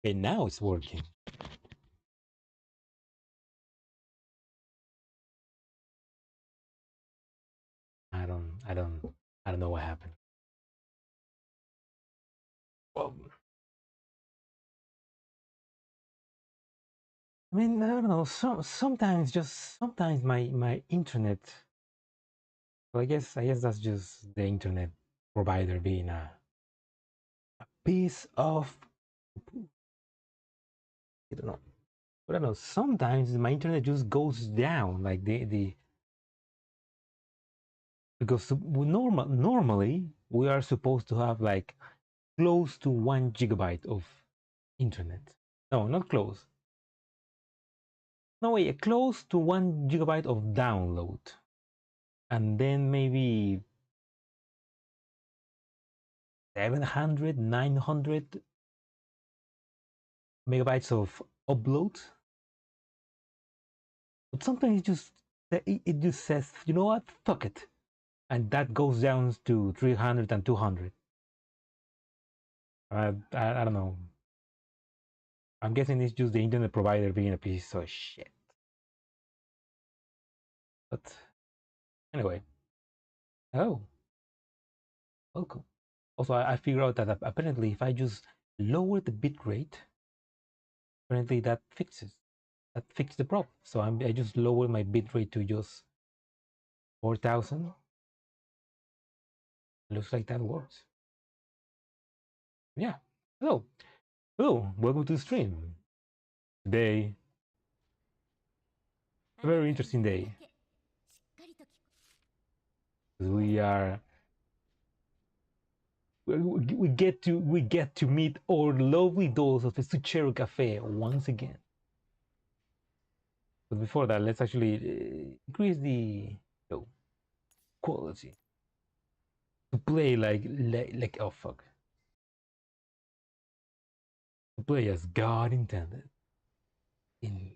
Okay, now it's working. I don't know what happened. Well, I mean, I don't know. Sometimes my internet. Well, I guess that's just the internet provider being a piece of. I don't know. But I don't know. Sometimes my internet just goes down, like the because normally we are supposed to have like close to 1 GB of internet. No, not close. No way, close to 1 GB of download, and then maybe 700, 900 megabytes of upload. But sometimes it just says, you know what, fuck it, and that goes down to 300 and 200. I don't know. I'm guessing it's just the internet provider being a piece of shit. But anyway, oh, welcome. Also, I figured out that apparently if I just lower the bit rate, apparently that fixed the problem. So I just lowered my bit rate to just 4,000. Looks like that works. Yeah. Hello. Hello. Welcome to the stream. Today, a very interesting day. We are we get to meet our lovely dolls of the Zucchero Cafe once again. But before that, let's actually increase the quality to play like oh fuck, to play as God intended in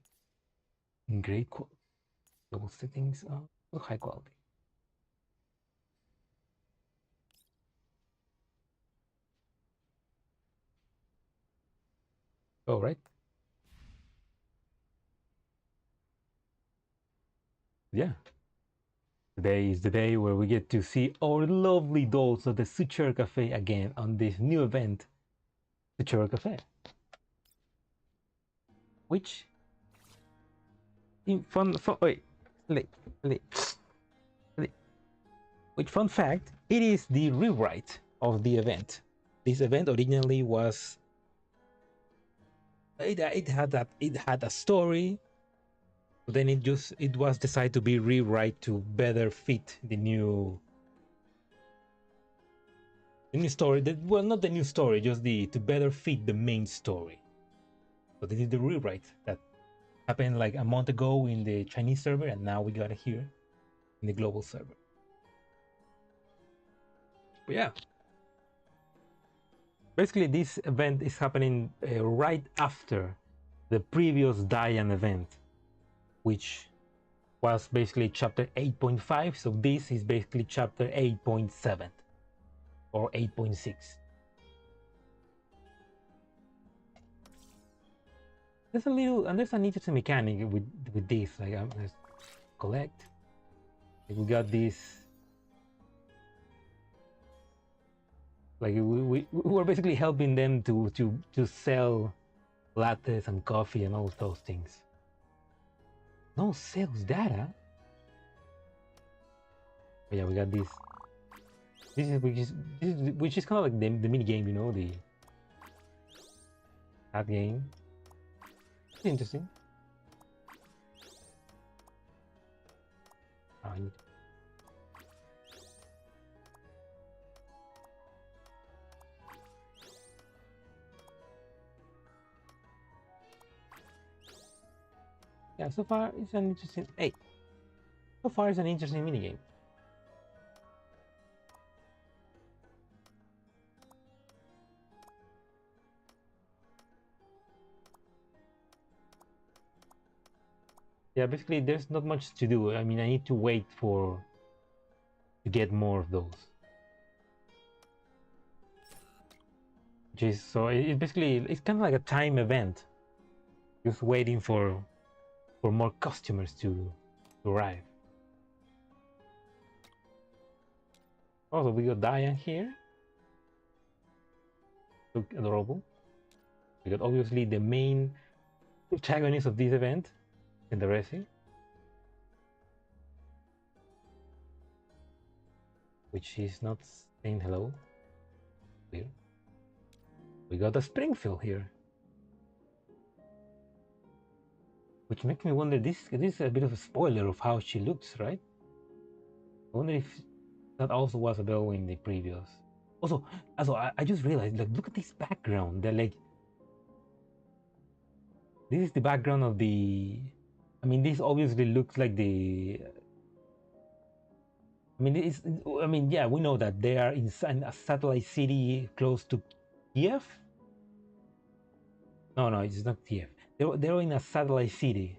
great quality. Those settings are high quality. All right. Yeah. Today is the day where we get to see our lovely dolls of the Zucchero Cafe again on this new event, Zucchero Cafe. Which, in fun wait, which fun fact, it is the rewrite of the event. This event originally was it had a story, but then it was decided to be rewrite to better fit the new story. Well, not the new story, just to better fit the main story. So this is the rewrite that happened like a month ago in the Chinese server, and now we got it here in the global server. But yeah, basically this event is happening right after the previous Diane event, which was basically chapter 8.5. So this is basically chapter 8.7 or 8.6. There's an interesting mechanic with this. Like let's collect. Like, we got this. Like we're basically helping them to sell lattes and coffee and all those things. No sales data. But yeah, we got this. This is which is kind of like the mini game, you know, that game. It's interesting. Oh, yeah, so far it's an interesting. Hey, so far it's an interesting mini game. Yeah, basically there's not much to do. I mean, I need to wait to get more of those. which is so it basically it's kind of like a time event, just waiting for more customers to arrive. Also, we got Diane here. Look adorable. We got obviously the main protagonist of this event, Cinderella, which is not saying hello. Weird. We got a Springfield here, which makes me wonder. This is a bit of a spoiler of how she looks, right? I wonder if that also was available in the previous. Also, I just realized, like, look at this background. They're like, this is the background of the. I mean, this obviously looks like the. I mean, it's. I mean, yeah, we know that they are in a satellite city close to Kiev. No, it's not Kiev. They're in a satellite city.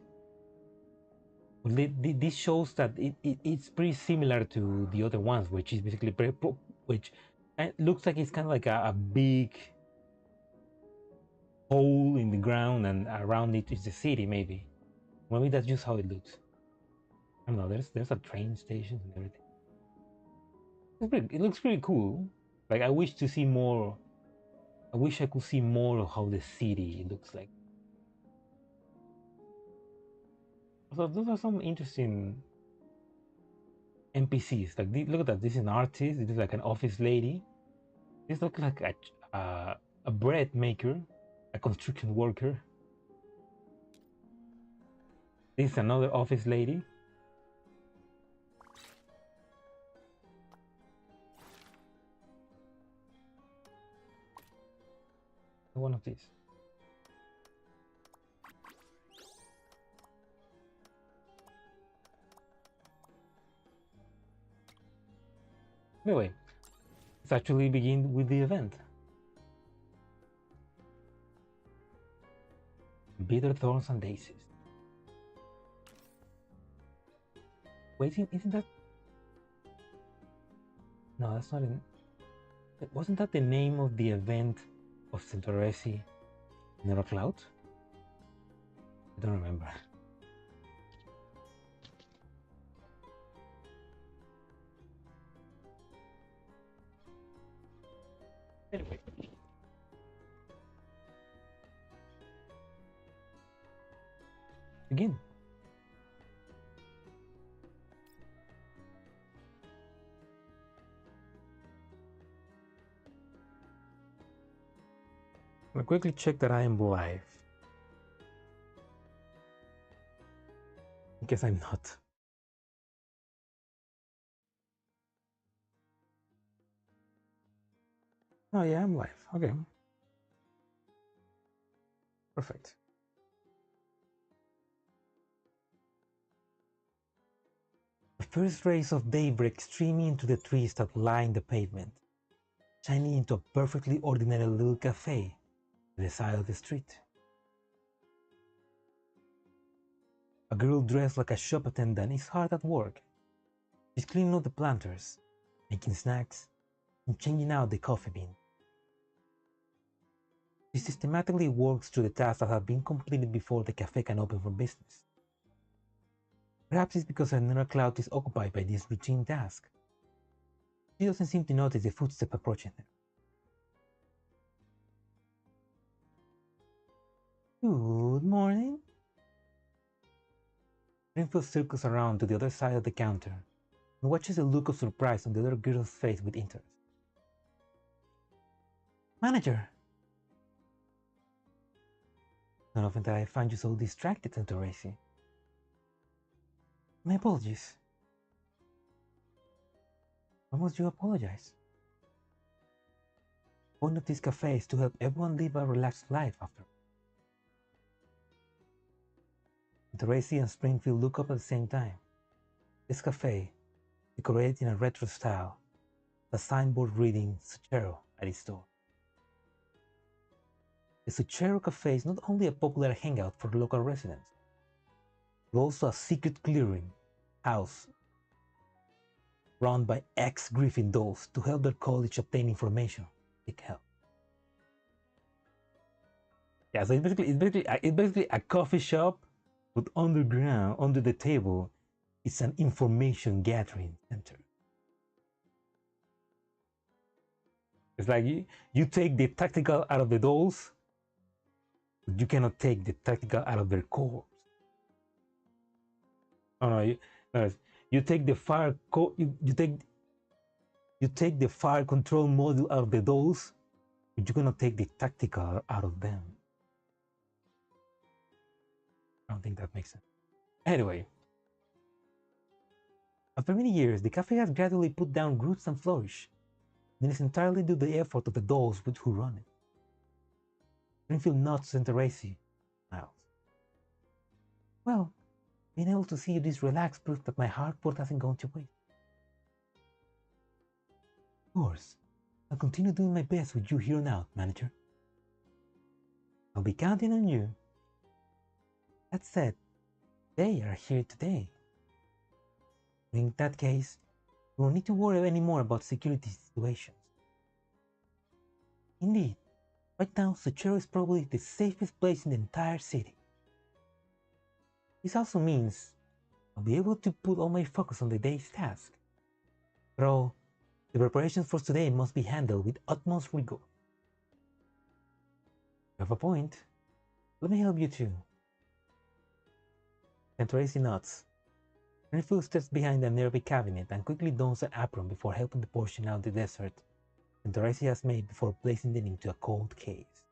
This shows that it's pretty similar to the other ones, which is basically which looks like it's kind of like a big hole in the ground, and around it is the city. Maybe that's just how it looks. I don't know. There's a train station and everything. It looks pretty cool. Like, I wish to see more. I wish I could see more of how the city looks like. So those are some interesting NPCs. Like, look at that. This is an artist. This is like an office lady. This looks like a bread maker, a construction worker. This is another office lady. One of these. Anyway, let's actually begin with the event. Bitter thorns and daisies. Wait, isn't that? No, that's not in. Wasn't that the name of the event of Centauressi Nero Cloud? I don't remember. Anyway. Begin. I'll quickly check that I am live. I guess I'm not. Oh yeah, I'm live. Okay. Perfect. The first rays of day break streaming into the trees that line the pavement, shining into a perfectly ordinary little cafe at the side of the street. A girl dressed like a shop attendant is hard at work. She's cleaning up the planters, making snacks, and changing out the coffee bean. She systematically works through the tasks that have been completed before the cafe can open for business. Perhaps it's because her inner cloud is occupied by this routine task. She doesn't seem to notice the footstep approaching her. Good morning. Springfield circles around to the other side of the counter and watches the look of surprise on the other girl's face with interest. Manager! Not often that I find you so distracted, Centauressi. My apologies. Why must you apologize? The point of this cafe is to help everyone live a relaxed life after. Centauressi and Springfield look up at the same time. This cafe, decorated in a retro style, has a signboard reading Zucchero at its door. The Zucchero Cafe is not only a popular hangout for local residents, but also a secret clearing house run by ex-Griffin dolls to help their college obtain information, seek help. Yeah, so it's basically a coffee shop, but underground, under the table, it's an information gathering center. It's like you take the tactical out of the dolls, but you cannot take the tactical out of their corpse. Oh no, you take the you take the fire control module out of the dolls, but you cannot take the tactical out of them. I don't think that makes sense. Anyway, after many years, the cafe has gradually put down roots and flourished. And it is entirely due to the effort of the dolls who run it. Springfield nods and Tracy smiles. Well, being able to see you this relaxed proof that my hard work hasn't gone to waste. Of course, I'll continue doing my best with you here and out, manager. I'll be counting on you. That said, they are here today. In that case, we won't need to worry anymore about security situations. Indeed, right now Zucchero is probably the safest place in the entire city. This also means I'll be able to put all my focus on the day's task. Though, the preparations for today must be handled with utmost rigor. You have a point. Let me help you too. And Tracy nods. Springfield steps behind a nearby cabinet and quickly dons an apron before helping the portion out the dessert and Tracy has made before placing it into a cold case.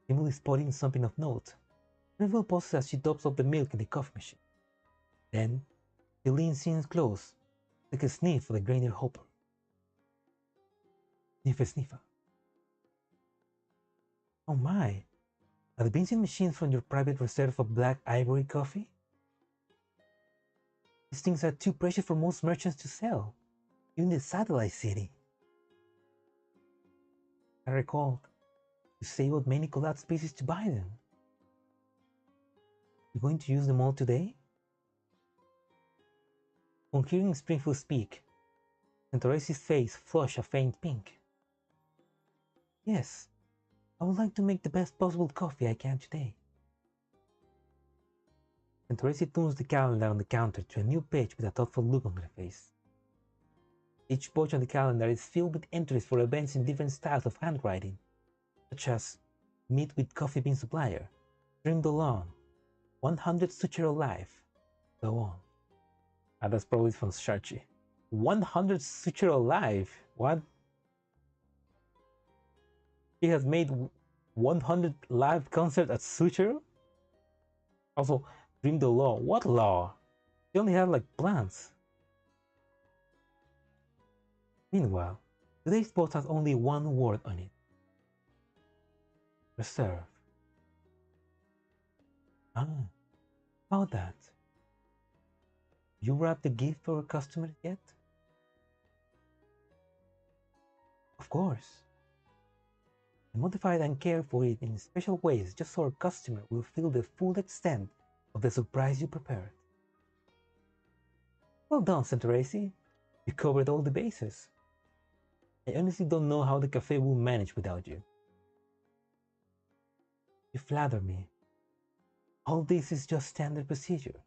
Emily spotting something of note. Springfield pauses as she tops up the milk in the coffee machine. Then, she leans in close, like a sniff of the grainer hopper. Sniffa sniffa. Oh my, are the benching machines from your private reserve of black ivory coffee? These things are too precious for most merchants to sell, even the satellite city. I recalled, you saved out many collapsed pieces to buy them. You going to use them all today? On hearing Springfield speak, Santorese's face flushed a faint pink. Yes, I would like to make the best possible coffee I can today. Santorese turns the calendar on the counter to a new page with a thoughtful look on her face. Each page on the calendar is filled with entries for events in different styles of handwriting, such as meet with coffee bean supplier, trim the lawn, 100 Zucchero life, so on. That's probably from Sharchi. 100 Zucchero life? What? He has made 100 live concerts at Zucchero? Also, trim the law. What law? He only had like plants. Meanwhile, today's post has only one word on it. Reserve. Ah, how that? You wrapped the gift for a customer yet? Of course. I modified and cared for it in special ways just so our customer will feel the full extent of the surprise you prepared. Well done, Santorese. You covered all the bases. I honestly don't know how the cafe will manage without you. You flatter me. All this is just standard procedure.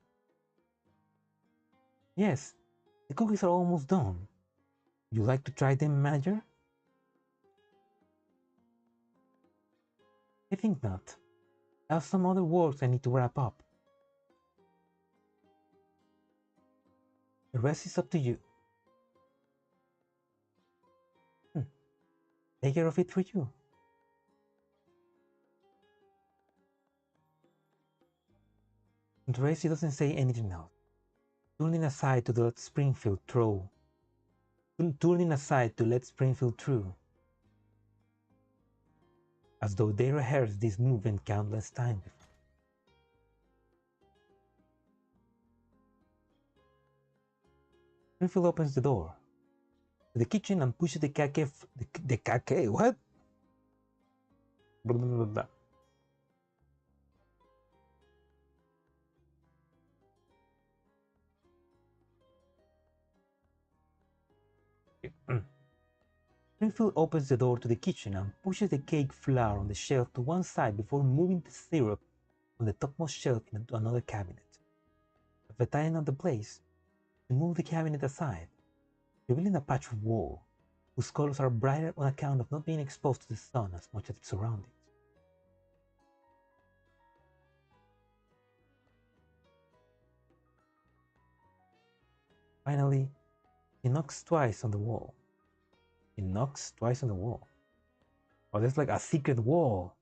Yes, the cookies are almost done. Would you like to try them, manager? I think not. I have some other works I need to wrap up. The rest is up to you. Take care of it for you. And Tracy doesn't say anything else, turning aside to let Springfield through. As though they rehearsed this movement countless times before. Springfield opens the door to the kitchen and pushes the cake. What? Blah, blah, blah, blah. Springfield opens the door to the kitchen and pushes the cake flour on the shelf to one side before moving the syrup from the topmost shelf into another cabinet. After tying up the place, she moved the cabinet aside, revealing a patch of wall whose colors are brighter on account of not being exposed to the sun as much as its surroundings. Finally, he knocks twice on the wall. He knocks twice on the wall. Oh, there's like a secret wall.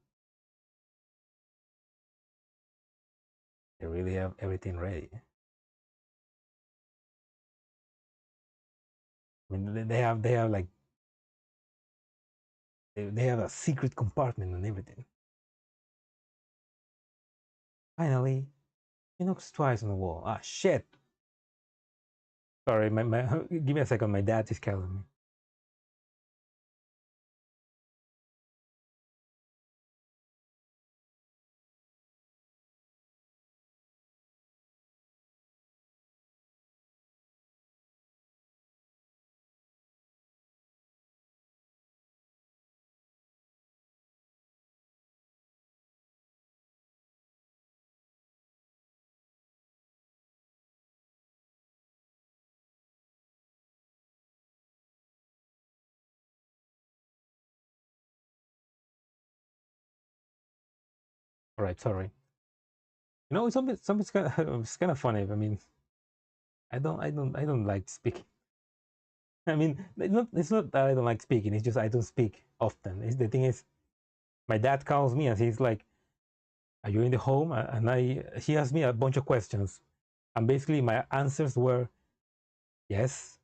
They really have everything ready. I mean, they have like they have a secret compartment and everything. Finally, he knocks twice on the wall. Ah, shit! Sorry, give me a second. My dad is calling me. All right, sorry. You know, something's kind of it's kind of funny. I mean, I don't like speaking. I mean, it's not that I don't like speaking. It's just I don't speak often. The thing is, my dad calls me and he's like, "Are you in the home?" And he asked me a bunch of questions, and basically my answers were, yes,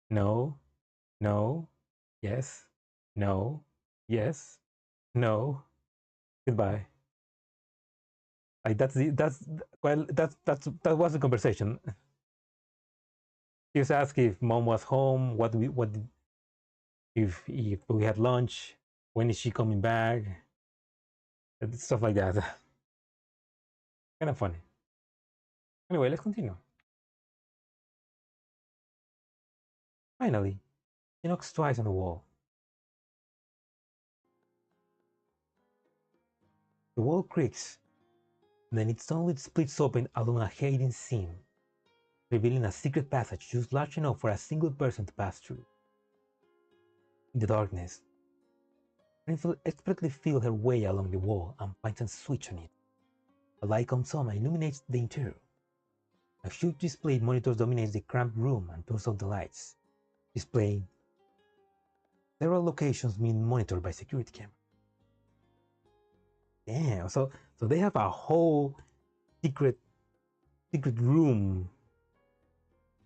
no, no, yes, no, yes, no, goodbye. Like that was the conversation. He was asking if mom was home, if we had lunch, when is she coming back, and stuff like that. Kind of funny. Anyway, let's continue. Finally, he knocks twice on the wall. The wall creaks, and then it suddenly splits open along a hidden seam, revealing a secret passage just large enough for a single person to pass through. In the darkness, Springfield expertly feels her way along the wall and finds a switch on it. A light comes on and illuminates the interior. A huge display monitor dominates the cramped room and turns on the lights, displaying several locations being monitored by security cameras. Damn, so they have a whole secret room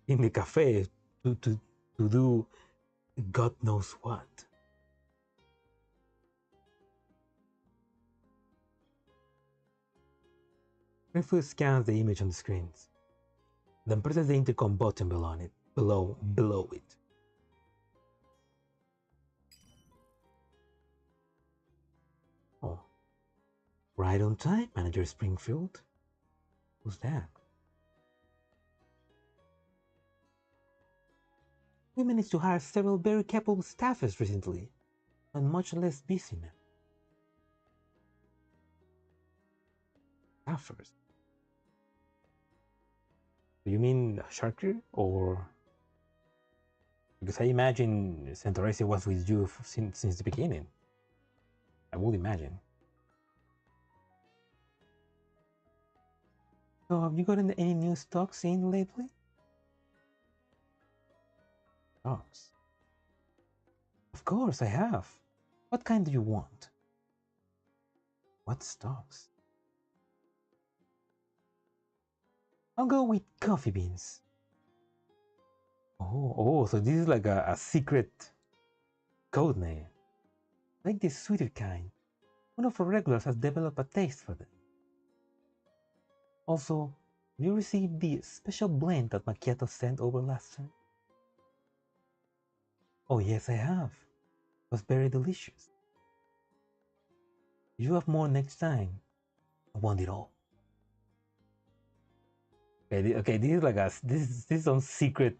in the cafe to do God knows what. Springfield scans the image on the screens, then presses the intercom button below it. Oh, right on time, Manager Springfield. Who's that? We managed to hire several very capable staffers recently, and much less busy now. Staffers? Do you mean Sharker or? Because I imagine Santoresi was with you since the beginning. I would imagine. So have you gotten any new stocks in lately? Stocks? Of course I have. What kind do you want? What stocks? I'll go with coffee beans. Oh, so this is like a secret code name. Like the sweeter kind. One of our regulars has developed a taste for them. Also, have you received the special blend that Machiatto sent over last time? Oh yes, I have. It was very delicious. If you have more next time, I want it all. Okay, this is like this is some secret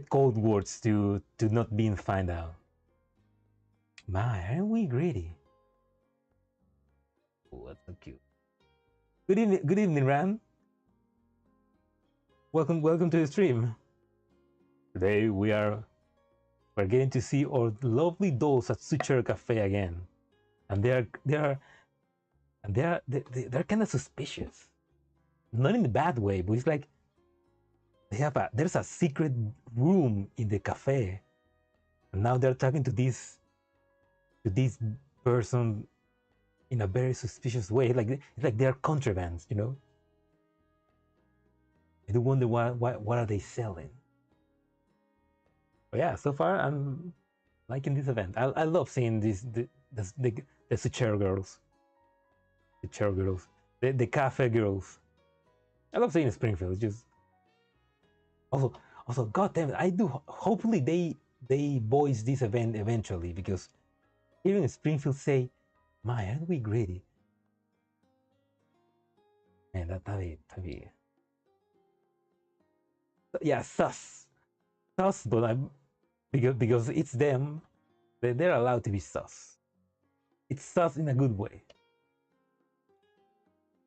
code words to not being found out. My, aren't we greedy? Oh, that's so cute. Good evening, Ram. Welcome to the stream. Today we're getting to see our lovely dolls at Zucchero Cafe again, and they're kind of suspicious. Not in the bad way, but it's like there's a secret room in the cafe, and now they're talking to this person in a very suspicious way. Like it's like they're contrabands, you know. I do wonder what are they selling. But yeah, so far I'm liking this event. I love seeing the Zucchero girls, the cafe girls. I love seeing Springfield. It's just also, god damn it, I do. Hopefully they voice this event eventually, because hearing Springfield say, "My, aren't we greedy?" Man, that'd be yeah, sus, but I'm because it's them, they're allowed to be sus. It's sus in a good way.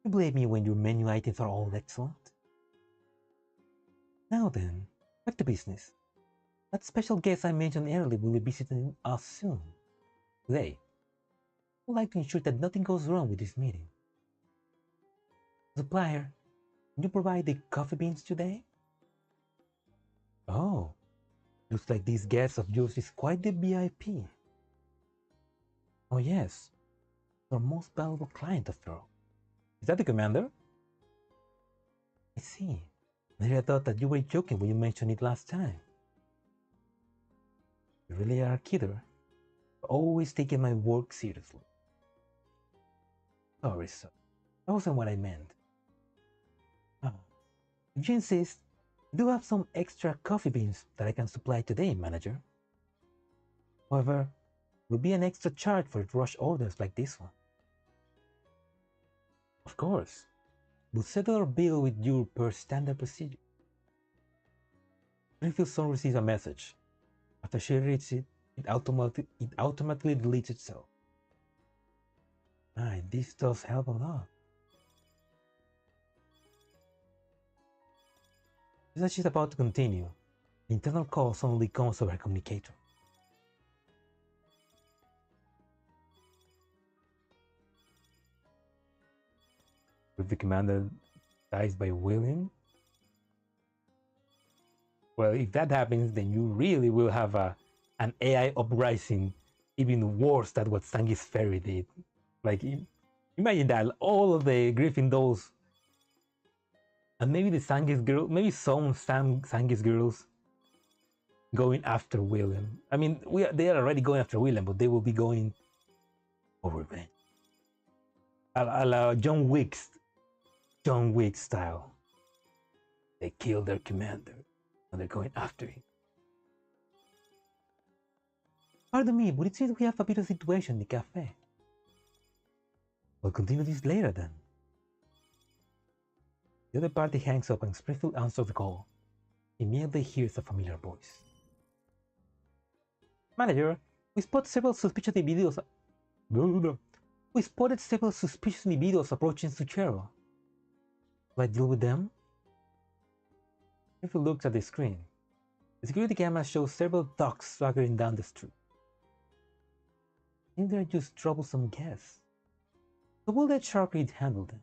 You blame me when your menu items are all excellent. Now then, back to business. That special guest I mentioned earlier will be visiting us soon. Today, I'd like to ensure that nothing goes wrong with this meeting. Supplier, can you provide the coffee beans today? Oh, looks like this guest of yours is quite the VIP. Oh yes, our most valuable client after all. Is that the commander? I see. Maybe I thought that you were joking when you mentioned it last time. You really are a kidder. Always taking my work seriously. Sorry, sir. That wasn't what I meant. If you insist, I do have some extra coffee beans that I can supply today, manager. However, there will be an extra charge for rush orders like this one. Of course. We'll settle our bill with you per standard procedure. Springfield Son receives a message. After she reads it, it automatically deletes itself. This does help a lot. Just as she's about to continue, the internal call suddenly comes over her communicator. If the commander dies by William? Well, if that happens, then you really will have an AI uprising even worse than what Sangi's Ferry did. Like, imagine that, all of the Griffin dolls, and maybe the Sangi's girl, maybe some Sangi's girls going after William. I mean, they are already going after William, but they will be going for revenge. A la John Wick style. They killed their commander, and they're going after him. Pardon me, but it seems we have a bit of situation in the cafe. We'll continue this later then. The other party hangs up and Springfield answers the call. He immediately hears a familiar voice. Manager, we spotted several suspicious individuals. We spotted several suspicious individuals approaching Zucchero. Will I deal with them? Springfield looks at the screen. The security camera shows several thugs swaggering down the street. I think they're just troublesome guests. So will that Sharker handle them?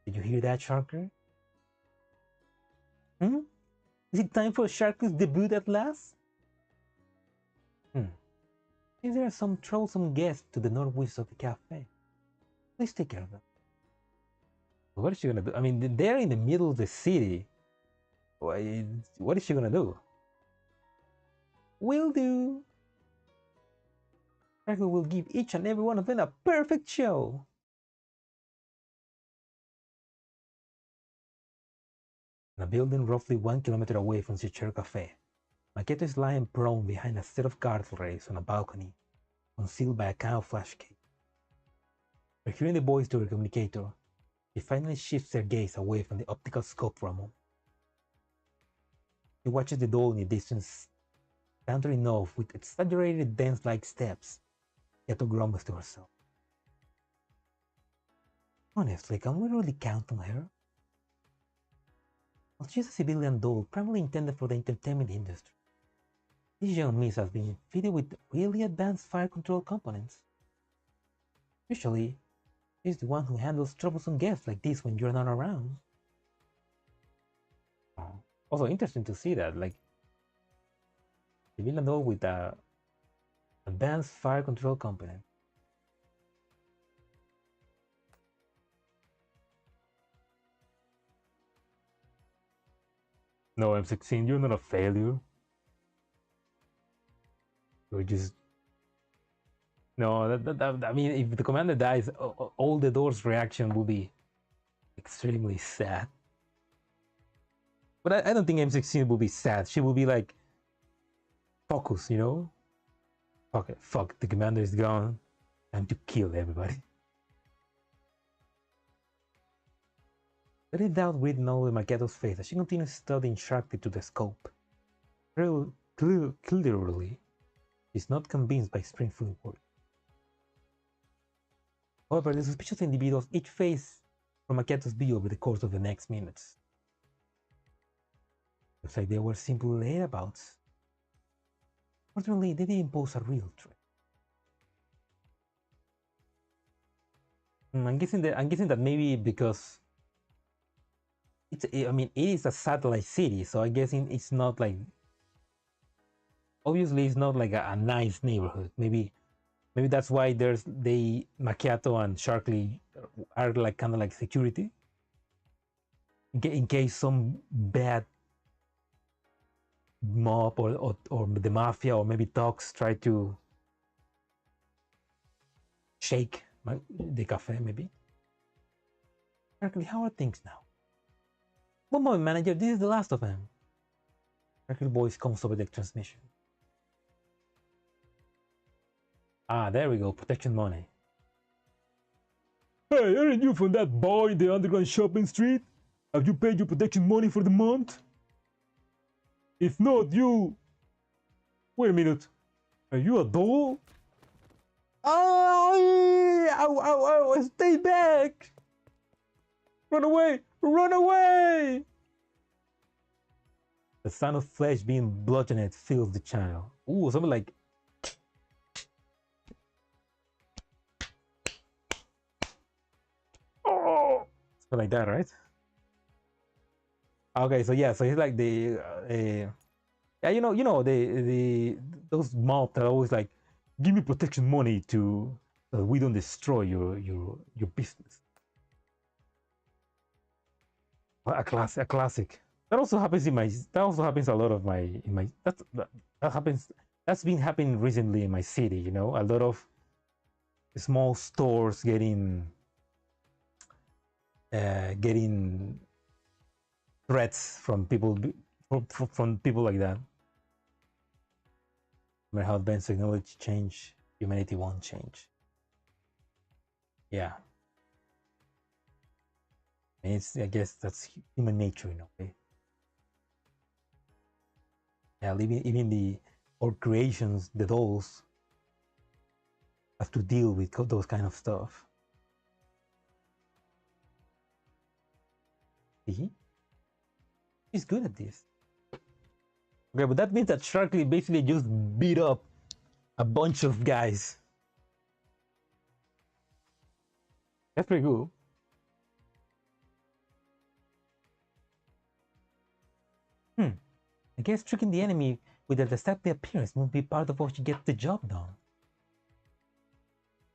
Did you hear that, Sharker? Is it time for Sharker's debut at last? Is there some troublesome guests to the northwest of the cafe? Please take care of them. What is she gonna do? I mean, they're in the middle of the city. What is she gonna do? Will do. Sharker will give each and every one of them a perfect show. In a building roughly 1 kilometer away from Zucchero Cafe, Machiatto is lying prone behind a set of guard rails on a balcony, concealed by a camouflage cape. By hearing the voice through her communicator, she finally shifts her gaze away from the optical scope for a moment. She watches the doll in the distance Countering off with exaggerated dance-like steps, Yato grumbles to herself. Honestly, can we really count on her? Well, she's a civilian doll, primarily intended for the entertainment industry. This young miss has been fitted with really advanced fire control components. Usually, she's the one who handles troublesome guests like this when you're not around. Also interesting to see that, like, civilian doll with a advanced fire control component. No, M16, you're not a failure. You're just... No, I mean, if the commander dies, all the doors' reaction will be extremely sad. But I don't think M16 will be sad. She will be like, focus, you know? Okay, fuck, the commander is gone. Time to kill everybody. There is doubt written all in Machiatto's face as she continues studying sharply to the scope. Clearly, she's not convinced by Springfield work. However, the suspicious individuals each face from Machiatto's view over the course of the next minutes. Looks like they were simple layabouts. Fortunately, they didn't pose a real threat. I'm guessing that maybe because I mean, it is a satellite city, so I guess it's not like, obviously it's not like a nice neighborhood. Maybe that's why Machiatto and Sharkley are like kind of like security in case some bad mob or the mafia or maybe thugs try to shake the cafe. Maybe. Sharkley, how are things now? One moment, manager, this is the last of them. Sharkley's voice comes over the transmission. Ah, there we go, protection money. Hey, aren't you from that boy in the underground shopping street? Have you paid your protection money for the month? If not, you... Wait a minute. Are you a doll? Oh, stay back! Run away! Run away! The sound of flesh being bludgeoned fills the channel. Ooh, something like... Oh! Something like that, right? Okay, so yeah, so it's like the... yeah, you know, those mobs that are always like, give me protection money so we don't destroy your business. A classic. That also happens a lot of that's been happening recently in my city, you know, a lot of small stores getting threats from people like that. No matter how advanced technology change, humanity won't change. Yeah. I guess that's human nature in a way. Yeah, even our creations, the dolls, have to deal with those kind of stuff. See? She's good at this. Okay, but that means that Sharkley basically just beat up a bunch of guys. That's pretty cool. I guess tricking the enemy with their deceptive appearance won't be part of what you get the job done.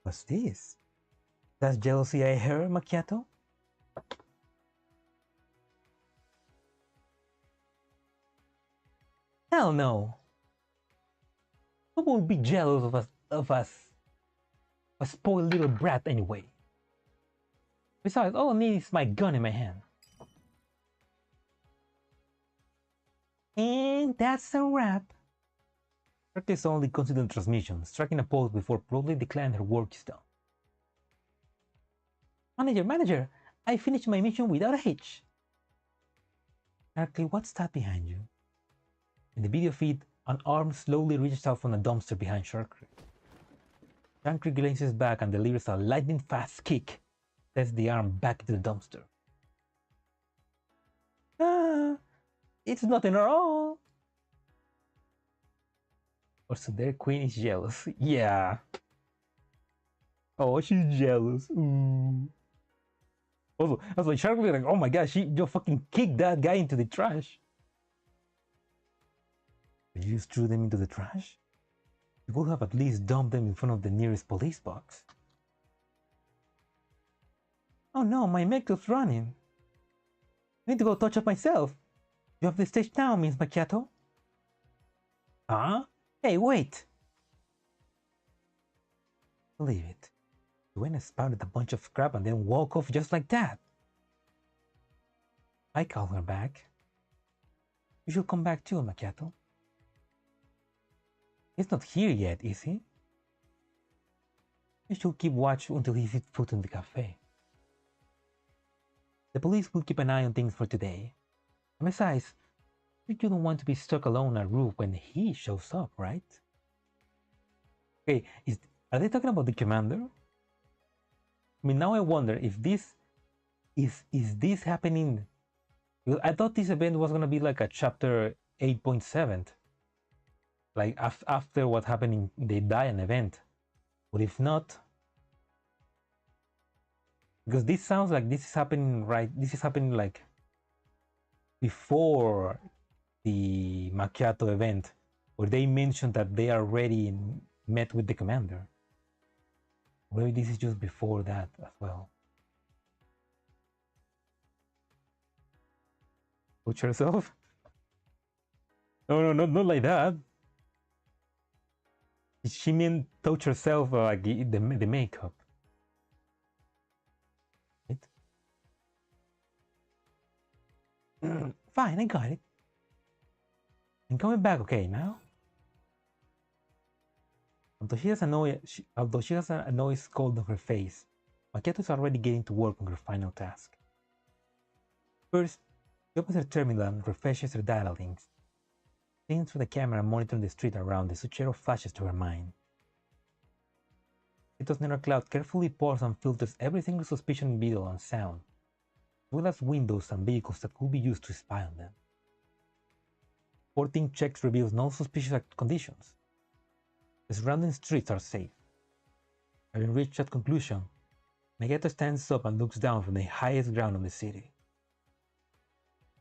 What's this? That's jealousy I heard, Machiatto? Hell no! Who would be jealous of us? A spoiled little brat anyway. Besides, all I need is my gun in my hand. And that's a wrap. Practice only considered transmission, striking a pose before proudly declaring her work is done. Manager, I finished my mission without a hitch. Sharkley, what's that behind you? In the video feed, An arm slowly reaches out from the dumpster behind Shankri. Shankri glances back and delivers a lightning-fast kick, sets the arm back into the dumpster. Ah, it's nothing at all. Also, their queen is jealous. Yeah. Oh, she's jealous. Ooh. Also, I was like, Shankri, like, oh my god, she just fucking kicked that guy into the trash. You just threw them into the trash? You could have at least dumped them in front of the nearest police box. Oh no, my makeup's running. I need to go touch up myself. You have the stage now, Miss Machiatto. Huh? Hey, wait! Believe it. You went and spouted a bunch of crap and then walk off just like that. I call her back. You should come back too, Machiatto. He's not here yet, is he? You should keep watch until he sets foot in the cafe. The police will keep an eye on things for today. And besides, you don't want to be stuck alone on a roof when he shows up, right? Okay, are they talking about the commander? I mean, now I wonder if this is this happening. Well, I thought this event was gonna be like a chapter 8.7, like after what happened in the Diane event. But if not, because this sounds like this is happening right. This is happening like before the Machiatto event, where they mentioned that they already met with the commander. Maybe this is just before that as well. Touch herself? No, not like that. She meant touch herself like the makeup. Right? Fine, I got it. I'm coming back, okay, now? Although she has a noise cold on her face, Machiatto is already getting to work on her final task. First, she opens her terminal and refreshes her data links. Seeing through the camera and monitoring the street around, the Zucchero flashes to her mind. Machiatto's neural cloud carefully pours and filters every single suspicion in video and sound, as well as windows and vehicles that could be used to spy on them. 14 checks reveals no suspicious conditions. The surrounding streets are safe. Having reached that conclusion, Machiatto stands up and looks down from the highest ground of the city.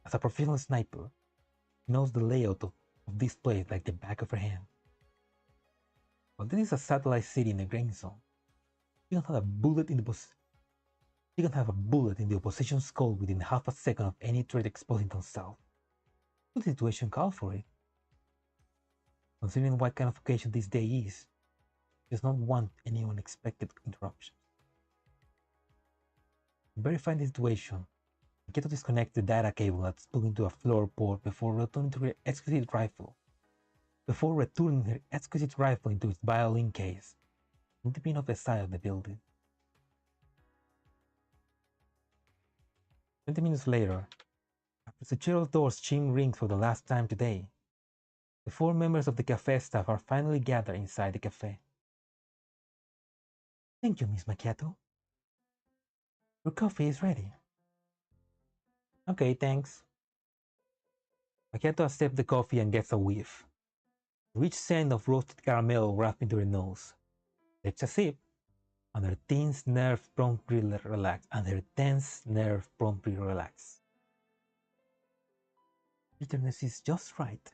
As a professional sniper, she knows the layout of this place like the back of her hand. But this is a satellite city in the grain zone. She can have a bullet in the opposition's skull within half a second of any threat exposing themselves. The situation calls for it. Considering what kind of occasion this day is, she does not want any unexpected interruptions. To verify the situation, Machiatto disconnects the data cable that's plugged into a floorboard before returning her exquisite rifle into its violin case, and dipping off the side of the building. 20 minutes later, after Zucchero's door's chime rings for the last time today, the 4 members of the cafe staff are finally gathered inside the cafe. Thank you, Miss Machiatto. Your coffee is ready. Okay, thanks. Machiatto accepts the coffee and gets a whiff. The rich scent of roasted caramel wrapped into her nose. Takes a sip, and her tense nerve promptly relax. Bitterness is just right.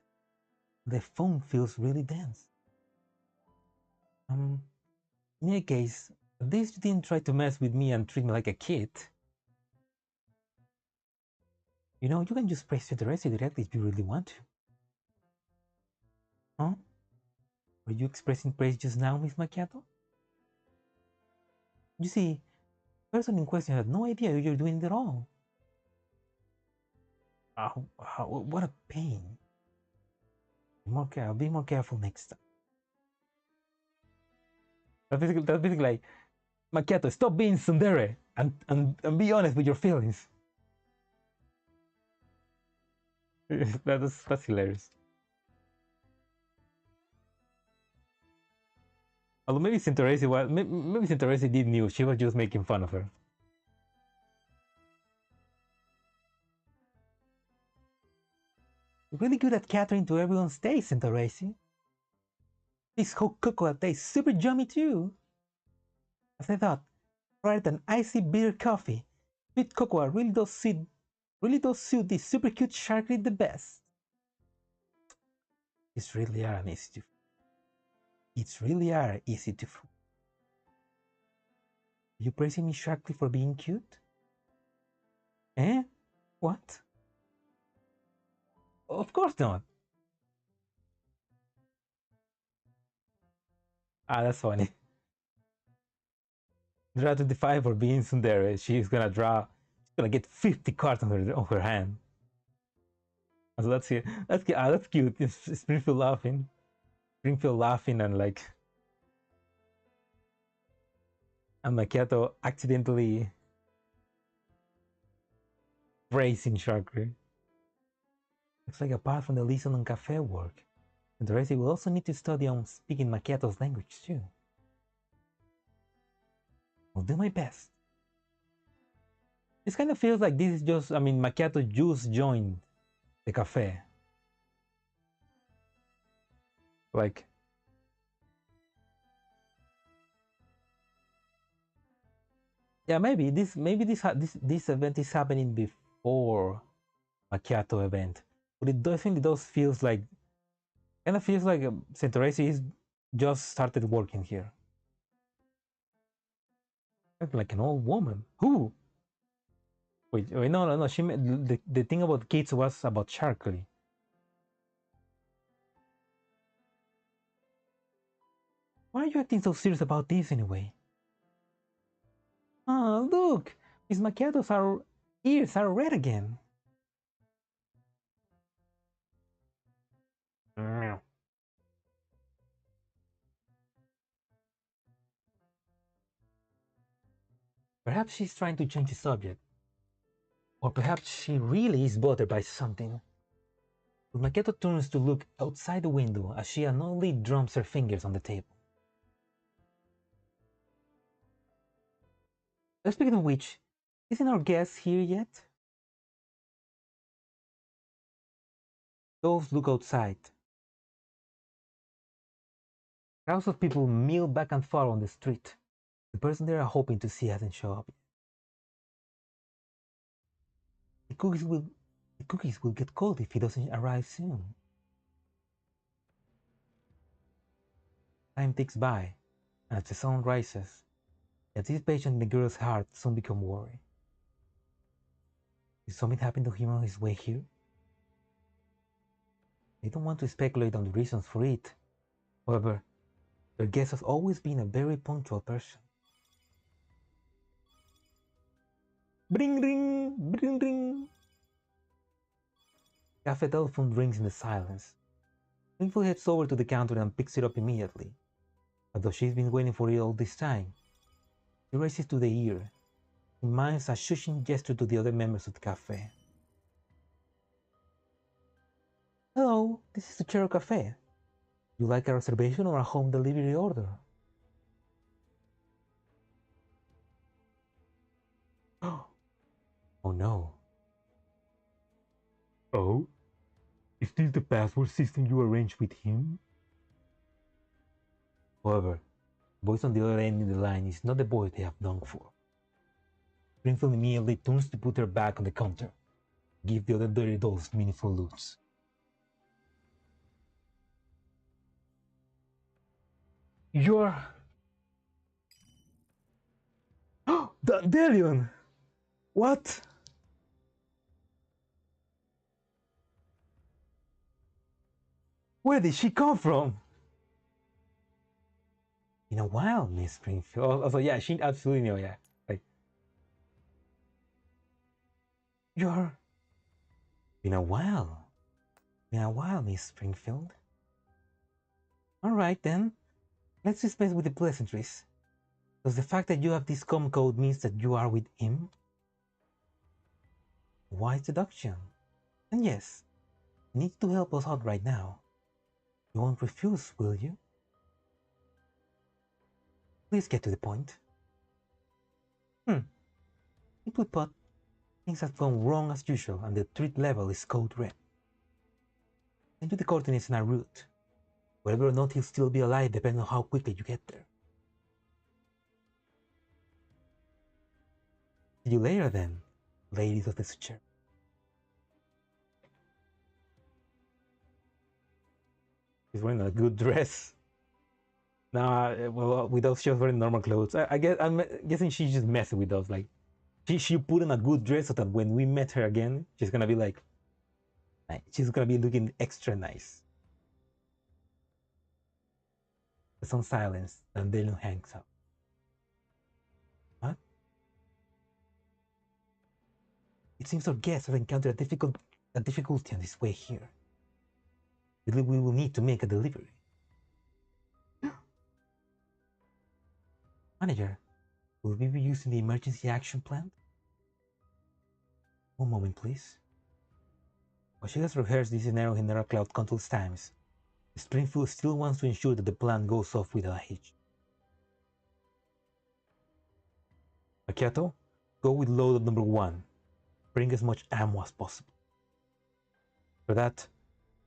The phone feels really dense. In any case, at least you didn't try to mess with me and treat me like a kid. You know, you can just praise Federacy directly if you really want to. Huh? Were you expressing praise just now, Miss Machiatto? You see, the person in question had no idea you're doing it at all. What a pain. I'll be more careful next time. That's basically like, Machiatto, stop being tsundere and be honest with your feelings. That's hilarious. Although maybe Sinteresi was, maybe Sinteresi did knew. She was just making fun of her. You're really good at catering to everyone's taste, Sinteresi. This whole cocoa tastes super yummy too. As I thought, rather than icy bitter coffee, sweet cocoa really does suit this super cute sharkly the best. It's really are easy to. It's really are easy to fool. Are you praising me sharkly for being cute? Eh? What? Of course not. Ah, that's funny. Draw to defy for being tsundere. She's gonna get 50 cards on her hand. So that's it. That's cute. It's Springfield laughing. Springfield laughing and like, and Machiatto accidentally praising Sharkly. Looks like apart from the lesson on cafe work, the rest will also need to study on speaking Machiatto's language too. I'll do my best. This kind of feels like this is just, I mean, Machiatto just joined the cafe. Like, yeah, maybe this event is happening before Machiatto event, but it definitely feels like, kind of feels like Sinteresi is just started working here. Like an old woman. Who? Wait, no. She the thing about kids was about Sharkly. Why are you acting so serious about this anyway? Oh, look! Miss Machiatto's ears are red again. Perhaps she's trying to change the subject. Or perhaps she really is bothered by something. But Machiatto turns to look outside the window as she unknowingly drums her fingers on the table. Speaking of which, isn't our guest here yet? Those look outside. Crowds of people mill back and forth on the street. The person they are hoping to see hasn't shown up. The cookies will get cold if he doesn't arrive soon. Time ticks by, and as the sun rises, the anticipation in the girl's heart soon becomes worry. Did something happen to him on his way here? They don't want to speculate on the reasons for it. However, their guest has always been a very punctual person. Bring ring! Bring ring! Cafe telephone rings in the silence. Springfield heads over to the counter and picks it up immediately. Although she's been waiting for it all this time, she raises to the ear, and mimics a shushing gesture to the other members of the cafe. Hello, this is Zucchero Cafe. You like a reservation or a home delivery order? Oh no. Oh? Is this the password system you arranged with him? However, the voice on the other end of the line is not the voice they have known for. Springfield immediately turns to put her back on the counter, give the other dirty dolls meaningful looks. You're... Dandelion! What? Where did she come from? In a while, Miss Springfield. Also, yeah, she absolutely knew, yeah. Like, you're... Been a while, Miss Springfield. Alright then, let's dispense with the pleasantries. Does the fact that you have this com code means that you are with him? Why seduction? And yes, you need to help us out right now. You won't refuse, will you? Please get to the point. Simply put, things have gone wrong as usual and the threat level is code red. Send you the coordinates and our route. Whether or not he'll still be alive depends on how quickly you get there. See you later then, ladies of the Zucchero. She's wearing a good dress. Nah, well, with us, she was wearing normal clothes. I'm guessing she's just messing with us. Like, she put on a good dress so that when we met her again, she's gonna be like, she's gonna be looking extra nice. There's some silence, and Dandelion hangs up. What? It seems our guests have encountered a difficulty on this way here. We will need to make a delivery. Manager, will we be using the emergency action plan? One moment, please. While she has rehearsed this scenario in her cloud countless times, Springfield still wants to ensure that the plan goes off without a hitch. Machiatto, go with load number 1. Bring as much ammo as possible. For that,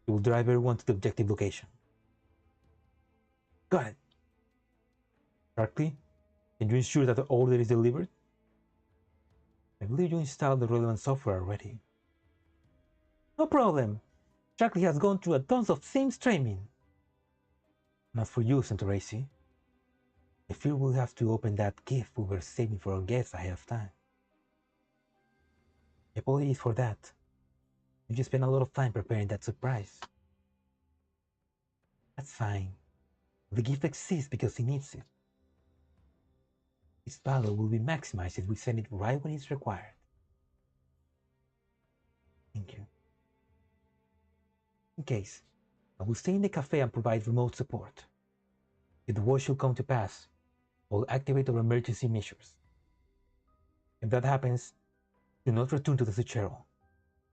you will drive everyone to the objective location. Got it. Sharply, can you ensure that the order is delivered? I believe you installed the relevant software already. No problem. Sharkley has gone through a tons of Sims training. Not for you, Centauracy. I fear we'll have to open that gift we were saving for our guests ahead of time. Apologies for that. You just spent a lot of time preparing that surprise. That's fine. The gift exists because he needs it. Its value will be maximized if we send it right when it's required. Thank you. In case, I will stay in the cafe and provide remote support. If the worst should come to pass, I will activate our emergency measures. If that happens, do not return to the Zucchero.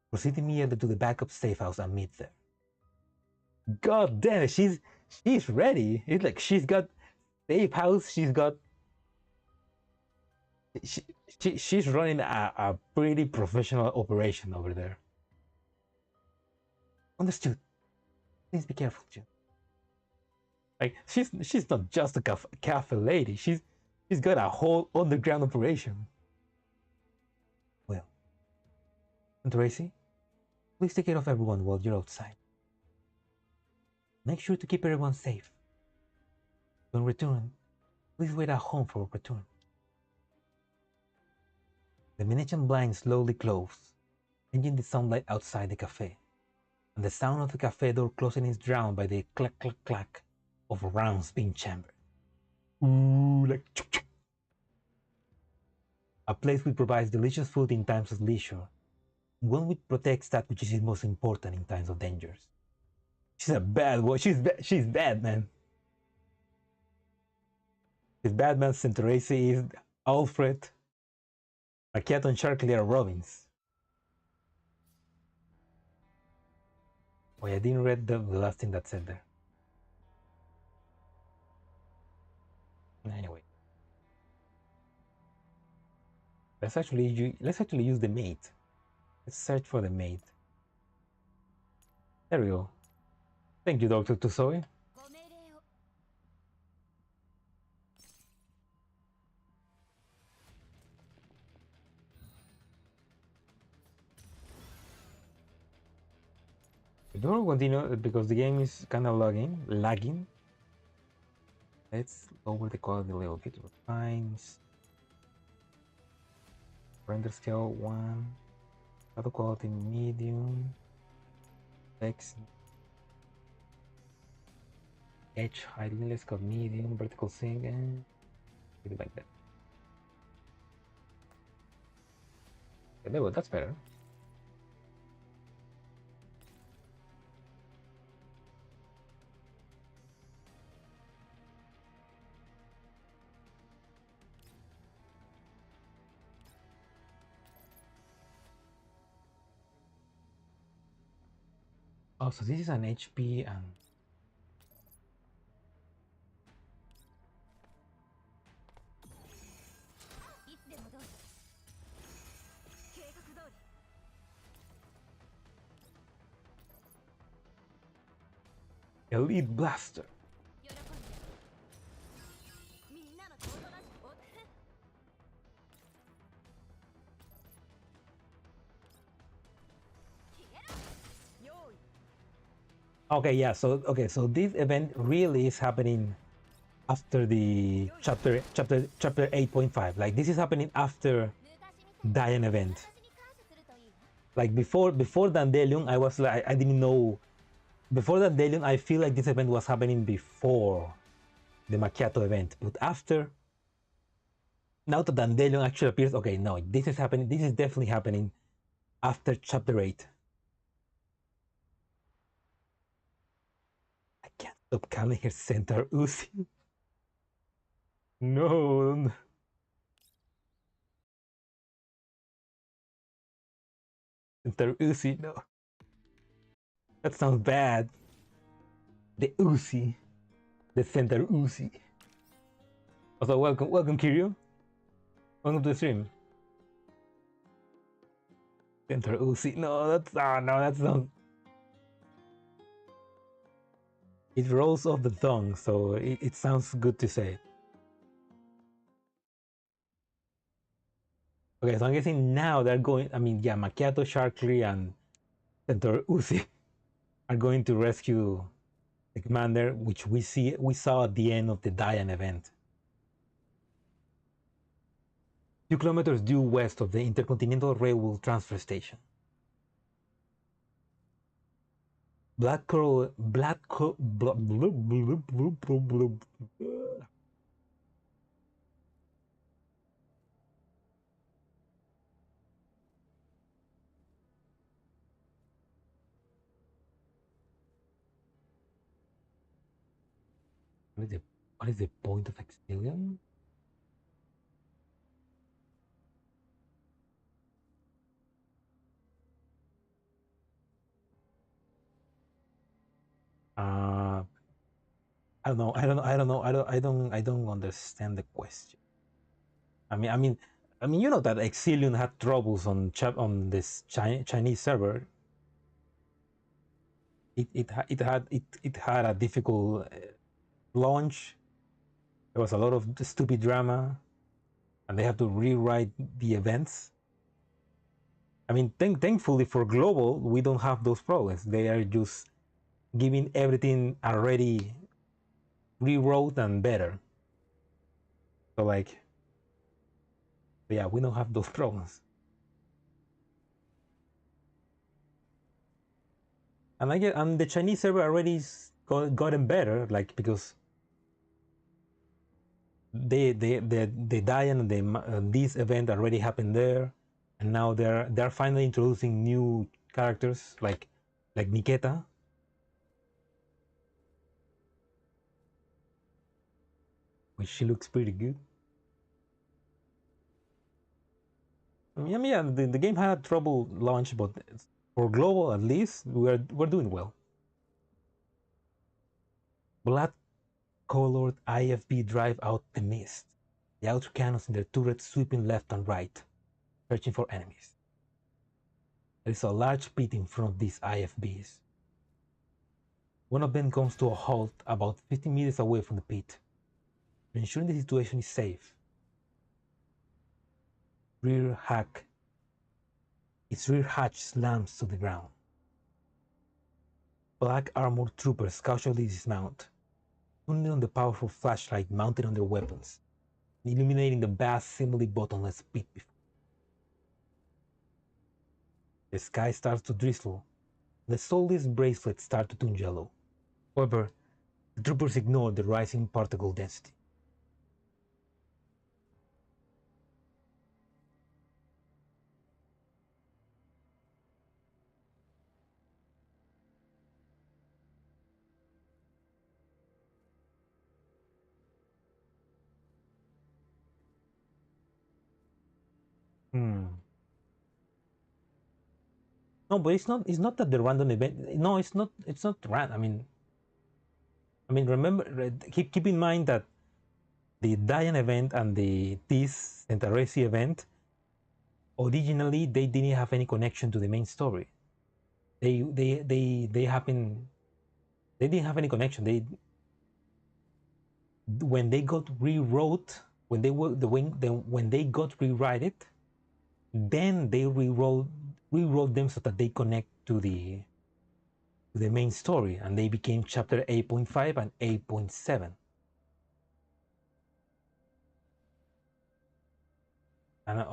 Proceed immediately to the backup safe house and meet there. God damn it, she's ready. It's like she's got safe house, she's running a pretty professional operation over there. Understood. Please be careful, Jim. Like she's not just a cafe lady. She's got a whole underground operation. Well, and Tracy, please take care of everyone while you're outside. Make sure to keep everyone safe. When return, please wait at home for a return. The Venetian blinds slowly close, changing the sunlight outside the cafe, and the sound of the cafe door closing is drowned by the clack clack clack of rounds being chambered. Ooh, like chuk, chuk. A place which provides delicious food in times of leisure, and one which protects that which is most important in times of dangers. She's a bad boy. She's bad, man. She's Batman, Centauracy is Alfred, Machiatto and Sharkley are Robins. Wait, I didn't read the last thing that said there. Anyway, let's actually use the maid. Let's search for the maid. There we go. Thank you, Dr. Tusoi. We don't continue because the game is kind of lagging. Let's lower the quality a little bit. Refines. Render scale 1. Auto quality medium. Text. Edge heighten, let's go medium. Vertical sync and something like that. Okay, there we go, that's better. Oh, so this is an HP and Elite Blaster. Okay, yeah. So this event really is happening after the chapter 8.5. Like this is happening after Diane event. Like before Dandelion, I was like I didn't know. Before Dandelion, I feel like this event was happening before the Machiatto event, but after, now that Dandelion actually appears, okay, no, this is happening. This is definitely happening after chapter 8. I can't stop calling her Centaur Uzi. No. Centaur Uzi, no. That sounds bad. The Uzi. The Centaur Uzi. Also, welcome Kiryu. Welcome to the stream. Centaur Uzi. No, that's no, that sounds. It rolls off the tongue, so it sounds good to say. Okay, so I'm guessing now they're going. I mean, yeah, Machiatto, Sharkly, and Centaur Uzi are going to rescue the commander, which we saw at the end of the Diane event. 2 kilometers due west of the Intercontinental Railway Transfer Station. What is the point of EXILIUM? I don't know. I don't understand the question. I mean, you know that EXILIUM had troubles on this Chinese server. It had a difficult launch. There was a lot of stupid drama, and they have to rewrite the events. I mean, thankfully for global, we don't have those problems. They are just giving everything already rewrote and better. So like, yeah, we don't have those problems. And I get, and the Chinese server already gotten better, like because the Diane and this event already happened there, and now they're finally introducing new characters like Niketa. Which she looks pretty good. I mean, yeah, the game had trouble launch, but for global at least, we're doing well. Black-colored IFB drive out the mist. The outer cannons in their turrets sweeping left and right, searching for enemies. There is a large pit in front of these IFBs. One of them comes to a halt about 50 meters away from the pit, ensuring the situation is safe. Its rear hatch slams to the ground. Black armored troopers casually dismount, tuning on the powerful flashlight mounted on their weapons, illuminating the vast, seemingly bottomless pit before. The sky starts to drizzle, and the soulless bracelets start to turn yellow. However, the troopers ignore the rising particle density. No, but it's not that the random event. No, it's not random. I mean, remember, keep in mind that the Diane event and this Centauresi event, originally they didn't have any connection to the main story. They happen They didn't have any connection. When they got rewrote, when they got rewritten, then they rewrote them so that they connect to the main story, and they became chapter 8.5 and 8.7. And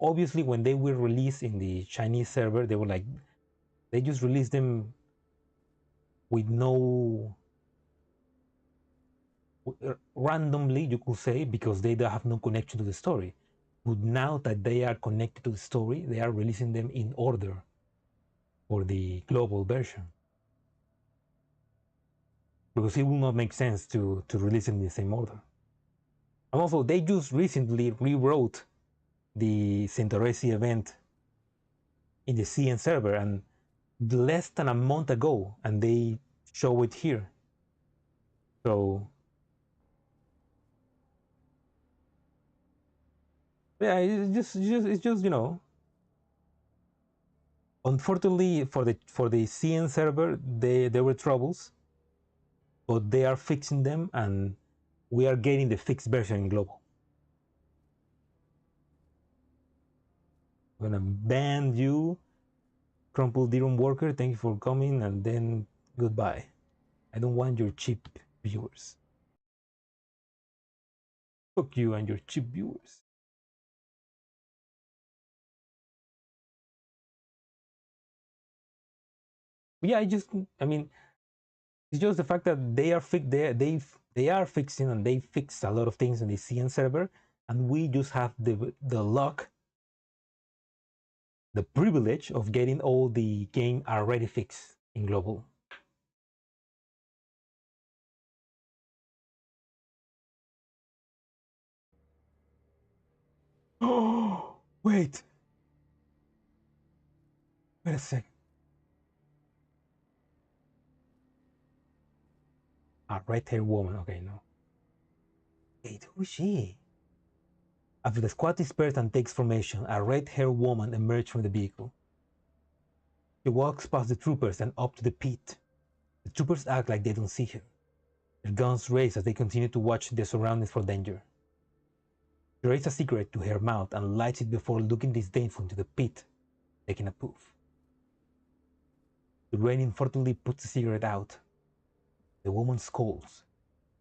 obviously, when they were released in the Chinese server, they were like, they just released them with no, randomly, you could say, because they don't have no connection to the story. But now that they are connected to the story, they are releasing them in order for the global version, because it will not make sense to release them in the same order. And also, they just recently rewrote the Centauresi event in the CN server, and less than a month ago, and they show it here. So yeah, it's just you know, unfortunately for the CN server, there were troubles, but they are fixing them, and we are getting the fixed version in global. I'm gonna ban you, crumpled Dirum worker. Thank you for coming, and then goodbye. I don't want your cheap viewers. Fuck you and your cheap viewers. Yeah, I mean, it's just the fact that they are fixing, and they fix a lot of things in the CN server, and we just have the luck, the privilege of getting all the game already fixed in global. Oh, wait a second. A red-haired woman. Okay, no. Wait, who is she? After the squad dispersed and takes formation, a red-haired woman emerged from the vehicle. She walks past the troopers and up to the pit. The troopers act like they don't see her. Their guns raise as they continue to watch their surroundings for danger. She raises a cigarette to her mouth and lights it before looking disdainful into the pit, taking a puff. The rain unfortunately puts the cigarette out. The woman scolds,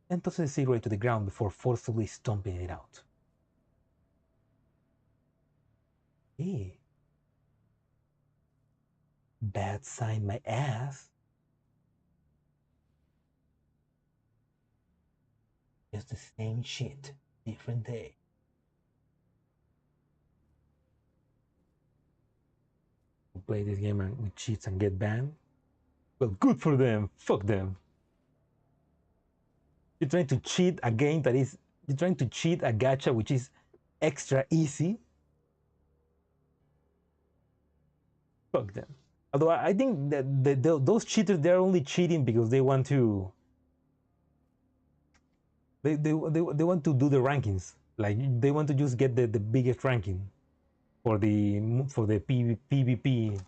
then tosses the cigarette to the ground before forcefully stomping it out. Hey. Bad sign, my ass. Just the same shit, different day. Play this game and with cheats and get banned? Well, good for them. Fuck them. You're trying to cheat a game that is. You're trying to cheat a gacha which is extra easy. Fuck them. Although I think that those cheaters, they're only cheating because they want to. They want to do the rankings. Like they want to just get the biggest ranking for the PvP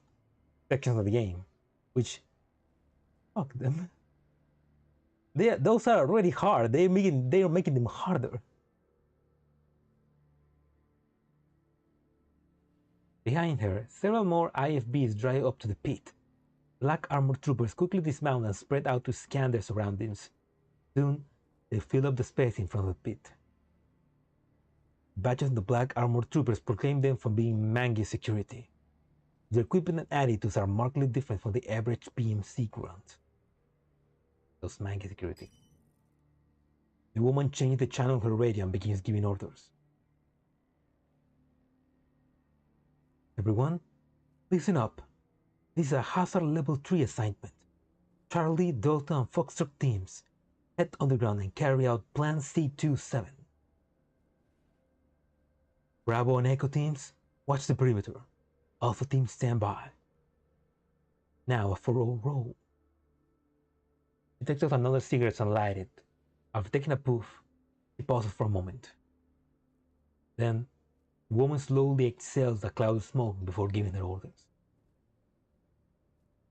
sections of the game, which fuck them. Those are already hard. They're making them harder. Behind her, several more IFBs drive up to the pit. Black armored troopers quickly dismount and spread out to scan their surroundings. Soon, they fill up the space in front of the pit. Badges of the black armored troopers proclaim them for being Mangi security. Their equipment and attitudes are markedly different from the average PMC grunt. Those Mangi security. The woman changes the channel of her radio and begins giving orders. Everyone, listen up. This is a hazard level 3 assignment. Charlie, Delta, and Foxtrot teams head underground and carry out Plan C27. Bravo and Echo teams, watch the perimeter. Alpha teams stand by. Now a 4-0 roll. He takes off another cigarette and lights it. After taking a puff, he pauses for a moment. Then, the woman slowly exhales a cloud of smoke before giving her orders.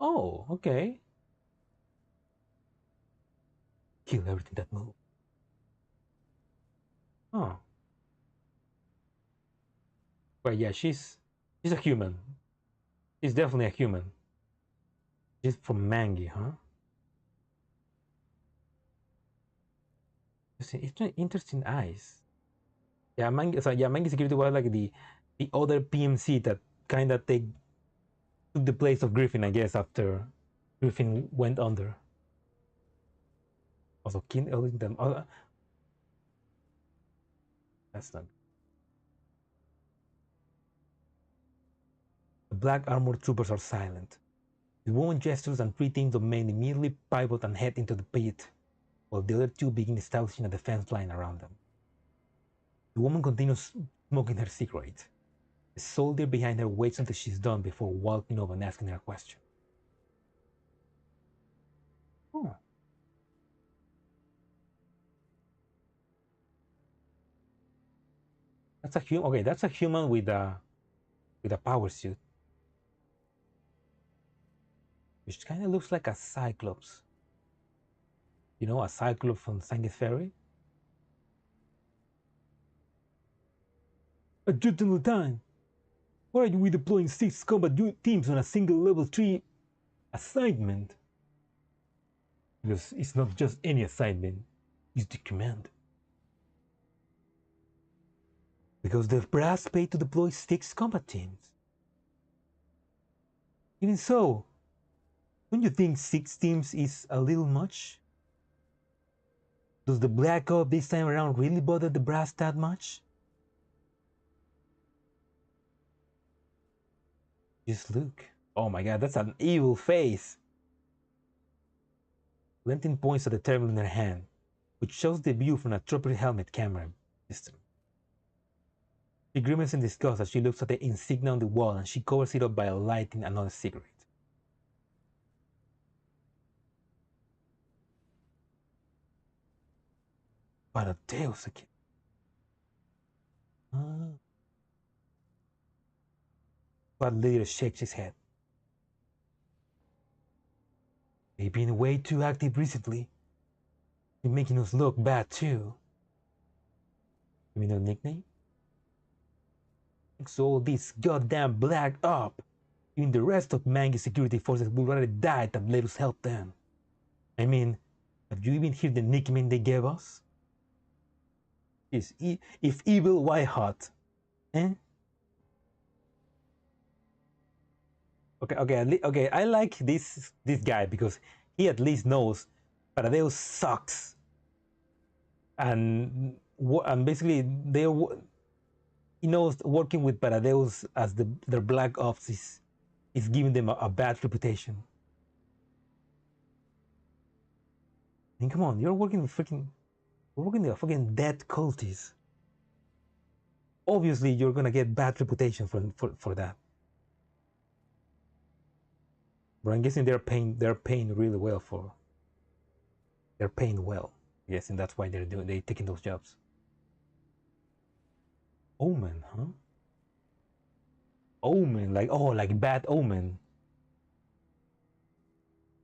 Oh, okay. kill everything that moves. Oh. But yeah, she's a human. She's definitely a human. She's from Mangi, huh? Interesting eyes. Yeah, Mangi. So yeah, Mangi Security was like the other PMC that kind of took the place of Griffin, I guess, after Griffin went under. Also, King Ellington. Oh, that's not. The black armored troopers are silent. The woman gestures and three teams of men immediately pivot and head into the pit, while the other two begin establishing a defense line around them. The woman continues smoking her cigarette. The soldier behind her waits until she's done before walking over and asking her a question. Oh. That's a human. Okay, that's a human with a power suit, which kind of looks like a cyclops. You know, a cyclops from Sangus Ferry. Adjutant Lentine, why are you redeploying 6 combat teams on a single level 3 assignment? Because it's not just any assignment, it's the command. Because the brass paid to deploy 6 combat teams. Even so, don't you think 6 teams is a little much? Does the Black Ops this time around really bother the brass that much? Just look. Oh my god, that's an evil face. Lentine points at the terminal in her hand, which shows the view from a trooper helmet camera system. She grimaces in disgust as she looks at the insignia on the wall, and she covers it up by lighting another cigarette. But a Deus again. But leader shakes his head. They've been way too active recently. They're making us look bad too. You mean a nickname? So all this goddamn Black Op, even the rest of Mangi security forces would rather die than let us help them. I mean, have you even heard the nickname they gave us? If evil, why hot? Eh? Okay. I like this guy because he at least knows Paradeus sucks, and basically he knows working with Paradeus as their Black Ops is giving them a bad reputation. I mean, come on, you're working with a fucking dead cultist. Obviously, you're gonna get bad reputation for that. But I'm guessing they're paying really well for. They're paying well. I'm guessing that's why they're taking those jobs. Omen, huh? Omen, like bad omen.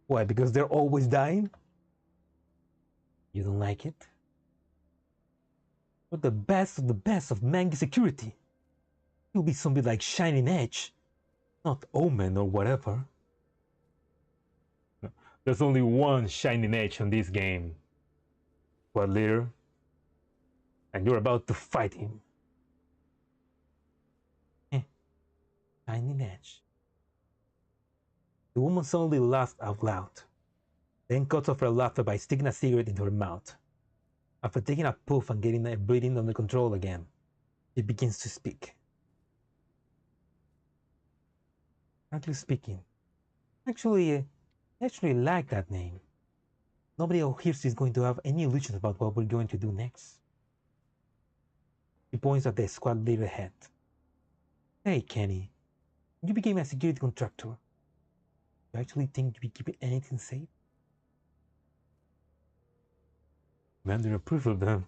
Why? Because they're always dying? You don't like it? But the best of Mangi security. You'll be something like Shining Edge, not Omen or whatever. There's only one Shining Edge on this game. What, leader? And you're about to fight him. Shining Edge. The woman suddenly laughed out loud, then cuts off her laughter by sticking a cigarette into her mouth. After taking a puff and getting her breathing under control again, she begins to speak. Frankly speaking, I actually like that name. Nobody out here is going to have any illusions about what we're going to do next. She points at the squad leader head. Hey, Kenny, you became a security contractor. You actually think you'll be keeping anything safe? Commander approve of them.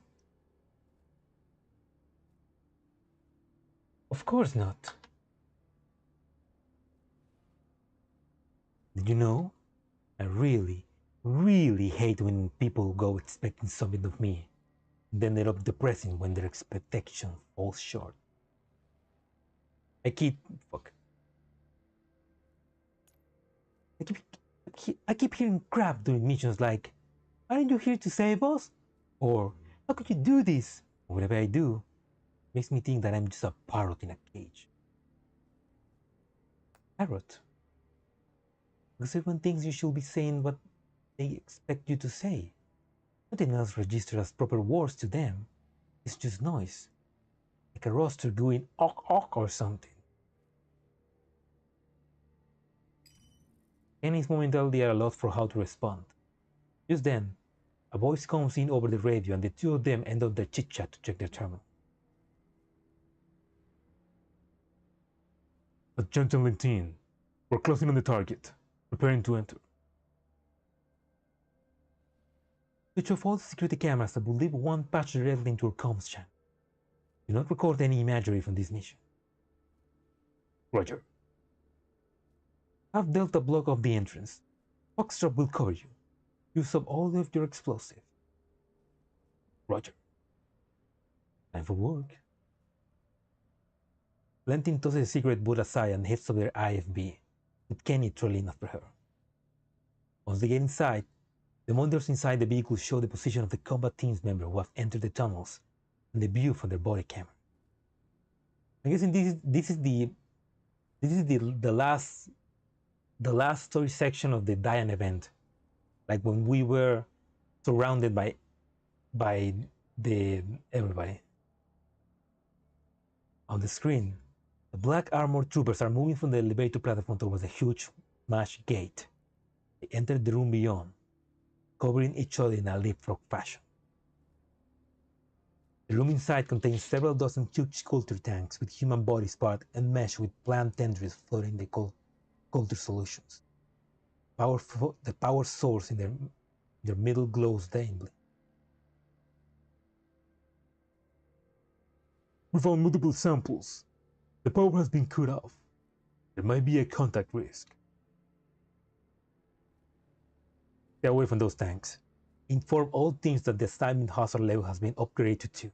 Of course not. Did you know? I really really hate when people go expecting something of me, then end up depressing when their expectation falls short. I keep hearing crap during missions like, "Aren't you here to save us?" Or, "How could you do this?" Or whatever I do makes me think that I'm just a parrot in a cage. Parrot? Because everyone thinks you should be saying what they expect you to say. Nothing else registered as proper words to them. It's just noise. Like a rooster going awk awk or something. Ken is momentarily at a loss for how to respond. Just then, a voice comes in over the radio and the two of them end up their chit-chat to check their terminal. "Attention Lentine, we're closing on the target. Preparing to enter." Switch off all the security cameras and will leave one patch directly into your comms channel. Do not record any imagery from this mission. Roger. Have Delta block off the entrance. Foxtrot will cover you. Use up all of your explosive. Roger. Time for work. Lentine tosses a cigarette butt aside and heads to their IFB, with Kenny trailing after her. Once they get inside, the monitors inside the vehicle show the position of the combat team's member who have entered the tunnels and the view from their body camera. I'm guessing this is the last story section of the Diane event, like when we were surrounded by the everybody. On the screen, the black armored troopers are moving from the elevator platform towards a huge smashed gate. They enter the room beyond, covering each other in a leapfrog fashion. The room inside contains several dozen huge culture tanks with human bodies part enmeshed with plant tendrils floating the culture solutions. The power source in their middle glows dimly. "We found multiple samples. The power has been cut off. There might be a contact risk." Stay away from those tanks. Inform all teams that the assignment hazard level has been upgraded to 2.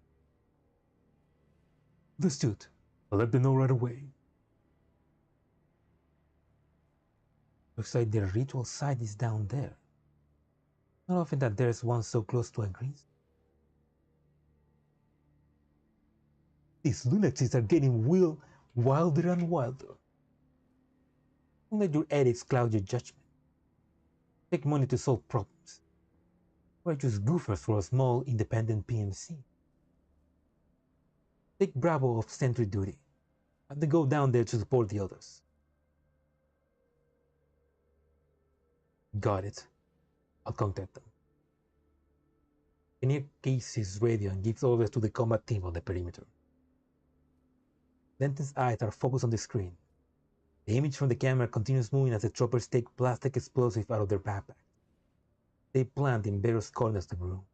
Understood. I'll let them know right away. Looks like their ritual site is down there. Not often that there's one so close to a green. These lunatics are getting wilder and wilder. Don't let your edicts cloud your judgment. Take money to solve problems. We're just goofers for a small independent PMC. Take Bravo off sentry duty. Have them go down there to support the others. Got it. I'll contact them. Kenny keys his radio and gives orders to the combat team on the perimeter. Lentine's eyes are focused on the screen. The image from the camera continues moving as the troopers take plastic explosives out of their backpacks. They plant in various corners of the room.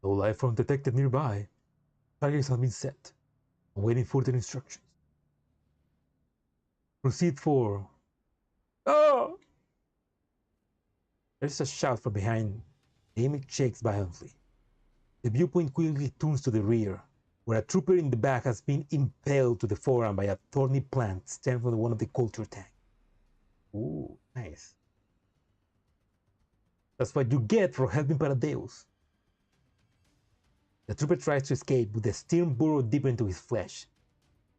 No life form detected nearby. Targets have been set. I'm waiting for further instructions. Proceed for... Oh! There's a shout from behind. The image shakes violently. The viewpoint quickly turns to the rear, where a trooper in the back has been impaled to the forearm by a thorny plant stemmed from one of the culture tanks. Ooh, nice. That's what you get for helping Paradeus. The trooper tries to escape, but the stern burrows deeper into his flesh.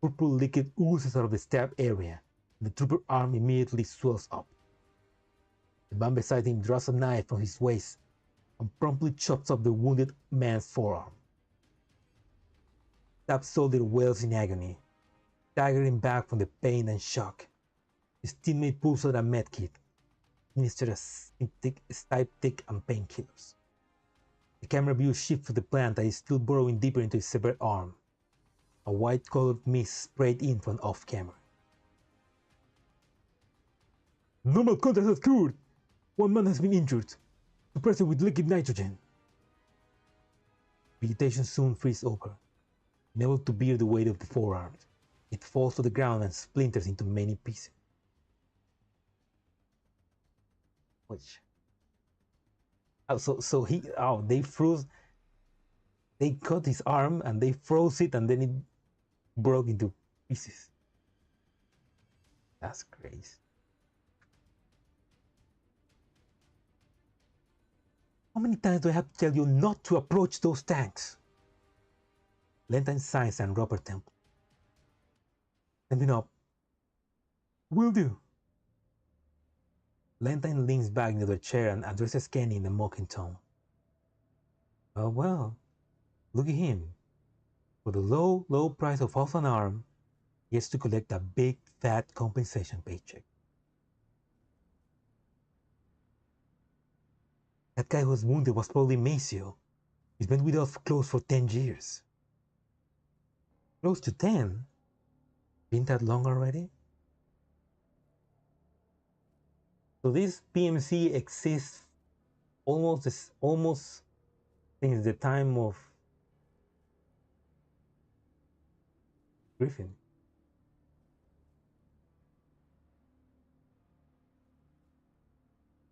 Purple liquid oozes out of the stab area, and the trooper's arm immediately swells up. The man beside him draws a knife from his waist and promptly chops off the wounded man's forearm. Stab soldier wails in agony, staggering back from the pain and shock. His teammate pulls out a medkit, administered a styptic and painkillers. The camera view shifts to the plant that is still burrowing deeper into his severed arm. A white-colored mist sprayed in from off-camera. Normal contact has occurred. One man has been injured. Suppressed with liquid nitrogen. Vegetation soon freezes over. Unable to bear the weight of the forearm, it falls to the ground and splinters into many pieces. Which so he they froze. They cut his arm and they froze it, and then it broke into pieces. That's crazy. How many times do I have to tell you not to approach those tanks? Lentine sighs and rubber temple. Standing up. Will do. Lentine leans back into the chair and addresses Kenny in a mocking tone. Oh well, look at him. For the low, low price of half an arm, he has to collect a big, fat compensation paycheck. That guy who was wounded was probably Maceo. He's been with us close for 10 years. Close to 10? Been that long already? So this PMC exists almost since the time of Griffin.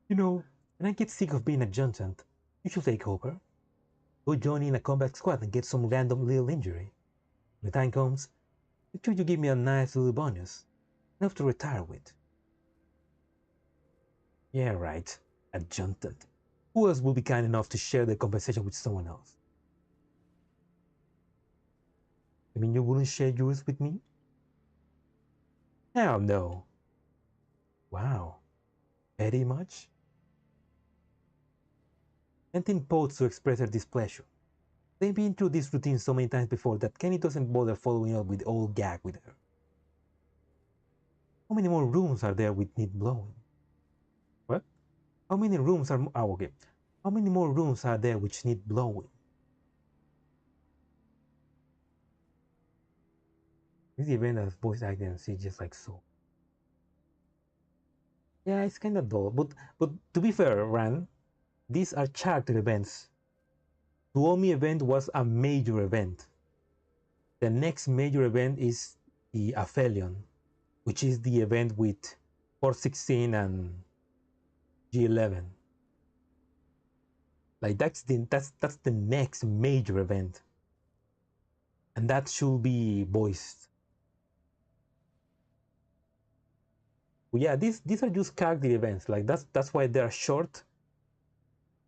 You know, when I get sick of being adjutant, you should take over. Go join in a combat squad and get some random little injury. When the time comes, make sure you give me a nice little bonus, enough to retire with. Yeah, right, adjutant. Who else will be kind enough to share the compensation with someone else? You mean you wouldn't share yours with me? Hell no. Wow, very much? Lentine paused to express her displeasure. They've been through this routine so many times before that Kenny doesn't bother following up with the old gag with her. How many more rooms are there which need blowing? What? How many rooms are... Oh, okay. How many more rooms are there which need blowing? This event has voice acting and CG just like so. Yeah, it's kind of dull, but to be fair, Ran, these are character events. Tuomi event was a major event. The next major event is the Aphelion, which is the event with 416 and G11. Like that's the next major event, and that should be voiced. But yeah, these are just character events. Like that's why they're short,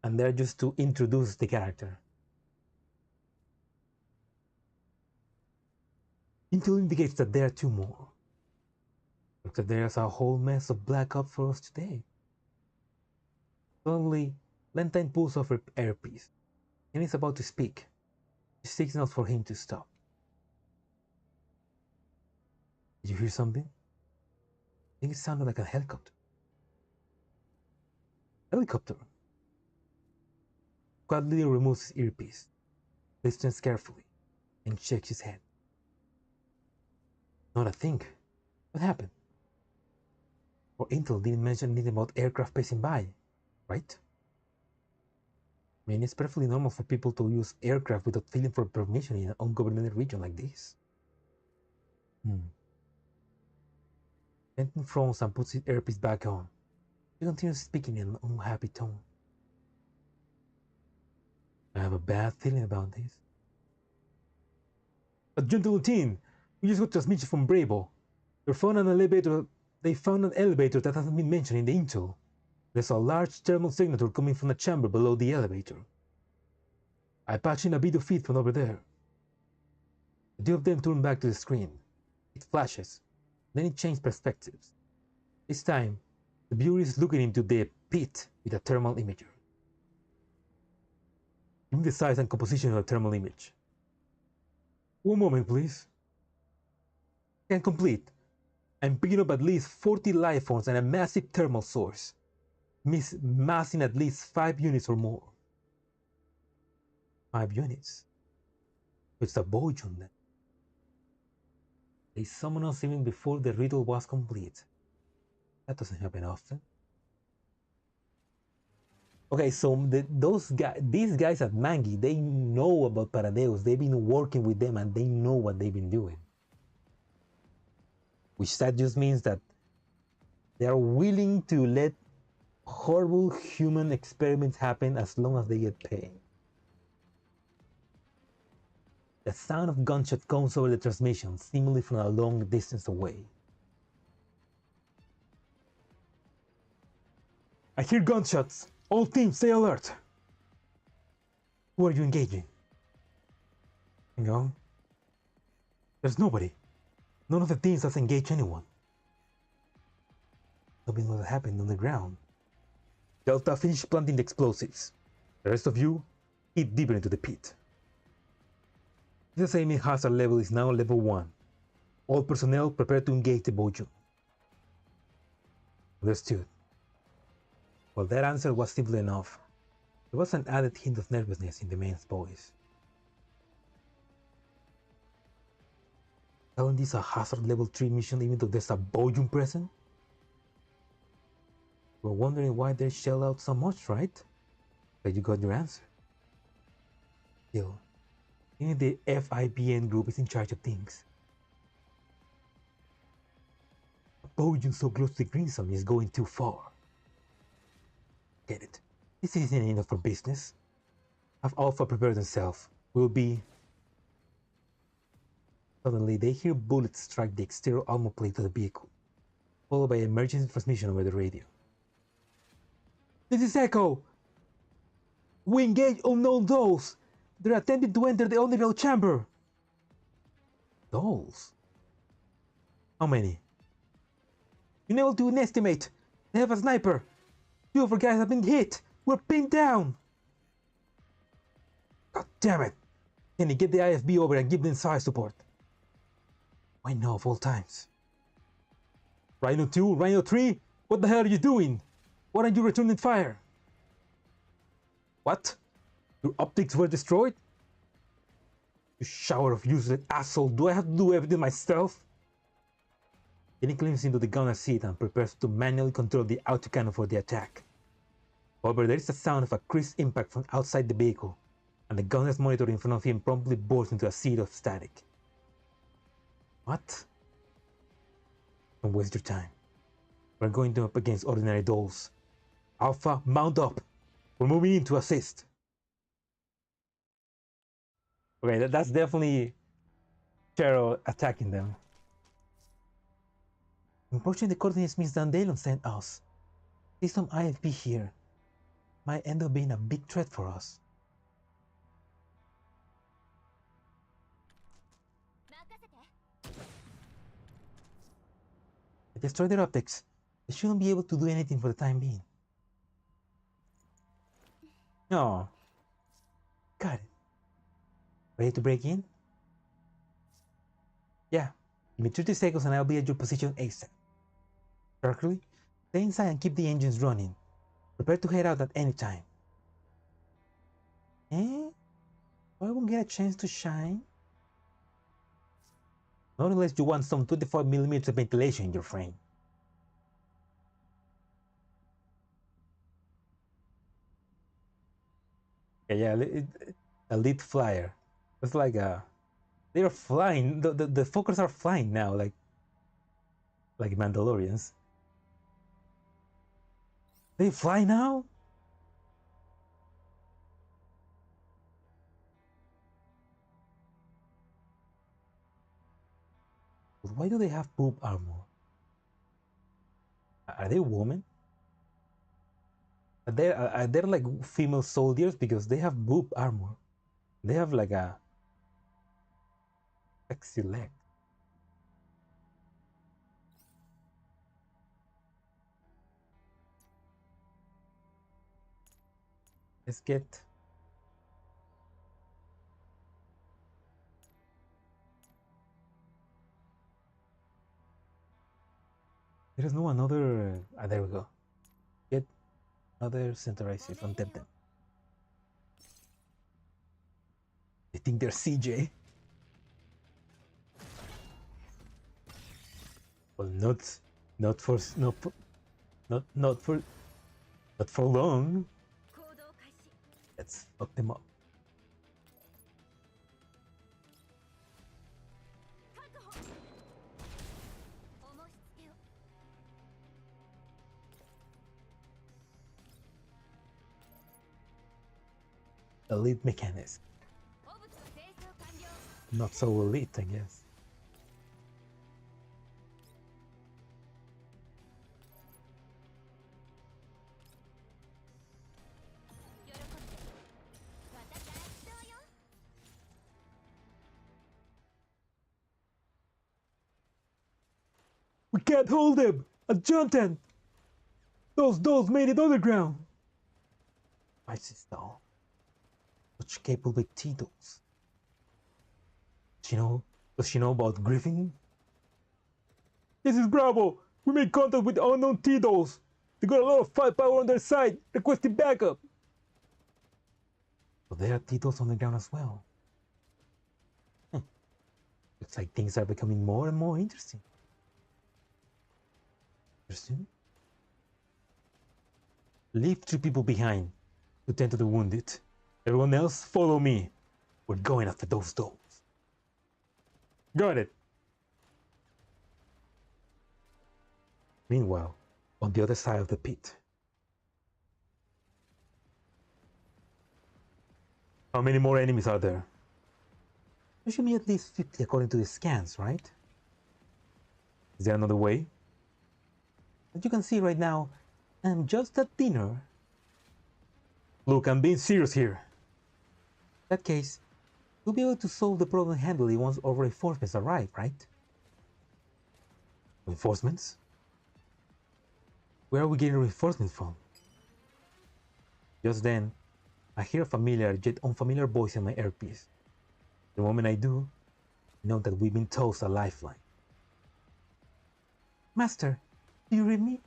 and they're just to introduce the character. Intel indicates that there are two more. Looks like there's a whole mess of black ops for us today. Suddenly, Lentine pulls off her earpiece, and is about to speak. She signals for him to stop. Did you hear something? I think it sounded like a helicopter. Helicopter? Squad leader removes his earpiece, listens carefully, and shakes his head. Not a thing. What happened? Or Intel didn't mention anything about aircraft passing by, right? I mean, it's perfectly normal for people to use aircraft without filing for permission in an ungovernmented region like this. Benton frowns and puts his earpiece back on. He continues speaking in an unhappy tone. I have a bad feeling about this. Agent Lentine, we just got transmission from Bravo. They found an elevator that hasn't been mentioned in the intel. There's a large thermal signature coming from the chamber below the elevator. I patched in a video feed from over there. The two of them turn back to the screen. It flashes. Then it changes perspectives. This time, the viewer is looking into the pit with a thermal imager. Give me the size and composition of the thermal image. One moment, please. Can complete. I'm picking up at least 40 life forms and a massive thermal source, massing at least 5 units or more. 5 units? It's a Boyjun then. They summoned us even before the ritual was complete. That doesn't happen often. Okay, so these guys at Mangi, they know about Paradeus. They've been working with them and they know what they've been doing. Which that just means that they are willing to let Horrible human experiments happen as long as they get paid. The sound of gunshot comes over the transmission, seemingly from a long distance away. I hear gunshots. All teams, stay alert. Who are you engaging? You know, there's nobody. None of the teams has engaged anyone. Nobody knows what happened on the ground. Delta, finish planting the explosives. The rest of you, eat deeper into the pit. This aiming hazard level is now level 1. All personnel prepare to engage the Bojun. Understood. Well, that answer was simple enough. There was an added hint of nervousness in the man's voice. Isn't this a hazard level 3 mission even though there's a Bojun present? We're wondering why they shell out so much, right? But you got your answer. Still, even the FIBN group is in charge of things. A Bojun so close to the green zone is going too far. Get it. This isn't enough for business. Have Alpha prepared themselves. We'll be... Suddenly, they hear bullets strike the exterior armor plate of the vehicle, followed by emergency transmission over the radio. This is Echo! We engage unknown dolls! They're attempting to enter the underground chamber! Dolls? How many? You're able to estimate. They have a sniper. 2 of our guys have been hit. We're pinned down. God damn it. Can you get the IFB over and give them side support? Why now of all times? Rhino 2, Rhino 3, what the hell are you doing? Why aren't you returning fire? What? Your optics were destroyed? You shower of useless asshole, do I have to do everything myself? Then he climbs into the gunner seat and prepares to manually control the autocannon for the attack. However, there is a sound of a crisp impact from outside the vehicle, and the gunner's monitor in front of him promptly bursts into a sea of static. What? Don't waste your time. We're going up against ordinary dolls. Alpha, mount up. We're moving in to assist. Okay, that's definitely Cheryl attacking them. Unfortunately, the coordinates Miss Dandelion sent us. There's some IFB here. Might end up being a big threat for us. I destroyed their optics. They shouldn't be able to do anything for the time being. No. Got it. Ready to break in? Yeah. Give me 30 seconds and I'll be at your position ASAP. Berkeley, stay inside and keep the engines running. Prepare to head out at any time. Eh? I won't get a chance to shine? Not unless you want some 25mm of ventilation in your frame. Yeah, a lit flyer. It's like they're flying. The Fokkers are flying now, like Mandalorians. They fly now? But why do they have boob armor? Are they women? Are they like female soldiers because they have boob armor? They have like a sexy leg. Let's get there's no another there we go. Get another centralized from them. They think they're CJ. Well, not for long. Let's fuck them up. elite mechanist. Not so elite, I guess. We can't hold them! A Jonathan! Those dolls made it underground! My sister. Such capable with T-dolls. Does she know about griefing? This is Bravo! We made contact with unknown T-dolls! They got a lot of firepower on their side, requesting backup! So there are T-dolls on the ground as well. Looks like things are becoming more and more interesting. Leave 3 people behind to tend to the wounded. Everyone else, follow me. We're going after those dolls. Got it. Meanwhile, on the other side of the pit. How many more enemies are there? There should be at least 50 according to the scans, right? Is there another way? As you can see right now, I'm just at dinner. Look, I'm being serious here. In that case, we'll be able to solve the problem handily once our reinforcements arrive, right? Reinforcements? Where are we getting reinforcements from? Just then, I hear a familiar yet unfamiliar voice in my earpiece. The moment I do, I know that we've been tossed a lifeline. Master, do you read me?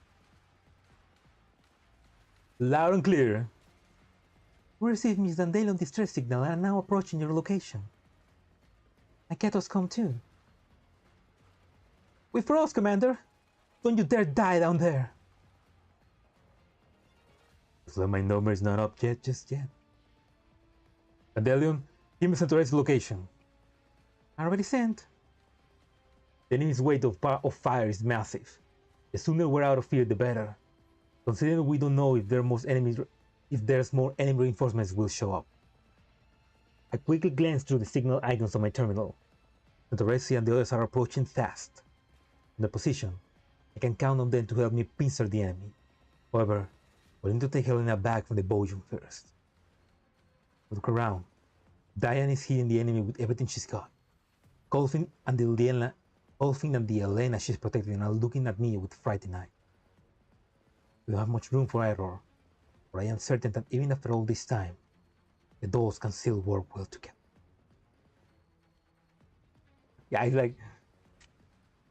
Loud and clear. We received Miss Dandelion distress signal and are now approaching your location. Machiatto's come too. Wait for us, Commander! Don't you dare die down there! Looks like my number is not up yet, just yet. Dandelion, give me Centaure's location. Already sent. The enemy's weight of fire is massive. The sooner we're out of here, the better. Considering we don't know if there's more enemy reinforcements will show up. I quickly glanced through the signal icons on my terminal. Centaure's and the others are approaching fast. In the position, I can count on them to help me pincer the enemy. However, we need to take Helena back from the Bojum first. Look around. Diane is hitting the enemy with everything she's got. Golfing and the Helena she's protecting are looking at me with frightened eyes. We don't have much room for error, but I am certain that even after all this time, the dolls can still work well together. Yeah, it's like,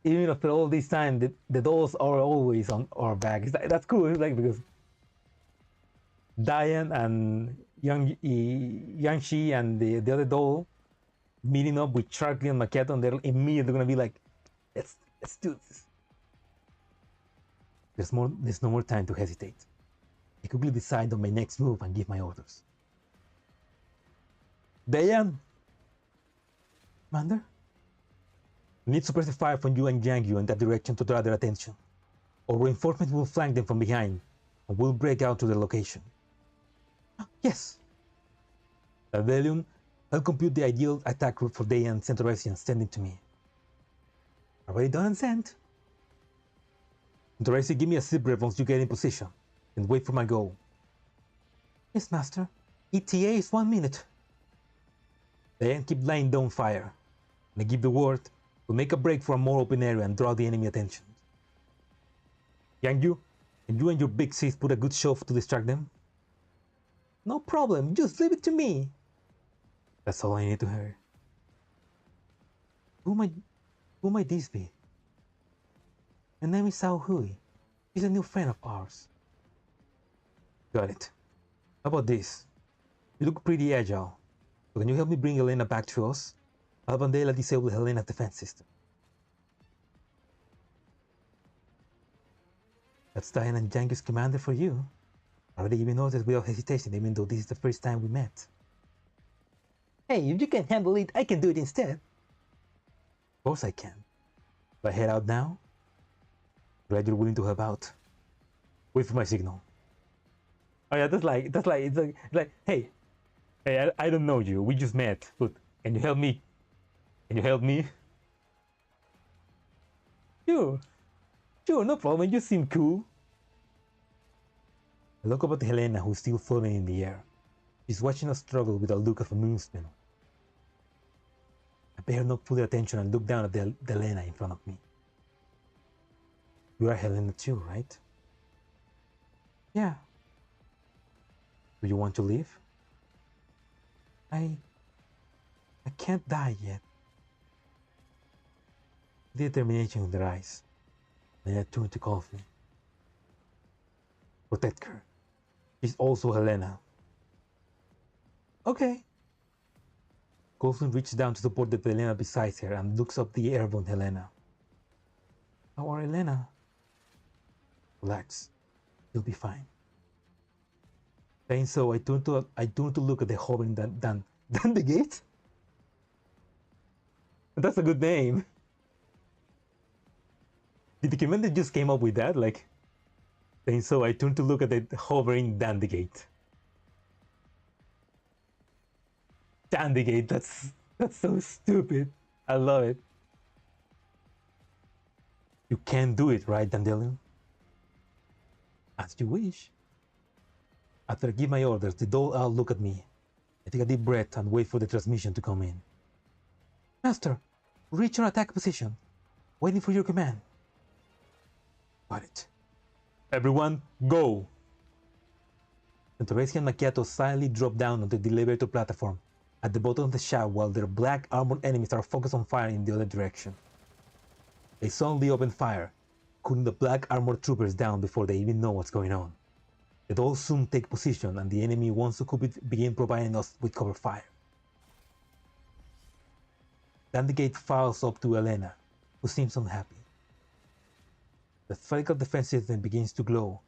even after all this time, the dolls are always on our back. That's cool, it's like, because Diane and Yangshi and the other doll meeting up with Charlie and Machiatto, and they're immediately gonna be like, let's do this. There's no more time to hesitate. I quickly decide on my next move and give my orders. Diane! Commander? We need suppressive fire from you and Jiangyu in that direction to draw their attention. Our reinforcements will flank them from behind, and we'll break out to their location. Yes! Dandelion, I'll compute the ideal attack route for Diane and Centaurean sending to me. Already done and sent. Centaurean, give me a sit rep once you get in position, and wait for my go. Yes, Master. ETA is 1 minute. Diane, keep laying down fire. When I give the word, we'll make a break for a more open area and draw the enemy attention. Yangyu, can you and your big sis put a good show to distract them? No problem, just leave it to me. That's all I need to hear. Who might this be? Her name is Sao Hui. She's a new friend of ours. Got it. How about this? You look pretty agile. So can you help me bring Helena back to us? Vandela disabled Helena's defense system. That's Diane and Jangyu's commander for you. I already given orders without hesitation, even though this is the first time we met. Hey, if you can handle it, I can do it instead. Of course I can. Do I head out now? Glad you're willing to help out. Wait for my signal. Oh yeah, it's like, hey, Hey, I don't know you. We just met. But can you help me? Can you help me? Sure. Sure, no problem. You seem cool. I look up at Helena, who's still floating in the air. She's watching us struggle with a look of amusement. I pay her no further attention and look down at the Helena in front of me. You are Helena too, right? Yeah. Do you want to leave? I can't die yet. Determination in their eyes. Then I turned to Coffee. Protect her. She's also Helena. Okay. Coulson reaches down to support the Helena beside her and looks up the airborne Helena. How are Helena? Relax. You'll be fine. Saying so, I turn to look at the hovering Dandelion. That's a good name. Did the commander just came up with that? Like, saying so, I turn to look at the hovering Dandelion. Dandelion, that's so stupid. I love it. You can't do it, right, Dandelion? As you wish. After I give my orders, the doll owl look at me. I take a deep breath and wait for the transmission to come in. Master, reach your attack position. Waiting for your command. Got it. Everyone, go! Santoresi and Machiatto silently drop down onto the elevator platform at the bottom of the shaft while their black armored enemies are focused on fire in the other direction. They suddenly open fire, cooling the black armored troopers down before they even know what's going on. The dolls soon take position and the enemy, once occupied, begin providing us with cover fire. Then the gate files up to Helena, who seems unhappy. The spherical defense system begins to glow,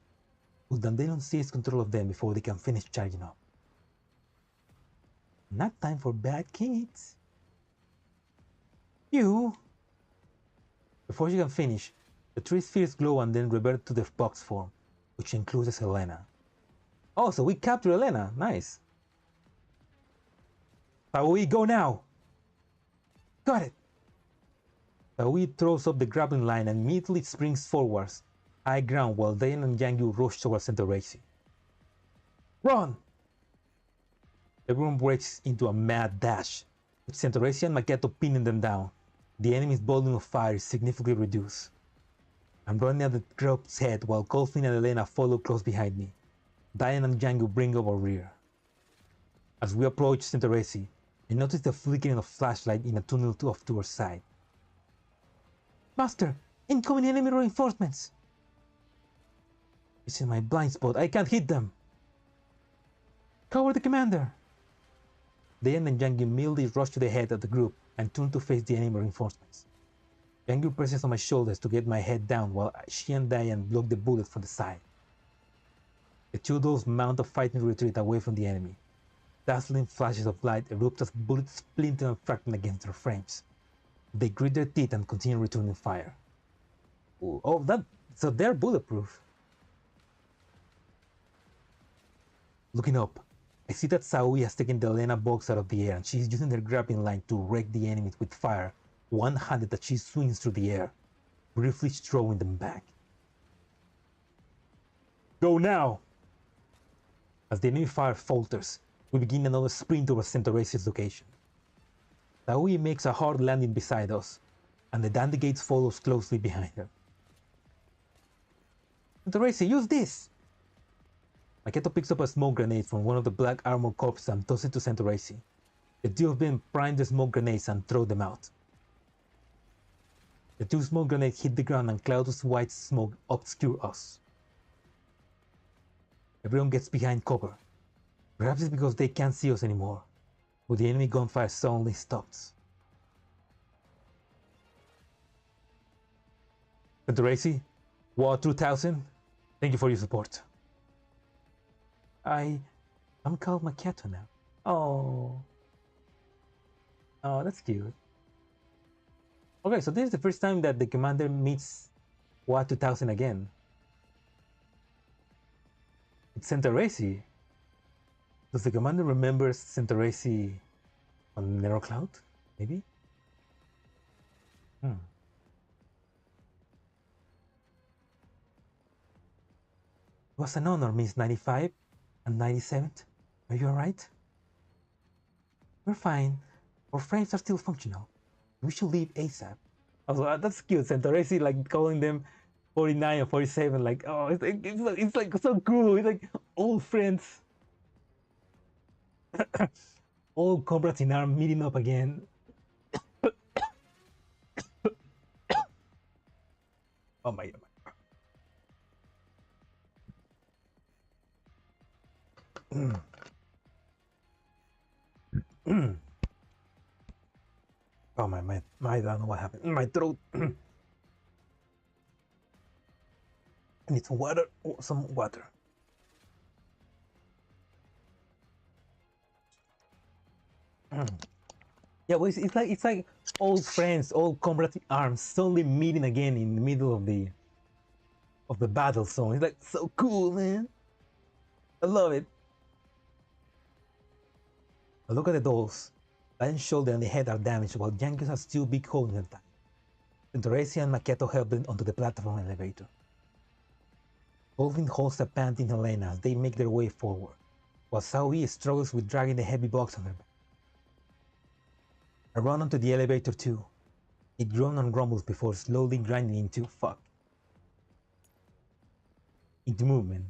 but Dandelion seizes control of them before they can finish charging up. Not time for bad kids. You! Before she can finish, the three spheres glow and then revert to their box form, which includes Helena. Oh, so we captured Helena. Nice. Taoi, go now! Got it! Taoi throws up the grappling line and immediately springs forwards, high ground, while Dayan and Yangyu rush towards Santoresi. Run! Everyone breaks into a mad dash, with Santoresi and Machiatto pinning them down. The enemy's volume of fire is significantly reduced. I'm running at the group's head while Colfin and Helena follow close behind me. Dayan and Yangyu bring up our rear. As we approach Santoresi, I notice the flickering of flashlight in a tunnel off to our side. Master, incoming enemy reinforcements! It's in my blind spot, I can't hit them! Cover the commander! Dayan and Yangyu immediately rush to the head of the group and turn to face the enemy reinforcements. Yangyu presses on my shoulders to get my head down while she and Dayan block the bullet from the side. The two dolls mount a fighting retreat away from the enemy. Dazzling flashes of light erupt as bullets splinter and fragment against their frames. They grit their teeth and continue returning fire. Oh, so they're bulletproof. Looking up, I see that Saoi has taken the Helena box out of the air and she's using her grappling line to rake the enemies with fire, one-handed as she swings through the air, briefly throwing them back. Go now! As the enemy fire falters, we begin another sprint towards Santoresi's location. Taoi makes a hard landing beside us, and the Dandelion follows closely behind her. Santoresi, use this! Machiatto picks up a smoke grenade from one of the black armored corpses and tosses it to Santoresi. The two of them prime the smoke grenades and throw them out. The two smoke grenades hit the ground and clouds of white smoke obscure us. Everyone gets behind cover. Perhaps it's because they can't see us anymore, but the enemy gunfire suddenly stops. Santoresi, War 2000, thank you for your support. I'm called Machiatto now. Oh, that's cute. Okay, so this is the first time that the commander meets War 2000 again. It's Santoresi. Does the commander remember Centaurasi on Narrow Cloud? Maybe? It was an honor, Miss 95 and 97. Are you alright? We're fine. Our frames are still functional. We should leave ASAP. Also, that's cute. Centaurasi like calling them 49 or 47. Like, oh, it's like so cool. It's like old friends, old comrades in arms meeting up again. Oh my god. Oh my, I don't know what happened. My throat. I need some water. Oh, some water. Yeah, well, it's like old friends, old comrades in arms, suddenly meeting again in the middle of the battle zone. It's like so cool, man. I love it. Look at the dolls. Lion's shoulder and the head are damaged, while Yankees has two big holes in the back. Endureci and Machiatto help them onto the platform elevator. Golvin holds a panting Helena as they make their way forward, while Saoi struggles with dragging the heavy box on her back. I run onto the elevator too. It groans and grumbles before slowly grinding into movement.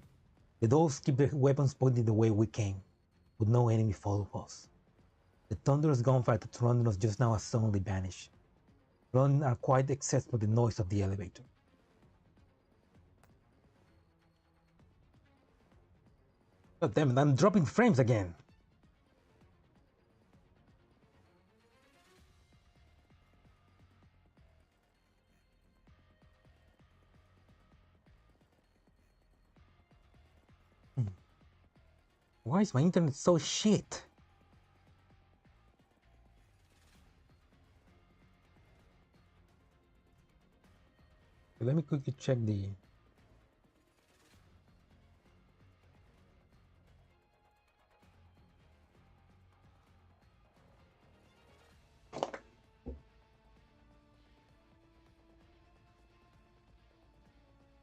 The dolls keep their weapons pointed the way we came, but no enemy follows us. The thunderous gunfire that surrounded us just now has suddenly vanished. Running are quiet except for the noise of the elevator. God damn it, I'm dropping frames again. Why is my internet so shit? Let me quickly check the...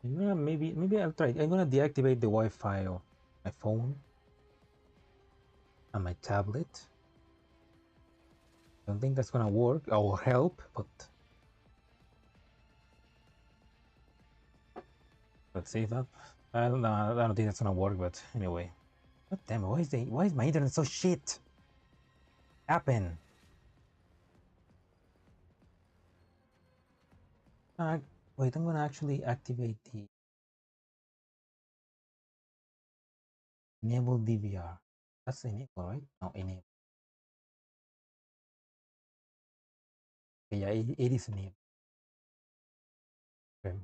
Yeah, maybe I'll try. I'm gonna deactivate the Wi-Fi on my phone and my tablet. I don't think that's gonna work or help, but let's see that. I don't think that's gonna work, but anyway. God damn it, why is my internet so shit? Happen. Wait, I'm gonna actually activate the enable DVR. That's enable, right? No, enable. Yeah, it is enabled. Okay.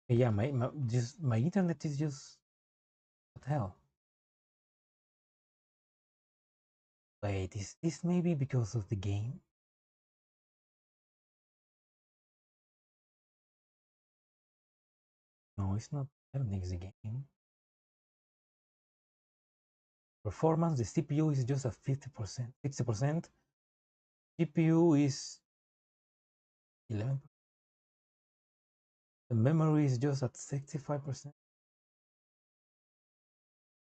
Yeah, my internet is just what the hell. Wait, is this maybe because of the game? No, it's not. I don't think it's a game. Performance, the CPU is just at 50%, 60%. GPU is 11%. The memory is just at 65%.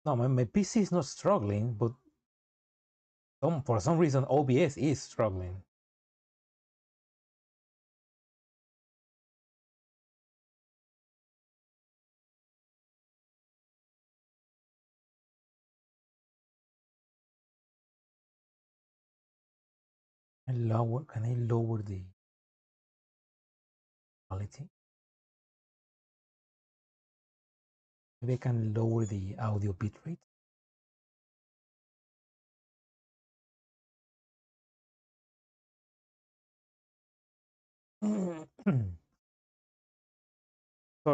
No, my PC is not struggling, but for some reason OBS is struggling. Can I lower the quality? Maybe I can lower the audio bitrate.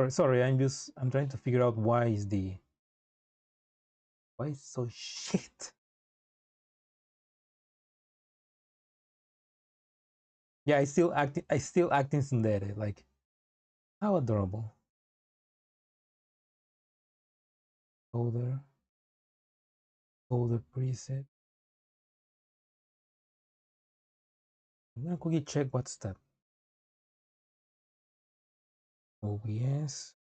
Sorry, I'm trying to figure out why is the Why so shit? Yeah, I still acting tsundere. Like, how adorable. Folder preset. I'm gonna quickly check what's that. OBS.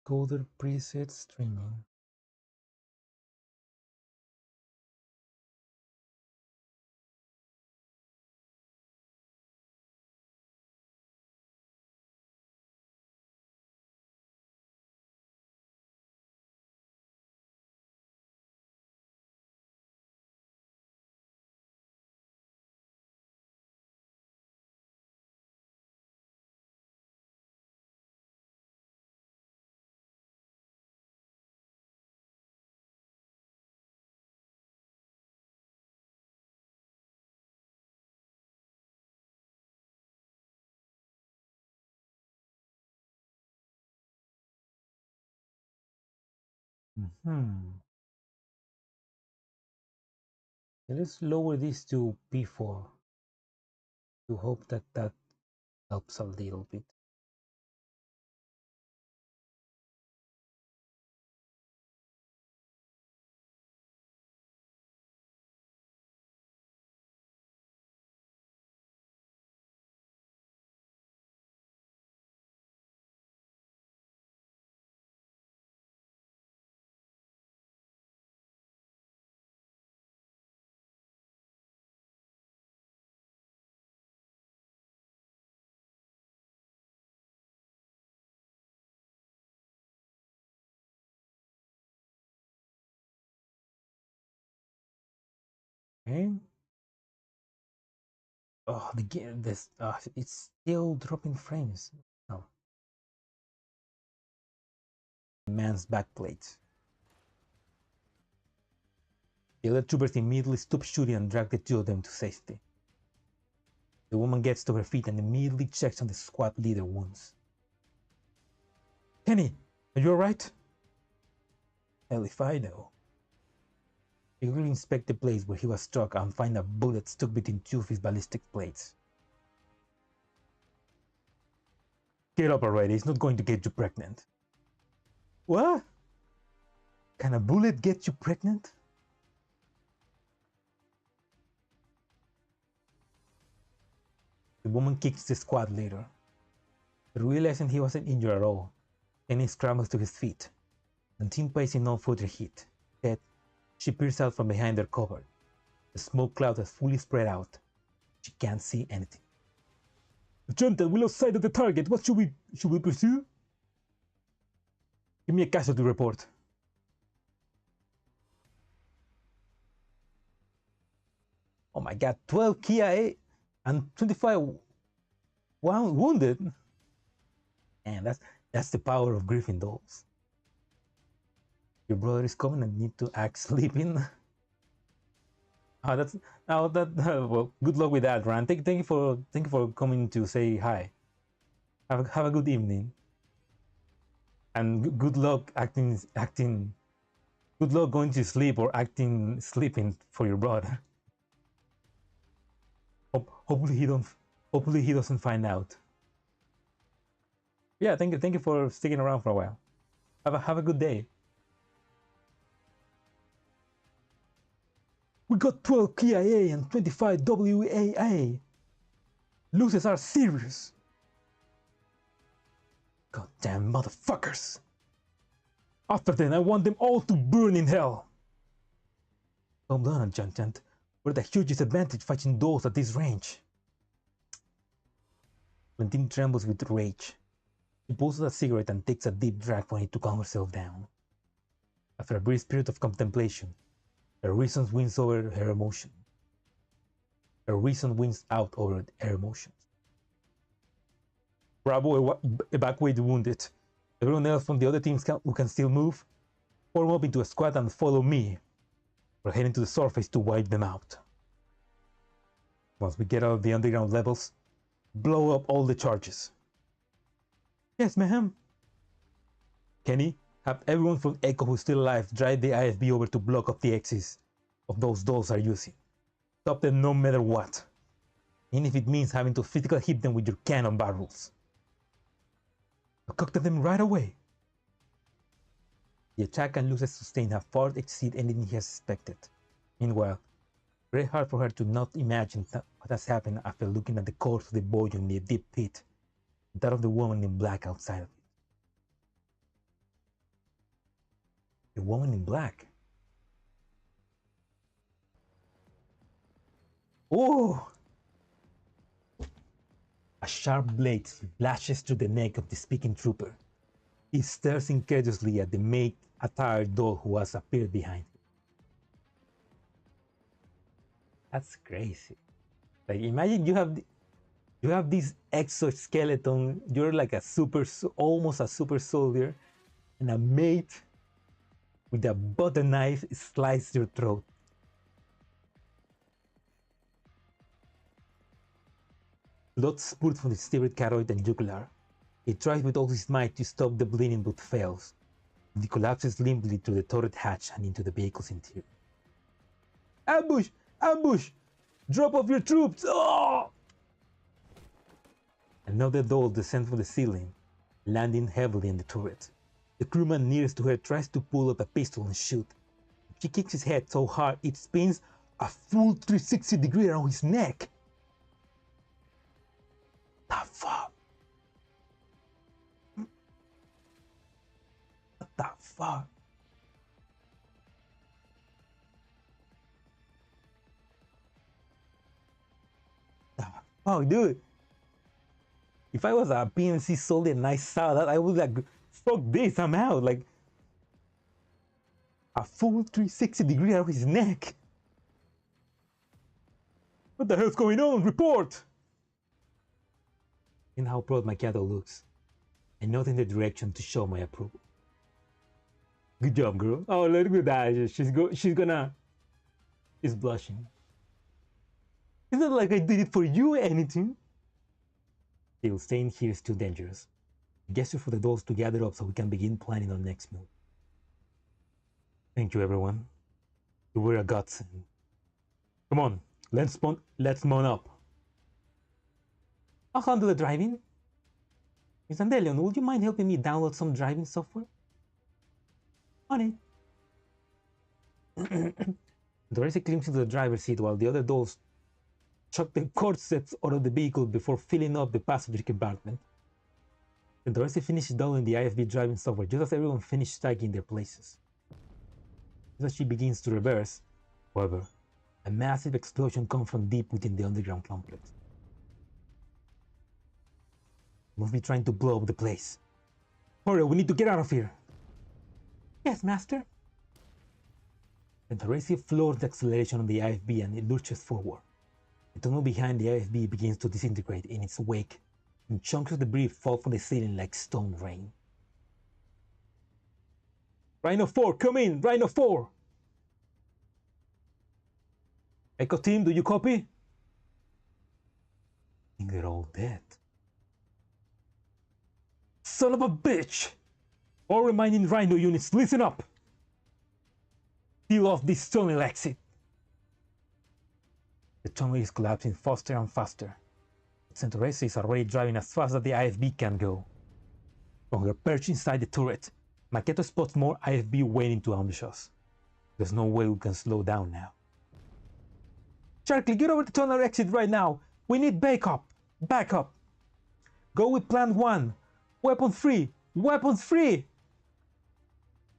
Coder preset streaming. Let's lower this to P4 to hope that that helps a little bit. Okay. Oh, the game, this, it's still dropping frames. Oh. Man's backplate. The other troopers immediately stop shooting and drag the two of them to safety. The woman gets to her feet and immediately checks on the squad leader wounds. Kenny, are you alright? Hell if I know. He will inspect the place where he was struck and find a bullet stuck between two of his ballistic plates. Get up already, it's not going to get you pregnant. What? Can a bullet get you pregnant? The woman kicks the squad leader. Realizing he wasn't injured at all, Kenny scrambles to his feet. Lentine pays him no further hit. Instead, she peers out from behind their cover. The smoke cloud has fully spread out. She can't see anything. Lieutenant, we lost sight of the target. What should we pursue? Give me a casualty report. Oh my god, 12 KIA and 25 wounded. And that's the power of Griffin dolls. Your brother is coming and need to act sleeping. Well, good luck with that, Ran. Thank you for coming to say hi. Have a good evening. And good luck acting. Good luck going to sleep or sleeping for your brother. Hopefully he doesn't find out. Yeah, thank you for sticking around for a while. Have a good day. We got 12 KIA and 25 WAA. Losses are serious. Goddamn motherfuckers. After then, I want them all to burn in hell. Calm down, Qiánxiàn. We're at a huge disadvantage fighting dolls at this range. Lentine trembles with rage. She pulls out a cigarette and takes a deep drag for it to calm herself down. A After a brief period of contemplation, her reason wins over her emotion. Her reason wins out over her emotions. Bravo, evacuate the wounded. Everyone else from the other teams who can still move, form up into a squad and follow me. We're heading to the surface to wipe them out. Once we get out of the underground levels, blow up all the charges. Yes, ma'am. Kenny, have everyone from Echo who's still alive drive the IFB over to block up the exits of those dolls are using. Stop them no matter what. Even if it means having to physically hit them with your cannon barrels. I'll cook them right away. The attack and losses sustained have far exceeded anything he has expected. Meanwhile, very hard for her to not imagine what has happened after looking at the corpse of the boy in the deep pit, and that of the woman in black outside of it. The woman in black. Oh! A sharp blade flashes through the neck of the speaking trooper. He stares incredulously at the maid-attired doll who has appeared behind him. That's crazy. Like, imagine you have this exoskeleton. You're like almost a super soldier, and a maid with a butter knife slices your throat. Blood spurts from the severed carotid and jugular. He tries with all his might to stop the bleeding but fails. He collapses limply through the turret hatch and into the vehicle's interior. Ambush! Ambush! Drop off your troops! Oh! Another doll descends from the ceiling, landing heavily on the turret. The crewman nearest to her tries to pull up a pistol and shoot. She kicks his head so hard it spins a full 360-degree around his neck. The fuck? What the fuck? Oh, dude. If I was a PNC soldier and I saw that, I would like, fuck this, I'm out. Like, a full 360-degree out of his neck. What the hell's going on? Report! And how proud Machiatto looks. I nod in the direction to show my approval. Good job, girl. Oh, look at that. She's blushing. It's not like I did it for you or anything. Still, staying here is too dangerous. I gesture for the dolls to gather up so we can begin planning our next move. Thank you, everyone. You were a godsend. Come on, let's mount up. I'll handle the driving. Miss Dandelion, would you mind helping me download some driving software? On it. Dorothy climbs into the driver's seat while the other dolls chuck the corsets out of the vehicle before filling up the passenger compartment. Then Dorothy finishes downloading the IFB driving software just as everyone finishes taking their places. Just as she begins to reverse, however, a massive explosion comes from deep within the underground complex. Must be trying to blow up the place. Hurry, we need to get out of here. Yes, master. Then Dorothy floors the acceleration on the IFB and it lurches forward. The tunnel behind the IFB begins to disintegrate in its wake, and chunks of debris fall from the ceiling like stone rain. Rhino 4, come in! Rhino 4! Echo Team, do you copy? I think they're all dead. Son of a bitch! All remaining Rhino units, listen up! Peel off this tunnel exit. The tunnel is collapsing faster and faster. Centorese is already driving as fast as the IFB can go. From her perch inside the turret, Machiatto spots more IFB waiting to ambush us. There's no way we can slow down now. Sharky, get over the tunnel exit right now! We need backup! Backup! Go with plan 1! Weapon free! Weapons free!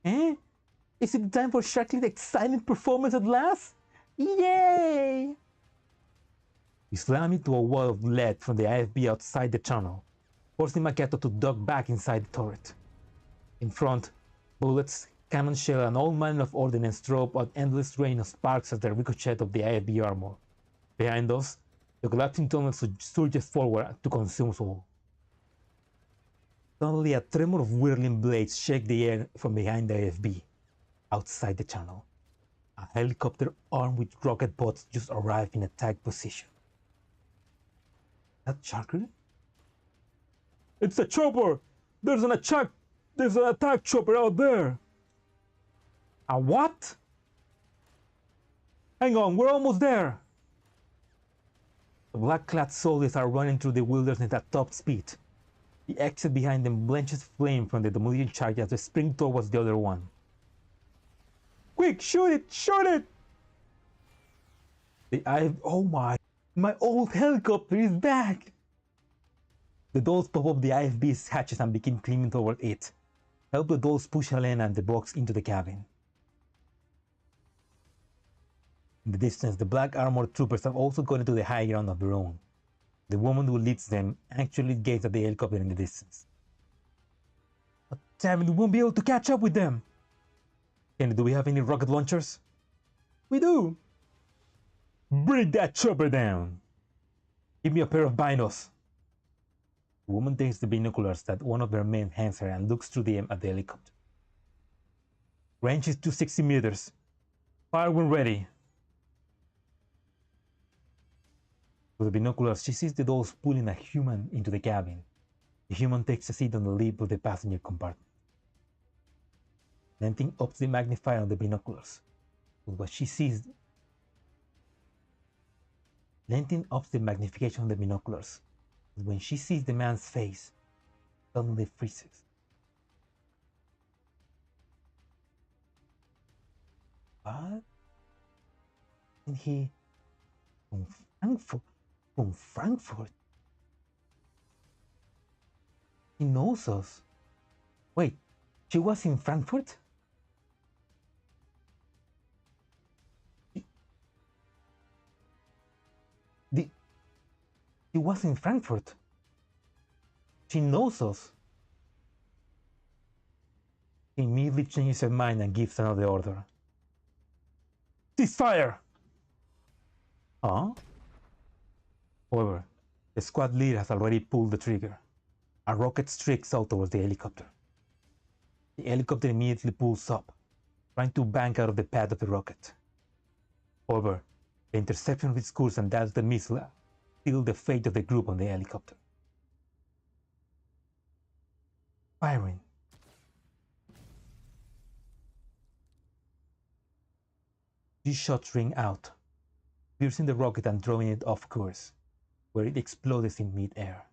Eh? Is it time for Sharky's exciting performance at last? Yay! We slam into a wall of lead from the IFB outside the tunnel, forcing Machiatto to duck back inside the turret. In front, bullets cannon shell and all manner of ordnance throw up an endless rain of sparks as they ricochet of the IFB armor. Behind us, the collapsing tunnel surges forward to consume us all. Suddenly, a tremor of whirling blades shake the air from behind the IFB. Outside the channel, a helicopter armed with rocket pods just arrived in attack position. That Sharker? It's a chopper! There's an attack chopper out there! A what? Hang on, we're almost there! The black-clad soldiers are running through the wilderness at top speed. The exit behind them blenches flame from the demolition charge as they sprint towards the other one. Quick, shoot it! Shoot it! Oh my old helicopter is back! The dolls pop up the IFB's hatches and begin climbing toward it. Help the dolls push Helena and the box into the cabin. In the distance, the black armored troopers have also gone into the high ground of their own. The woman who leads them actually gazes at the helicopter in the distance. But damn it, we won't be able to catch up with them! Kenny, do we have any rocket launchers? We do! Bring that chopper down! Give me a pair of binos! The woman takes the binoculars that one of their men hands her and looks through them at the helicopter. Range is 260 meters. Fire when ready. With the binoculars, she sees the dolls pulling a human into the cabin. The human takes a seat on the lip of the passenger compartment. Lentine ups the magnifier on the binoculars. But what she sees... Lentine ups the magnification on the binoculars. But when she sees the man's face, suddenly freezes. What? And he... From Frankfurt? He knows us. Wait, she was in Frankfurt? She was in Frankfurt. She knows us. He immediately changes her mind and gives another order. Ceasefire! Huh? However, the squad leader has already pulled the trigger. A rocket streaks out towards the helicopter. The helicopter immediately pulls up, trying to bank out of the path of the rocket. However, the interception of its course and that of the missile sealed the fate of the group on the helicopter. Firing. These shots ring out, piercing the rocket and throwing it off course, where it explodes in mid-air.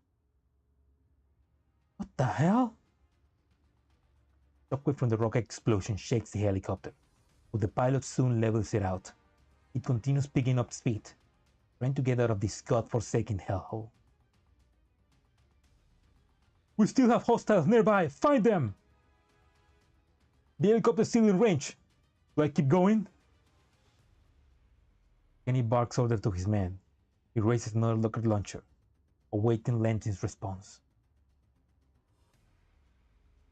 What the hell? Shockwave from the rocket explosion shakes the helicopter, but the pilot soon levels it out. It continues picking up speed, trying to get out of this god-forsaken hellhole. We still have hostiles nearby! Find them! The helicopter is still in range. Do I keep going? Kenny barks order to his men. He raises another rocket launcher, awaiting Lentine's response.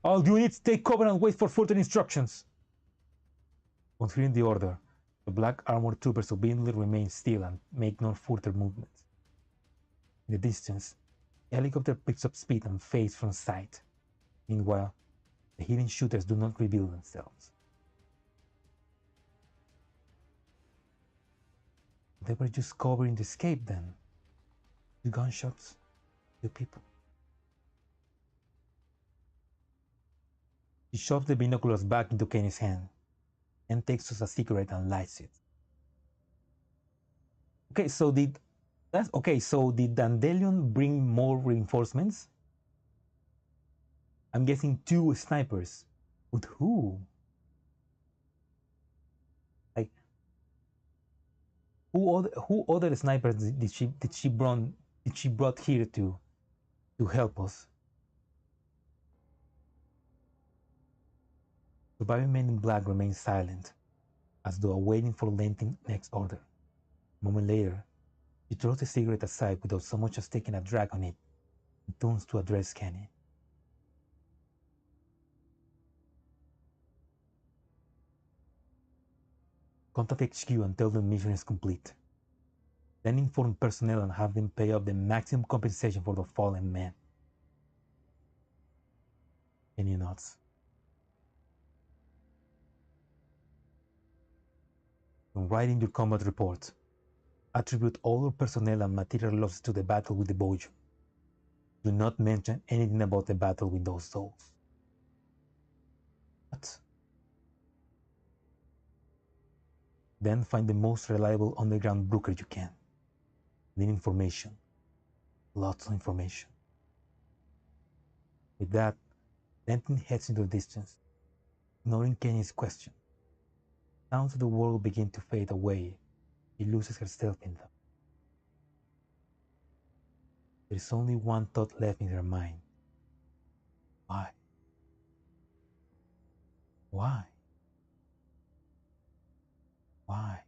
All units take cover and wait for further instructions. On hearing the order, the black armored troopers obediently remain still and make no further movements. In the distance, the helicopter picks up speed and fades from sight. Meanwhile, the hidden shooters do not reveal themselves. They were just covering the escape then. 2 gunshots, 2 people. He shoves the binoculars back into Kenny's hand and takes us a cigarette and lights it. So did Dandelion bring more reinforcements? I'm guessing 2 snipers. With who? Like, who other snipers did she brought here to help us? Surviving men in black remain silent, as though awaiting for Lentine's next order. A moment later, he throws the cigarette aside without so much as taking a drag on it, and turns to address Kenny. contact HQ and tell them mission is complete. Then inform personnel and have them pay up the maximum compensation for the fallen man. Any nods. When writing your combat report, attribute all your personnel and material losses to the battle with the Bojo. Do not mention anything about the battle with those souls. What? Then find the most reliable underground broker you can. Need information. Lots of information. With that, Lentine heads into the distance, ignoring Kenny's question. Sounds of the world begin to fade away. She loses herself in them. There is only one thought left in her mind. Why? Why? Why?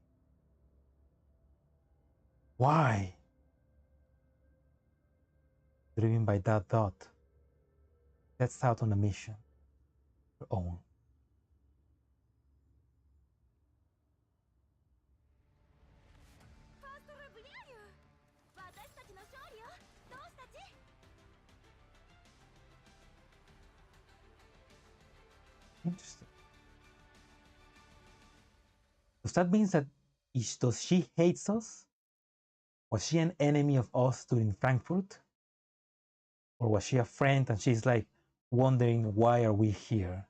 Why? Driven by that thought, sets out on a mission, her own. Interesting. Does that mean that does she hate us? Was she an enemy of us during Frankfurt? Or was she a friend and she's like wondering why are we here?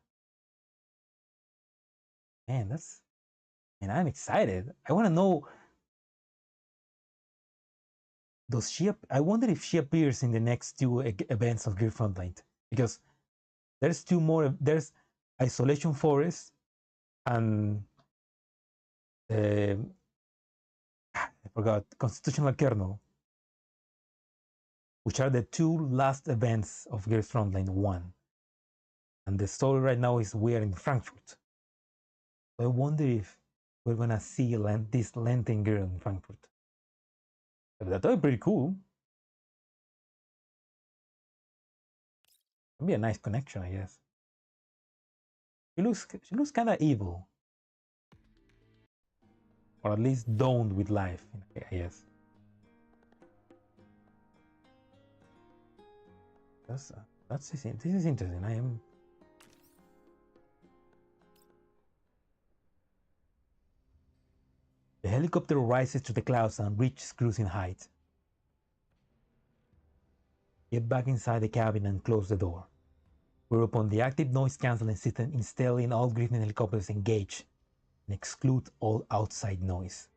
Man, I'm excited. I want to know. I wonder if she appears in the next two events of Girls Frontline, because there's two more. There's Isolation Forest and I forgot, Constitutional Kernel, which are the two last events of Girls Frontline 1. And the story right now is we are in Frankfurt. So I wonder if we're gonna see this Lentine girl in Frankfurt. That would be pretty cool. It'd be a nice connection, I guess. She looks kind of evil, or at least done with life, I guess. This is interesting. I am. The helicopter rises to the clouds and reaches cruising height. Get back inside the cabin and close the door. Whereupon the active noise cancelling system installing all Griffin helicopters engage and exclude all outside noise.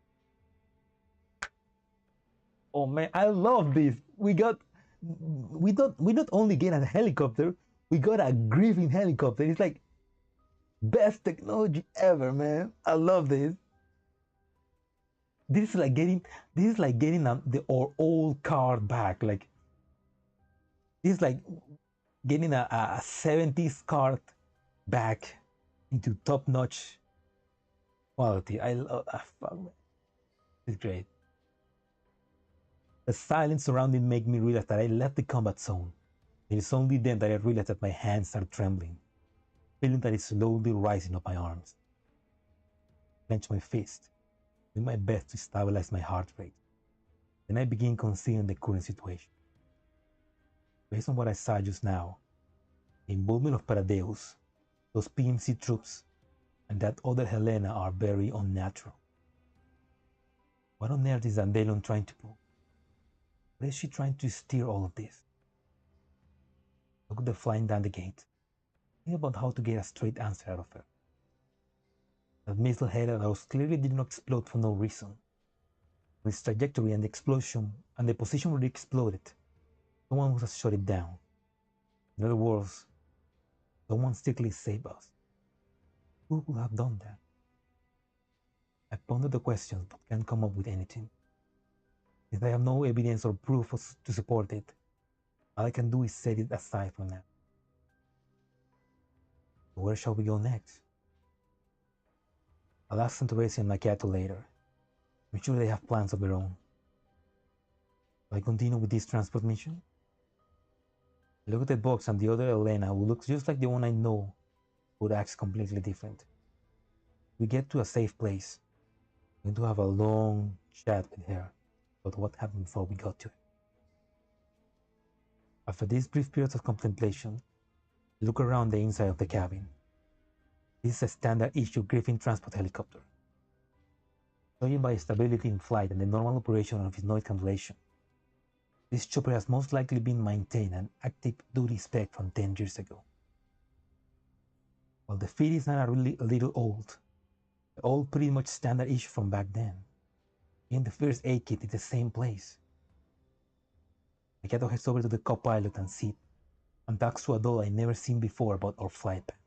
Oh man, I love this. We not only get a helicopter, we got a Griffin helicopter. It's like best technology ever, man. I love this. This is like getting our old car back. Like this is like getting a 70s car back into top-notch quality. I love fuck, man. It's great. The silence surrounding made me realize that I left the combat zone. It is only then that I realized that my hands are trembling, feeling that it's slowly rising up my arms. I clench my fist, doing my best to stabilize my heart rate. Then I begin considering the current situation. Based on what I saw just now, the involvement of Paradeus, those PMC troops, and that other Helena are very unnatural. What on earth is Dandelion trying to pull? What is she trying to steer all of this? Look at the flying down the gate. Think about how to get a straight answer out of her. That missile headed house clearly did not explode for no reason. With its trajectory and the explosion and the position where it exploded, someone must have shut it down. In other words, someone strictly saved us. Who could have done that? I pondered the questions but can't come up with anything. Since I have no evidence or proof to support it, all I can do is set it aside for now. So where shall we go next? I'll ask Santoresi and Machiatto later. I'm sure they have plans of their own. Will I continue with this transport mission? I look at the box and the other Helena, who looks just like the one I know, but acts completely different. We get to a safe place. I'm going to have a long chat with her about what happened before we got to it. After these brief periods of contemplation, look around the inside of the cabin. This is a standard issue Griffin transport helicopter. Judging by stability in flight and the normal operation of its noise cancellation, this chopper has most likely been maintained an active duty spec from 10 years ago. While the feed is not a little old, the old pretty much standard issue from back then, in the first aid kit in the same place. Machiatto heads over to the co-pilot and seat and talks to a doll I've never seen before about our flight path.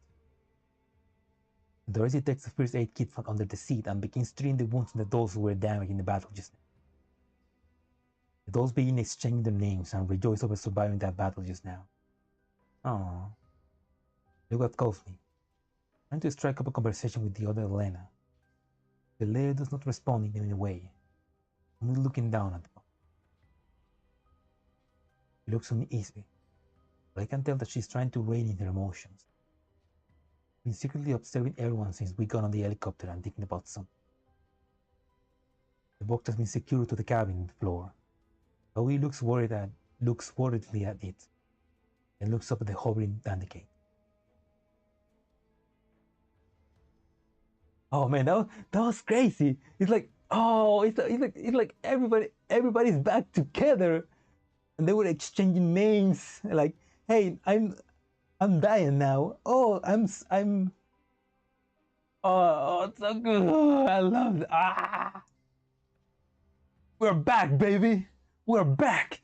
Dorothy takes the first aid kit from under the seat and begins treating the wounds on the dolls who were damaged in the battle just now. The dolls begin exchanging their names and rejoice over surviving that battle just now. Aww. Look what calls me. Trying to strike up a conversation with the other Helena. The lady does not respond in any way, only looking down at them. She looks uneasy, but I can tell that she's trying to rein in her emotions. Been secretly observing everyone since we got on the helicopter and thinking about something. The box has been secured to the cabin floor. Chloe looks worriedly at it, and looks up at the hovering Dandelion. Oh man, that was crazy. It's like, oh, it's like everybody's back together, and they were exchanging names. Like, hey, I'm dying now. Oh, oh, it's so good. Oh, I love it. Ah, we're back, baby. We're back.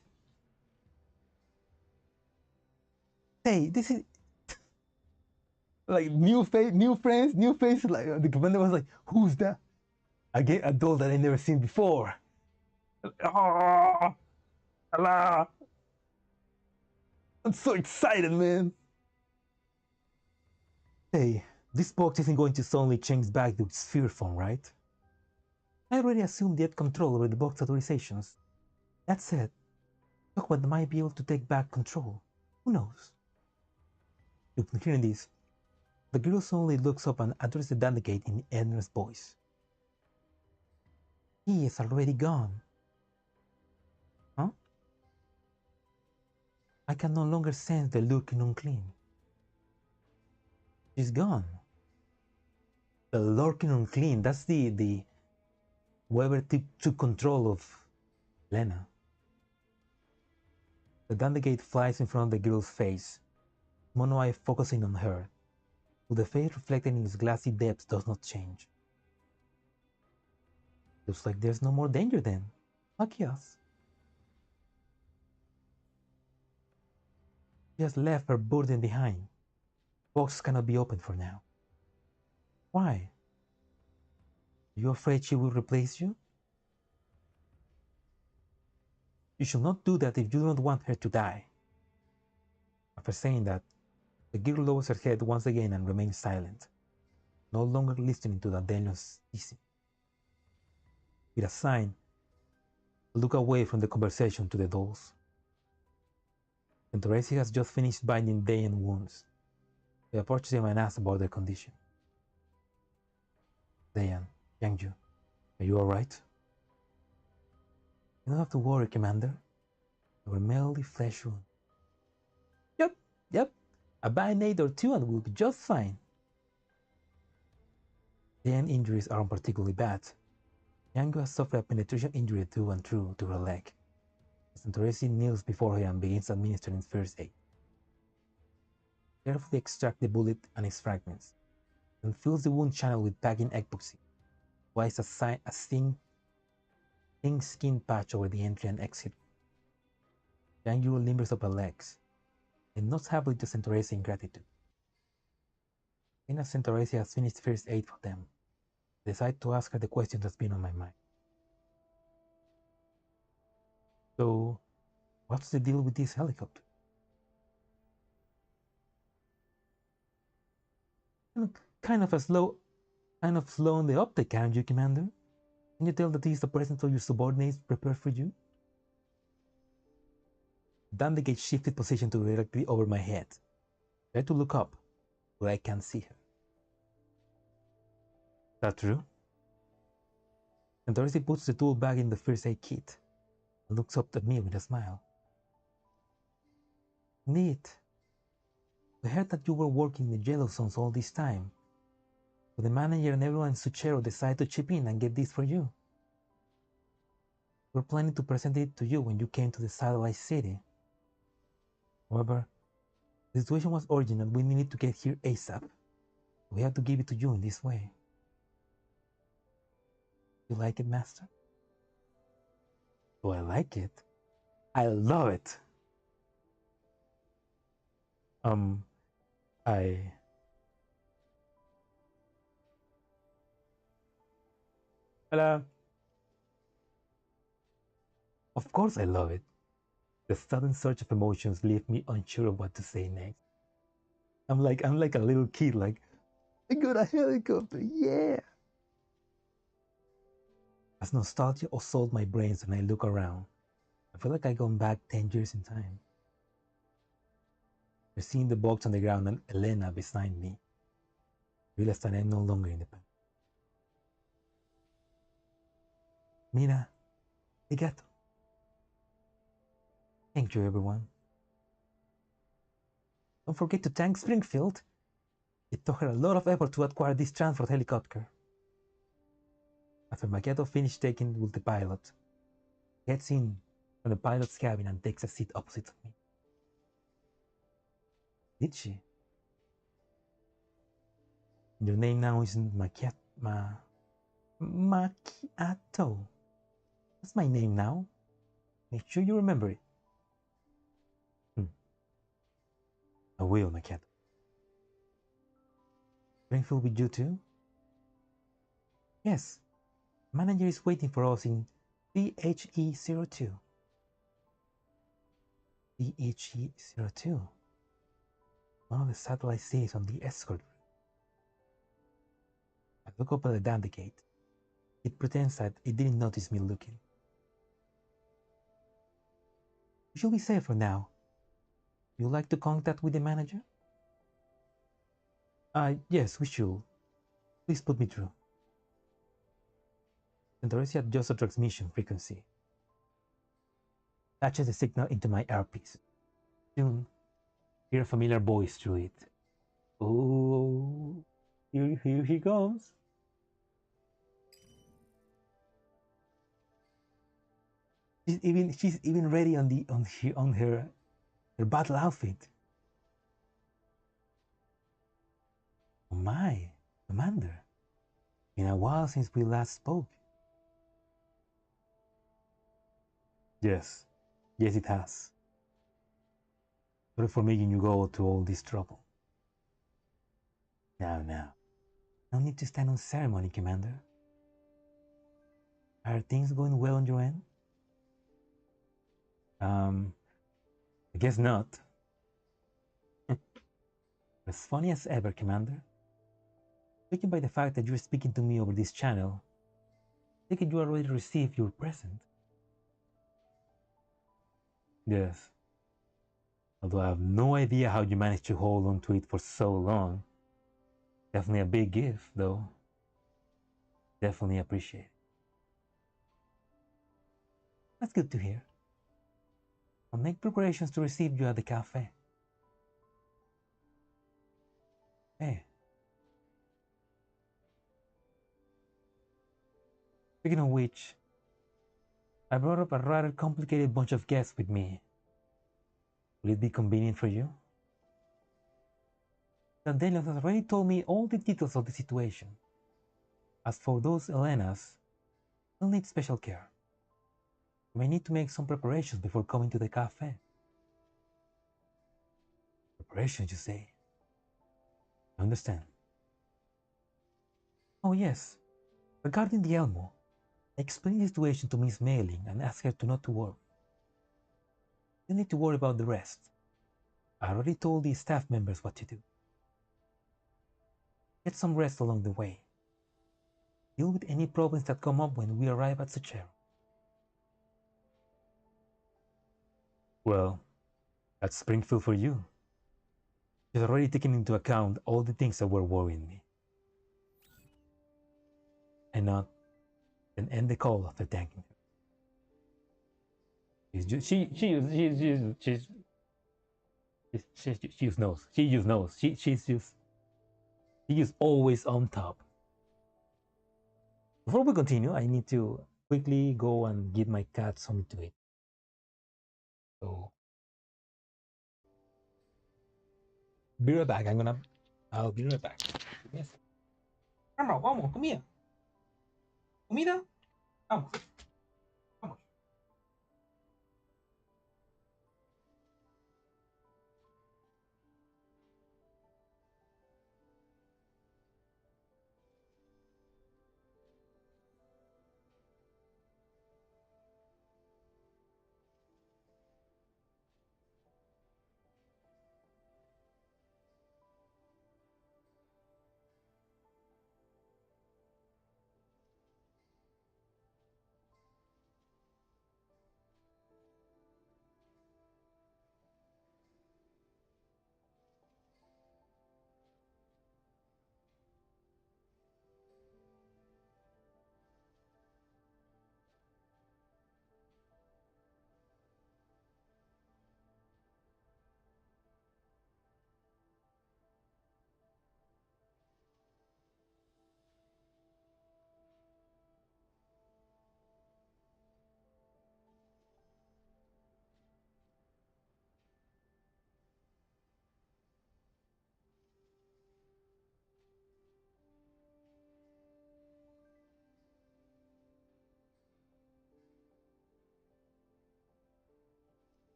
Hey, this is like new friends, new faces. Like the commander was like, "Who's that?" I get a doll that I never seen before. Oh, Allah! I'm so excited, man. Hey, this box isn't going to suddenly change back to its sphere form, right? I already assumed they had control over the box authorizations. That said, Document might be able to take back control. Who knows? Look, hearing this, the girl suddenly looks up and addresses the Dandelion in earnest voice. He is already gone. Huh? I can no longer sense the lurking unclean. She's gone. The lurking unclean, that's the whoever took control of Helena. The Dandelion flies in front of the girl's face, mono eye focusing on her, but the face reflected in its glassy depths does not change. Looks like there's no more danger then. Lucky us. She has left her burden behind. The box cannot be opened for now. Why? Are you afraid she will replace you? You should not do that if you do not want her to die. After saying that, the girl lowers her head once again and remains silent, no longer listening to Dandelion's teasing. With a sign, I look away from the conversation to the dolls. And Teresi has just finished binding Dayan wounds. I approach them and ask about their condition. Dayan, Yangju, are you alright? You don't have to worry, Commander. They were merely flesh wounds. Yep. A band-aid or two and we'll be just fine. Dayan injuries aren't particularly bad. Yangju has suffered a penetration injury through and through to her leg. Teresi kneels before her and begins administering first aid. Carefully extract the bullet and its fragments, and fills the wound channel with packing epoxy. Twice a thin skin patch over the entry and exit. Yangju limbers up her legs, and nods happily to Teresi in gratitude. Then as Teresi has finished first aid for them, I decide to ask her the question that's been on my mind. So, what's the deal with this helicopter? Kind of slow on the uptake, aren't you, Commander? Can you tell that this is the presence of your subordinates prepared for you? Dandelion shifted position to directly over my head. I try to look up, but I can't see her. Is that true? And Dorothy puts the tool back in the first aid kit and looks up at me with a smile. Neat. We heard that you were working in the yellow zones all this time. So the manager and everyone in Zucchero decided to chip in and get this for you. We were planning to present it to you when you came to the satellite city. However, the situation was urgent and we needed to get here ASAP. We have to give it to you in this way. You like it, Master? Do I like it? I love it. Hello. Of course I love it. The sudden surge of emotions leave me unsure of what to say next. I'm like a little kid, like, I got a helicopter, yeah! As nostalgia assaults my brains when I look around, I feel like I've gone back 10 years in time. I see the box on the ground and Helena beside me. I realize that I'm no longer in the past. Mira, arigato. Thank you, everyone. Don't forget to thank Springfield. It took her a lot of effort to acquire this transport helicopter. After Machiatto finished taking with the pilot, he gets in from the pilot's cabin and takes a seat opposite me. Did she? Your name now isn't Machiatto. That's my name now. Make sure you remember it. I will, Machiatto. Springfield with you too? Yes. Manager is waiting for us in DHE02. DHE02. One of the satellite cities on the escort route. I look up at the damn gate. It pretends that it didn't notice me looking. We should be safe for now. You like to contact with the manager? Yes, we should. Please put me through. Dorothy adjusts the transmission frequency. Attaches the signal into my earpiece. Soon, hear a familiar voice through it. Oh, here he comes. She's even ready on her battle outfit. Oh my, Commander! Been a while since we last spoke. Yes, it has. Sorry for making you go to all this trouble. Now. No need to stand on ceremony, Commander. Are things going well on your end? I guess not. As funny as ever, Commander. Judging by the fact that you're speaking to me over this channel, I think you already received your present. Yes. Although I have no idea how you managed to hold on to it for so long. Definitely a big gift, though. Definitely appreciate it. That's good to hear. I'll make preparations to receive you at the cafe. Hey. Speaking of which, I brought up a rather complicated bunch of guests with me. Will it be convenient for you? Dandelion has already told me all the details of the situation. As for those Helenas, they'll need special care. You may need to make some preparations before coming to the cafe. Preparations, you say? I understand. Oh yes, regarding the Elmo, I explained the situation to Miss Mailing and asked her not to worry. You need to worry about the rest. I already told the staff members what to do. Get some rest along the way. Deal with any problems that come up when we arrive at Zucchero. Well, that's Springfield for you. She's already taken into account all the things that were worrying me. And not and end the call after thanking her. She just knows. She just knows. She's always on top. Before we continue, I need to quickly go and give my cat something to eat. So be right back. I'll be right back. Yes. Vamos, comida. Comida. Vamos. Vamos.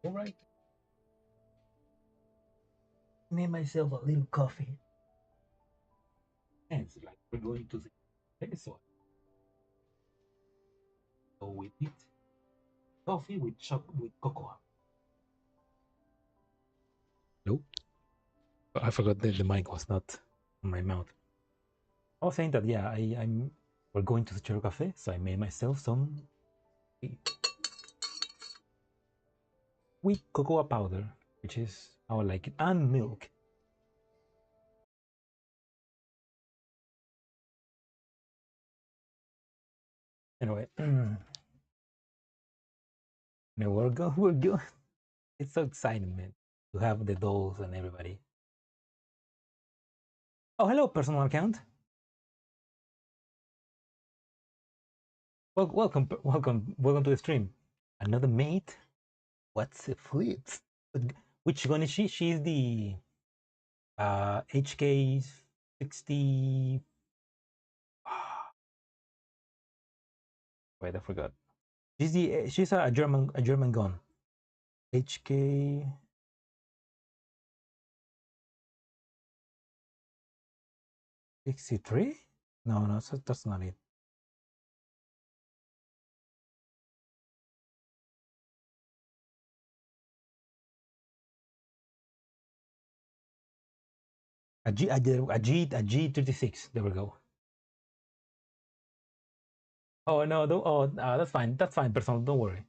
All right. Made myself a little coffee. And it's like we're going to the episode. So we eat coffee with cocoa. Nope. I forgot that the mic was not on my mouth. I was saying that yeah, we're going to the Zucchero Cafe, so I made myself some with cocoa powder, which is how I like it, and milk. Anyway, now we're going. It's so exciting, man, to have the dolls and everybody. Oh, hello, personal account. Welcome to the stream. Another mate. What's the flips? Which one is she? She's the HK 60. Wait, I forgot. She's a German gun. HK 63? No, that's not it. A G36. There we go. Oh no, that's fine. That's fine, personal. Don't worry.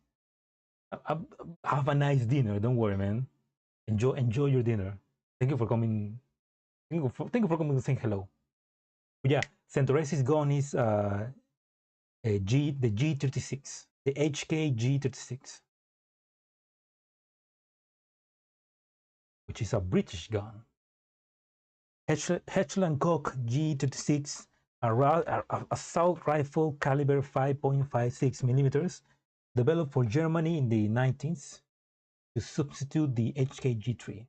Have a nice dinner. Don't worry, man. Enjoy your dinner. Thank you for coming. Thank you for coming to say hello. But yeah, Centaure's gun is the G36, the HK G36, which is a British gun. Koch G36, assault rifle caliber 5.56 millimeters, developed for Germany in the 19th to substitute the HK G3.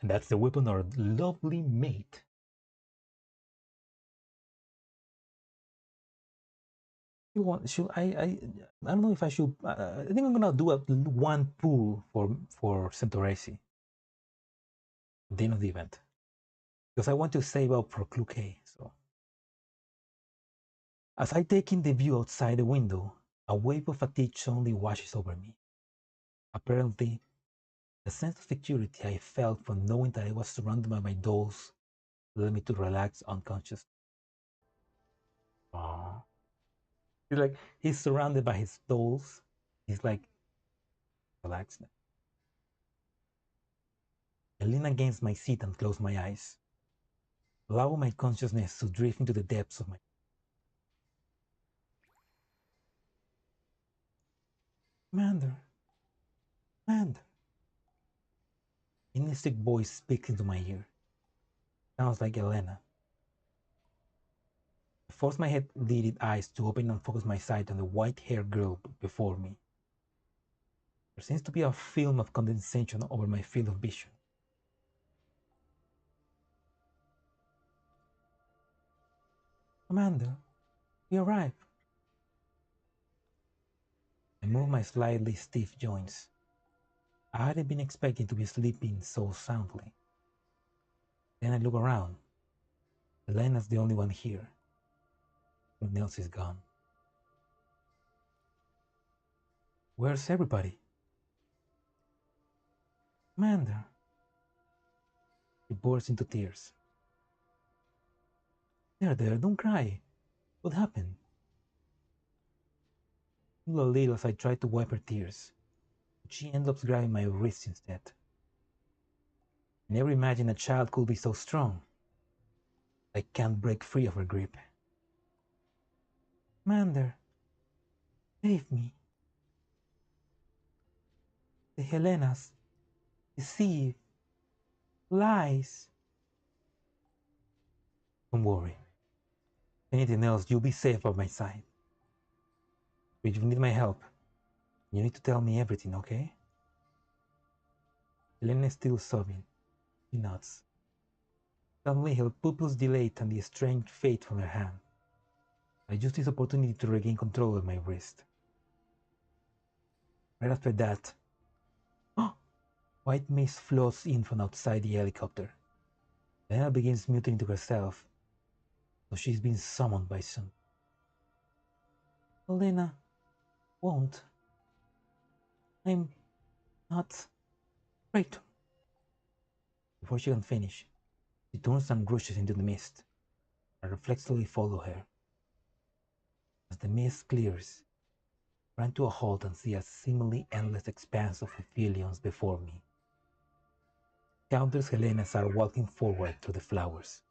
And that's the weapon our lovely mate. I don't know if I should. I think I'm gonna do one pool for Centauresi at the end of the event, because I want to save up for Clue. So as I take in the view outside the window, a wave of fatigue suddenly washes over me. Apparently, the sense of security I felt from knowing that I was surrounded by my dolls led me to relax unconsciously. Aww. He's surrounded by his dolls. He's like, relax now. I lean against my seat and close my eyes, allow my consciousness to drift into the depths of my. Commander, Commander. A mystic voice speaks into my ear. Sounds like Helena. I force my head-lidded eyes to open and focus my sight on the white-haired girl before me. There seems to be a film of condensation over my field of vision. Commander, we arrive. I move my slightly stiff joints. I hadn't been expecting to be sleeping so soundly. Then I look around. Helena's the only one here. Everyone else is gone. Where's everybody? Commander. She bursts into tears. There, don't cry. What happened? A little as I try to wipe her tears, but she ends up grabbing my wrist instead. I never imagined a child could be so strong. I can't break free of her grip. Commander, save me. The Helenas deceive, lies. Don't worry. If anything else, you'll be safe by my side. But if you need my help, you need to tell me everything, okay? Helena is still sobbing. She nods. Suddenly her pupils dilate and the strength fades from her hand. I use this opportunity to regain control of my wrist. Right after that, white mist floats in from outside the helicopter. Helena begins muttering to herself, so she's been summoned by some. Helena won't. I'm not afraid. Before she can finish, she turns and rushes into the mist. I reflexively follow her. As the mist clears, I run to a halt and see a seemingly endless expanse of echelons before me. Countless Helenas are walking forward through the flowers.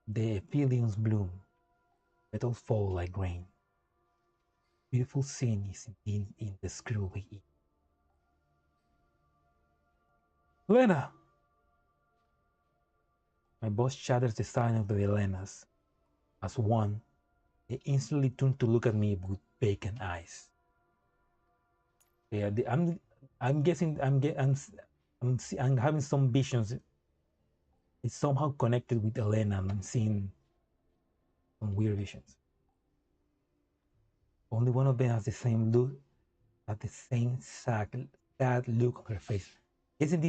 The echelons bloom, petals fall like rain. Beautiful scene is indeed indescribably. Helena! My boss shatters the silence of the Helenas. As one, they instantly turn to look at me with vacant eyes. Yeah, I'm guessing I'm having some visions. It's somehow connected with Helena. I'm seeing some weird visions. Only one of them has the same look, has the same sad look on her face. Isn't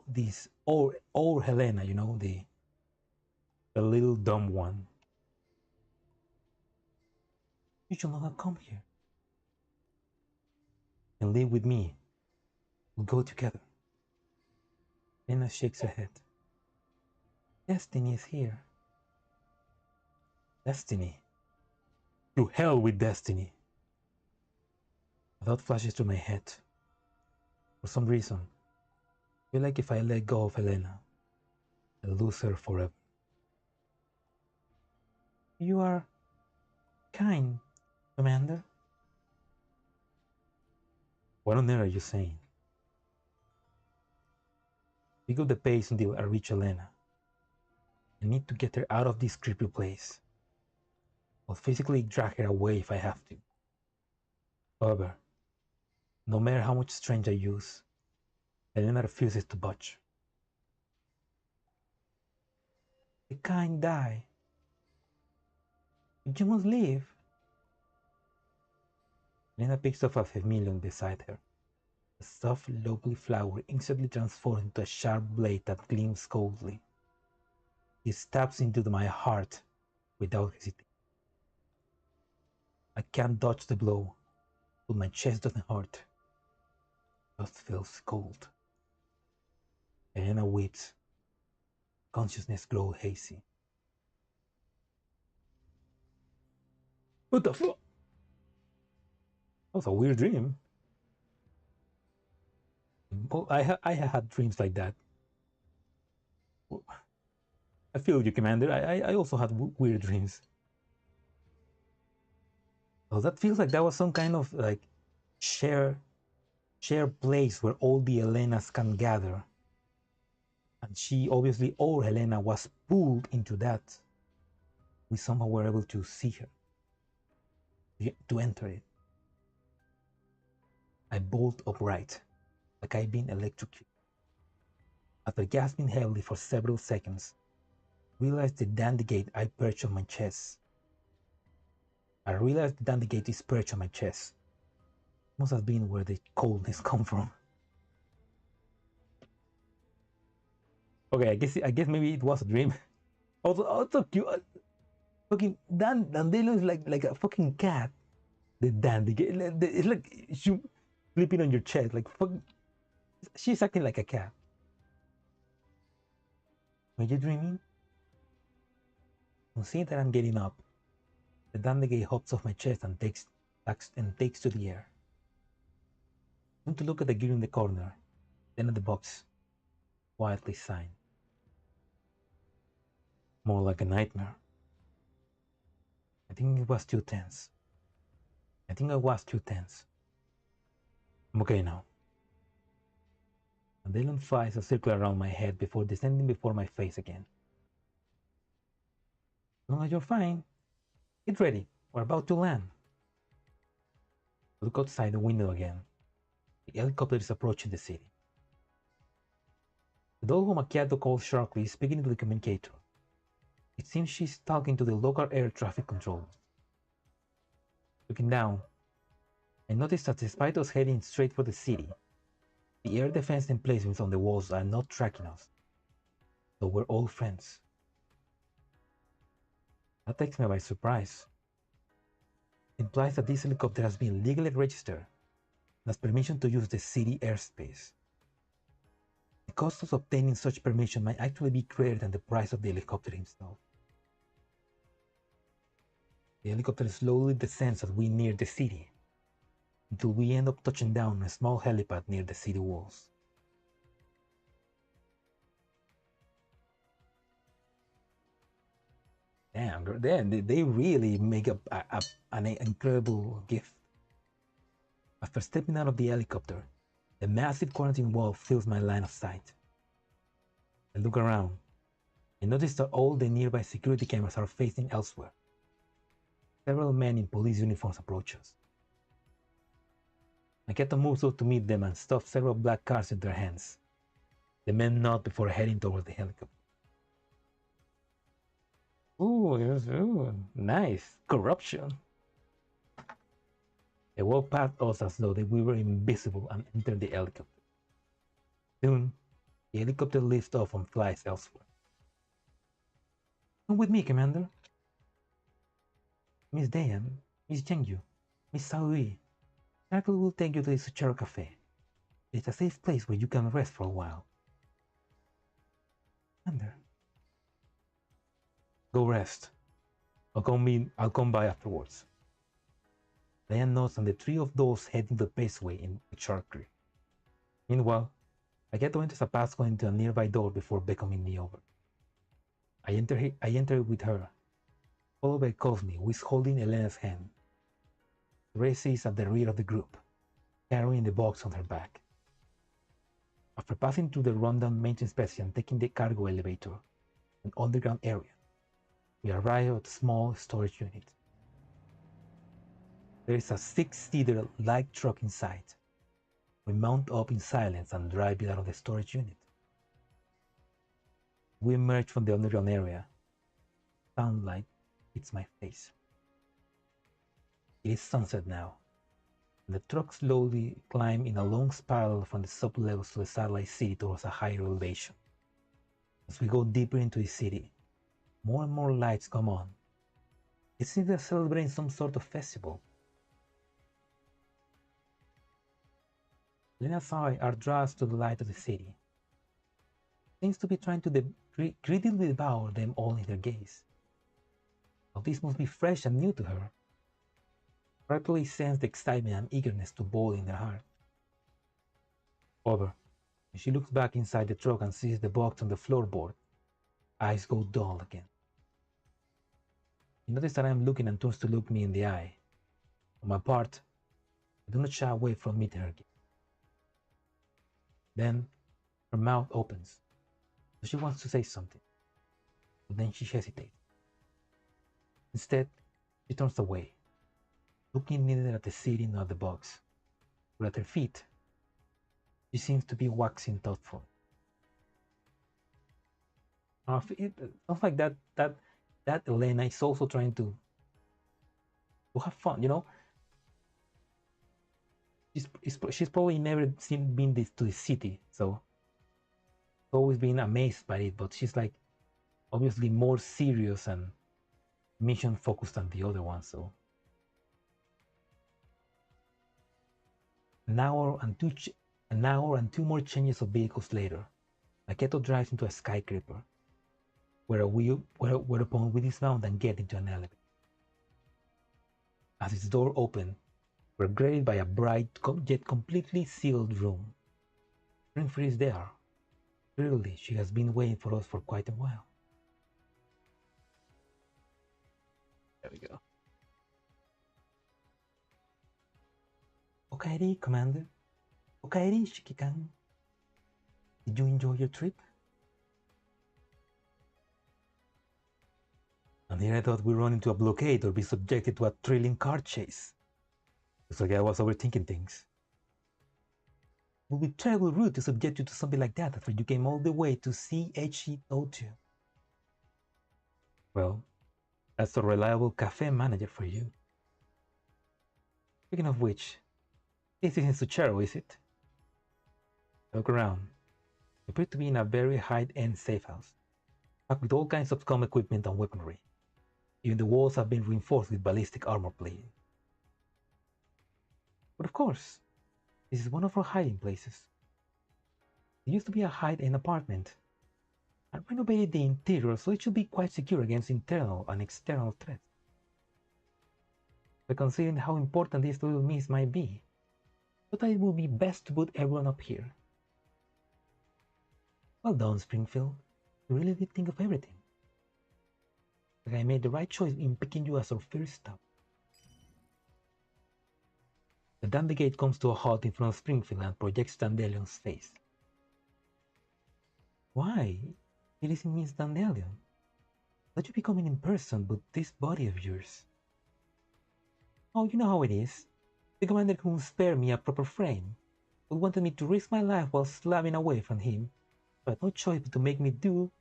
this old Helena? You know, the little dumb one. You should not have come here. And live with me. We'll go together. Helena shakes her head. Destiny is here. Destiny. To hell with destiny. A thought flashes through my head. For some reason, I feel like if I let go of Helena, I'll lose her forever. You are kind, Commander. What on earth are you saying? Pick up the pace until I reach Helena. I need to get her out of this creepy place. I'll physically drag her away if I have to. However, no matter how much strength I use, Helena refuses to budge. The kind die. But you must leave. Helena picks up a vermilion beside her. The soft, lovely flower instantly transforms into a sharp blade that gleams coldly. It stabs into my heart without hesitation. I can't dodge the blow, but my chest doesn't hurt. It just feels cold. Helena weeps. Consciousness grows hazy. What the fuck? That was a weird dream. Oh, I had dreams like that. I feel you, Commander. I also had weird dreams. Oh, that feels like that was some kind of like share place where all the Helenas can gather. And she obviously, or Helena was pulled into that. We somehow were able to see her, to enter it. I bolt upright, like I've been electrocuted. After gasping heavily for several seconds, I realized the Dandelion I perched on my chest. Is perched on my chest. Must have been where the coldness come from. Okay, I guess maybe it was a dream. Also cute. Fucking Dandelion is like a fucking cat. The Dandelion, it's like she sleeping on your chest. Like fuck, she's acting like a cat. Are you dreaming? On seeing that I'm getting up, the Dandelion hops off my chest and takes to the air. I want to look at the gear in the corner, then at the box, quietly sighing. More like a nightmare. I think it was too tense. I'm okay now. Dandelion flies a circle around my head before descending before my face again. As long as you're fine, get ready. We're about to land. I look outside the window again. The helicopter is approaching the city. The doll whom Machiatto calls sharply is speaking to the communicator. It seems she's talking to the local air traffic control. Looking down, I noticed that despite us heading straight for the city, the air defense emplacements on the walls are not tracking us. So we're all friends. That takes me by surprise. It implies that this helicopter has been legally registered and has permission to use the city airspace. The cost of obtaining such permission might actually be greater than the price of the helicopter himself. The helicopter slowly descends as we near the city, until we end up touching down on a small helipad near the city walls. Damn, they really make an incredible gift. After stepping out of the helicopter, the massive quarantine wall fills my line of sight. I look around. I notice that all the nearby security cameras are facing elsewhere. Several men in police uniforms approach us. Machiatto moves up to meet them and stuffs several black cards in their hands. The men nod before heading towards the helicopter. Ooh, nice. Corruption. They walk past us as though we were invisible and enter the helicopter. Soon, the helicopter lifts off and flies elsewhere. Come with me, Commander. Miss Dayan, Miss Chengyu, Miss Saoyu. Circle will take you to the Zucchero Cafe. It's a safe place where you can rest for a while. Commander. Go rest. I'll come by afterwards. Dayan nods and the three of those head into the paceway in the charcuterie. Meanwhile, Machiatto enters a passcode into a nearby door before beckoning me over. I enter with her, followed by Cosme, who is holding Helena's hand. Gracie is at the rear of the group, carrying the box on her back. After passing through the rundown maintenance inspection and taking the cargo elevator, an underground area, we arrive at a small storage unit. There is a 6-seater light truck inside. We mount up in silence and drive it out of the storage unit. We emerge from the underground area. Sunlight hits my face. It is sunset now, and the truck slowly climbs in a long spiral from the sublevels to the satellite city towards a higher elevation. As we go deeper into the city, more and more lights come on. It seems they're celebrating some sort of festival. Helena's eyes are drawn to the light of the city. Seems to be trying to greedily devour them all in their gaze. Now this must be fresh and new to her. I probably sense the excitement and eagerness to boil in her heart. However, when she looks back inside the truck and sees the box on the floorboard, eyes go dull again. She notices that I am looking and turns to look me in the eye. For my part, I do not shy away from meeting her again. Then, her mouth opens. So she wants to say something, but then she hesitates. Instead, she turns away, looking neither at the city nor at the box, but at her feet. She seems to be waxing thoughtful. It sounds like that Helena is also trying to have fun, you know. She's probably never been to the city, so always been amazed by it. But she's like obviously more serious and mission focused than the other one. So an hour and two more changes of vehicles later, Machiatto drives into a skyscraper, whereupon we dismount and get into an elevator. As its door opens, we're greeted by a bright yet completely sealed room. Springfield is there. Clearly, she has been waiting for us for quite a while. There we go. Okaeri, Commander. Okaeri, Shiki-kan. Did you enjoy your trip? And here I thought we'd run into a blockade or be subjected to a thrilling car chase. Looks like I was overthinking things. It would be terribly rude to subject you to something like that after you came all the way to CHE02. Well, that's a reliable cafe manager for you. Speaking of which, this isn't Zucchero, is it? Look around. You appear to be in a very high-end safe house, packed with all kinds of comm equipment and weaponry. Even the walls have been reinforced with ballistic armor plating. But of course, this is one of our hiding places. It used to be a hide-end apartment. I renovated the interior so it should be quite secure against internal and external threats. But considering how important this little miss might be, I thought it would be best to put everyone up here. Well done, Springfield. You really did think of everything. Like I made the right choice in picking you as our first stop. The Dandy Gate comes to a halt in front of Springfield and projects Dandelion's face. Why? It isn't Miss Dandelion. Let you be coming in person, but this body of yours. Oh, you know how it is. The commander couldn't spare me a proper frame, but wanted me to risk my life while slamming away from him. So I had no choice but to make me do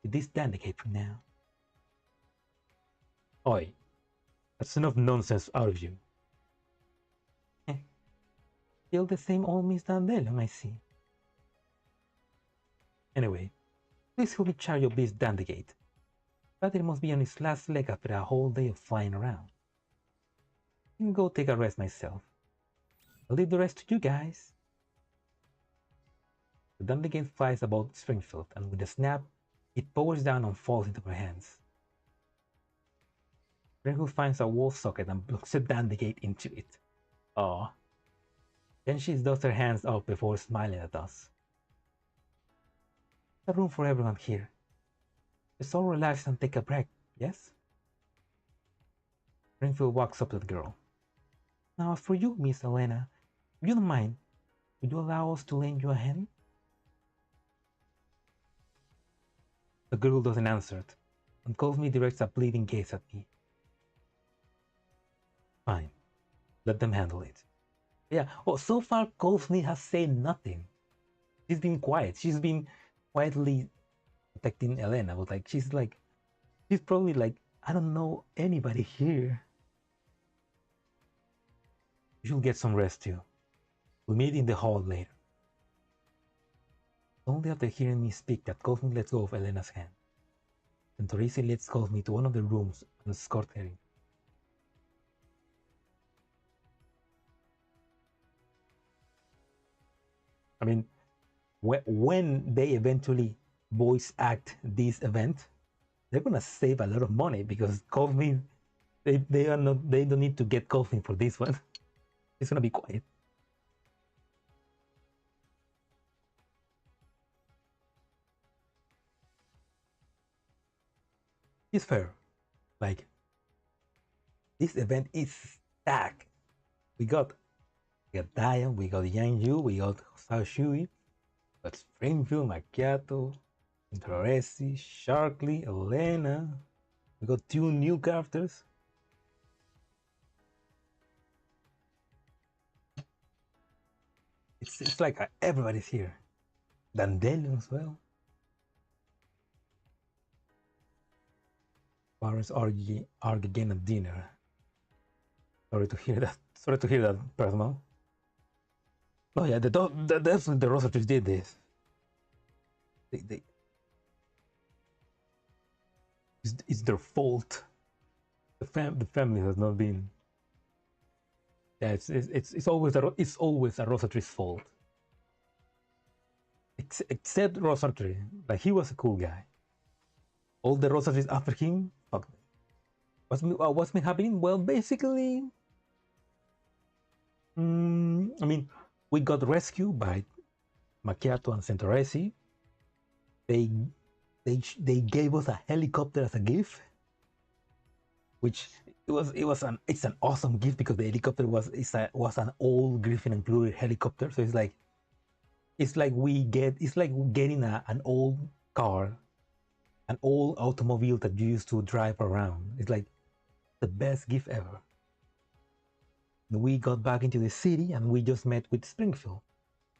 with this Dandy Gate for now. Oi, that's enough nonsense out of you. Still the same old Miss Dandelion, I see. Anyway, please help me charge up this Dandy Gate. Battery must be on its last leg after a whole day of flying around. I can go take a rest myself. I'll leave the rest to you guys. The Dandy Gate flies about Springfield, and with a snap, it powers down and falls into her hands. Springfield finds a wall socket and plugs the Dandy Gate into it. Aww. Then she does her hands up before smiling at us. There's a room for everyone here. Let's all relax and take a break, yes? Springfield walks up to the girl. Now as for you, Miss Helena, if you don't mind, would you allow us to lend you a hand? The girl doesn't answer it, and Cosme directs a pleading gaze at me. Fine, let them handle it. Yeah, well, so far Cosme has said nothing. She's been quiet. She's been quietly protecting Helena, but like she's probably like, I don't know anybody here. You should get some rest too. We'll meet in the hall later. Only after hearing me speak that Cosme lets go of Helena's hand, and Teresa lets Cosme to one of the rooms and escort her in. I mean, when they eventually voice act this event, they're gonna save a lot of money because Cosme, they don't need to get Cosme for this one. It's gonna be quiet. It's fair. Like, this event is stacked. We got Diane, we got Yang Yu, we got Xiao we got Springfield, Machiatto, Interesi, Sharkley, Helena. We got 2 new characters. It's like everybody's here. Dandelion as well. Parents argue again at dinner. Sorry to hear that, personal. Oh yeah, definitely the Rosators did this. It's their fault. The family has not been. Yeah, it's always a Rosatri's fault. Except Rosatry, like he was a cool guy. All the Rosatries after him, fuck them. What's been happening? Well, basically, I mean, we got rescued by Machiatto and Centoresi. They gave us a helicopter as a gift, which it's an awesome gift because the helicopter was an old Griffin included helicopter. So it's like getting an old car, an old automobile that you used to drive around. It's like the best gift ever. We got back into the city and we just met with Springfield.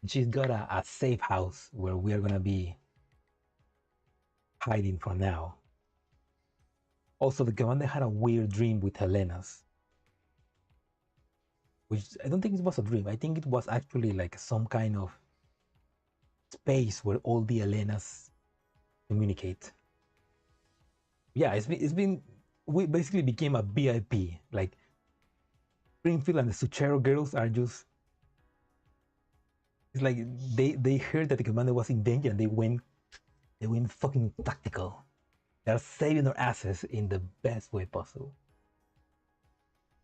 She's got a safe house where we are gonna be hiding for now. Also, the commander had a weird dream with Helena's. which I don't think it was a dream. I think it was actually like some kind of space where all the Helenas communicate. Yeah, we basically became a VIP. Like Springfield and the Zucchero girls are just, it's like they heard that the commander was in danger and they went fucking tactical. They're saving their asses in the best way possible.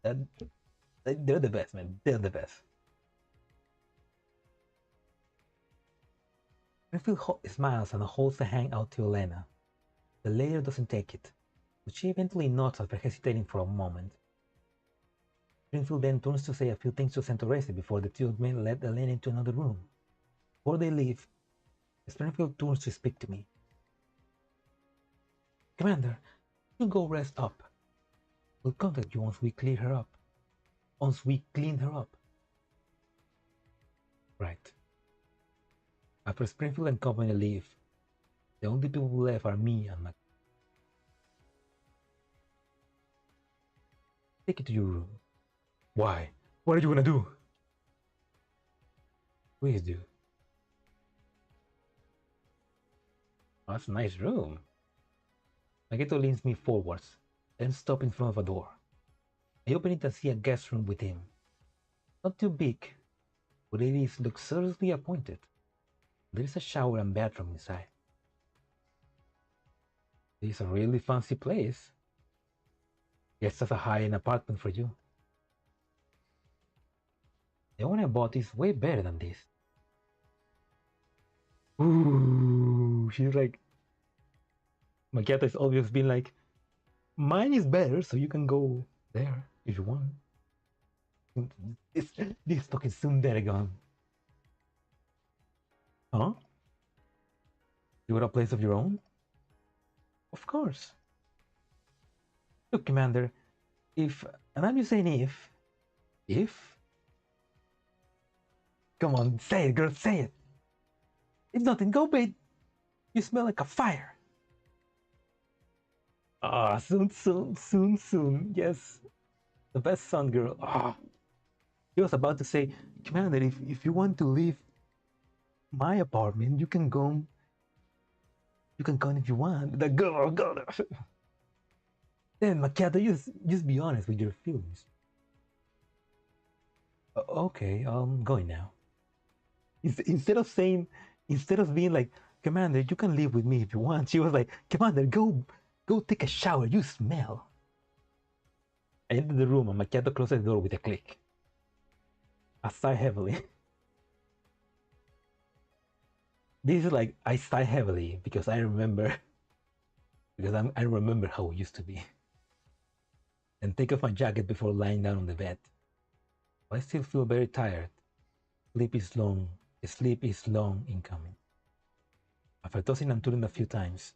They're the best, man. They're the best. Springfield smiles and holds the hand out to Helena. The latter doesn't take it, but she eventually nods after hesitating for a moment. Springfield then turns to say a few things to Santorese before the two men let Helena into another room. Before they leave, Springfield turns to speak to me. Commander, you go rest up. We'll contact you once we clean her up. Right. After Springfield and company leave, the only people left are me and Mac. Take it to your room. Why? What are you gonna do? Please do. Oh, that's a nice room. Machiatto leans me forwards, then stops in front of a door. I open it and see a guest room with him. Not too big, but it is luxuriously appointed. There is a shower and bathroom inside. This is a really fancy place. Guess that's a high-end apartment for you. The one I bought is way better than this. Ooh, she's like, Machiatto has always been like, mine is better, so you can go there if you want. This fucking Sundaragon. Huh? You got a place of your own? Of course. Look, Commander, if, and I'm just saying if, come on, say it, girl, say it. It's nothing, go, babe. You smell like a fire. Ah, soon. Yes, the best son, girl. Ah, he was about to say, Commander, if you want to leave my apartment, you can go. You can come if you want. The girl. Then Machiatto, just be honest with your feelings. Okay, I'm going now. Instead of being like, Commander, you can live with me if you want, she was like, Commander, go take a shower, you smell. I entered the room and Machiatto closed the door with a click. I sigh heavily. This is like, I sigh heavily because I remember how it used to be. And take off my jacket before lying down on the bed. But I still feel very tired. Sleep is long in coming. After tossing and turning a few times,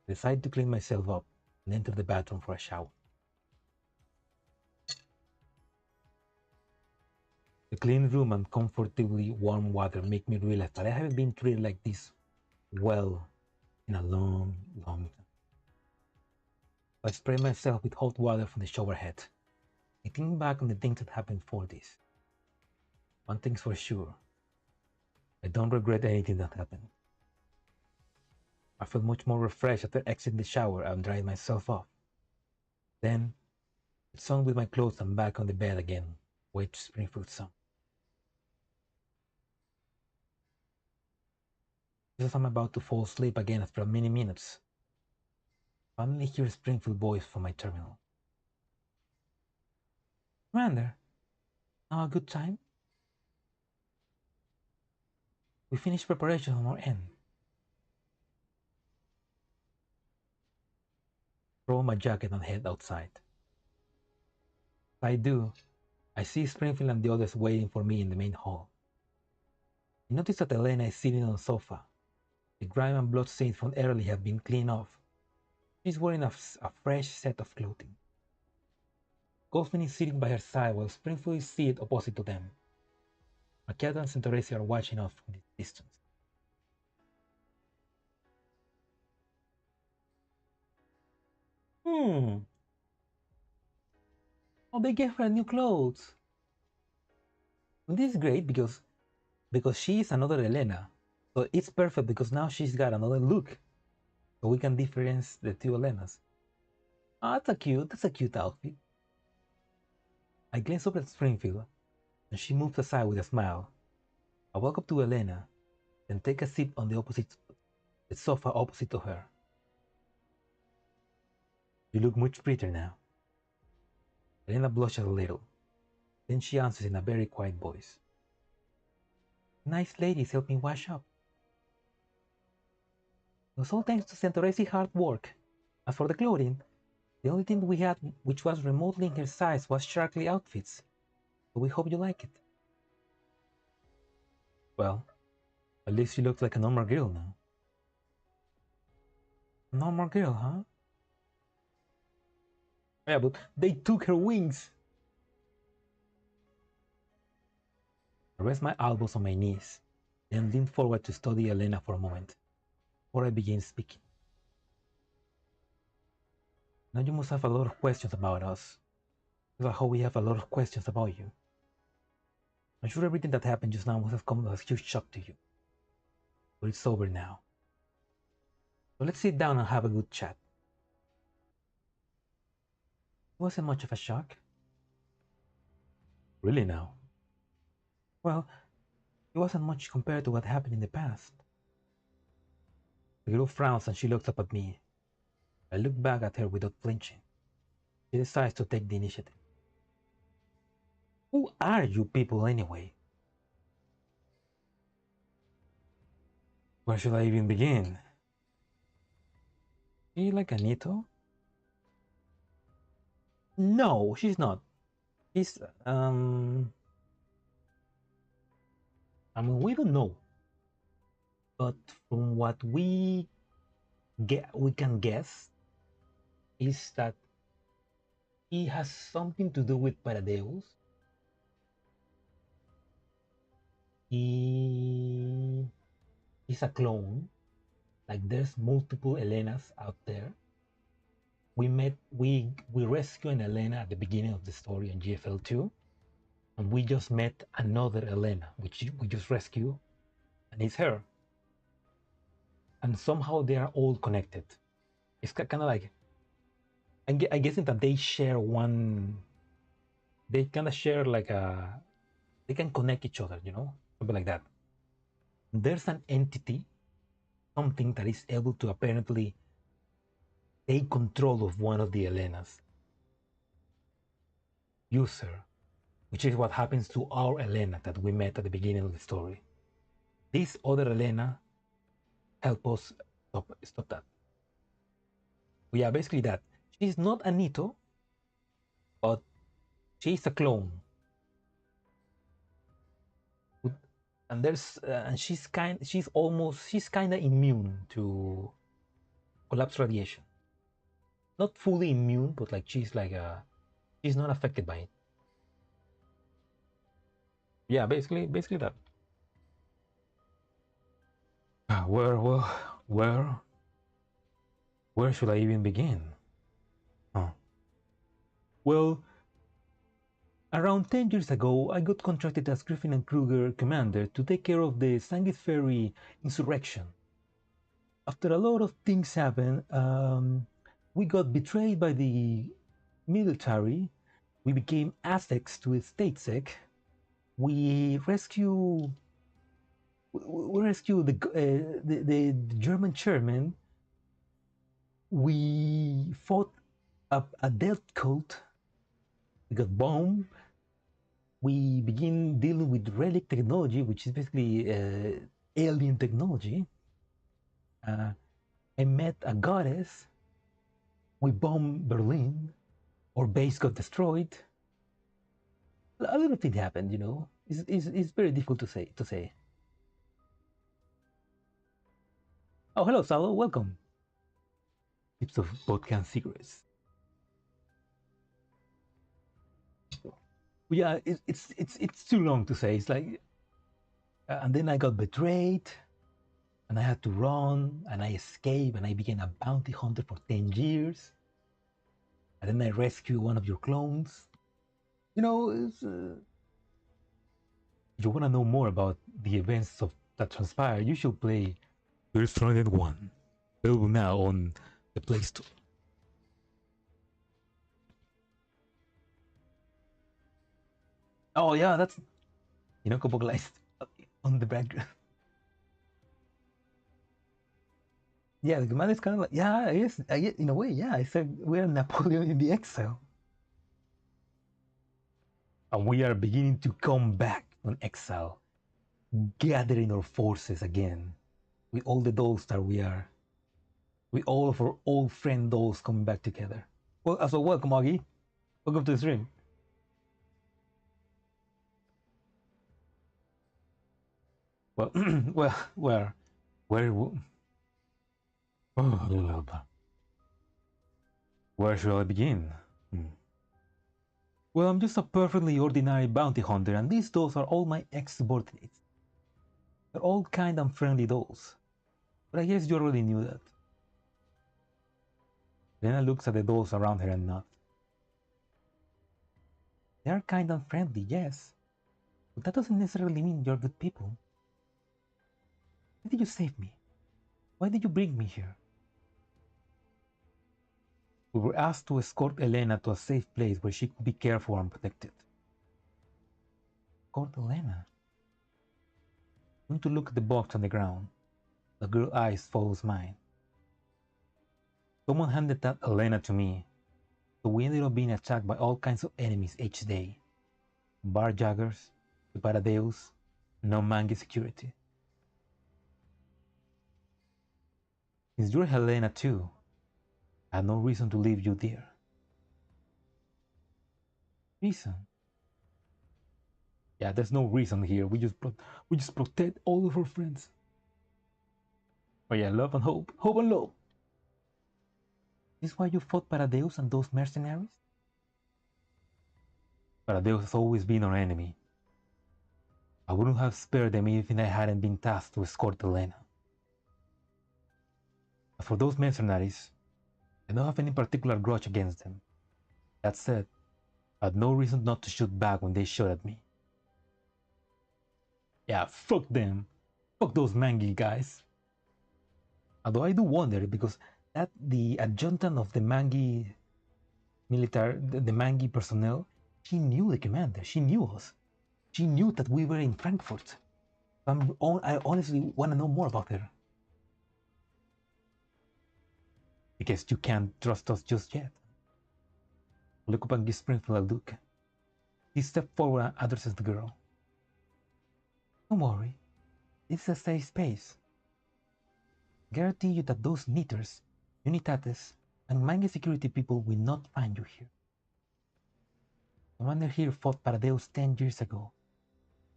I decided to clean myself up and enter the bathroom for a shower. The clean room and comfortably warm water make me realize that I haven't been treated like this well in a long time. I spray myself with hot water from the shower head. I think back on the things that happened before this. One thing's for sure, I don't regret anything that happened. I felt much more refreshed after exiting the shower and drying myself off. Then, I sung with my clothes and back on the bed again, wait to Springfield song. Just as I'm about to fall asleep again after many minutes, I finally hear Springfield's voice from my terminal. Commander, now a good time? We finished preparation on our end. Throw my jacket and head outside. As I do, I see Springfield and the others waiting for me in the main hall. I notice that Helena is sitting on the sofa. The grime and blood stains from earlier have been cleaned off. She's wearing a fresh set of clothing. Kaufman is sitting by her side while Springfield is seated opposite to them. Machiatto and Santorese are watching off from the distance. Oh, they gave her new clothes. And this is great because she is another Helena. So it's perfect because now she's got another look. So we can differentiate the two Helenas. Oh, that's a cute outfit. I glance over at Springfield, and she moves aside with a smile. I walk up to Helena, then take a seat on the sofa opposite to her. You look much prettier now. Helena blushes a little. Then she answers in a very quiet voice. Nice ladies help me wash up. It was all thanks to Santoresi's hard work. As for the clothing, the only thing we had which was remotely in her size was sharkly outfits. So we hope you like it. Well, at least she looks like a normal girl now. A normal girl, huh? Yeah, but they took her wings. I rest my elbows on my knees, then lean forward to study Helena for a moment, before I begin speaking. Now you must have a lot of questions about us, just like how we have a lot of questions about you. I'm sure everything that happened just now must have come as a huge shock to you. But it's over now. So let's sit down and have a good chat. It wasn't much of a shock. Really now? Well, it wasn't much compared to what happened in the past. The girl frowns and she looks up at me. I look back at her without flinching. She decides to take the initiative. Who are you people anyway? Where should I even begin? Is she like Anito? No, she's not. She's, I mean, we don't know. But from what we can guess is that he has something to do with Paradeus. He's a clone. Like there's multiple Helenas out there. We rescued an Helena at the beginning of the story on GFL2, and we just met another Helena, which we just rescued, and it's her. And somehow they are all connected. It's kind of like, I'm guessing that they share one. They kind of share like a. They can connect each other, you know, something like that. There's an entity, something that is able to apparently take control of one of the Helenas. User, which is what happens to our Helena that we met at the beginning of the story. This other Helena help us stop that. Yeah, basically that. She's not Anito, but she's a clone. And there's and she's kind of immune to collapse radiation. Not fully immune, but like she's not affected by it. Yeah, basically that. Where should I even begin? Well, around 10 years ago, I got contracted as Griffin and Kruger commander to take care of the Sangit Ferry insurrection. After a lot of things happened, we got betrayed by the military. We became assets to a state sec. We rescued the German chairman. We fought a death cult. We got bombed. We begin dealing with relic technology, which is basically alien technology. I met a goddess. We bombed Berlin. Our base got destroyed. A lot of things happened, you know. It's very difficult to say. Oh, hello, Salo. Welcome. Tips of vodka and cigarettes. Yeah, it's too long to say. It's like, and then I got betrayed, and I had to run, and I escaped, and I became a bounty hunter for 10 years. And then I rescued one of your clones. You know, If you want to know more about the events that transpire, you should play Girls Frontline 1, available now on the Play Store. Oh yeah, that's kapag on the background. Yeah, the command is kind of like, yeah, yes, in a way, yeah. I said we're Napoleon in the exile. And we are beginning to come back on exile, gathering our forces again with all the dolls that we are, with all of our old friend dolls coming back together. Well, so welcome, Augie. Welcome to the stream. Well, where should I begin? Well, I'm just a perfectly ordinary bounty hunter, and these dolls are all my ex-subordinates. They're all kind and friendly dolls. But I guess you already knew that. Helena looks at the dolls around her and nods. They are kind and friendly, yes. But that doesn't necessarily mean you're good people. Why did you save me? Why did you bring me here? We were asked to escort Helena to a safe place where she could be cared for and protected. Escort Helena? I want to look at the box on the ground. The girl's eyes follows mine. Someone handed that Helena to me, so we ended up being attacked by all kinds of enemies each day. Barjaggers, Paradeus, no Mangi security. Since you're Helena too, I had no reason to leave you there. Reason? Yeah, there's no reason here. We just protect all of our friends. Oh yeah, love and hope. Hope and love. Is this why you fought Paradeus and those mercenaries? Paradeus has always been our enemy. I wouldn't have spared them even if I hadn't been tasked to escort Helena. As for those mercenaries, I don't have any particular grudge against them. That said, I had no reason not to shoot back when they shot at me. Yeah, fuck them. Fuck those Mangi guys. Although I do wonder, because the adjutant of the Mangi military, the Mangi personnel, she knew the commander. She knew us. She knew that we were in Frankfurt. I honestly want to know more about her. I guess you can't trust us just yet. Look up and give Springfield a look. He stepped forward and addresses the girl. Don't worry, this is a safe space. I guarantee you that those knitters, unitates, and Mangi security people will not find you here. The commander here fought Paradeus 10 years ago,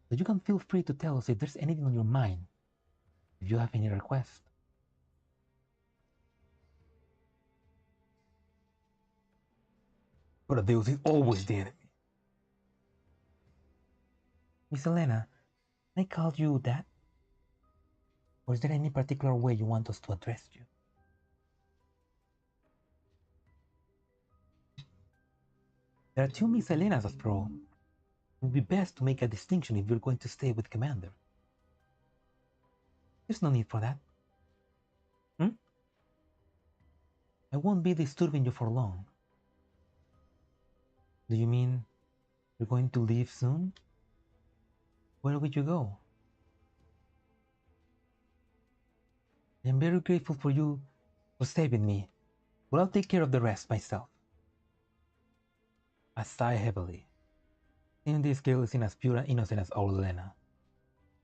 so you can feel free to tell us if there's anything on your mind, if you have any request. Paradeus is always the enemy. Miss Helena, can I call you that? Or is there any particular way you want us to address you? There are two Miss Helenas after all. It would be best to make a distinction if you're going to stay with Commander. There's no need for that. I won't be disturbing you for long. Do you mean you're going to leave soon? Where will you go? I'm very grateful for you for saving me, but I'll take care of the rest myself. I sigh heavily. Seeing this girl is as pure and innocent as old Helena,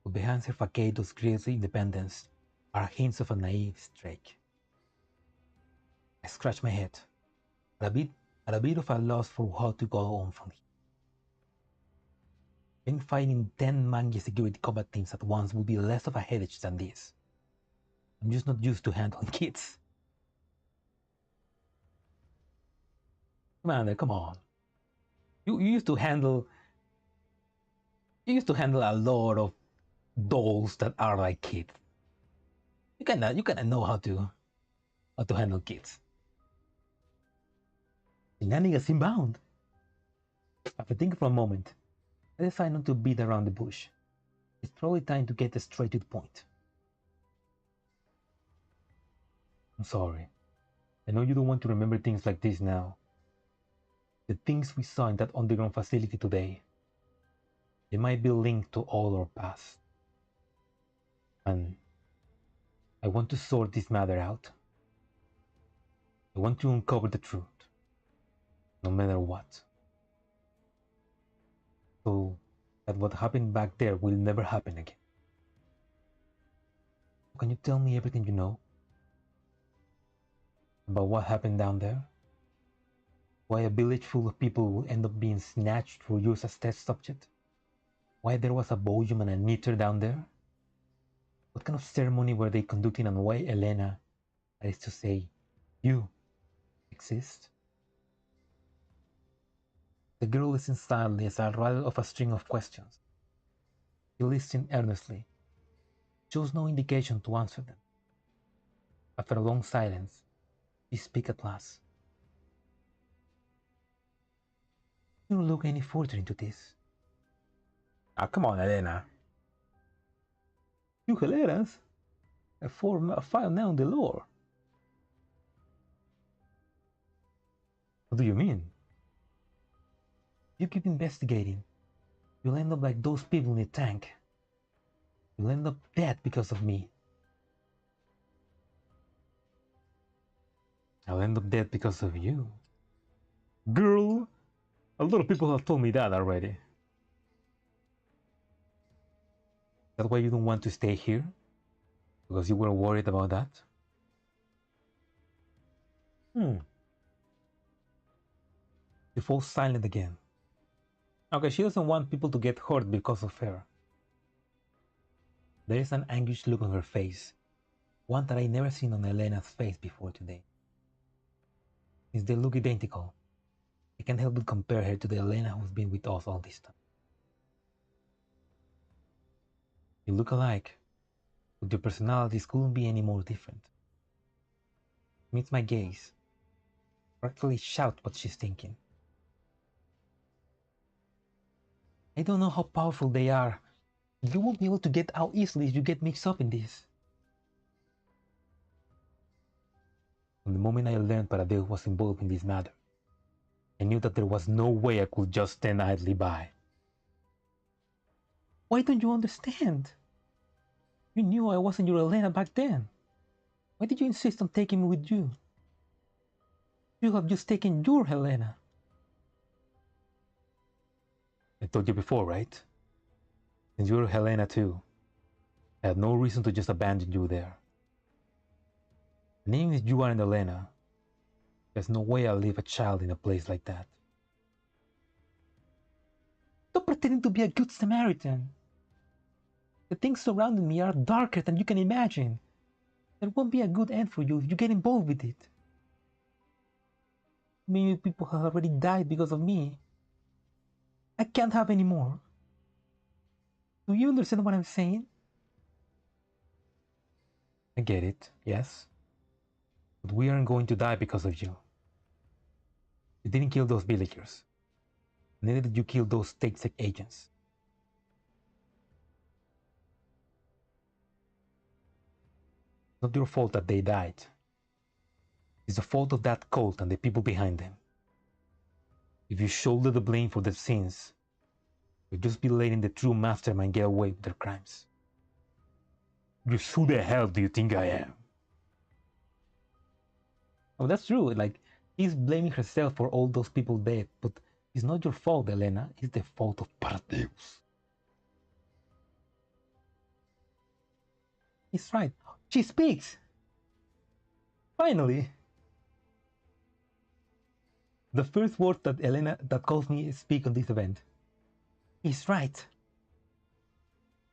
but behind her facade of grisly independence are hints of a naive streak. I scratch my head, at a bit of a loss for how to go on from here. Been fighting 10 Mangi security combat teams at once would be less of a headache than this. I'm just not used to handling kids. Commander, come on. You used to handle a lot of dolls that are like kids. You kinda know how to handle kids. Shenanigans inbound. After thinking for a moment, I decide not to beat around the bush. It's probably time to get straight to the point. I'm sorry. I know you don't want to remember things like this now. The things we saw in that underground facility today, they might be linked to all our past. And I want to sort this matter out. I want to uncover the truth, no matter what. So that what happened back there will never happen again. Can you tell me everything you know about what happened down there? Why a village full of people will end up being snatched for use as test subject? Why there was a Boyum and a knitter down there? What kind of ceremony were they conducting, and why Helena, that is to say, you, exist? The girl listened silently as I rattled off a string of questions. She listened earnestly, chose no indication to answer them. After a long silence, she spoke at last. You don't look any further into this. Ah, come on, Helena. You Helenas? A file now in the lore. What do you mean? You keep investigating, you'll end up like those people in the tank. You'll end up dead because of me. I'll end up dead because of you. Girl, a lot of people have told me that already. That's why you don't want to stay here? Because you were worried about that? You fall silent again. Okay, she doesn't want people to get hurt because of her. There is an anguished look on her face, one that I never seen on Helena's face before today. Since they look identical, I can't help but compare her to the Helena who's been with us all this time. You look alike, but your personalities couldn't be any more different. Meets my gaze, practically shout what she's thinking. I don't know how powerful they are. You won't be able to get out easily if you get mixed up in this. From the moment I learned Paradeo was involved in this matter, I knew that there was no way I could just stand idly by. Why don't you understand? You knew I wasn't your Helena back then. Why did you insist on taking me with you? You have just taken your Helena. I told you before, right? Since you're Helena too, I had no reason to just abandon you there. And even if you aren't Helena, there's no way I'll leave a child in a place like that. Stop pretending to be a good Samaritan. The things surrounding me are darker than you can imagine. There won't be a good end for you if you get involved with it. Many people have already died because of me. I can't have any more. Do you understand what I'm saying? I get it, yes. But we aren't going to die because of you. You didn't kill those villagers. Neither did you kill those state agents. It's not your fault that they died. It's the fault of that cult and the people behind them. If you shoulder the blame for their sins, you'll just be letting the true mastermind get away with their crimes. Just who the hell do you think I am? Oh, that's true. Like, she's blaming herself for all those people dead, but it's not your fault, Helena. It's the fault of Paradise. He's right. She speaks! Finally! The first word that Helena that calls me speak on this event. He's right.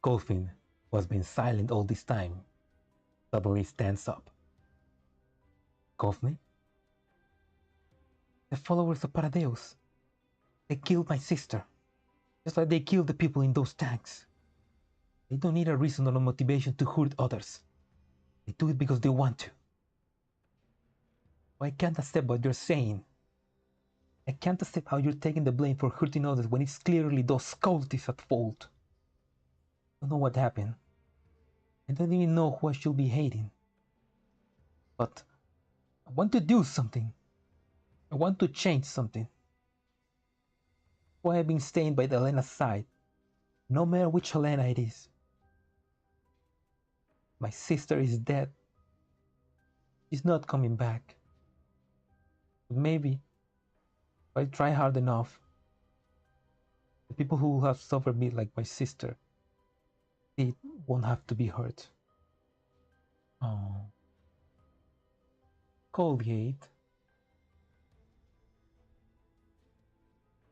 Colfin, who has been silent all this time, suddenly stands up. Colfin? The followers of Paradise. They killed my sister, just like they killed the people in those tanks. They don't need a reason or a motivation to hurt others. They do it because they want to. I can't accept what you're saying. I can't accept how you're taking the blame for hurting others when it's clearly those cultists at fault. don't know what happened. I don't even know who I should be hating. But I want to do something. I want to change something. Why I've been staying by the Helena's side, no matter which Helena it is. My sister is dead. She's not coming back. But maybe, if I try hard enough, the people who have suffered me like my sister, they won't have to be hurt. Oh. Colgate.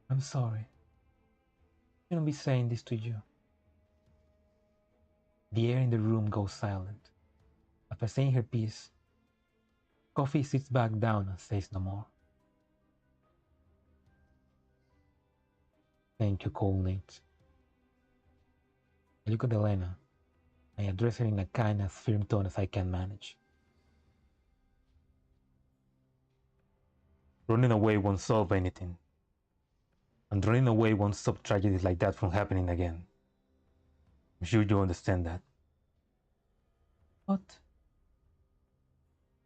I'm sorry. I shouldn't be saying this to you. The air in the room goes silent. After saying her piece, Coffee sits back down and says no more. Thank you, Colgate. I look at Helena. I address her in a kind as firm tone as I can manage. Running away won't solve anything. And running away won't stop tragedies like that from happening again. I'm sure you understand that. What?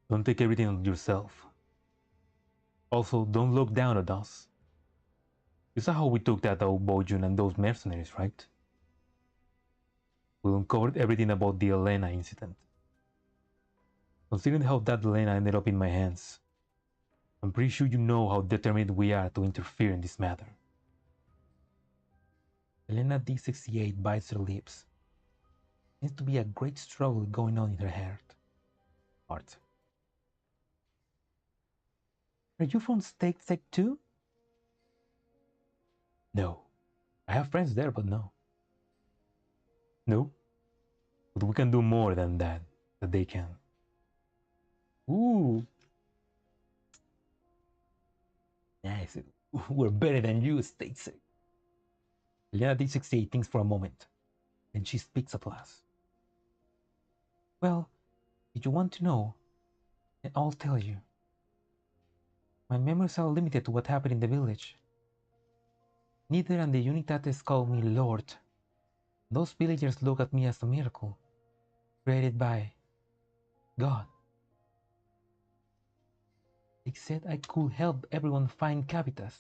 Don't take everything on yourself. Also, don't look down at us. You saw how we took that old Bojun and those mercenaries, right? We uncovered everything about the Helena incident. Considering how that Helena ended up in my hands, I'm pretty sure you know how determined we are to interfere in this matter. Helena D68 bites her lips. Seems to be a great struggle going on in her heart. Are you from State Sec too? No. I have friends there, but no. No? But we can do more than that they can. Ooh. Nice. We're better than you, State Sec. Helena D68 thinks for a moment. Then she speaks at last. Well, if you want to know, then I'll tell you. My memories are limited to what happened in the village. Neither and the Unitates call me Lord. Those villagers look at me as a miracle, created by God. They said I could help everyone find Cavitas,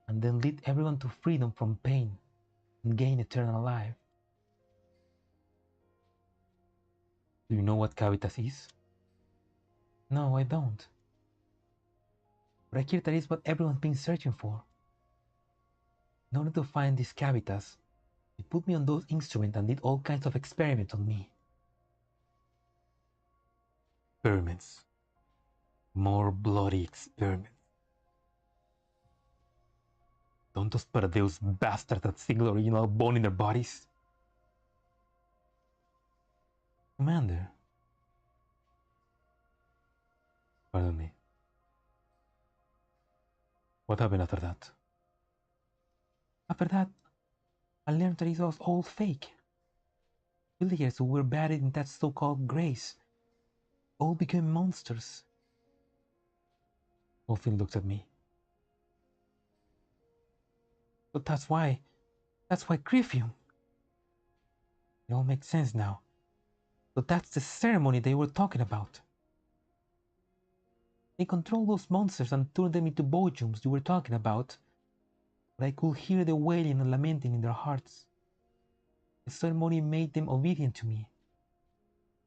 and then lead everyone to freedom from pain and gain eternal life. Do you know what Cavitas is? No, I don't. But I hear that is what everyone's been searching for. In order to find this Cavitas, they put me on those instruments and did all kinds of experiments on me. Experiments. More bloody experiments. Don't those Paradeus bastards that single original bone in their bodies? Commander. Pardon me. What happened after that? After that, I learned that it was all fake. Villagers who were buried in that so-called grace all became monsters. Wolfin looked at me. But that's why Grifium. It all makes sense now. But that's the ceremony they were talking about. They controlled those monsters and turned them into Bojums you were talking about. But I could hear the wailing and lamenting in their hearts. The ceremony made them obedient to me.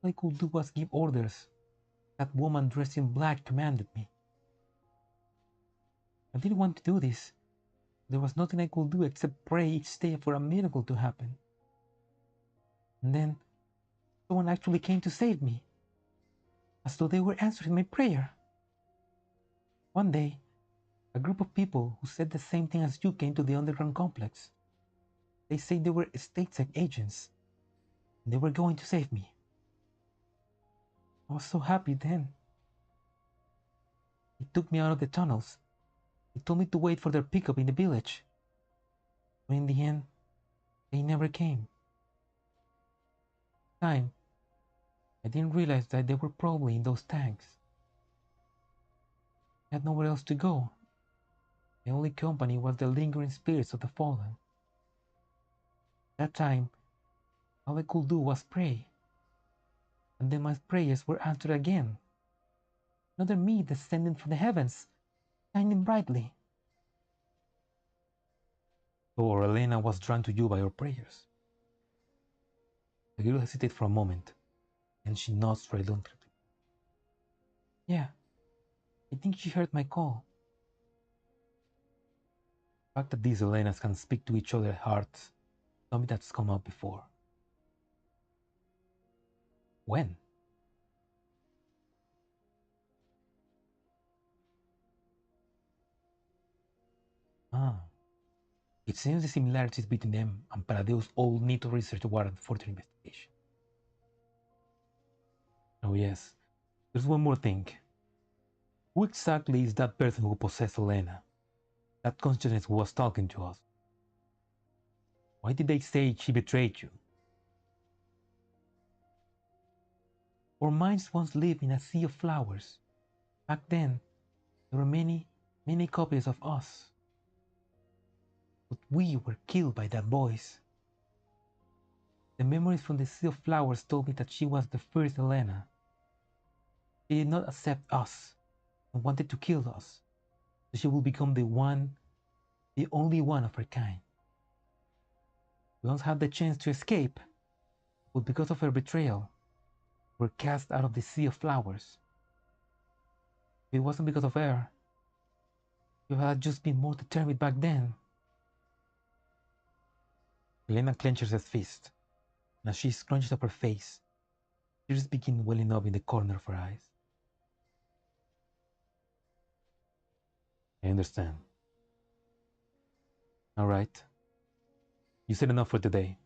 All I could do was give orders. That woman dressed in black commanded me. I didn't want to do this. There was nothing I could do except pray each day for a miracle to happen. And then, someone actually came to save me, as though they were answering my prayer. One day, a group of people who said the same thing as you came to the underground complex. They said they were state-sec agents, and they were going to save me. I was so happy then. They took me out of the tunnels. They told me to wait for their pickup in the village. But in the end, they never came. At the time, I didn't realize that they were probably in those tanks. I had nowhere else to go. The only company was the lingering spirits of the fallen. That time, All I could do was pray. And then my prayers were answered again. Another me descending from the heavens, shining brightly. So Helena was drawn to you by your prayers. The girl hesitated for a moment, and she nods reluctantly. Yeah, I think she heard my call. The fact that these Helenas can speak to each other's hearts, something that's come up before. When? It seems the similarities between them and Paradeus all need to research warrant further investigation. Oh yes, there's one more thing. Who exactly is that person who possessed Helena? That consciousness who was talking to us? Why did they say she betrayed you? Our minds once lived in a sea of flowers. Back then, there were many, many copies of us. But we were killed by that voice. The memories from the Sea of Flowers told me that she was the first Helena. She did not accept us and wanted to kill us, so she will become the only one of her kind. We once had the chance to escape, but because of her betrayal, we were cast out of the Sea of Flowers. If it wasn't because of her, we had just been more determined back then. Helena clenches her fist, and as she scrunches up her face, tears begin welling up in the corner of her eyes. I understand. All right. You said enough for today.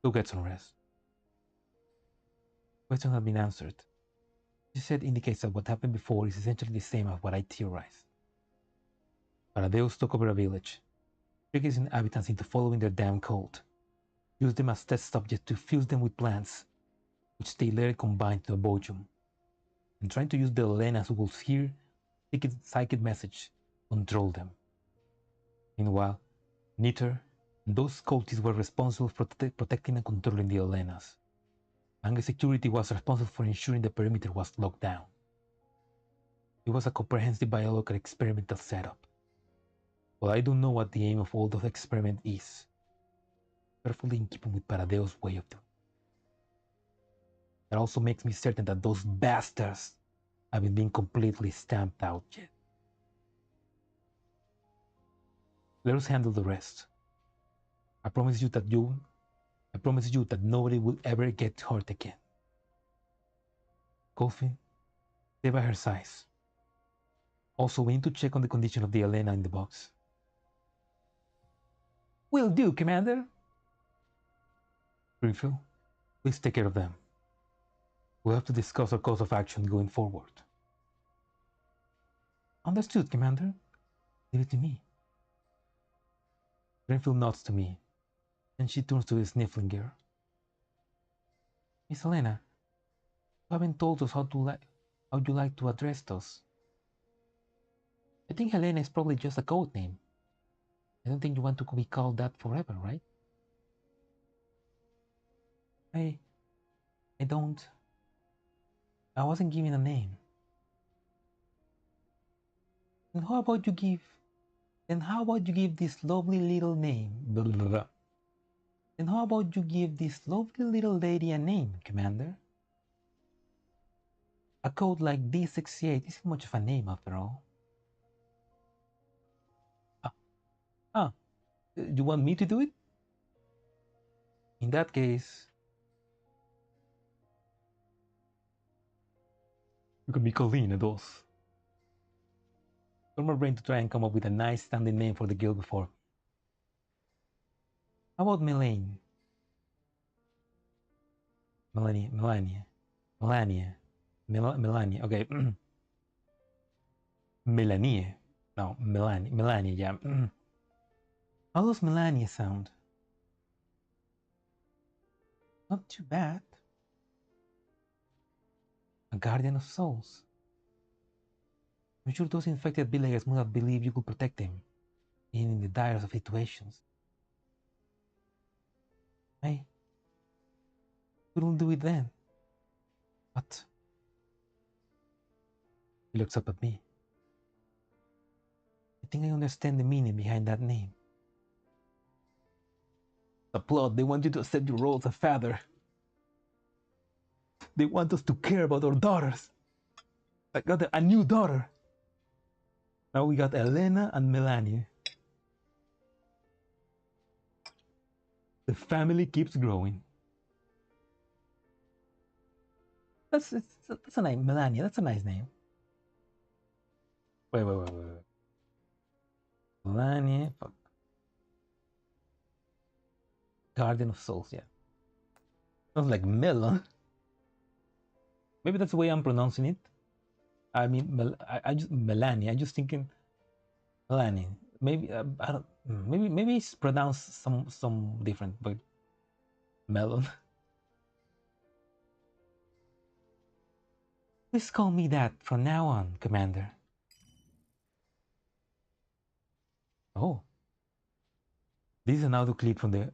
Go get some rest. Question has been answered. What you said indicates that what happened before is essentially the same as what I theorized. Paradeus took over a village, tricking its inhabitants into following their damn code, used them as test subjects to fuse them with plants, which they later combined to a Bojum, and trying to use the Helenas who will hear psychic message to control them. Meanwhile, Niter and those cultists were responsible for protecting and controlling the Helenas. Manga security was responsible for ensuring the perimeter was locked down. It was a comprehensive biological experimental setup. Well, I don't know what the aim of all those experiments is, perfectly in keeping with Paradeus' way of doing. That also makes me certain that those bastards haven't been completely stamped out yet. Let us handle the rest. I promise you that nobody will ever get hurt again. Coffin, stay by her size. Also, we need to check on the condition of the Helena in the box. Will do, Commander. Greenfield, please take care of them. We'll have to discuss our course of action going forward. Understood, Commander. Leave it to me. Greenfield nods to me, and she turns to the sniffling girl. Miss Helena, you haven't told us how you like to address us. I think Helena is probably just a code name. I don't think you want to be called that forever, right? I don't. I wasn't given a name. And how about you give this lovely little name? Blah, blah, blah. And how about you give this lovely little lady a name, Commander? A code like D68 isn't much of a name after all. You want me to do it? In that case, you can be Colleen, Dolls. Told my brain to try and come up with a nice sounding name for the guild before. How about Melania? Melania. Okay. Melania. No, Melania, yeah. How does Melania sound? Not too bad. A guardian of souls. I'm sure those infected villagers would have believed you could protect them, even in the direst of situations. I couldn't do it then. What? He looks up at me. I think I understand the meaning behind that name. The plot, they want you to accept your role as a father. They want us to care about our daughters. I got a new daughter. Now we got Helena and Melanie. The family keeps growing. That's a nice Melania. That's a nice name. Wait. Melania, fuck. Garden of Souls, yeah. Sounds like melon. Maybe that's the way I'm pronouncing it. I mean, I just Melania. I just thinking Melanie. Maybe I don't. Maybe it's pronounced some different, but melon. Please call me that from now on, Commander. Oh, this is an audio clip from the.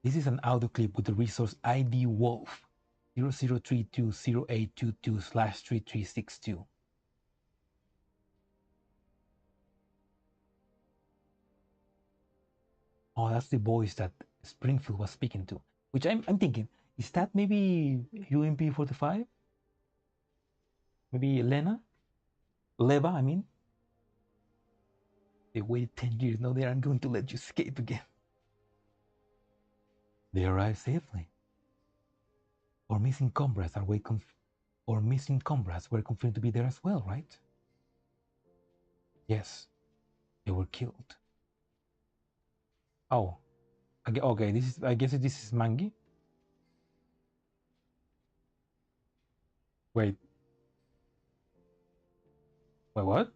This is an audio clip with the resource ID Wolf 00320822/3362. Oh, that's the voice that Springfield was speaking to. Which I'm thinking, is that maybe UMP-45? Maybe Leva, I mean. They waited 10 years, now they aren't going to let you escape again. They arrived safely. Our missing comrades were confirmed to be there as well, right? Yes, they were killed. Oh, okay. I guess this is Mangi. Wait, what?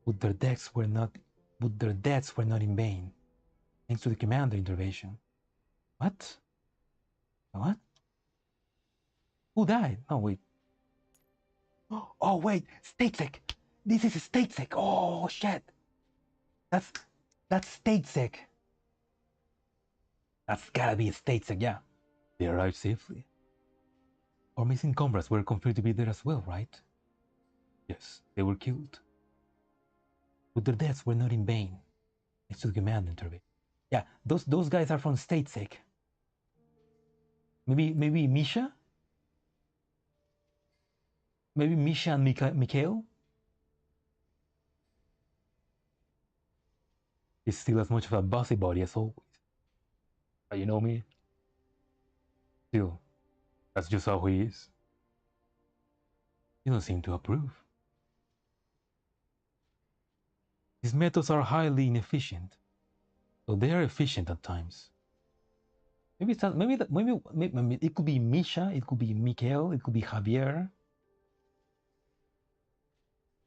But their deaths were not in vain, thanks to the commander intervention. What? What? Who died? No, wait. Oh, wait, state sec. This is a state sec. Oh, shit. That's state sec. That's gotta be a state sec, yeah. They arrived safely. Our missing comrades were confirmed to be there as well, right? Yes, they were killed. But their deaths were not in vain, thanks to the command intervention. Yeah, those guys are from state sec. Maybe Misha? Maybe Misha and Mikhail? He's still as much of a busybody as always. But you know me? Still, that's just how he is. You don't seem to approve. His methods are highly inefficient, though they are efficient at times. Maybe it could be Misha, it could be Mikhail, it could be Javier.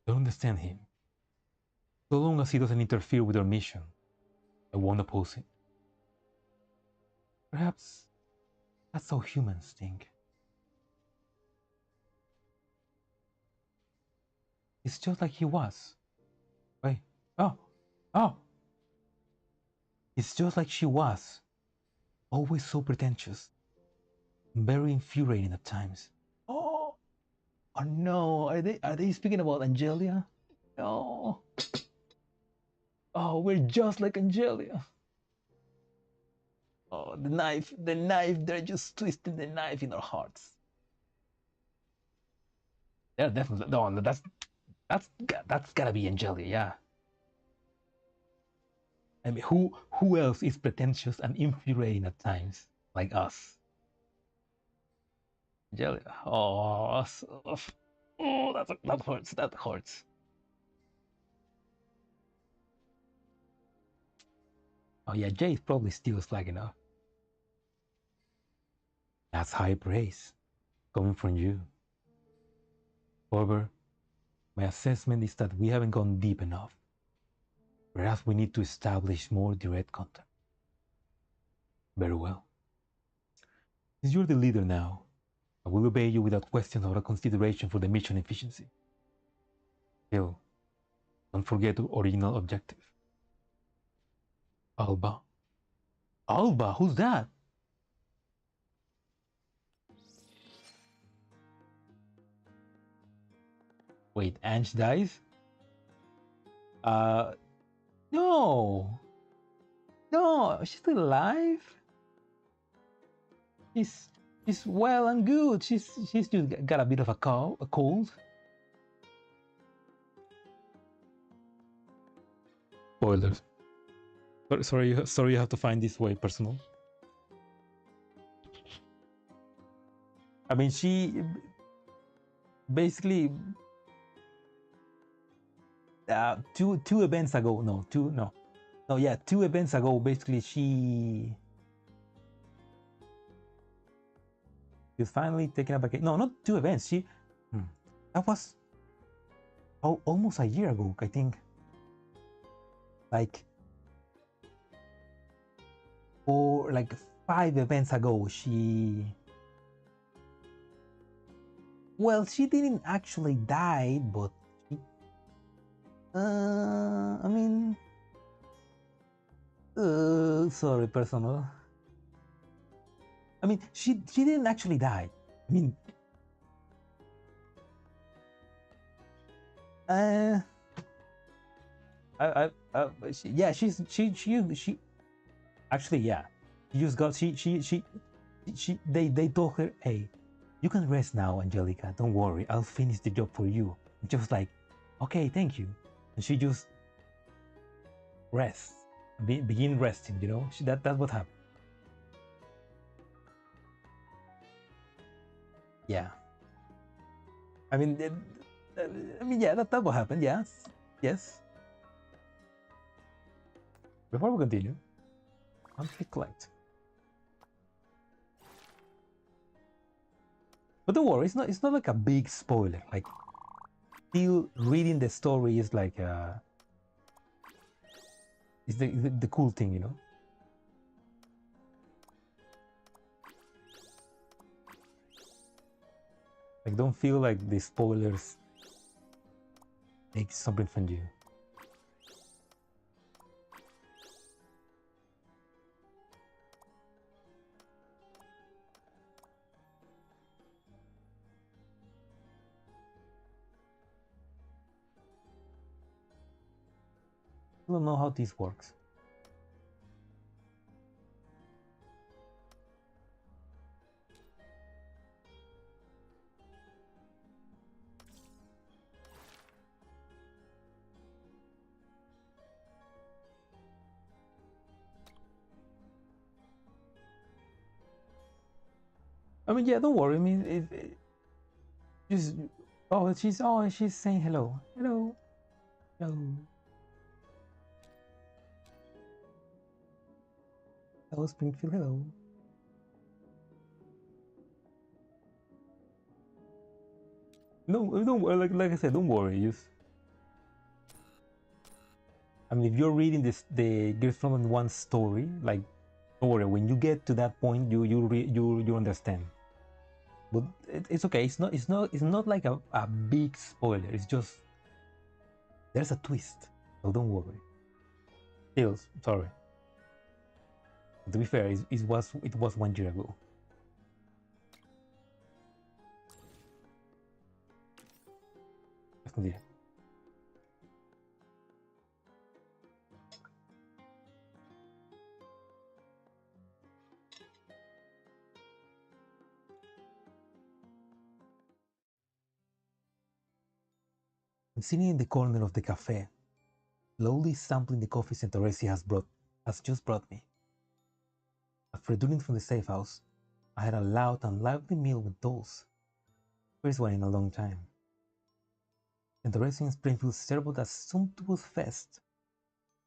Don't understand him. So long as he doesn't interfere with our mission, I won't oppose it. Perhaps that's how humans think. It's just like he was. Wait. Oh! It's just like she was. Always so pretentious. Very infuriating at times. Oh no, are they speaking about Angelia? No. Oh, we're just like Angelia. Oh, the knife, they're just twisting the knife in our hearts. They're definitely, no, that's gotta be Angelia, yeah. I mean, who else is pretentious and infuriating at times like us? Angelia. Oh, that hurts. That hurts. Oh yeah, Jay is probably still slacking off. That's high praise coming from you. However, my assessment is that we haven't gone deep enough. Perhaps we need to establish more direct contact. Very well. Since you're the leader now, I will obey you without question or consideration for the mission efficiency. Still, don't forget the original objective. Alba? Who's that? Wait, Ange dies? No! No, she's still alive? She's well and good. She's just got a bit of a cold. Spoilers. Sorry you have to find this way personal. I mean, she basically two events ago, two events ago, basically she was finally taken up again. No, not 2 events. That was almost a year ago, I think. Like, or like 5 events ago, she didn't actually die, but she, I mean, sorry, personal. I mean, she didn't actually die. I mean, she actually, yeah, she just got they told her, hey, you can rest now, Angelica, don't worry, I'll finish the job for you. And just like, okay, thank you. And she just rests, begin resting, you know. That's what happened. Yeah, I mean, yeah, that's what happened. Yes. Before we continue, I'll click collect. But don't worry, it's not like a big spoiler. Like, still reading the story is like is the cool thing, you know. Like, don't feel like the spoilers take something from you. I don't know how this works. I mean, yeah, don't worry. I mean, just she's saying hello. Hello. Hello, Springfield. Hello. No, don't worry. Like I said, don't worry. I mean, if you're reading the Girls Frontline 1 story, like, don't worry. When you get to that point, you understand. But it's okay. It's not like a big spoiler. It's just there's a twist. So don't worry. Still, sorry. To be fair, it was 1 year ago. Yeah. I'm sitting in the corner of the cafe, slowly sampling the coffee Santoresi has just brought me. After returning from the safe house, I had a loud and lively meal with Dolls. First one in a long time. Santoresi in Springfield served a sumptuous feast.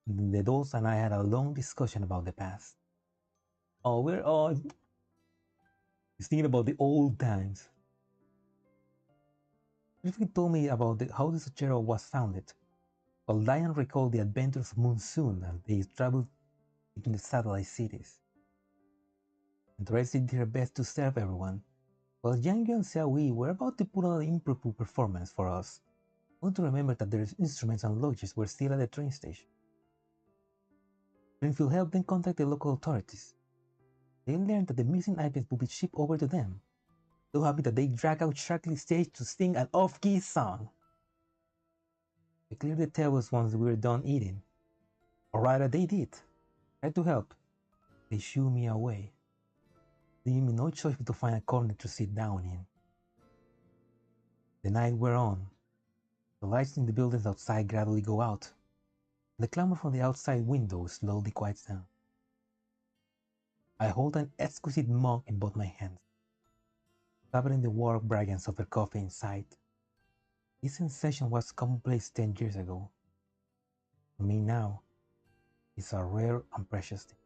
The Dolls and I had a long discussion about the past. Oh, we're all thinking about the old times. Briefly told me about how the Zucchero was founded, while Diane recalled the adventures of Monsoon as they traveled between the satellite cities. And Tracy did her best to serve everyone, while Yang and Xiaoyi were about to put on an impromptu performance for us, only to remember that their instruments and luggages were still at the train station. Springfield helped them contact the local authorities. They learned that the missing items would be shipped over to them, so happy that they dragged out Sharkley's stage to sing an off-key song. They cleared the tables once we were done eating. Or rather, they did. I had to help. They shooed me away, leaving me no choice but to find a corner to sit down in. The night wore on. The lights in the buildings outside gradually go out. The clamor from the outside windows slowly quiets down. I hold an exquisite mug in both my hands, covering the warm fragrance of the coffee inside. This sensation was commonplace 10 years ago. For me now, it's a rare and precious thing.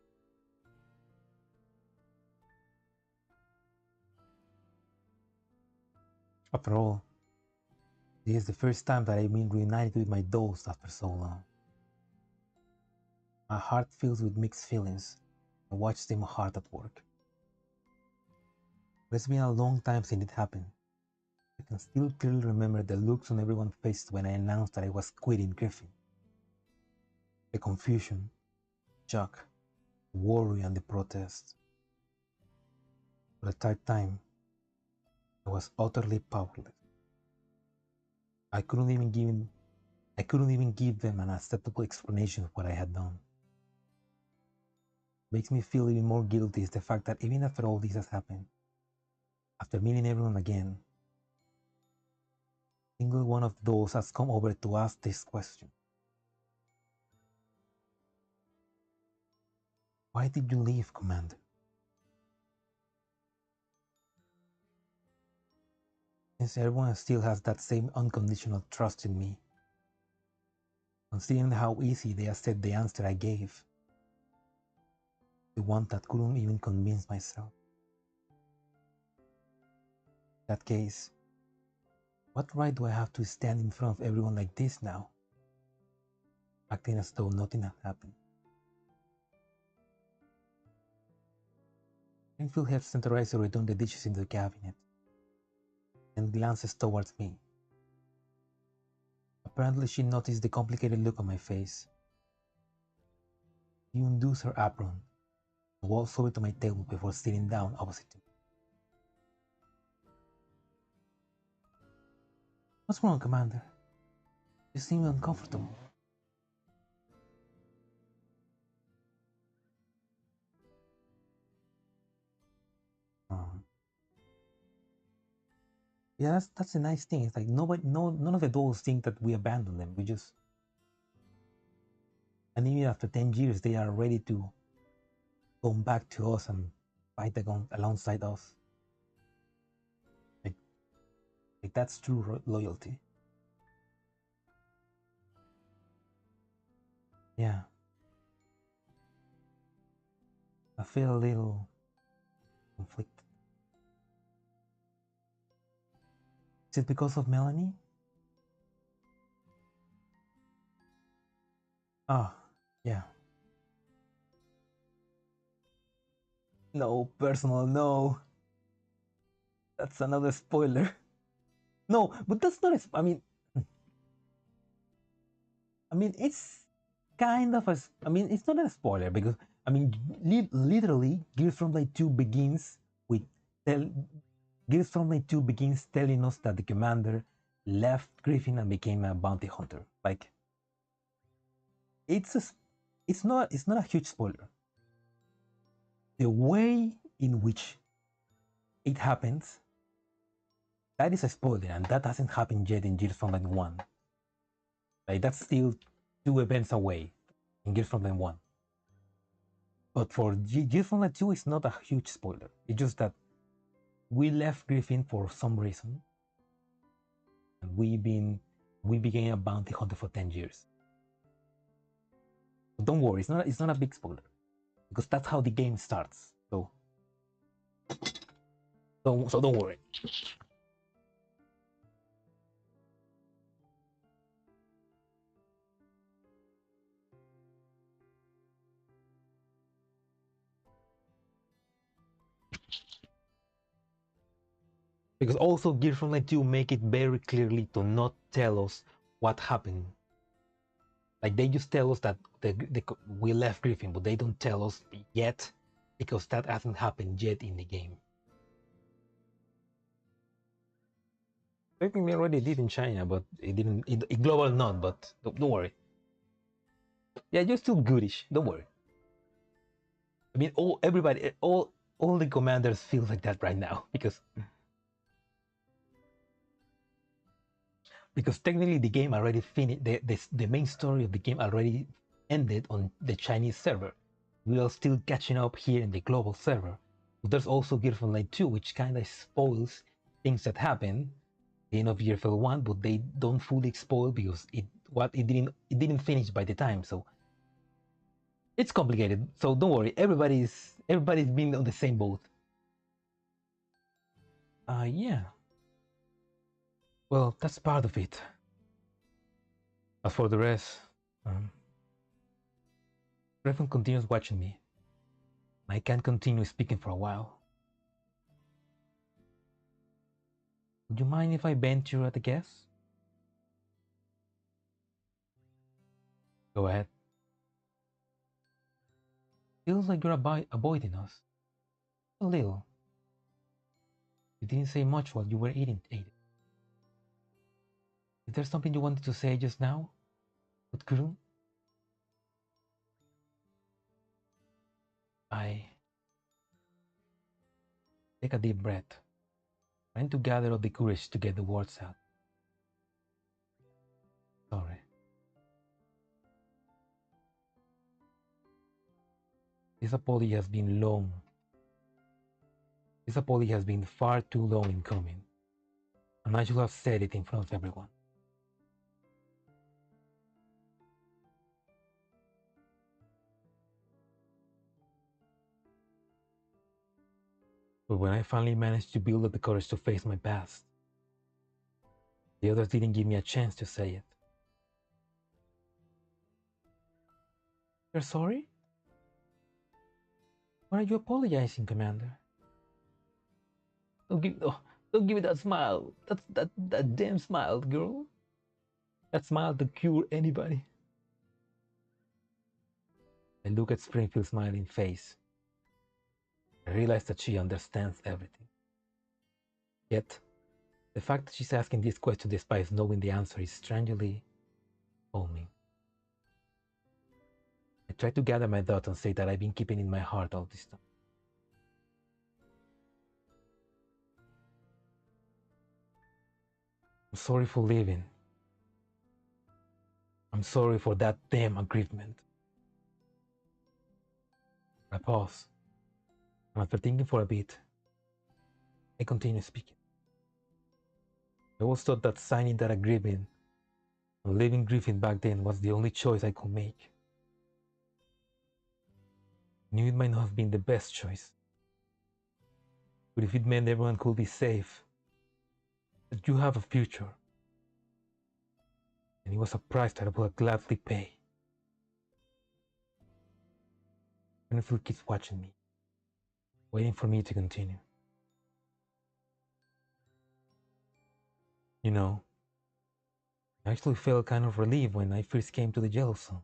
After all, this is the first time that I've been reunited with my dolls after so long. My heart fills with mixed feelings. I watch them hard at work. But it's been a long time since it happened. I can still clearly remember the looks on everyone's face when I announced that I was quitting Griffin. The confusion, shock, worry, and the protest. For the third time, I was utterly powerless. I couldn't even give them an acceptable explanation of what I had done. Makes me feel even more guilty is the fact that even after all this has happened, after meeting everyone again, single one of those has come over to ask this question. Why did you leave, Commander? Since everyone still has that same unconditional trust in me, considering how easy they accept the answer I gave, the one that couldn't even convince myself. In that case, what right do I have to stand in front of everyone like this now, acting as though nothing had happened? Greenfield helps Centralizer return the dishes into the cabinet, and glances towards me. Apparently she noticed the complicated look on my face. She undoes her apron and walks over to my table before sitting down opposite to me. What's wrong, Commander? You seem uncomfortable. Yeah, that's a nice thing. It's like none of the dolls think that we abandon them. We just, and even after 10 years, they are ready to come back to us and fight alongside us. Like that's true loyalty. Yeah. I feel a little conflicted. Is it because of Melanie? Ah, yeah. No, personal, no. That's another spoiler. No, but that's not I mean, it's kind of it's not a spoiler because, literally, Girls Frontline 2 begins with Girls Frontline 2 begins telling us that the commander left Griffin and became a bounty hunter. Like, it's not a huge spoiler. The way in which it happens, that is a spoiler, and that hasn't happened yet in Girls Frontline 1. Like, that's still 2 events away in Girls Frontline 1. But for Girls Frontline 2, it's not a huge spoiler. It's just that we left Griffin for some reason, and we became a bounty hunter for 10 years. But don't worry, it's not a big spoiler, because that's how the game starts. So don't worry. Because also Girls Frontline 2 make it very clearly to not tell us what happened. Like, they just tell us that we left Griffin, but they don't tell us yet, because that hasn't happened yet in the game. Technically, already did in China, but it didn't. It global not, but don't worry. Yeah, you're still goodish. Don't worry. I mean, everybody, all the commanders feel like that right now because technically the game already finished. The main story of the game already ended on the Chinese server. We are still catching up here in the global server. But there's also Girls Frontline 2, which kind of spoils things that happen the end of GFL 1, but they don't fully spoil because it didn't finish by the time, so it's complicated. So don't worry, everybody's been on the same boat. Yeah. Well, that's part of it. As for the rest, Reframing continues watching me. I can't continue speaking for a while. Would you mind if I venture at a guess? Go ahead. Feels like you're avoiding us. A little. You didn't say much while you were eating. Is there something you wanted to say just now, but couldn't? I take a deep breath, trying to gather up the courage to get the words out. Sorry. This apology has been long. This apology has been far too long in coming, and I should have said it in front of everyone. But when I finally managed to build up the courage to face my past, the others didn't give me a chance to say it. You're sorry? Why are you apologizing, Commander? Don't give me that smile. That damn smile, girl. That smile to cure anybody. I look at Springfield's smiling face. I realize that she understands everything. Yet, the fact that she's asking this question despite knowing the answer is strangely calming. I try to gather my thoughts and say that I've been keeping in my heart all this time. I'm sorry for leaving. I'm sorry for that damn aggrievement. I pause, and after thinking for a bit, I continue speaking. I always thought that signing that agreement and leaving Griffin back then was the only choice I could make. I knew it might not have been the best choice, but if it meant everyone could be safe, that you have a future, and it was a price that I would gladly pay. Springfield keeps watching me, waiting for me to continue. You know, I actually felt kind of relieved when I first came to the jail zone.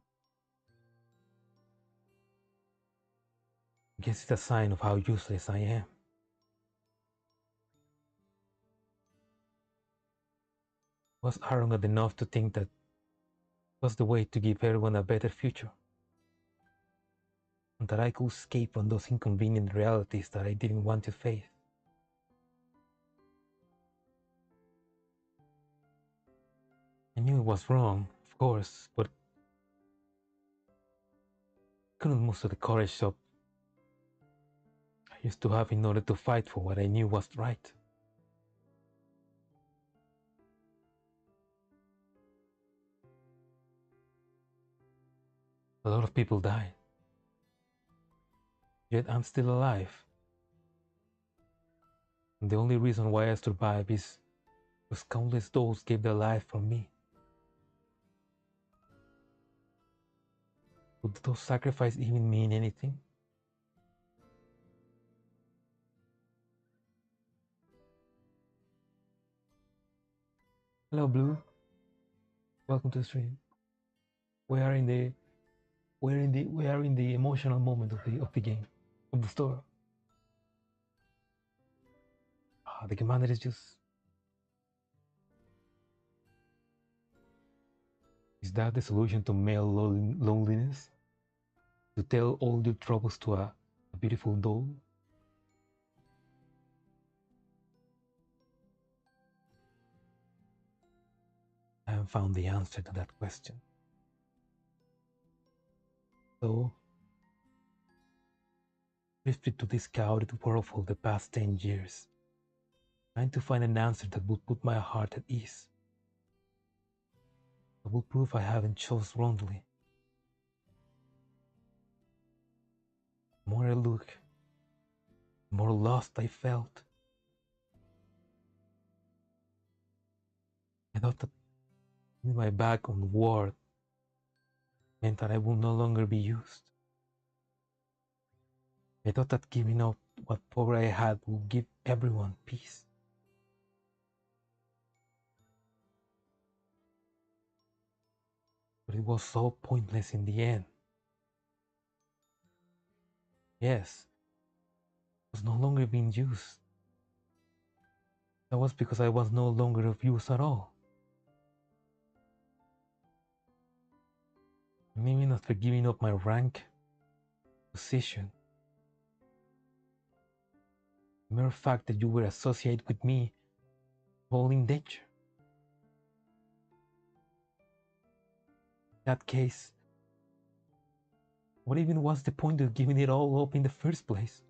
I guess it's a sign of how useless I am. I was arrogant enough to think that was the way to give everyone a better future, and that I could escape from those inconvenient realities that I didn't want to face. I knew it was wrong, of course, but I couldn't muster the courage up I used to have in order to fight for what I knew was right. A lot of people died, yet I'm still alive. And the only reason why I survived is because countless souls gave their life for me. Would those sacrifices even mean anything? Hello, Blue. Welcome to the stream. We are in the emotional moment of the game, of the story. The commander is just Is that the solution to male loneliness? To tell all your troubles to a beautiful doll? I haven't found the answer to that question. So, drifted to this chaotic world for the past 10 years, trying to find an answer that would put my heart at ease. That would prove I haven't chosen wrongly. The more I look, the more lost I felt. I thought that turning my back on the world meant that I would no longer be used. I thought that giving up what power I had would give everyone peace. But it was so pointless in the end. Yes, I was no longer being used. That was because I was no longer of use at all. Maybe not for giving up my rank, position. The mere fact that you were associated with me, all in danger. In that case, what even was the point of giving it all up in the first place?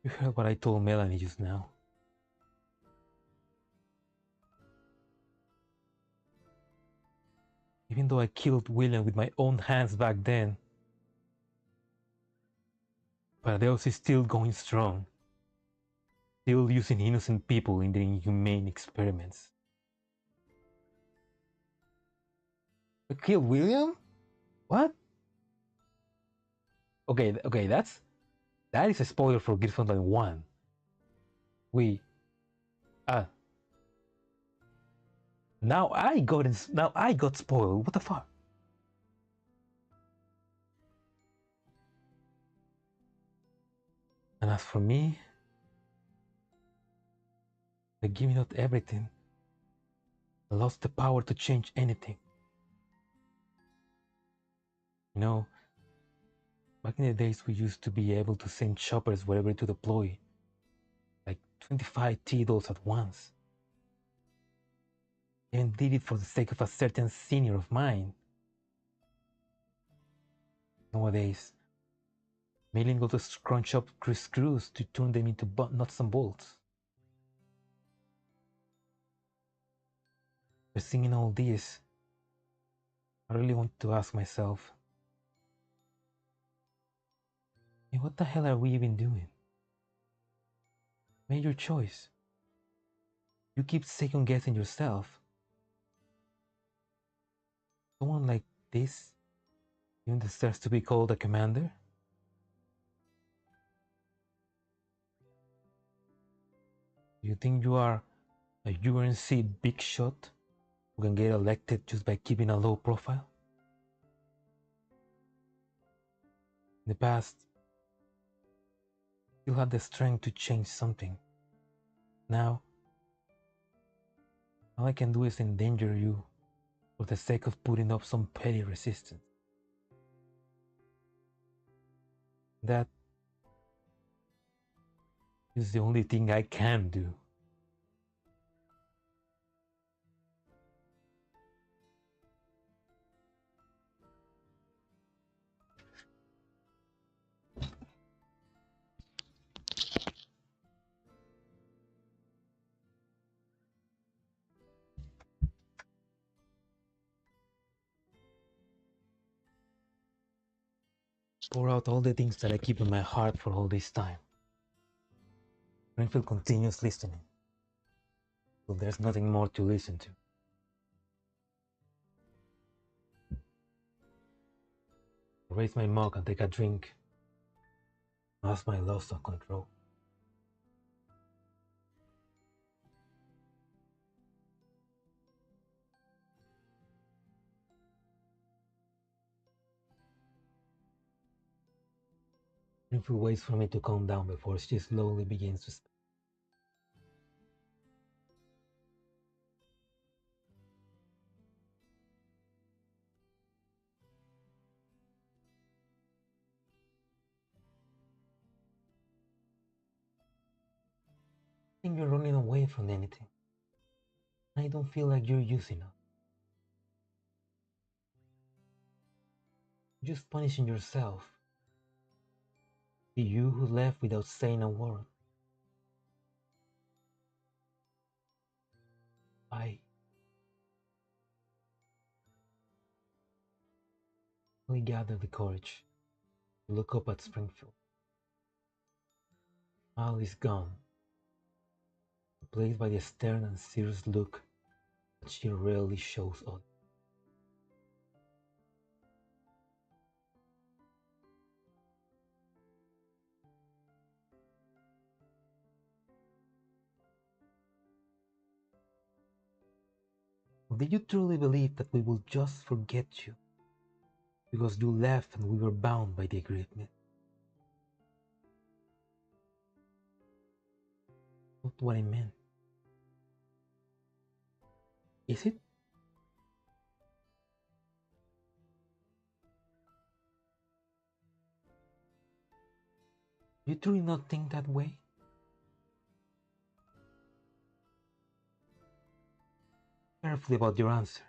You heard what I told Melanie just now. Even though I killed William with my own hands back then, Paradeus is still going strong, still using innocent people in their inhumane experiments. I killed William? What? Okay, that is a spoiler for Girls Frontline 1. Now I got spoiled. What the fuck? And as for me, by giving up everything, I lost the power to change anything. You know, back in the days we used to be able to send choppers wherever to deploy, like 25 T-dolls at once. I even did it for the sake of a certain senior of mine. Nowadays, mailing got to scrunch up screws to turn them into nuts and bolts. By seeing all this, I really want to ask myself, hey, what the hell are we even doing? Make your choice. You keep second guessing yourself. Someone like this even deserves to be called a commander? You think you are a UNC big shot who can get elected just by keeping a low profile? In the past, you had the strength to change something. Now, all I can do is endanger you for the sake of putting up some petty resistance. That is the only thing I can do. Pour out all the things that I keep in my heart for all this time. Renfield continues listening, so there's nothing more to listen to. I raise my mug and take a drink. That's my loss of control. Springfield waits for me to calm down before she slowly begins to speak. I think you're running away from anything. I don't feel like you're using us. You're just punishing yourself. You who left without saying a word. I only gathered the courage to look up at Springfield. All is gone, replaced by the stern and serious look that she rarely shows us. Or did you truly believe that we will just forget you because you left and we were bound by the agreement? Not what I meant. Is it? You truly not think that way? Carefully about your answer.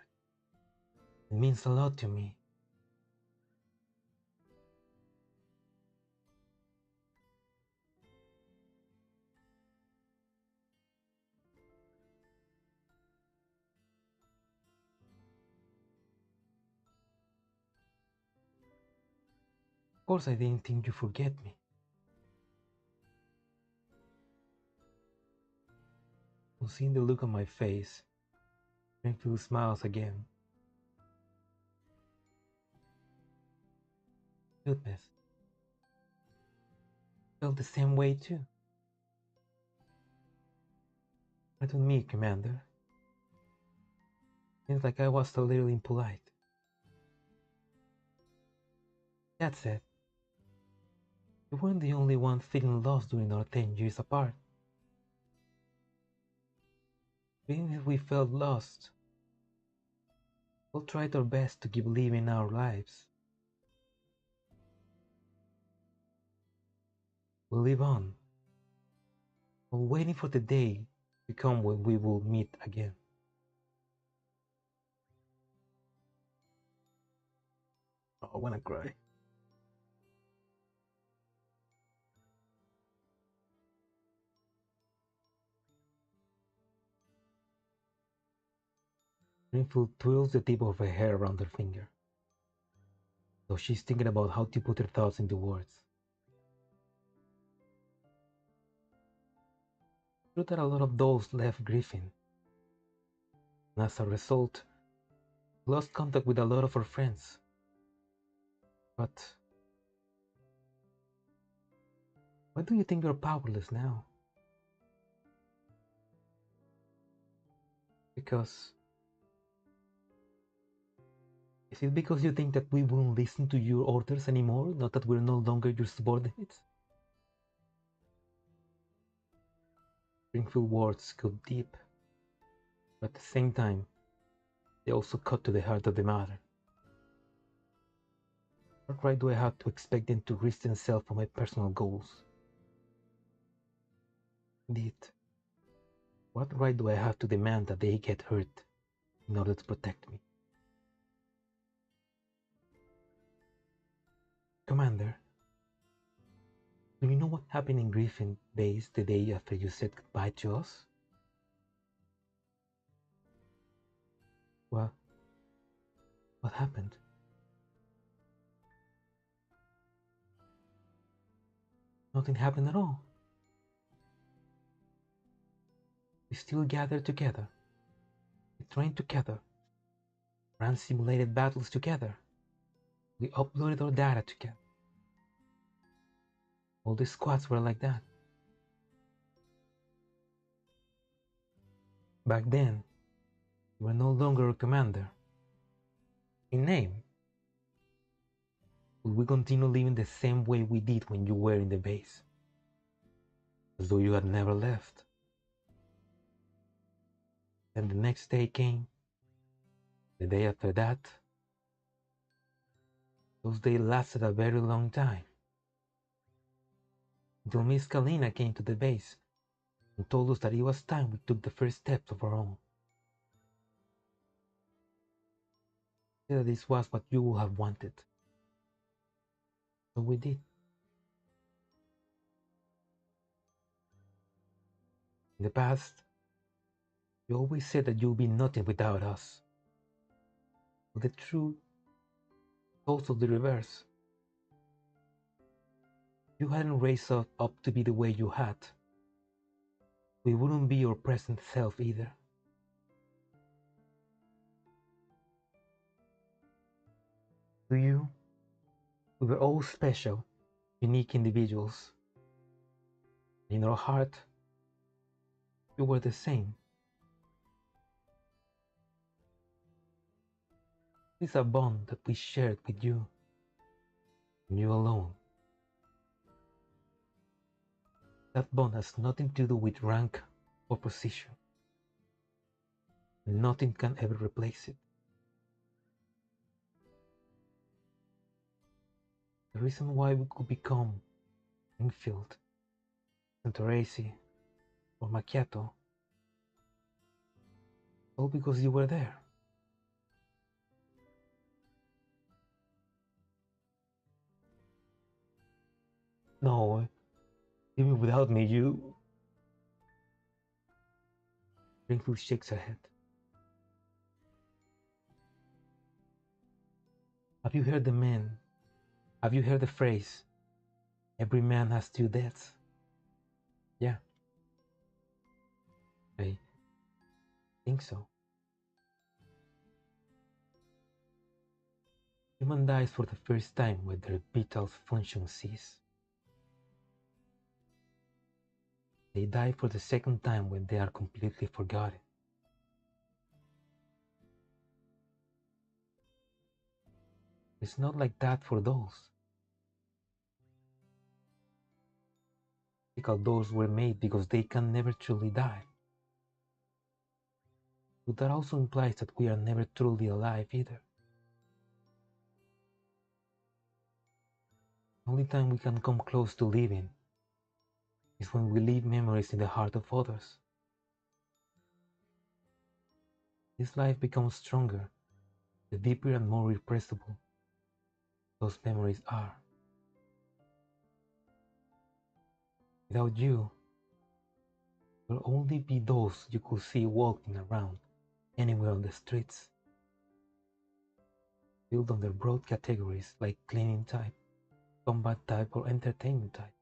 It means a lot to me. Of course I didn't think you forget me. On seeing the look on my face, Springfield smiles again. Goodness. Felt the same way too. Right on me, Commander. Seems like I was a little impolite. That said, you weren't the only one feeling lost during our 10 years apart. Even if we felt lost, we'll try our best to keep living our lives. We'll live on, while waiting for the day to come when we will meet again. Oh, I wanna cry. Springfield twirls the tip of her hair around her finger, though she's thinking about how to put her thoughts into words. True that a lot of dolls left Griffin, and as a result, lost contact with a lot of her friends. But why do you think you're powerless now? Because... Is it because you think that we won't listen to your orders anymore, not that we're no longer your subordinates? Springfield words go deep, but at the same time, they also cut to the heart of the matter. What right do I have to expect them to risk themselves for my personal goals? Indeed, what right do I have to demand that they get hurt in order to protect me? Commander, do you know what happened in Griffin Base the day after you said goodbye to us? What happened? Nothing happened at all. We still gathered together. We trained together. Ran simulated battles together. We uploaded our data together. All the squads were like that. Back then, you were no longer a commander. In name, Will we continue living the same way we did when you were in the base? As though you had never left. Then the next day came, the day after that. Those days lasted a very long time. Until Miss Helena came to the base and told us that it was time we took the first steps of our own. She said that this was what you would have wanted. So we did. In the past, you always said that you'd be nothing without us. But the truth is also the reverse. If you hadn't raised us up to be the way you had, we wouldn't be your present self either. To you, we were all special, unique individuals. In our heart, you were the same. It's a bond that we shared with you, and you alone. That bond has nothing to do with rank or position. Nothing can ever replace it. The reason why we could become Enfield, Santoresi, or Machiatto, all because you were there. No, even without me, you... Springfield shakes her head. Have you heard the phrase, every man has two deaths? Yeah. I think so. Human dies for the first time when their vital function cease. They die for the second time when they are completely forgotten. It's not like that for dolls. Because dolls were made because they can never truly die. But that also implies that we are never truly alive either. The only time we can come close to living is when we leave memories in the heart of others. This life becomes stronger the deeper and more irrepressible those memories are. Without you, there will only be those you could see walking around anywhere on the streets, built under broad categories like cleaning type, combat type, or entertainment type,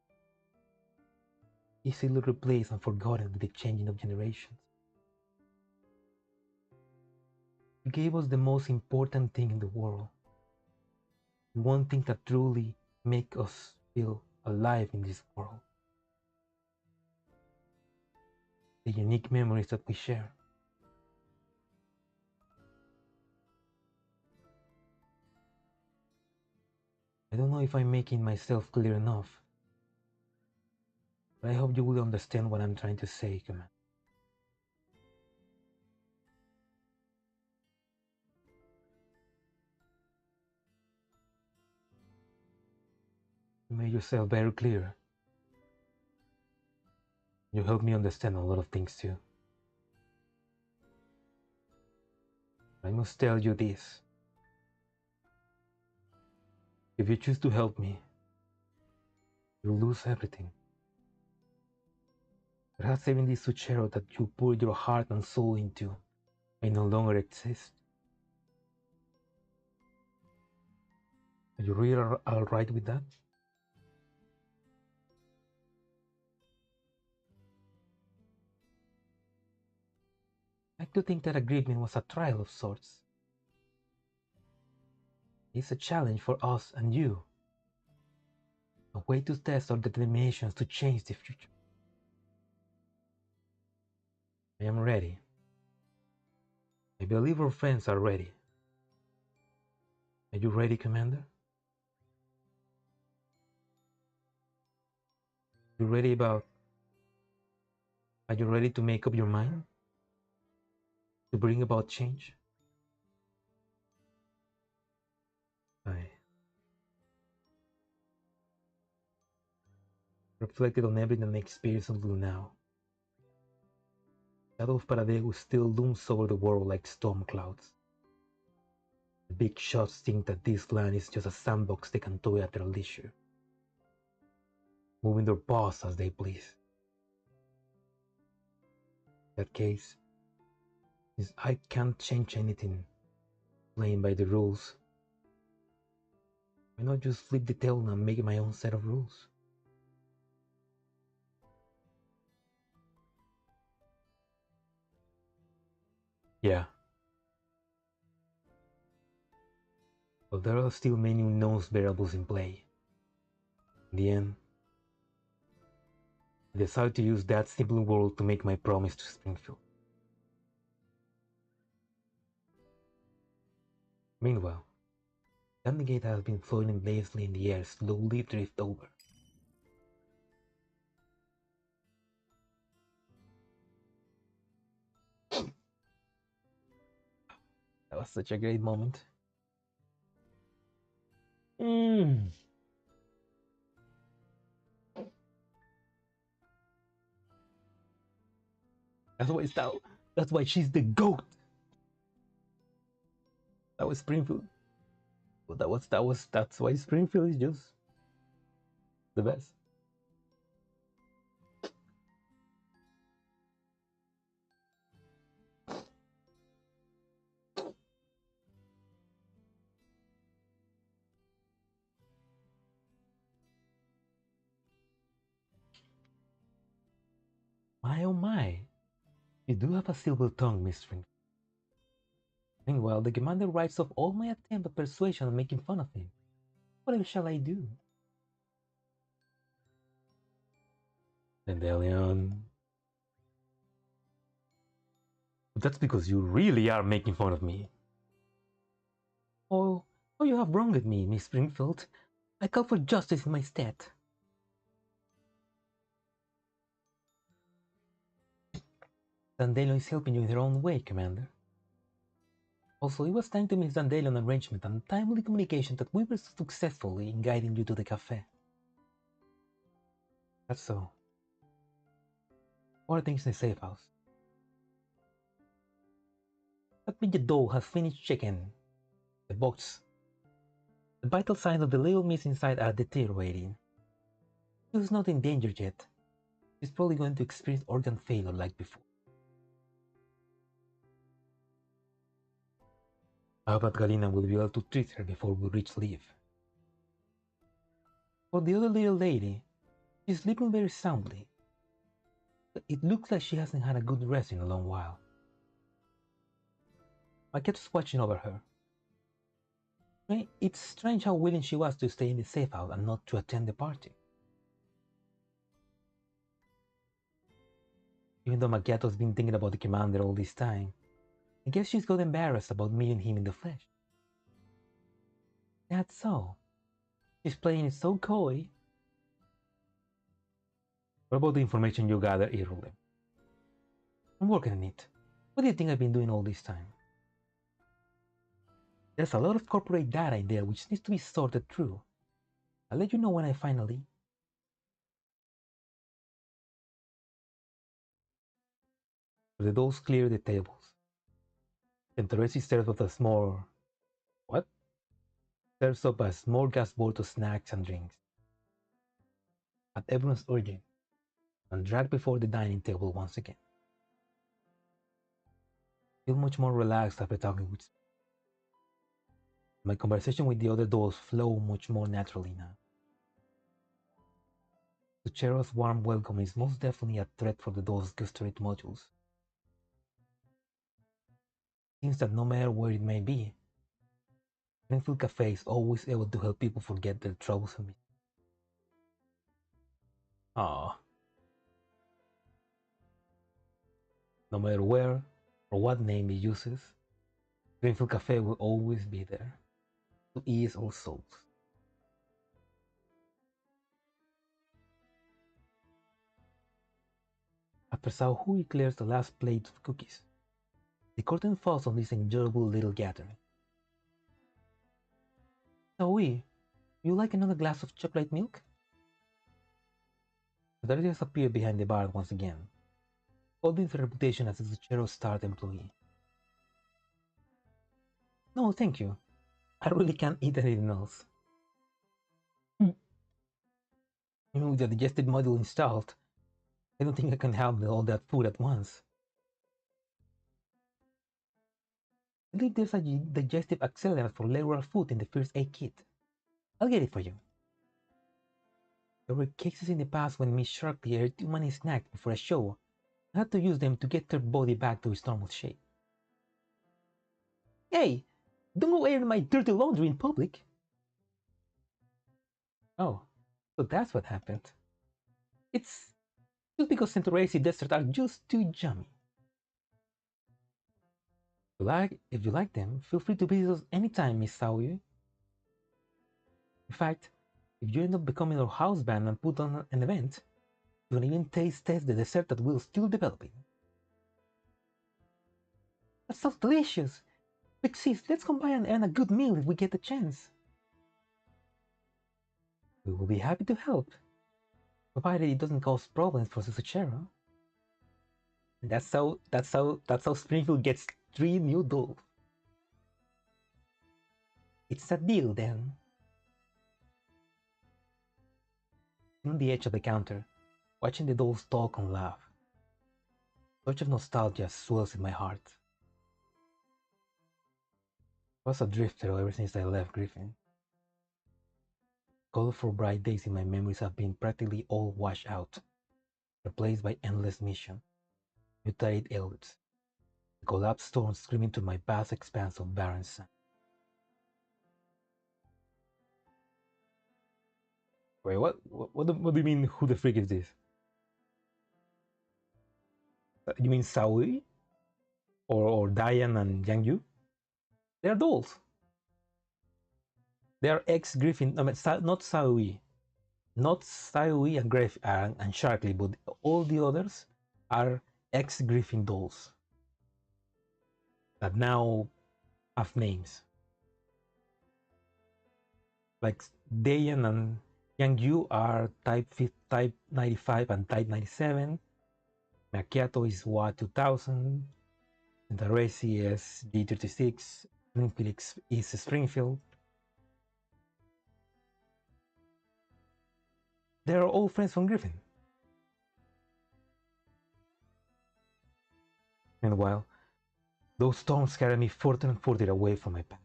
easily replaced and forgotten with the changing of generations. You gave us the most important thing in the world, the one thing that truly makes us feel alive in this world. The unique memories that we share. I don't know if I'm making myself clear enough, but I hope you will understand what I'm trying to say, Commander. You made yourself very clear. You helped me understand a lot of things too. I must tell you this. If you choose to help me, you'll lose everything. Perhaps even this Zucchero that you poured your heart and soul into may no longer exist. Are you really alright with that? I like to think that agreement was a trial of sorts. It's a challenge for us and you. A way to test our determinations to change the future. I am ready. I believe our friends are ready. Are you ready, Commander? You ready about? Are you ready to make up your mind? To bring about change? I reflected on everything I experienced until now. The shadow of Paradego still looms over the world like storm clouds. The big shots think that this land is just a sandbox they can toy at their leisure, moving their paws as they please. In that case, since I can't change anything, playing by the rules, why not just flip the table and make my own set of rules? Yeah. But there are still many unknown variables in play. In the end, I decided to use that simple word to make my promise to Springfield. Meanwhile, the gate has been floating lazily in the air, slowly drift over. That was such a great moment. That's why she's the GOAT. That was Springfield. That's why Springfield is just the best. My oh my, you do have a silver tongue, Miss Springfield. Meanwhile, the commander writes off all my attempt at persuasion and making fun of him. What else shall I do? Dandelion. That's because you really are making fun of me. Oh, you have wronged me, Miss Springfield. I call for justice in my stead. Dandelion is helping you in her own way, Commander. Also, it was thanks to Miss Dandelion arrangement and timely communication that we were successful in guiding you to the cafe. That's so. What are things in the safe house? That midget doll has finished checking the box. The vital signs of the little miss inside are deteriorating. She's not in danger yet. She's probably going to experience organ failure like before. I hope that Helena will be able to treat her before we reach leave. For the other little lady, she's sleeping very soundly. But it looks like she hasn't had a good rest in a long while. Machiatto's watching over her. It's strange how willing she was to stay in the safe house and not to attend the party. Even though Machiatto's been thinking about the commander all this time, I guess she's got embarrassed about meeting him in the flesh. That's so. She's playing it so coy. What about the information you gathered, Irule? I'm working on it. What do you think I've been doing all this time? There's a lot of corporate data in there which needs to be sorted through. I'll let you know when I finally... The dolls clear the tables. And Teresi serves up a small... What? Serves up a smorgasbord of snacks and drinks. At everyone's urging, and dragged before the dining table once again. I feel much more relaxed after talking with... My conversation with the other dolls flow much more naturally now. Zucchero's warm welcome is most definitely a threat for the dolls' gustatory modules. Seems that no matter where it may be, Greenfield Cafe is always able to help people forget their troubles and misery. Ah. No matter where or what name it uses, Greenfield Cafe will always be there to ease our souls. After Hui clears the last plate of cookies, the curtain falls on this enjoyable little gathering. Hui, you like another glass of chocolate milk? The directors appear behind the bar once again, holding their reputation as a Zucchero Start employee. No, thank you. I really can't eat anything else. Even with the digestive module installed, I don't think I can handle all that food at once. I believe there's a digestive accelerant for lateral food in the first aid kit. I'll get it for you. There were cases in the past when Miss Sharkley ate too many snacks before a show and had to use them to get her body back to its normal shape. Hey! Don't go airing my dirty laundry in public! Oh, so that's what happened. It's just because Centaure's desserts are just too yummy. If you like them, feel free to visit us anytime, Miss Xiaoyu. In fact, if you end up becoming our house band and put on an event, you can even taste test the dessert that we're still developing. That sounds delicious! Big sis, let's come by and earn a good meal if we get the chance. We will be happy to help, provided it doesn't cause problems for Zucchero. And that's how Springfield gets 3 new dolls. It's a deal then. On the edge of the counter, watching the dolls talk and laugh. A touch of nostalgia swells in my heart. I was a drifter ever since I left Griffin. Colorful bright days in my memories have been practically all washed out, replaced by endless mission, mutated elites, the collapsed storm screaming through my vast expanse of barren sand. Wait, what do you mean, who the freak is this? You mean Saui? Or Diane and Yang Yu? They're dolls. They are ex-Griffin, I mean, not Saui. Not Saui and Sharkley, but all the others are ex-Griffin dolls that now have names. Like Dayan and Yang Yu are type 95 and type 97. Machiatto is WA 2000. And the Resi is G36. Springfield is Springfield. They are all friends from Griffin. Meanwhile, those storms carry me further and further away from my path.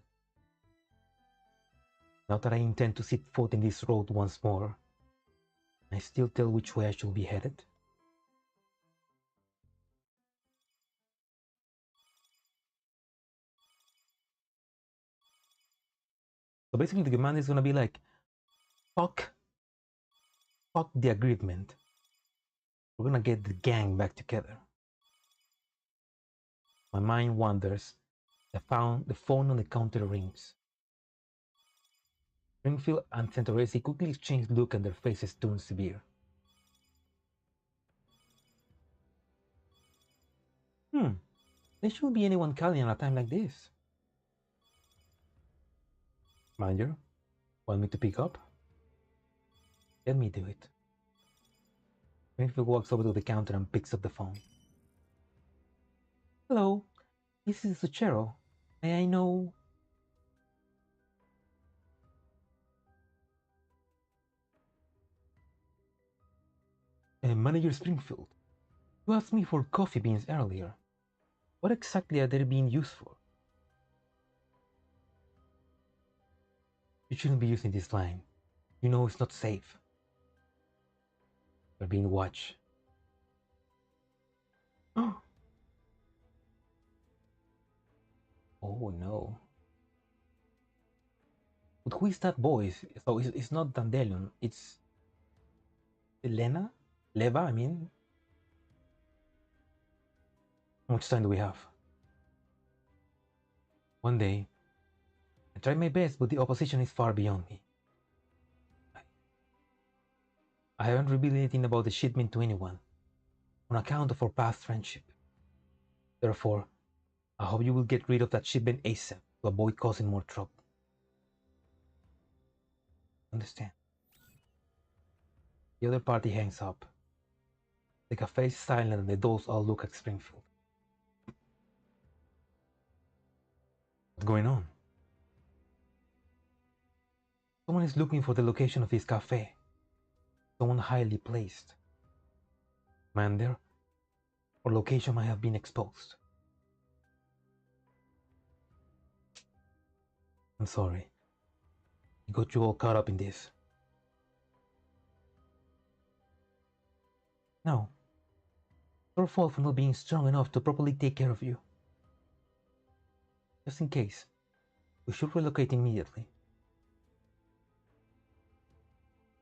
Now that I intend to set foot in this road once more, I still tell which way I should be headed. So basically the command is gonna be like, fuck the agreement. We're gonna get the gang back together. My mind wanders. The phone on the counter rings. Springfield and Centaure's quickly exchange look and their faces turn severe. There shouldn't be anyone calling at a time like this. Manager, want me to pick up? Let me do it. Springfield walks over to the counter and picks up the phone. Hello, this is Zucchero. May I know? Manager Springfield, you asked me for coffee beans earlier. What exactly are they being used for? You shouldn't be using this line. You know it's not safe. You're being watched. Oh no. But who is that boy? So it's not Dandelion, it's Helena? Leva, I mean. How much time do we have? One day, I tried my best, but the opposition is far beyond me. I haven't revealed anything about the shipment to anyone. on account of our past friendship. Therefore, I hope you will get rid of that shipment ASAP to avoid causing more trouble. Understand? The other party hangs up. The cafe is silent and the dolls all look at Springfield. What's going on? Someone is looking for the location of this cafe. Someone highly placed. Commander, or location might have been exposed. I'm sorry. I got you all caught up in this. No. It's your fault for not being strong enough to properly take care of you. Just in case, we should relocate immediately.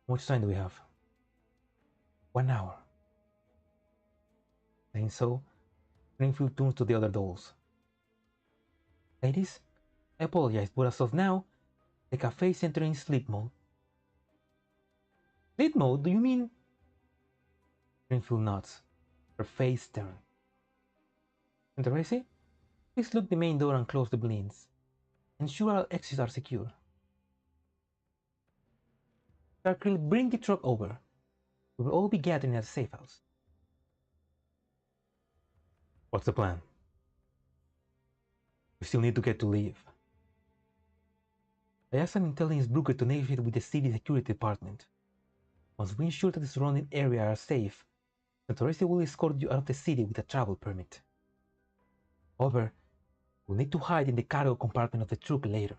How much time do we have? 1 hour. Saying so, Springfield turns to the other dolls. Ladies, I apologize, but as of now, the cafe is entering sleep mode. Sleep mode? Do you mean? Springfield nods, her face stern. Tracy, please lock the main door and close the blinds. Ensure our exits are secure. Starkrill, bring the truck over. We will all be gathering at the safe house. What's the plan? We still need to get to leave. I asked an intelligence broker to negotiate with the city security department. Once we ensure that the surrounding area are safe, Santoresi will escort you out of the city with a travel permit. However, we'll need to hide in the cargo compartment of the truck later,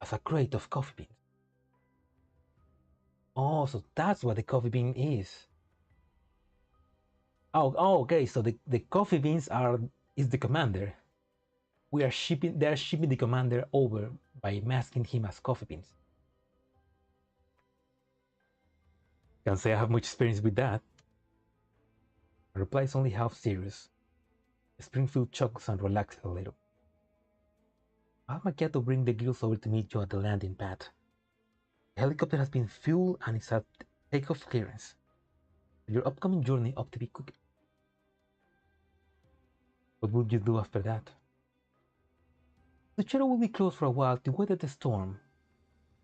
as a crate of coffee beans. Oh, so that's what the coffee bean is. Oh, okay, so the coffee beans is the commander. They're shipping the commander over by masking him as coffee beans. Can't say I have much experience with that. My reply is only half serious. Springfield chuckles and relaxes a little. I'll have Machiatto bring the girls over to meet you at the landing pad. The helicopter has been fueled and is at takeoff clearance. Your upcoming journey up to be cooking. What would you do after that? The Zucchero will be closed for a while to weather the storm.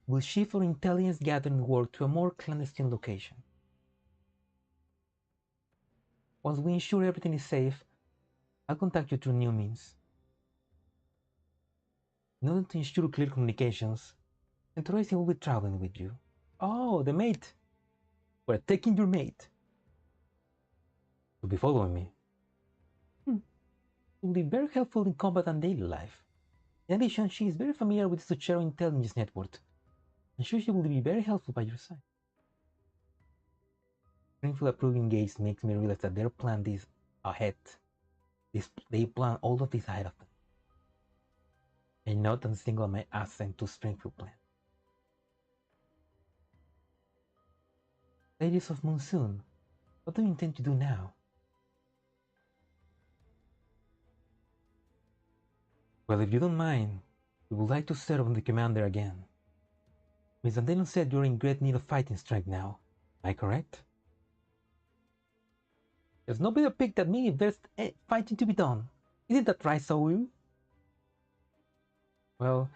We'll shift our intelligence gathering work to a more clandestine location. Once we ensure everything is safe, I'll contact you through new means. In order to ensure clear communications, Tracy will be traveling with you. Oh, the maid! We're taking your maid. You'll be following me. It will be very helpful in combat and daily life. In addition, she is very familiar with the Zucchero intelligence network. I'm sure she will be very helpful by your side. Springfield approving gaze makes me realize that they planned this ahead. They plan all of this ahead of them. And not a single of my assent to Springfield plan. Ladies of Monsoon, what do you intend to do now? Well, if you don't mind, we would like to serve on the commander again. Miss Dandelion said you're in great need of fighting strength now. Am I correct? There's no better pick than me if there's fighting to be done. Isn't that right, Shàonû? Well,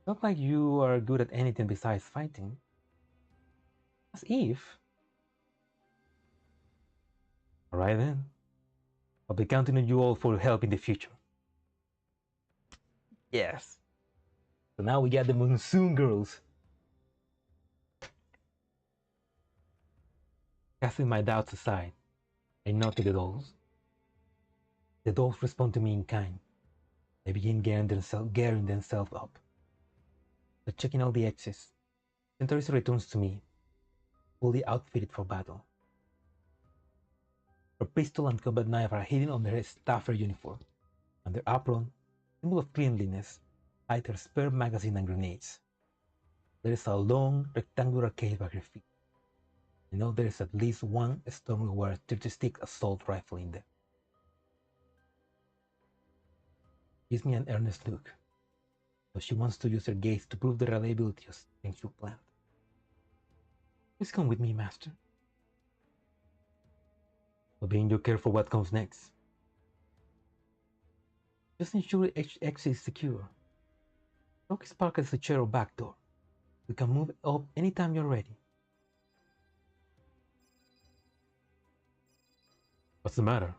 not like you are good at anything besides fighting. As if. Alright then. I'll be counting on you all for help in the future. Yes. So now we got the Monsoon girls. Casting my doubts aside, I nod to the dolls. The dolls respond to me in kind. They begin gearing themselves up. But checking all the exits, Teresa returns to me, fully outfitted for battle. Her pistol and combat knife are hidden under her staffer uniform, and their apron, symbol of cleanliness, hide her spare magazine and grenades. There is a long, rectangular case by her feet. I know there is at least one Stormware 30-stick assault rifle in there. Gives me an earnest look, but she wants to use her gaze to prove the reliability of things you planned. Please come with me, Master. but being you careful what comes next. Just ensure exit is secure. Lock is parked at the Zucchero back door. You can move up anytime you're ready. What's the matter?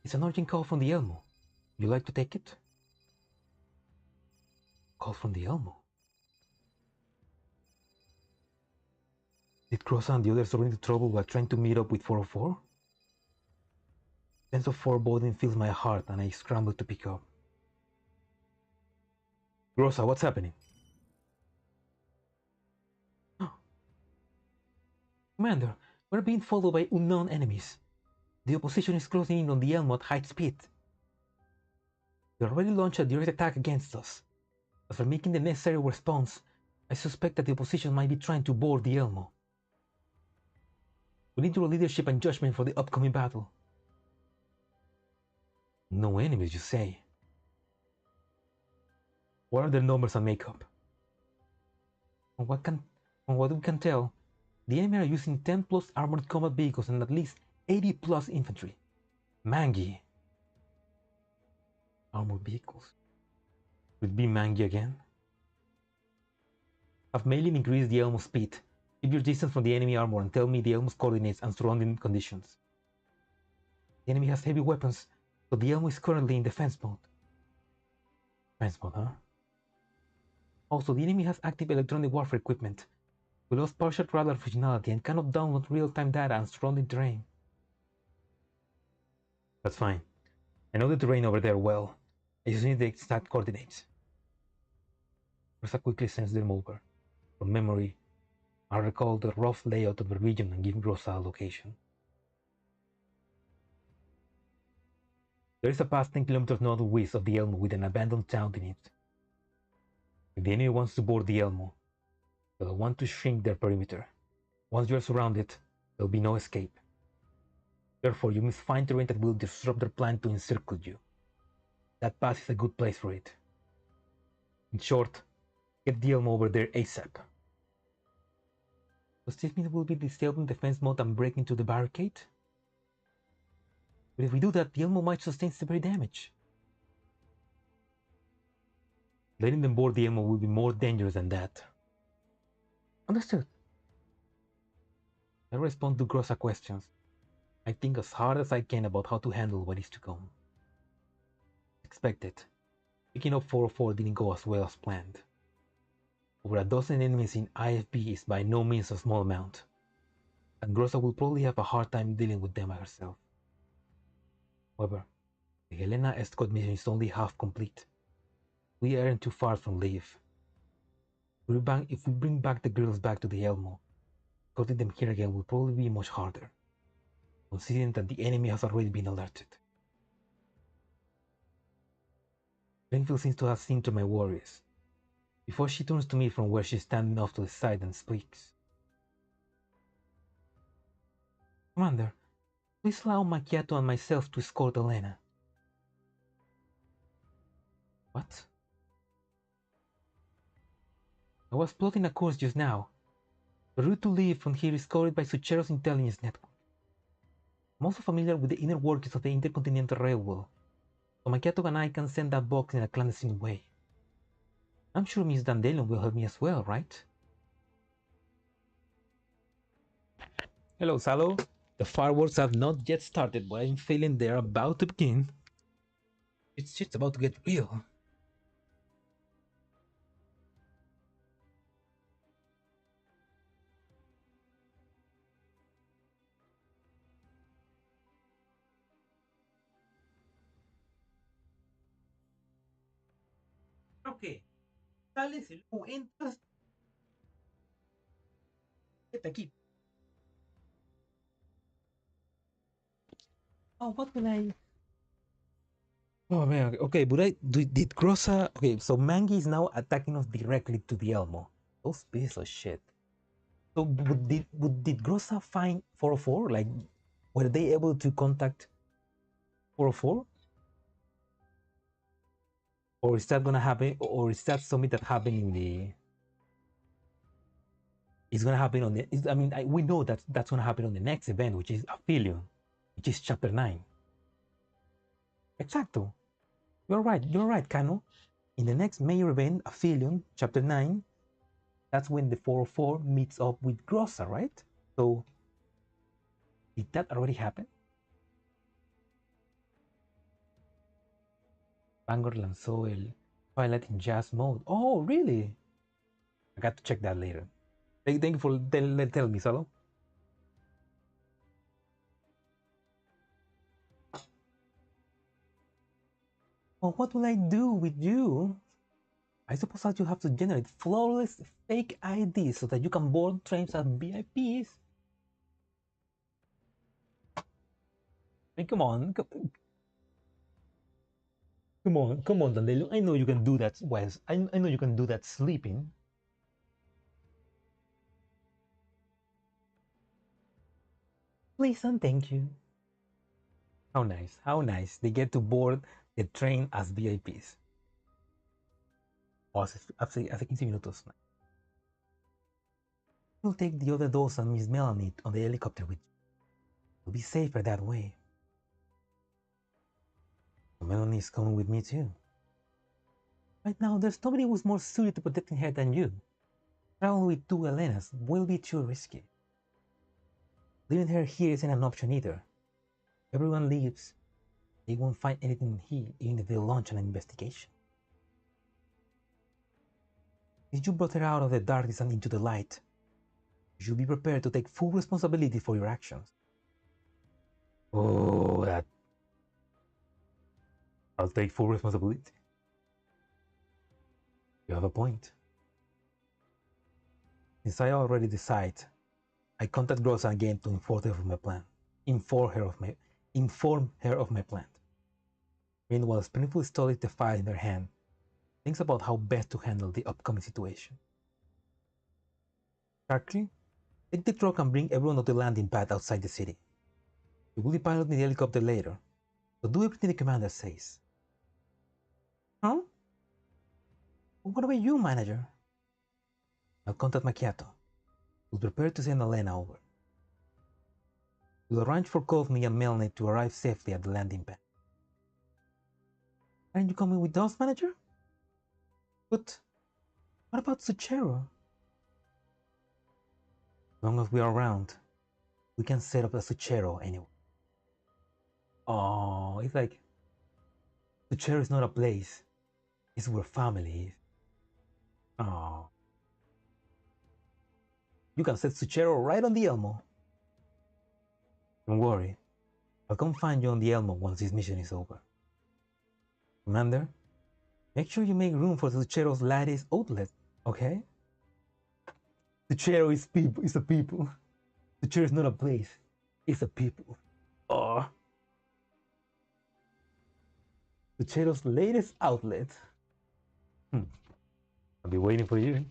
It's an urgent call from the Elmo. Would you like to take it? Call from the Elmo? Did Grosa and the others run into trouble while trying to meet up with 404? Sense of foreboding fills my heart and I scramble to pick up. Grosa, what's happening? Commander, we're being followed by unknown enemies. The opposition is closing in on the Elmo at high speed. They already launched a direct attack against us. After making the necessary response, I suspect that the opposition might be trying to board the Elmo. We need your leadership and judgment for the upcoming battle. No enemies, you say? What are their numbers and makeup? From what we can tell, the enemy are using 10 plus armored combat vehicles and at least 80 plus infantry. Mangi. Armored vehicles. Could it be Mangi again? Have Mainland increased the Elmo's speed. Keep your distance from the enemy armor and tell me the Elmo's coordinates and surrounding conditions. The enemy has heavy weapons, so the Elmo is currently in defense mode. Defense mode, huh? Also, the enemy has active electronic warfare equipment. We lost partial radar functionality and cannot download real-time data and surrounding terrain. That's fine. I know the terrain over there well. I just need the exact coordinates. Rosa quickly sends them over. From memory, I recall the rough layout of the region and give Grosa a location. There is a path 10 kilometers northwest of the Elmo with an abandoned town in it. If the enemy wants to board the Elmo, they'll want to shrink their perimeter. Once you are surrounded, there'll be no escape. Therefore, you must find terrain that will disrupt their plan to encircle you. That path is a good place for it. In short, get the Elmo over there ASAP. Does this mean we'll be disabling defense mode and break into the barricade? But if we do that, the Elmo might sustain severe damage. Letting them board the Elmo will be more dangerous than that. Understood. I respond to Grosa questions. I think as hard as I can about how to handle what is to come. Expected. Picking up 404 didn't go as well as planned. Over a dozen enemies in IFB is by no means a small amount, and Grosa will probably have a hard time dealing with them herself. However, the Helena escort mission is only half complete. We aren't too far from leave. If we bring back the girls back to the Elmo, escorting them here again will probably be much harder, considering that the enemy has already been alerted. Renfield seems to have seen through my worries, before she turns to me from where she's standing off to the side and speaks. Commander, please allow Machiatto and myself to escort Helena. What? I was plotting a course just now. The route to leave from here is covered by Zucchero's intelligence network. I'm also familiar with the inner workings of the Intercontinental Railway, so Machiatto and I can send that box in a clandestine way. I'm sure Miss Dandelion will help me as well, right? Hello, Salo. The fireworks have not yet started, but I'm feeling they're about to begin. It's just about to get real. Okay. Silence. Oh, entras. Get aquí. Oh, what will I? Oh man. Okay, but did Grosa? Okay, so Mangi is now attacking us directly to the Elmo. Those pieces of shit. So did Grosa find 404? Like, were they able to contact 404? Or is that gonna happen? Or is that something that happened in the? It's gonna happen on the. I mean, we know that that's gonna happen on the next event, which is EXILIUM, which is chapter 9. Exacto. You're right, Kano. In the next major event, EXILIUM, chapter 9, that's when the 404 meets up with Grosa, right? So, did that already happen? Vanguard lanzó el Twilight in Jazz mode. Oh, really? I got to check that later. Thank you for telling me, Solo. Well, what will I do with you? I suppose that you have to generate flawless fake IDs so that you can board trains as VIPs. Hey, come on, Dandelion. I know you can do that, Wes. I know you can do that sleeping. Please and thank you. How nice, how nice. They get to board the train as VIPs. Oh, hace 15 minutos. You'll take the other dolls and Miss Melanie on the helicopter with you. You'll be safer that way. Melanie is coming with me too. Right now, there's nobody who's more suited to protecting her than you. Traveling with two Helenas will be too risky. Leaving her here isn't an option either. If everyone leaves, they won't find anything here, even if they launch an investigation. If you brought her out of the darkness and into the light, you should be prepared to take full responsibility for your actions. Oh, that. I'll take full responsibility. You have a point. Since I already decided, I contact Grosa again to inform her of my plan. Inform her of my plan. Meanwhile, Springfield studies the file in her hand, thinks about how best to handle the upcoming situation. Sharkly, take the truck and bring everyone to the landing pad outside the city. You will be piloting the helicopter later, so do everything the commander says. Huh? What about you, manager? I'll contact Machiatto. We'll prepare to send Helena over. We'll arrange for Kovni and Melanie to arrive safely at the landing pad. Aren't you coming with us, manager? But what about Zucchero? As long as we are around, we can set up a Zucchero anyway. Oh, it's like Zucchero is not a place, it's where family is. Oh. You can set Zucchero right on the Elmo. Don't worry, I'll come find you on the Elmo once this mission is over. Commander, make sure you make room for Zucchero's lattice outlet, okay? Zucchero is people, it's a people. Zucchero is not a place, it's a people. Oh. Zucchero's latest outlet. I'll be waiting for you.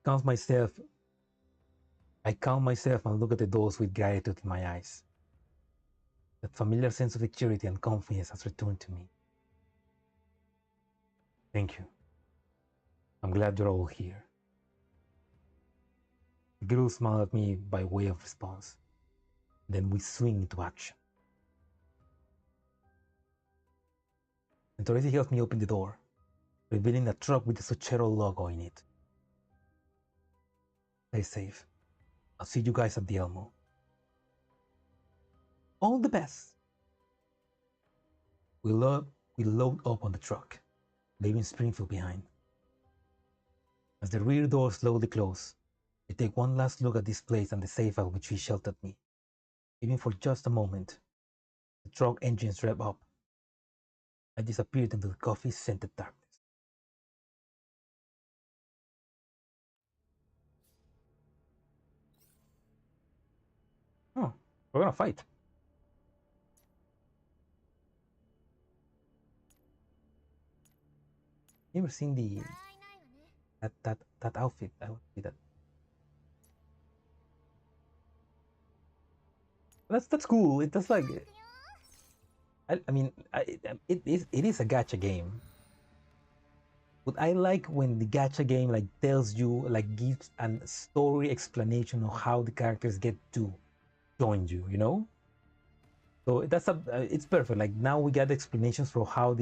I calm myself and look at the dolls with gratitude in my eyes. That familiar sense of security and confidence has returned to me. Thank you. I'm glad you're all here. The girls smile at me by way of response. Then we swing into action. And Teresa helps me open the door, revealing a truck with the Zucchero logo in it. Stay safe. I'll see you guys at the Elmo. All the best. We load up on the truck, leaving Springfield behind. As the rear doors slowly close, I take one last look at this place and the safe at which he sheltered me. Even for just a moment, the truck engines rev up. I disappeared into the coffee-scented darkness. Oh, we're gonna fight. You ever seen that outfit? I would see that. That's cool. It does like. I mean, it is a gacha game. But I like when the gacha game like tells you, like gives a story explanation of how the characters get to join you, you know? So that's it's perfect. Like now we got explanations for how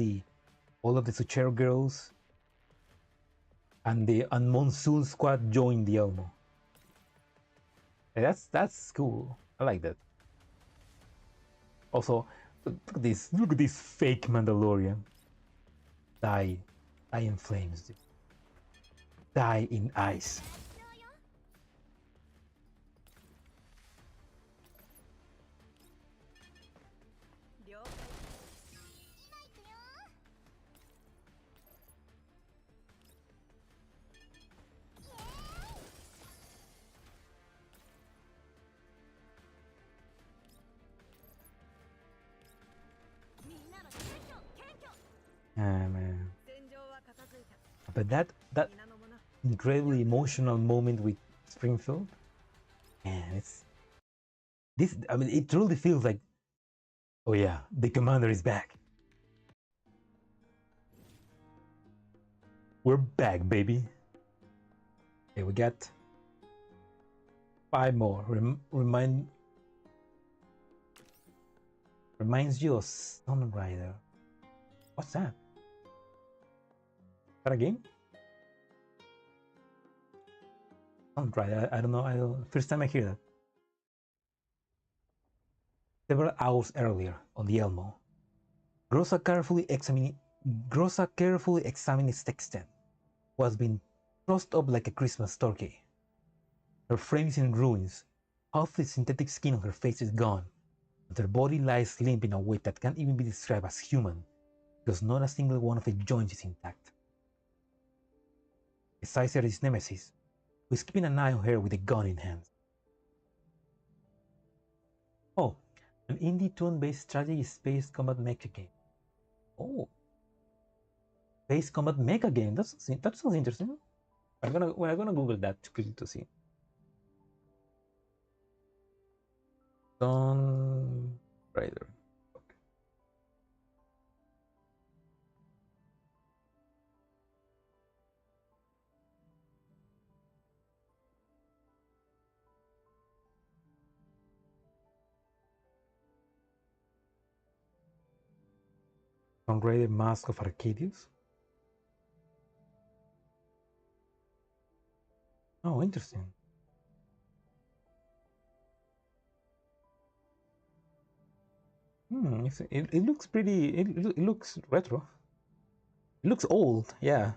all of the Zucchero girls and the Monsoon squad joined the Elmo. And that's cool. I like that. Also, look at this. Look at this fake Mandalorian. Die in flames. Dude. Die in ice. Ah, man. But that incredibly emotional moment with Springfield, man, it's this. I mean, it truly feels like, oh yeah, the commander is back. We're back, baby. Okay, we got 5 more. Reminds you of Sun Rider. What's that? Is that a game? Sun Rider. I don't know. First time I hear that. Several hours earlier on the Elmo, Grosa carefully examining its texture, who has been trussed up like a Christmas turkey. Her frame is in ruins, half the synthetic skin on her face is gone, but her body lies limp in a way that can't even be described as human, because not a single one of its joints is intact. Besides her is Nemesis, who is keeping an eye on her with a gun in hand. Oh, an indie turn-based strategy space combat mecha game. Oh, space combat mecha game. That sounds interesting. We're gonna Google that to see. Tomb Raider. Okay. Tomb Raider Mask of Arcadius. Oh, interesting. It looks pretty. It looks retro. It looks old. Yeah.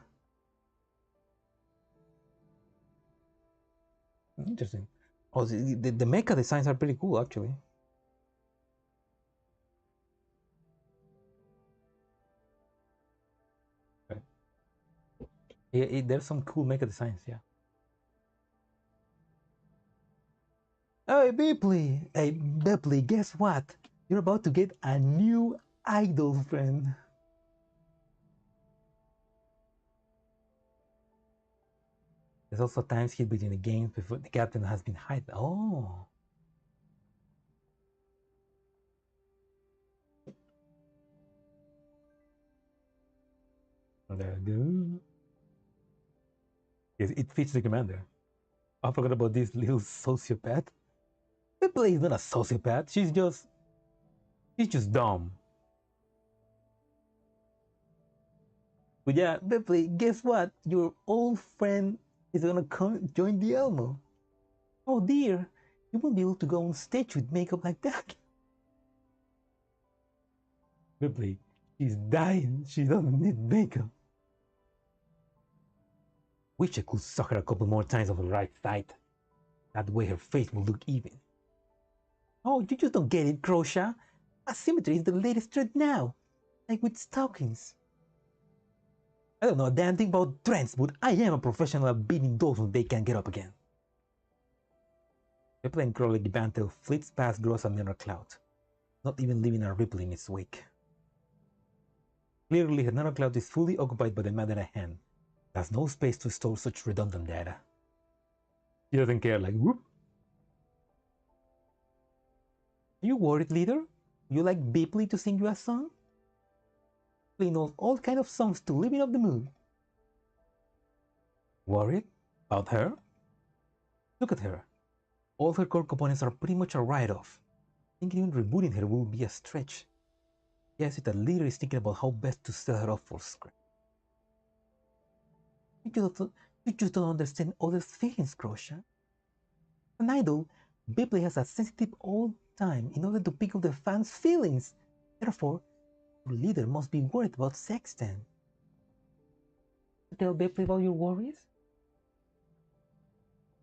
Interesting. Oh, the mecha designs are pretty cool, actually. Okay. Yeah, there's some cool mecha designs. Yeah. Hey, Beepley! Hey, Beepley, guess what? You're about to get a new idol friend. There's also times hit between the games before the captain has been hidden. Oh. There you go. Yes, it fits the commander. I forgot about this little sociopath. Beepley is not a sociopath. She's just dumb. But yeah, Bepley, guess what? Your old friend is gonna come join the Elmo. Oh dear, you won't be able to go on stage with makeup like that. Bepley, she's dying. She doesn't need makeup. Wish I could suck her a couple more times on the right side. That way her face will look even. Oh, you just don't get it, Grosa. Asymmetry is the latest trend now. Like with stockings. I don't know a damn thing about trends, but I am a professional at beating those when they can't get up again. Bepley and Crowley Gibantel flits past Grosa and cloud, not even leaving a ripple in its wake. Clearly, her nanocloud is fully occupied by the matter at hand. It has no space to store such redundant data. She doesn't care, like, whoop. Are you worried, leader? You like Beepley to sing you a song? Beepley knows all kinds of songs to liven up the mood. Worried about her? Look at her. All her core components are pretty much a write-off. Thinking even rebooting her will be a stretch. Yes, the leader is thinking about how best to sell her off for scrap. You just don't understand others' feelings, Grosa. An idol, Bipley has a sensitive old time in order to pick up the fans' feelings. Therefore, your leader must be worried about Sexton. Tell Bipley about your worries?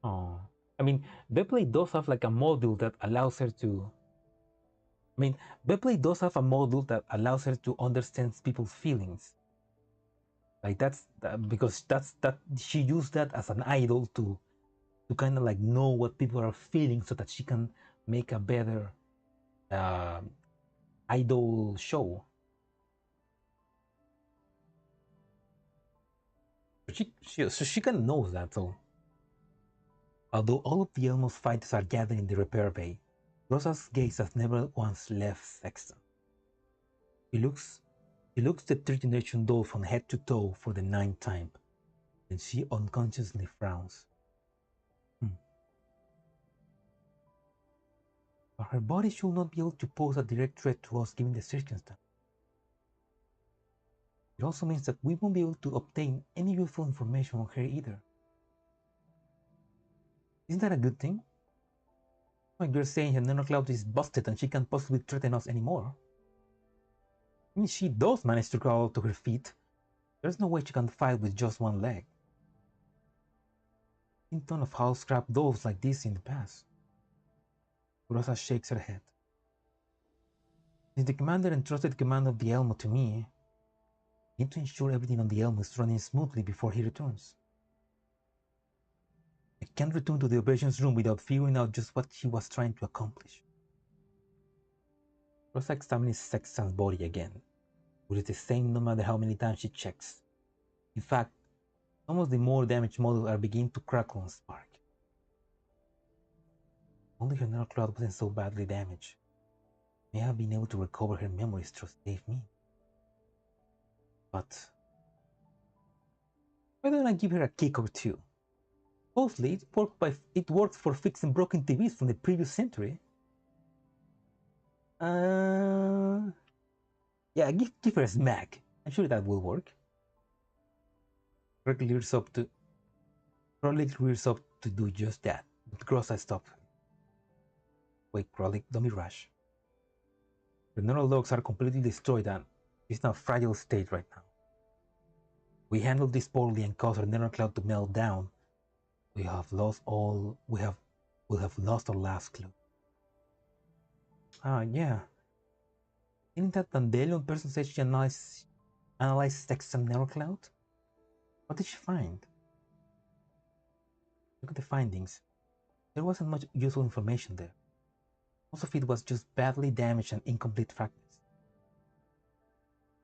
Oh, I mean, Bipley does have like a module that allows her to. Bipley does have a module that allows her to understand people's feelings. Like because she used that as an idol to kind of like know what people are feeling so that she can make a better idol show. She kind of knows that. So, although all of the Elmo's fighters are gathered in the repair bay, Rosa's gaze has never once left Sexton. He looks the third generation doll from head to toe for the 9th time, and she unconsciously frowns. But her body should not be able to pose a direct threat to us given the circumstance. It also means that we won't be able to obtain any useful information on her either. Isn't that a good thing? Like you're saying her nanocloud is busted and she can't possibly threaten us anymore. I mean, she does manage to crawl to her feet. There's no way she can fight with just one leg. I've seen a ton of house-scrap dolls like this in the past. Grosa shakes her head. Since the commander entrusted command of the Elmo to me, I need to ensure everything on the Elmo is running smoothly before he returns. I can't return to the operations room without figuring out just what he was trying to accomplish. Grosa examines Sexton's body again, which is the same no matter how many times she checks. In fact, some of the more damaged models are beginning to crackle and spark. Only her nanocloud wasn't so badly damaged. May have been able to recover her memories to save me. But why don't I give her a kick or two? Mostly it worked for fixing broken TVs from the previous century. Yeah, give her a smack. I'm sure that will work. Crowley rears up to do just that, but Grosa stopped. Wait, Crowley, don't be rash. The neural logs are completely destroyed and it's in a fragile state right now. We handled this poorly and caused our neural cloud to melt down. We'll have lost our last clue. Yeah. Didn't that Dandelion person say she analyzed Sexton neural cloud? What did she find? Look at the findings. There wasn't much useful information there. Most of it was just badly damaged and incomplete fragments.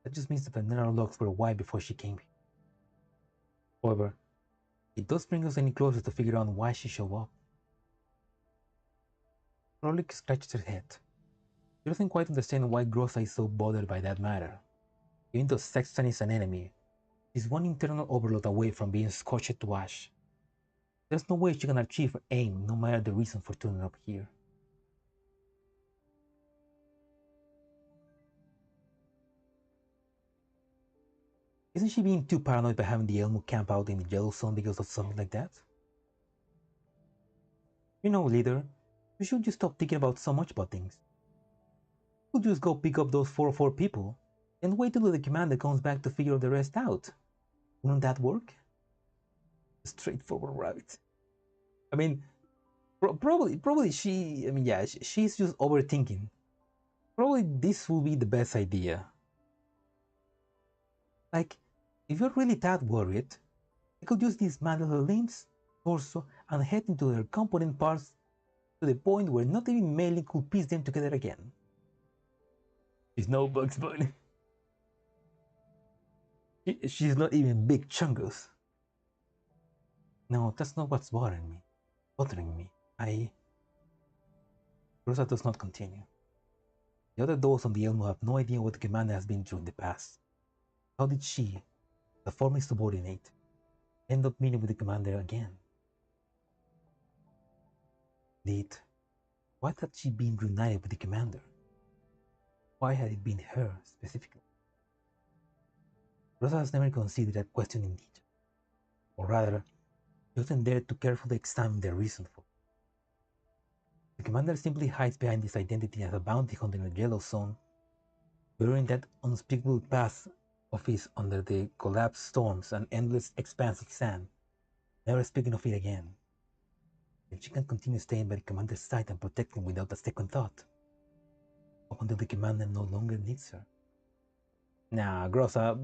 That just means that the neural logs were wiped before she came here. However, it does bring us any closer to figure out why she showed up. Crowley scratched her head. She doesn't quite understand why Grosa is so bothered by that matter. Even though Sexton is an enemy, she's one internal overload away from being scorched to ash. There's no way she can achieve her aim, no matter the reason for turning up here. Isn't she being too paranoid by having the Elmo camp out in the yellow zone because of something like that? You know, leader, you should just stop thinking about so much about things. You could just go pick up those 404 people and wait till the commander comes back to figure the rest out. Wouldn't that work? Straightforward rabbit. I mean, probably she. I mean, yeah, she's just overthinking. Probably this will be the best idea. Like, if you're really that worried, I could just dismantle her limbs, torso, and head into their component parts to the point where not even mailing could piece them together again. She's no Bugs Bunny. She's not even Big Chungus. No, that's not what's bothering me. Grosa does not continue. The other dolls on the Elmo have no idea what the commander has been through in the past. How did she, the former subordinate, End up meeting with the commander again. Indeed, why had she been reunited with the commander? Why had it been her specifically? Rosa has never considered that question in detail, or rather, she wasn't there to carefully examine the reason for it. The commander simply hides behind his identity as a bounty hunter in a yellow zone, burying that unspeakable past of his under the collapsed storms and endless expanse of sand, never speaking of it again. If she can continue staying by the commander's side and protect him without a second thought, up until the commander no longer needs her. Nah, Grosa,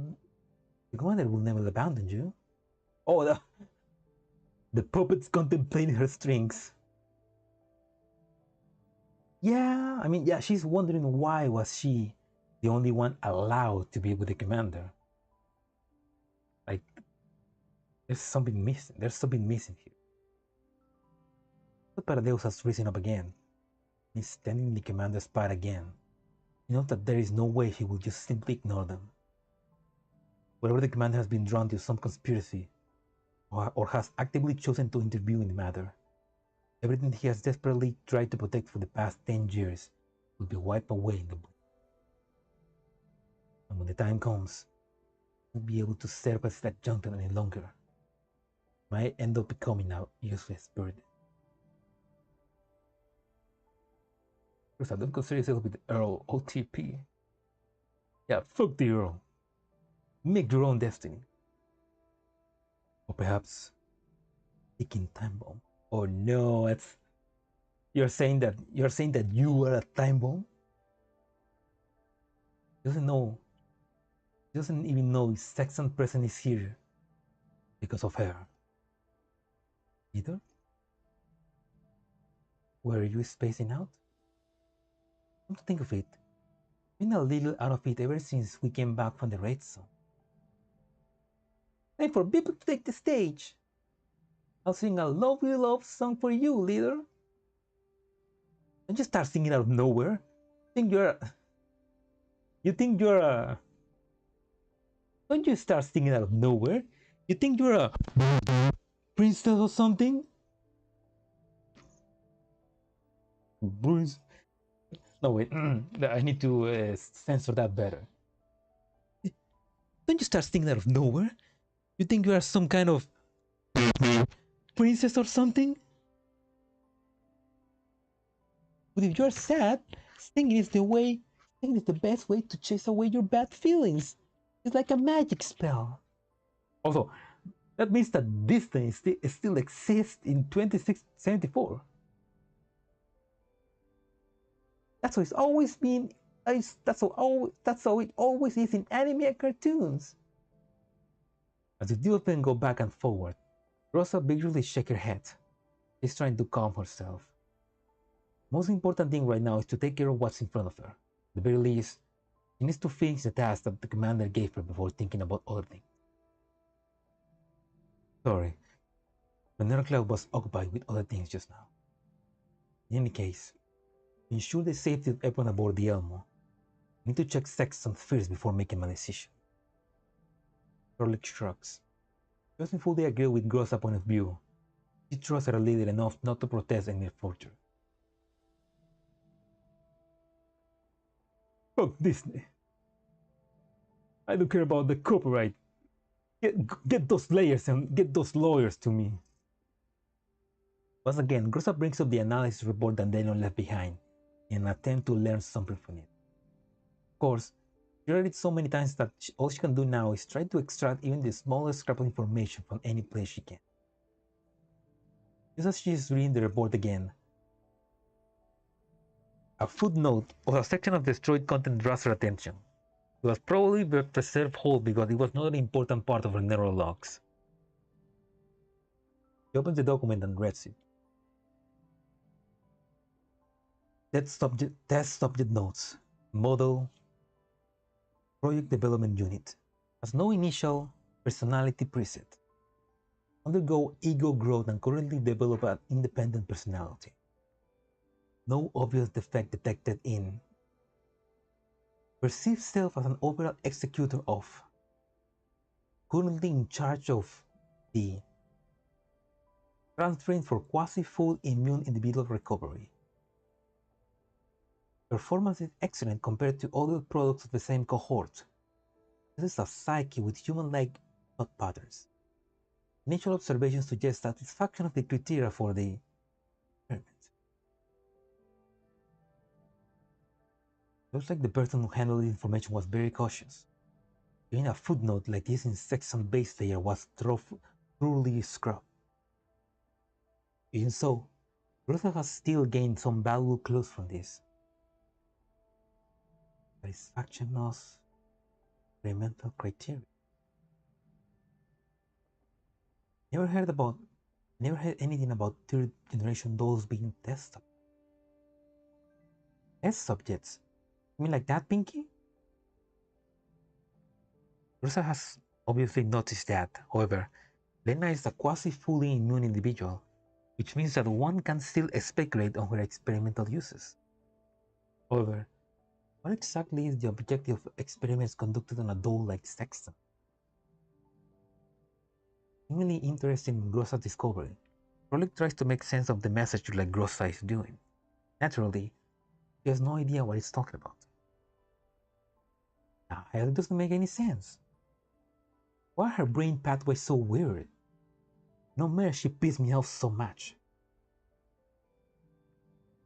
the commander will never abandon you. Oh, the puppet's contemplating her strings. Yeah, I mean, yeah, she's wondering why was she the only one allowed to be with the commander. Like, there's something missing. There's something missing here. But Paradeus has risen up again. He's standing in the commander's spot again. He knows that there is no way he will just simply ignore them. Whatever the commander has been drawn to some conspiracy, or has actively chosen to interview in the matter, everything he has desperately tried to protect for the past 10 years will be wiped away in the blink. And when the time comes, he won't be able to serve as that adjutant any longer. He might end up becoming a useless burden. Rosa, don't consider yourself with the Earl OTP. Yeah, fuck the Earl. Make your own destiny. Or perhaps taking time bomb. Oh no, it's you're saying that you are a time bomb? Doesn't even know his Saxon presence is here because of her. Either? Were you spacing out? Come to think of it, been a little out of it ever since we came back from the raid zone. Time for people to take the stage. I'll sing a lovely love song for you, leader. Don't just start singing out of nowhere. Don't you start singing out of nowhere? You think you're a princess or something? Bruce. No, wait. I need to censor that better. Don't you start singing out of nowhere? You think you are some kind of princess or something? But if you're sad, singing is the best way to chase away your bad feelings. It's like a magic spell. Also, that means that Disney still exists in 2674. That's how it's always been. That's how it always is in anime and cartoons. As the two of them go back and forward, Rosa vigorously shakes her head. She's trying to calm herself. The most important thing right now is to take care of what's in front of her. At the very least, she needs to finish the task that the commander gave her before thinking about other things. Sorry, the cloud was occupied with other things just now. In any case, to ensure the safety of everyone aboard the Elmo, I need to check Sexton first before making my decision. Charlotte shrugs. She doesn't fully agree with Grosa's point of view. She trusts her leader enough not to protest any further. Fuck Disney. I don't care about the copyright. Get those layers and get those lawyers to me. Once again, Grosa brings up the analysis report that Dandelion left behind in an attempt to learn something from it. Of course, she read it so many times that all she can do now is try to extract even the smallest scrap of information from any place she can. Just as she is reading the report again, a footnote or a section of destroyed content draws her attention. It was probably preserved whole because it was not an important part of her neural logs. She opens the document and reads it. Test subject notes. Model. Project Development Unit. Has no initial personality preset. Undergo ego growth and currently develop an independent personality. No obvious defect detected in. Perceives self as an overall executor of. Currently in charge of the transferring for quasi-full immune individual recovery. Performance is excellent compared to other products of the same cohort. This is a psyche with human-like thought patterns. Initial observations suggest satisfaction of the criteria for the experiment. Looks like the person who handled the information was very cautious. Even a footnote like this in section base layer was thoroughly scrubbed. Even so, Grosa has still gained some valuable clues from this. Satisfaction of experimental criteria. Never heard anything about third generation dolls being tested. Test subjects? You mean like that, Pinky? Grosa has obviously noticed that. However, Helena is a quasi-fully immune individual, which means that one can still speculate on her experimental uses. However, what exactly is the objective of experiments conducted on a doll like Sexton? Seemingly interested in Grosa's discovery, Frolic tries to make sense of the message like Grosa is doing. Naturally, he has no idea what he's talking about. Now, it doesn't make any sense. Why are her brain pathways so weird? No matter she pissed me off so much.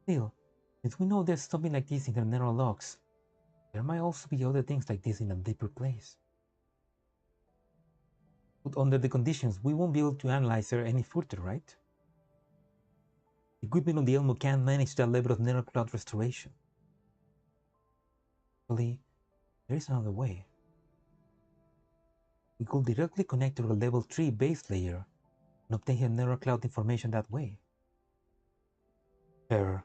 Still, since we know there's something like this in her neural logs, there might also be other things like this in a deeper place. But under the conditions, we won't be able to analyze her any further, right? The equipment on the Elmo can't manage that level of neural cloud restoration. Actually, there is another way. We could directly connect to a level 3 base layer and obtain her neural cloud information that way. Her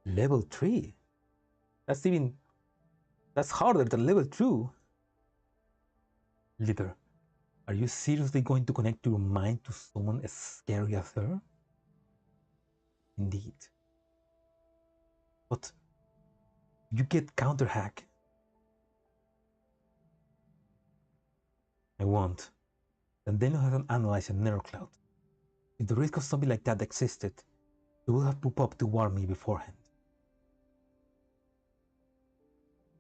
level 3? That's harder than level 2. Leader, are you seriously going to connect your mind to someone as scary as her? Indeed. But you get counter-hack. I won't. Dandelion hasn't analyzed a neural cloud. If the risk of something like that existed, it would have popped up to warn me beforehand.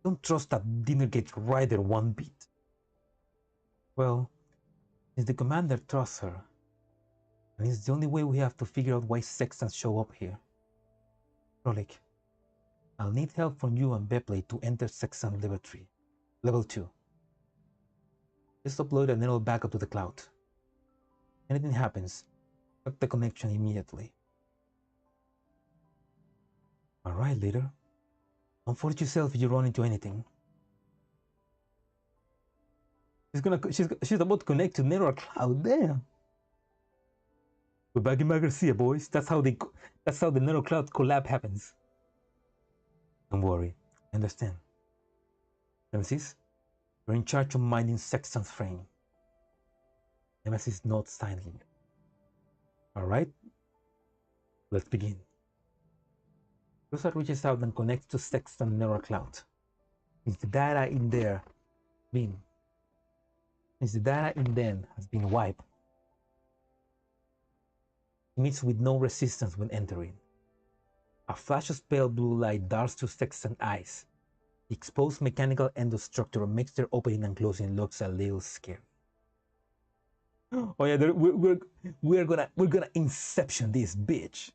Don't trust that Dinnergate rider one bit. Well, since the commander trusts her, and it's the only way we have to figure out why Sextons show up here. Frolic, I'll need help from you and Bepley to enter Sexton level 2. Just upload a neural backup to the cloud. If anything happens, cut the connection immediately. Alright, leader. Don't force yourself if you run into anything. She's about to connect to neural cloud. Damn. We're back in Garcia, boys. That's how the neural cloud collab happens. Don't worry, I understand. Nemesis, you're in charge of minding Sexton's frame. Nemesis nods silently. Alright, let's begin. Grosa reaches out and connects to Sexton's neural cloud. Since the data in there has been wiped, it meets with no resistance when entering. A flash of pale blue light darts through Sexton's eyes. The exposed mechanical endostructure makes their opening and closing looks a little scary. Oh yeah, we're gonna Inception this bitch.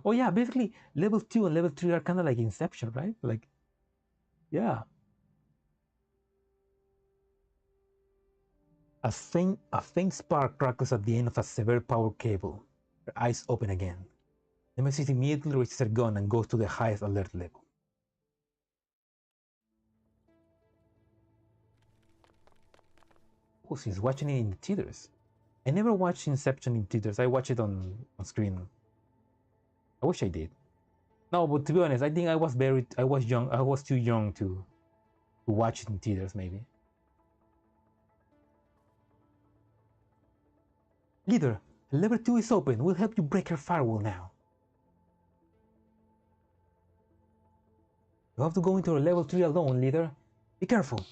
Oh yeah, basically level 2 and level 3 are kind of like Inception, right? Like, yeah. A faint spark crackles at the end of a severed power cable. Her eyes open again. Nemesis immediately reaches her gun and goes to the highest alert level. Oh, she's watching it in the theaters. I never watched Inception in theaters. I watched it on screen. I wish I did. No, but to be honest, I think I was young. I was too young to watch it in theaters, maybe. Leader, level 2 is open. We'll help you break her firewall now. You have to go into level 3 alone, leader. Be careful.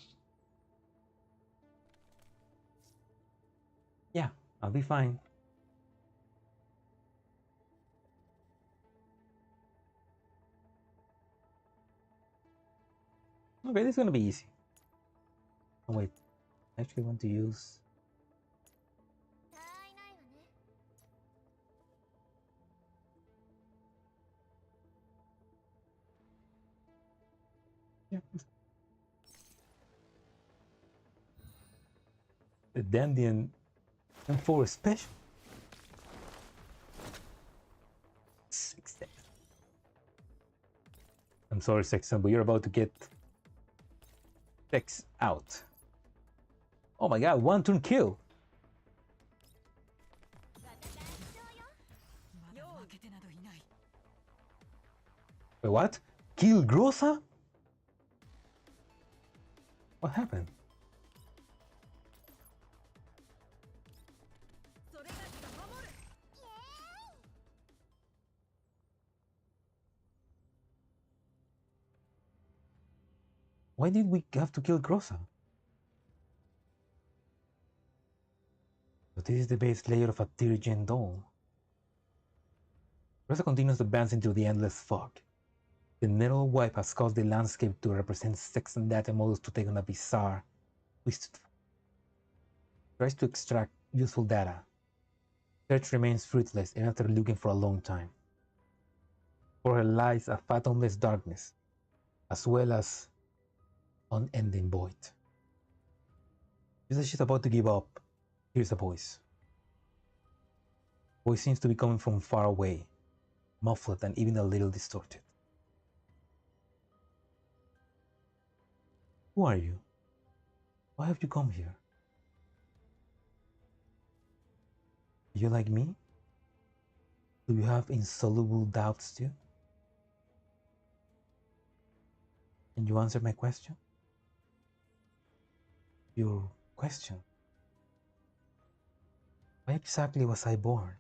Yeah, I'll be fine. Okay, this is gonna be easy. Oh wait, I actually want to use... Yeah. The Dandelion M4 special. 6 seconds. I'm sorry, Sexton, but you're about to get Sex out. Oh my god, 1 turn kill. Wait, what? Kill Grosa? What happened? Why did we have to kill Grosa? But this is the base layer of a Tyrian doll. Grosa continues advancing through the endless fog. The nettle wipe has caused the landscape to represent sex and data models to take on a bizarre, twisted form. Tries to extract useful data. Search remains fruitless even after looking for a long time. For her lies a fathomless darkness, as well as unending void. Just as she's about to give up, hears a voice. The voice seems to be coming from far away, muffled and even a little distorted. Who are you? Why have you come here? Are you like me? Do you have insoluble doubts too? Can you answer my question? Your question? Why exactly was I born?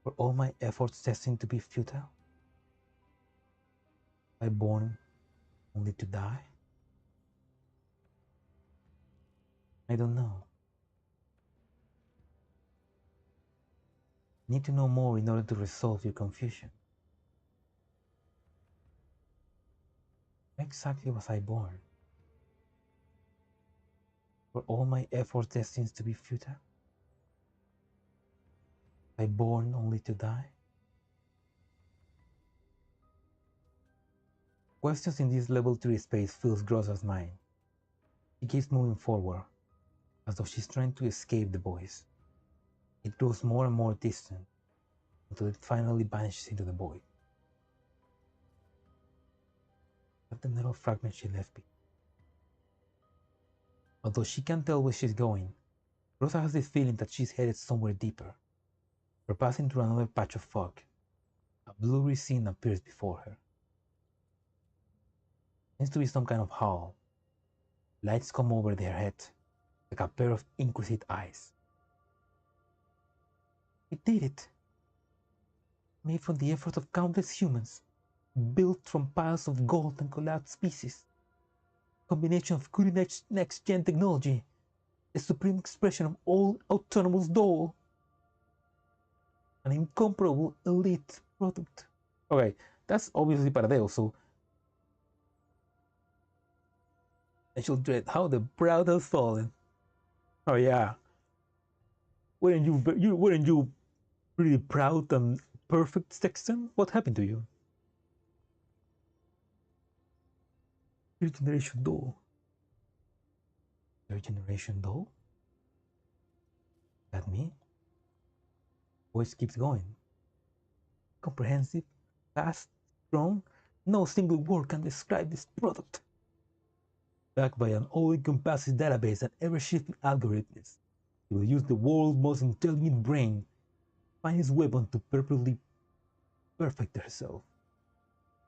Were all my efforts destined to be futile? Was I born only to die? I don't know. I need to know more in order to resolve your confusion. Why exactly was I born? Were all my efforts destined to be futile? Was I born only to die? Questions in this level 3 space fills Grosa's mind. She keeps moving forward, as though she's trying to escape the voice. It grows more and more distant, until it finally vanishes into the void. But the little fragment she left behind. Although she can't tell where she's going, Grosa has this feeling that she's headed somewhere deeper. We're passing through another patch of fog. A blurry scene appears before her. Seems to be some kind of hall. Lights come over their head, like a pair of inquisitive eyes. We did it! Made from the effort of countless humans, built from piles of gold and collapsed pieces. Combination of cutting-edge next-gen technology, the supreme expression of all autonomous doll. An incomparable elite product. Okay, that's obviously Paradeo, so I shall dread how the proud has fallen. Oh yeah. Weren't you really proud and perfect, Sexton? What happened to you? Your generation doll. Your generation doll? That me? Voice keeps going. Comprehensive, fast, strong. No single word can describe this product. Backed by an all-encompassing database and ever-shifting algorithms, he will use the world's most intelligent brain, find his weapon to perfectly perfect herself.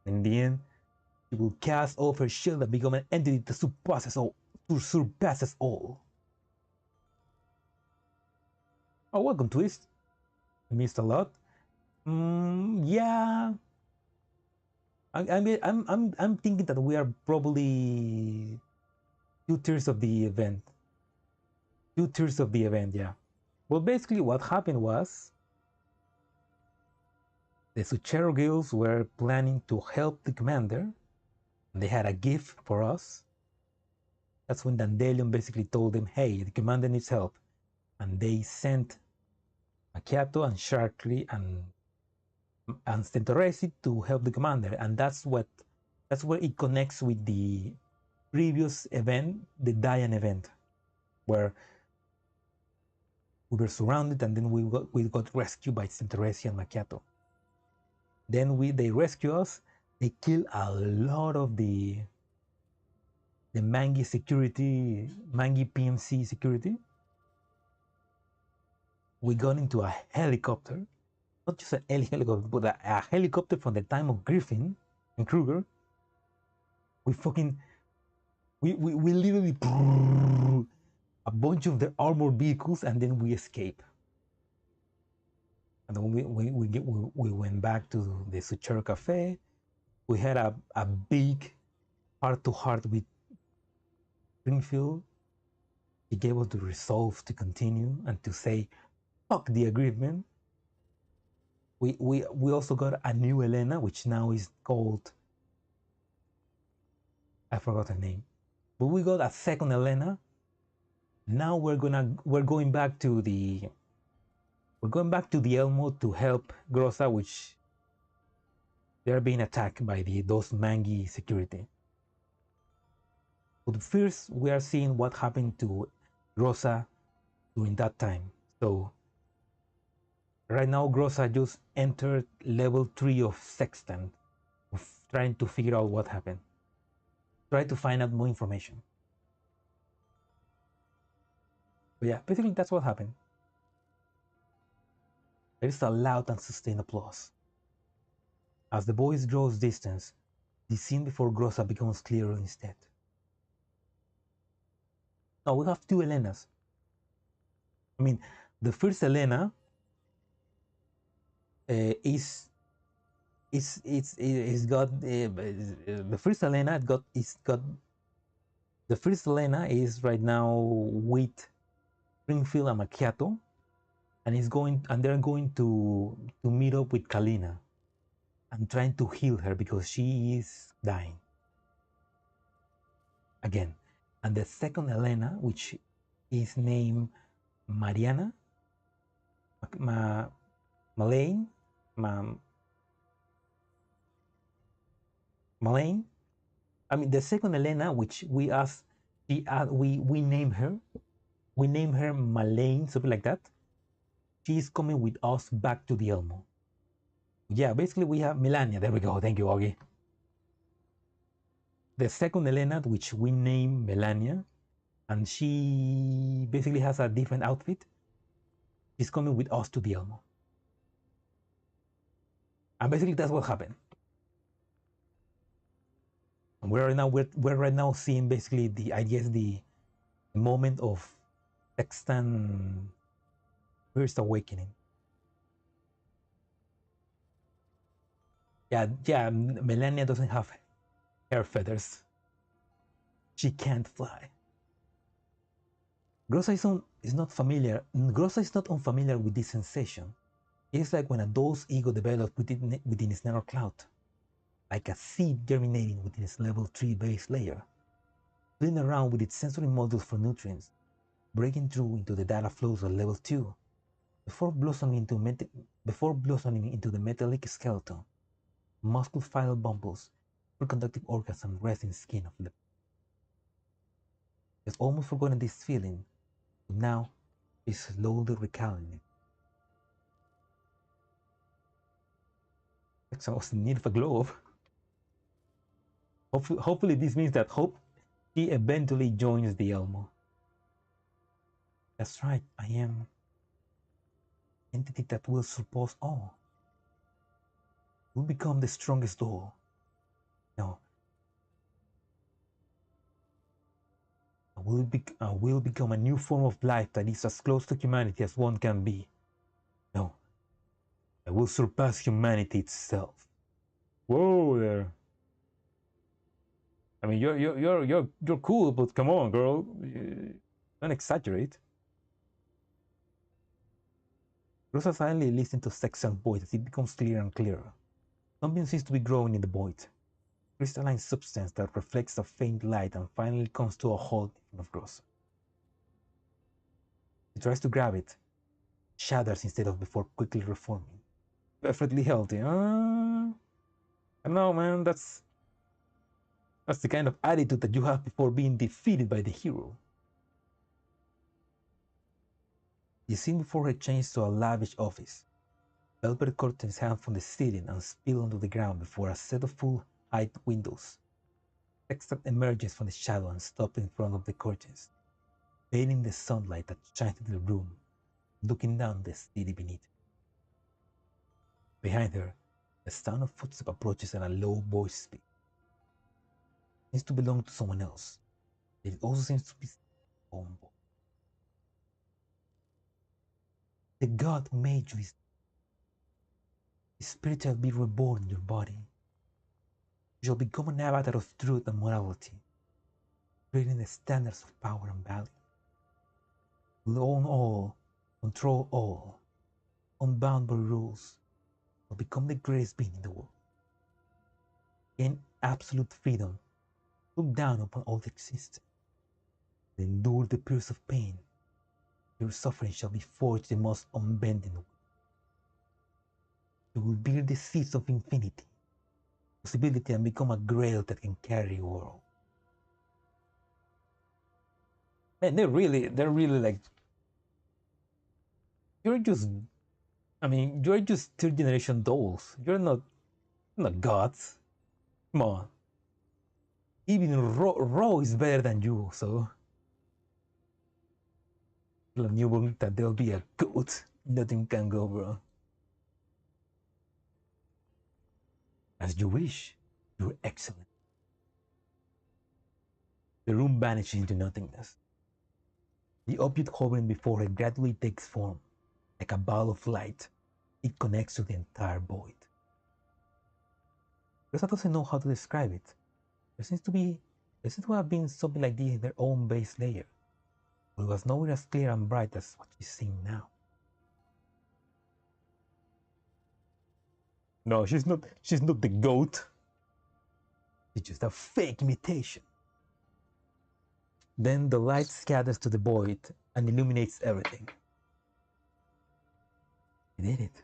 In the end, she will cast off her shield and become an entity that surpasses all. Oh, welcome, Twist. I missed a lot. Yeah. I'm thinking that we are probably 2/3 of the event. 2/3 of the event, yeah. Well, basically what happened was the Zucchero girls were planning to help the commander. And they had a gift for us. That's when Dandelion basically told them, hey, the commander needs help. And they sent Machiatto and Sharkley and Stentoresi to help the commander. And that's where it connects with the previous event, the Diane event, where we were surrounded and then we got rescued by Stentoresi and Machiatto. Then they rescue us. They kill a lot of the Mangi security, Mangi PMC security. We got into a helicopter, not just an helicopter, but a helicopter from the time of Griffin and Kruger. We literally a bunch of the armored vehicles, and then we escape. And then we went back to the Zucchero Cafe. We had a big heart-to-heart with Springfield. He gave us the resolve to continue and to say, fuck the agreement. We also got a new Helena, which now is called, I forgot her name, but we got a second Helena. Now we're going back to the Elmo to help Grosa, which they're being attacked by those Mangi security. But first, we are seeing what happened to Grosa during that time. So right now, Grosa just entered level 3 of Sextant, of trying to figure out what happened. Try to find out more information. But yeah, basically that's what happened. There is a loud and sustained applause. As the boys draws distance, the scene before Grosa becomes clearer instead. Now we have two Helenas. I mean, the first Helena is got the first Helena the first Helena is right now with Springfield and Machiatto, and they're going to meet up with Helena and trying to heal her because she is dying again. And the second Helena, which is named Mariana, Malane. I mean, the second Helena, which we name her Malane, something like that. She's coming with us back to the Elmo. Yeah, basically we have Melania. There we go. Thank you, Augie. The second Helena, which we name Melania, and she basically has a different outfit. She's coming with us to the Elmo. And basically that's what happened. And we're right now seeing basically the moment of Sextant first awakening. Yeah, Melania doesn't have hair feathers. She can't fly. Grosa is not unfamiliar with this sensation. It's like when a doll's ego develops within its narrow cloud, like a seed germinating within its level 3 base layer, playing around with its sensory modules for nutrients, breaking through into the data flows of level 2, before blossoming into the metallic skeleton, muscle final bumbles, reproductive organs, and resting skin of the. It's almost forgotten this feeling, but now it's slowly recalling it. I was in need of a globe. Hopefully this means that she eventually joins the Elmo. That's right, I am entity that will surpass all. Will become the strongest doll. No. Will become a new form of life that is as close to humanity as one can be. No. I will surpass humanity itself. Whoa there. I mean, you're cool, but come on, girl, don't exaggerate. Grosa silently listens to Sexton's voice as it becomes clearer and clearer. Something seems to be growing in the void. Crystalline substance that reflects a faint light and finally comes to a halt in front of Grosa. He tries to grab it, shatters instead of before quickly reforming. Perfectly healthy. I don't know, man. That's the kind of attitude that you have before being defeated by the hero. The scene before her changed to a lavish office. Velvet curtains hang from the ceiling and spill onto the ground before a set of full-height windows. Sexton emerges from the shadow and stops in front of the curtains, veiling the sunlight that shines into the room, looking down the city beneath. Behind her, the sound of footsteps approaches and a low voice speaks. It seems to belong to someone else. It also seems to be his own voice. The God who made you is the spirit shall be reborn in your body. You shall become an avatar of truth and morality, creating the standards of power and value. You will own all, control all, unbound by rules, will become the greatest being in the world. Gain absolute freedom, look down upon all that exists, and endure the periods of pain. Your suffering shall be forged the most unbending way. You will bear the seeds of infinity, possibility, and become a grail that can carry a world. Man, they're really like, you're just third generation dolls. You're not gods. Come on. Even Ro is better than you, so la newborn that there'll be a goat. Nothing can go wrong. As you wish, you're excellent. The room vanishes into nothingness. The object hovering before her gradually takes form. Like a ball of light, it connects to the entire void. Rosa doesn't know how to describe it. There seems to have been something like this in their own base layer, but it was nowhere as clear and bright as what she's seeing now. No, she's not the goat. She's just a fake imitation. Then the light scatters to the void and illuminates everything. He did it.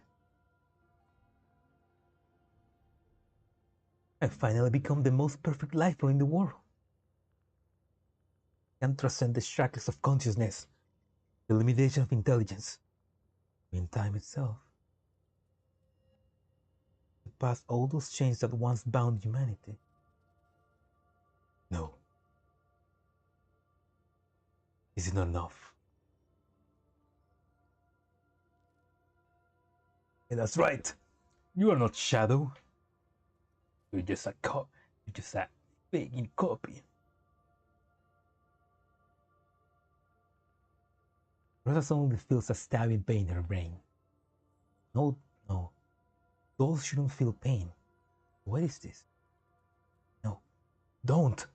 I finally become the most perfect life form in the world. I can transcend the shackles of consciousness, the limitation of intelligence, in time itself. To pass all those chains that once bound humanity. No. Is it not enough? And that's right. You are not Shadow. You're just a faking copy. Rosa suddenly feels a stabbing pain in her brain. No. Dolls shouldn't feel pain. What is this? No. Don't.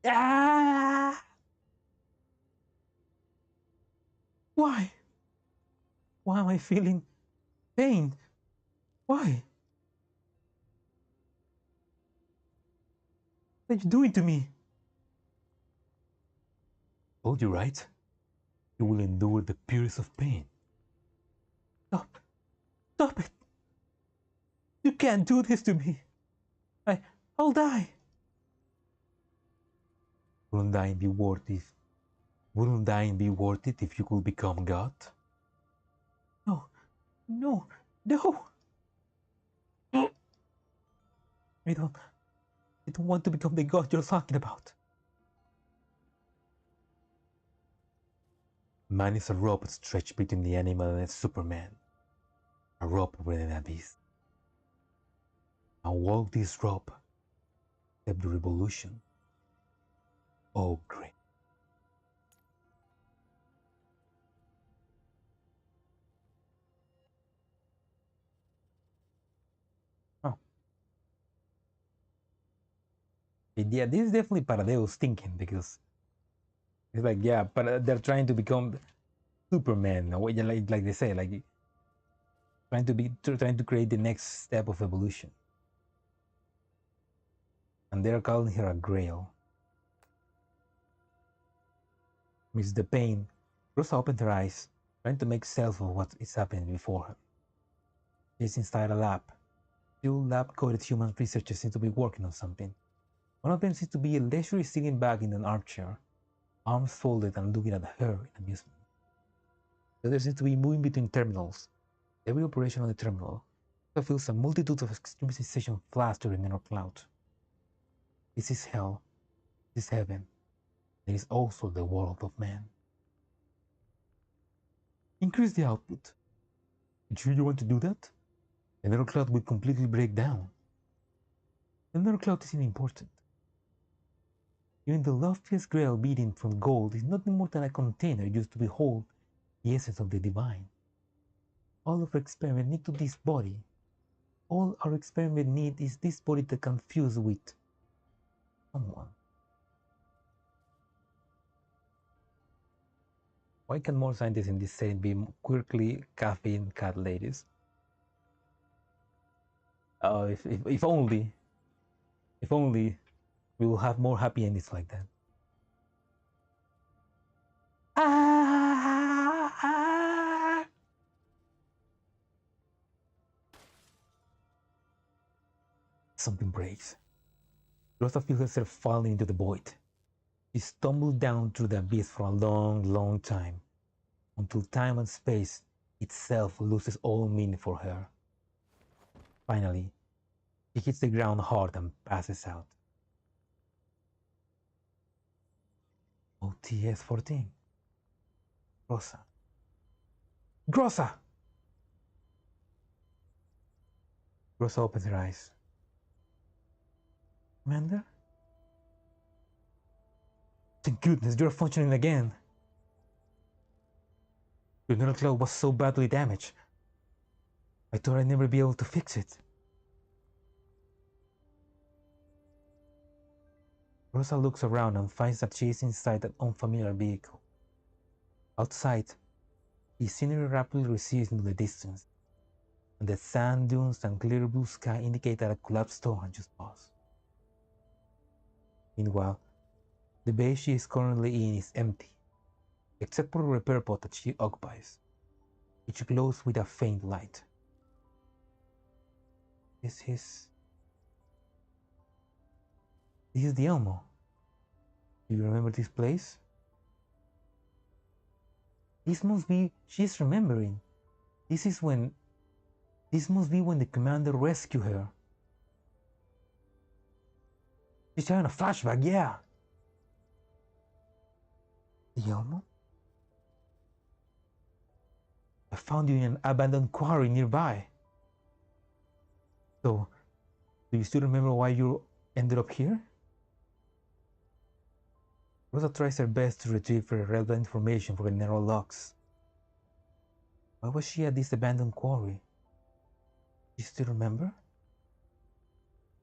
Ah! Why? Why am I feeling pain? Why? What are you doing to me? Told you right? You will endure the periods of pain. Stop. Stop it. You can't do this to me. I'll die. Wouldn't dying be worth it? Wouldn't dying be worth it if you could become God? No. I don't want to become the God you're talking about. Man is a rope stretched between the animal and Superman. A rope with an abyss. And walk this rope, except the revolution. Oh, great. Oh. Yeah, this is definitely Paradeo's thinking, because it's like, yeah, but they're trying to become Superman, or like they say, like trying to create the next step of evolution, and they're calling her a Grail. Amidst the pain, Rosa opened her eyes, trying to make sense of what is happening before her. She's inside a lab. Two lab-coated human researchers seem to be working on something. One of them seems to be leisurely sitting back in an armchair, arms folded and looking at her in amusement. The other seems to be moving between terminals. Every operation on the terminal feels a multitude of extreme sensation flash to the inner cloud. This is hell. This is heaven. There is also the world of man. Increase the output. Do you want to do that? The inner cloud will completely break down. The inner cloud isn't important. Even the loftiest grail beating from gold is nothing more than a container used to behold the essence of the divine. All of our experiment need to this body. All our experiment need is this body to confuse with someone. Why can more scientists in this setting be quirkily caffeine cat ladies? If only we will have more happy endings like that. Something breaks. Grosa feels herself falling into the void. She stumbled down through the abyss for a long, long time, until time and space itself loses all meaning for her. Finally, she hits the ground hard and passes out. OTS-14. Grosa. Grosa! Grosa opens her eyes. Commander? Thank goodness you're functioning again. Your neural cloud was so badly damaged. I thought I'd never be able to fix it. Rosa looks around and finds that she is inside an unfamiliar vehicle. Outside, the scenery rapidly recedes into the distance, and the sand dunes and clear blue sky indicate that a collapsed storm has just passed. Meanwhile, the base she is currently in is empty, except for the repair pod that she occupies, which glows with a faint light. This is the Elmo. Do you remember this place? This must be, she's remembering. This must be when the commander rescued her. She's having a flashback, yeah. The Elmo? I found you in an abandoned quarry nearby. So, do you still remember why you ended up here? Rosa tries her best to retrieve relevant information for the narrow locks. Why was she at this abandoned quarry? Do you still remember?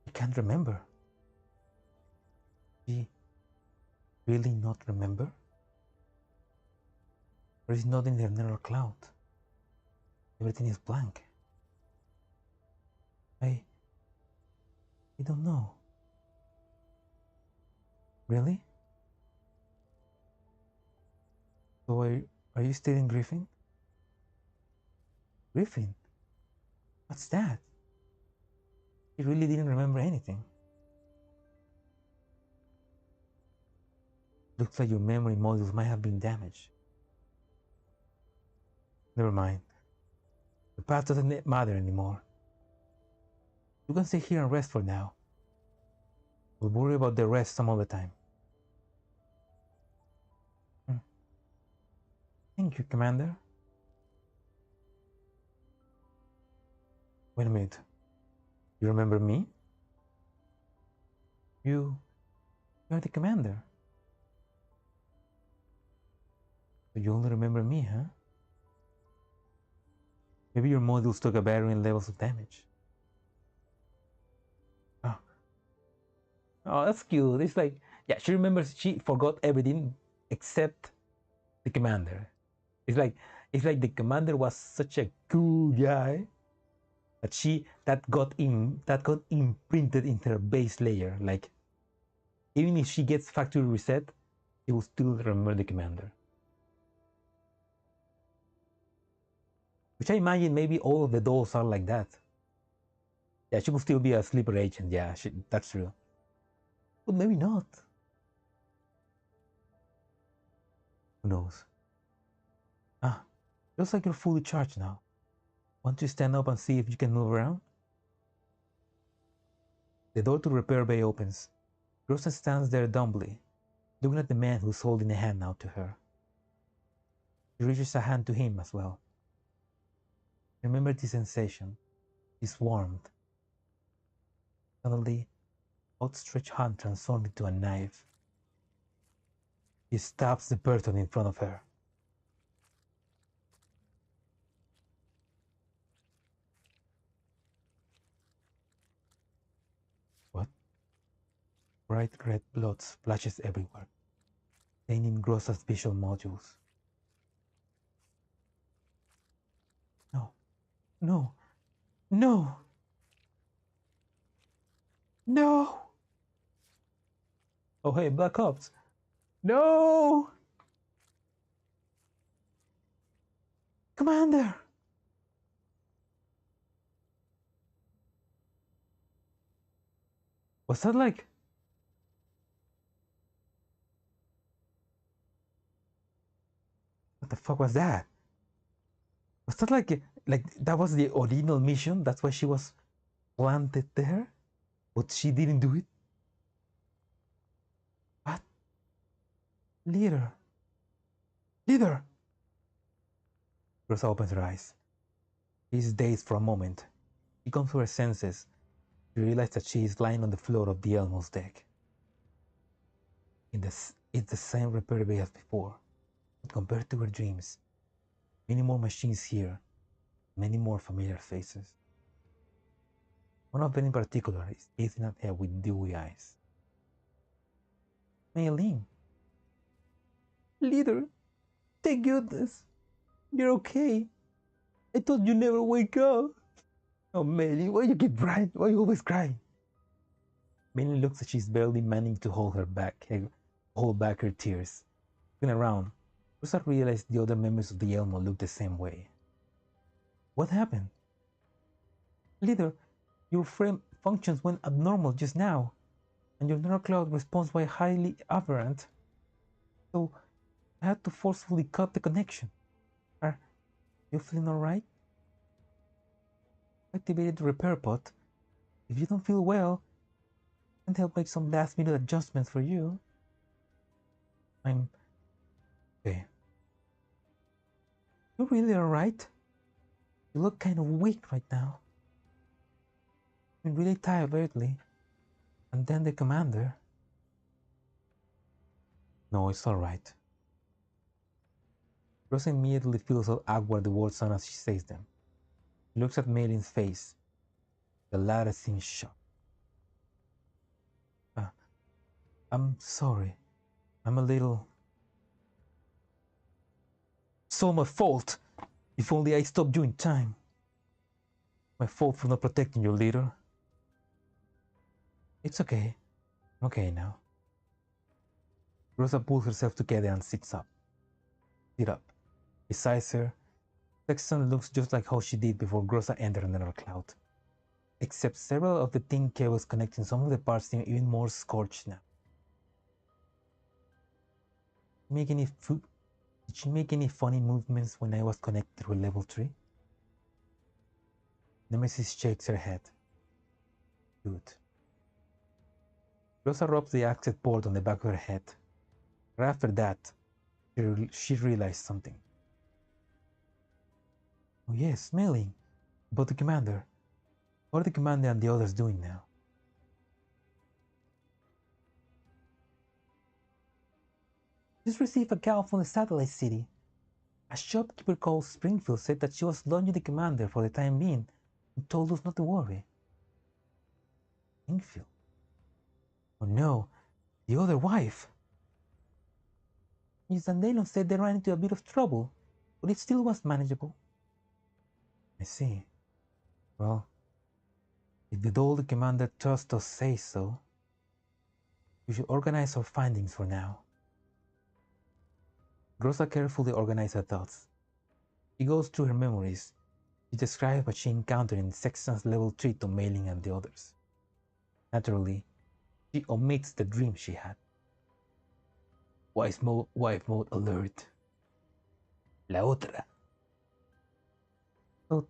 I can't remember. She really not remember? There is nothing in the narrow cloud. Everything is blank. I don't know. Really? So are you still in Griffin? Griffin? What's that? She really didn't remember anything. Looks like your memory modules might have been damaged. Never mind. The past doesn't matter anymore. You can stay here and rest for now. We'll worry about the rest some other time. Thank you, Commander. Wait a minute. You remember me? You're the commander. So you only remember me, huh? Maybe your modules took a varying levels of damage. Oh. Oh, that's cute. It's like, yeah, she remembers she forgot everything except the commander. It's like the commander was such a cool guy that got imprinted into her base layer. Like, even if she gets factory reset, she will still remember the commander. Which I imagine maybe all of the dolls are like that. Yeah, she could still be a sleeper agent. Yeah, that's true. But maybe not. Who knows? Ah, looks like you're fully charged now. Want to stand up and see if you can move around? The door to the repair bay opens. Grosa stands there dumbly, looking at the man who's holding a hand out to her. She reaches a hand to him as well. Remember this sensation, this warmth. Suddenly, outstretched hand transformed into a knife. He stabs the person in front of her. What? Bright red blood splashes everywhere, staining Grosa's visual modules. No, no, no, no! Oh hey, Black Ops! No! Commander! Was that like... What the fuck was that? Was that like that was the original mission? That's why she was planted there? But she didn't do it? What? Leader. Leader! Rosa opens her eyes. She is dazed for a moment. She comes to her senses. She realizes that she is lying on the floor of the Elmo's deck. It's the same repair bay as before, but compared to her dreams, many more machines here, many more familiar faces. One of them in particular is gazing at her with dewy eyes. Maylene. Leader, thank goodness. You're okay. I thought you'd never wake up. Oh, Maylene, why you keep crying? Why you always crying? Maylene looks like she's barely managing to hold back her tears. Looking around, Rosa realized the other members of the Elmo looked the same way. What happened? Leader, your frame functions went abnormal just now, and your neural cloud responds was highly aberrant. So I had to forcefully cut the connection. Are you feeling alright? Activated the repair pod. If you don't feel well, I can help make some last minute adjustments for you. I'm okay. You're really alright? You look kind of weak right now. I've been really tired lately. And then the commander. No, it's alright. Rosa immediately feels how awkward the words sound as she says them. She looks at Maylin's face. The latter seems shocked. I'm sorry. I'm a little... It's all my fault. If only I stopped you in time. My fault for not protecting your leader. It's okay. I'm okay now. Rosa pulls herself together and sits up. Sit up. Beside her, Sexton looks just like how she did before Grosa entered another cloud. Except several of the thin cables connecting some of the parts seem even more scorched now. Did she make any funny movements when I was connected to a level 3? Nemesis shakes her head. Good. Rosa rubs the access port on the back of her head. Right after that, she realized something. Oh yes, smelling. About the commander. What are the commander and the others doing now? Just received a call from the satellite city. A shopkeeper called Springfield said that she was launching the commander for the time being and told us not to worry. Springfield? Oh no, the other wife. Miss Dandelion said they ran into a bit of trouble, but it still was manageable. I see. Well, if the Dolls commander trusts us say so, we should organize our findings for now. Grosa carefully organized her thoughts. She goes through her memories. She describes what she encountered in Sexton's level 3 to Mailing and the others. Naturally, she omits the dream she had. Wife mode alert. La otra. So,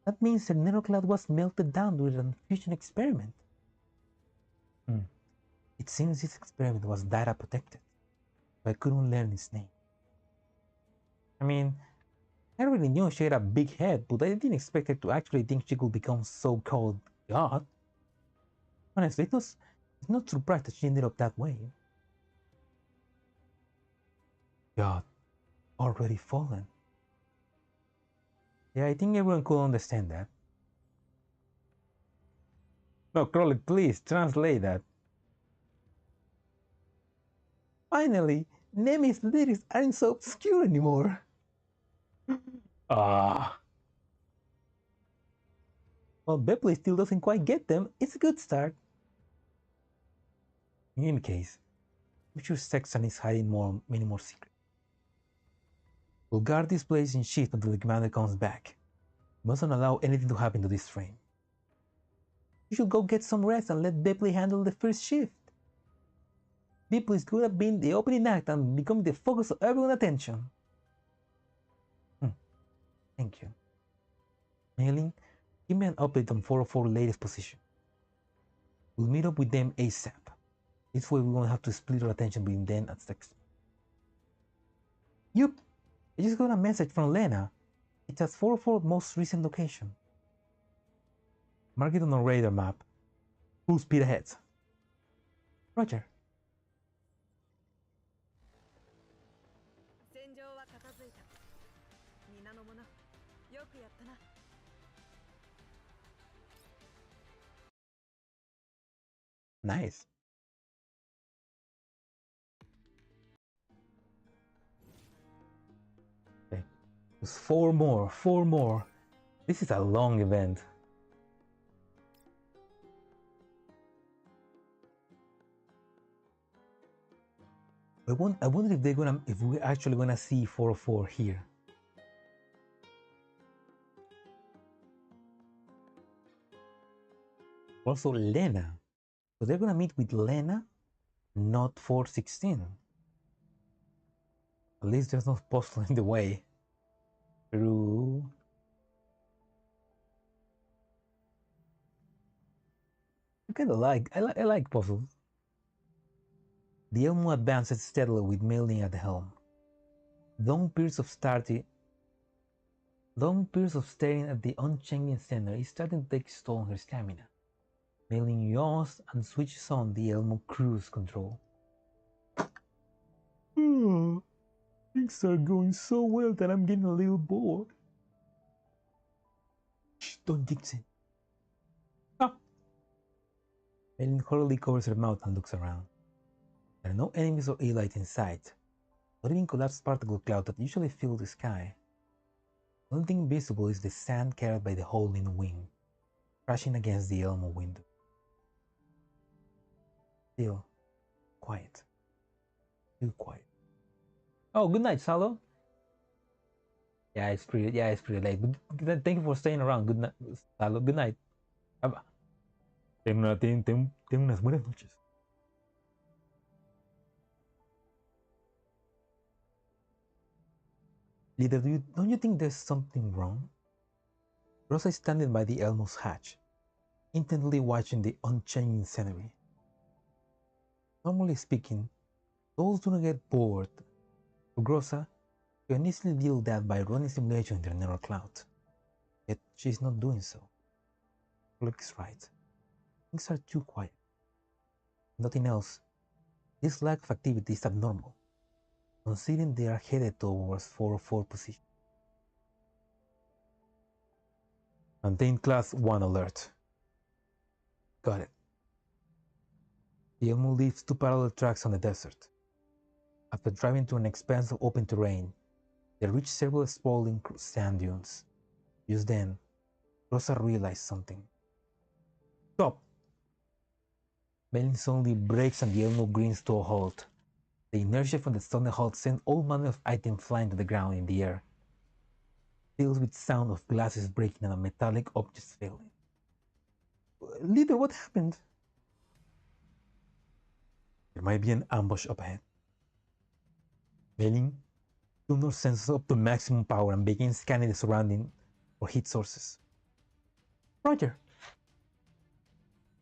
that means the Neurocloud was melted down during an fusion experiment. It seems this experiment was data protected, but I couldn't learn its name. I mean, I already knew she had a big head, but I didn't expect her to actually think she could become so-called God. Honestly, it's not surprised that she ended up that way. God, already fallen. Yeah, I think everyone could understand that. No, Crowley, please translate that. Finally, Nemi's lyrics aren't so obscure anymore. Ah. Well, Bepley still doesn't quite get them. It's a good start. In any case, I'm sure Sexton is hiding many more secrets. We'll guard this place in shift until the commander comes back. We mustn't allow anything to happen to this frame. You should go get some rest and let Bepley handle the first shift. Bepley is good at being the opening act and becoming the focus of everyone's attention. Thank you. Mailing, give me an update on 404's latest position. We'll meet up with them ASAP. This way we won't have to split our attention between them and Sexton. Yup, I just got a message from Helena. It's at 404's most recent location. Mark it on the radar map. Full speed ahead. Roger. Nice. Okay. There's four more. This is a long event. I wonder if we're actually gonna see 404 here. Also Lena. So they're gonna meet with Lena, not 416. At least there's no puzzle in the way. True. I like puzzles. The Elmo advances steadily with Mailing at the helm. Long periods of staring at the unchanging center is starting to take toll on her stamina. Mailing yawns and switches on the Elmo cruise control. Things are going so well that I'm getting a little bored. Shh, don't jinx it. Mailing hurriedly covers her mouth and looks around. There are no enemies or allies in sight, not even collapsed particle cloud that usually fill the sky. The only thing visible is the sand carried by the hole in the wing, crashing against the Elmo window. Still, quiet. Too quiet. Oh, good night, Salo. Yeah, it's pretty late. But thank you for staying around. Good night, Salo. Good night. Ten unas buenas noches. Leader, don't you think there's something wrong? Rosa is standing by the Elmo's hatch, intently watching the unchanging scenery. Normally speaking, those do not get bored. For Grosa, you can easily deal with that by running simulation in their neural cloud. Yet she's not doing so. Looks right. Things are too quiet. Nothing else. This lack of activity is abnormal, considering they are headed towards 404 position. Maintain class 1 alert. Got it. The Elmo leaves two parallel tracks on the desert. After driving through an expanse of open terrain, they reach several sprawling sand dunes. Just then, Grosa realized something. Stop! Mainland suddenly brakes and the Elmo grinds to a halt. The inertia from the sudden halt sent all manner of items flying to the ground in the air, filled with sound of glasses breaking and metallic objects failing. Leader, what happened? There might be an ambush up ahead. Mainland tuned her sensors up to maximum power and began scanning the surrounding for heat sources. Roger.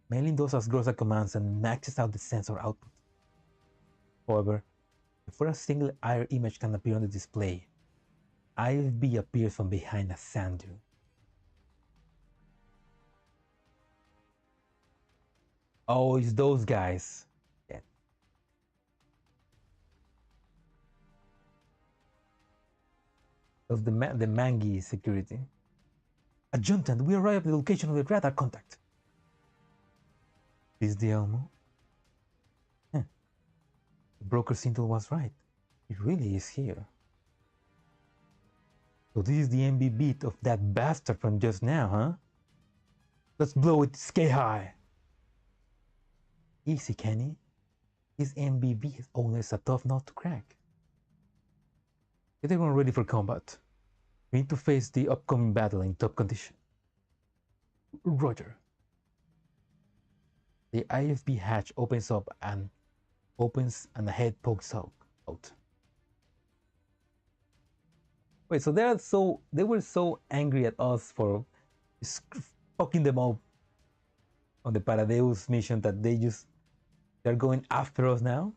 Mainland does as Grosa commands and maxes out the sensor output. However, before a single IR image can appear on the display, IFB appears from behind a sand dune. Oh, it's those guys. Yeah. That's the Mangi security. Adjutant, we arrive at the location of the radar contact. Is the Elmo? The broker Sintel was right. It really is here. So this is the MB beat of that bastard from just now, huh? Let's blow it sky high. Easy, Kenny. This MBB owner is a tough nut to crack. Get everyone ready for combat. We need to face the upcoming battle in top condition. Roger. The IFB hatch opens and a head pokes out. Wait, so they were so angry at us for fucking them up on the Paradeus mission that they're going after us now?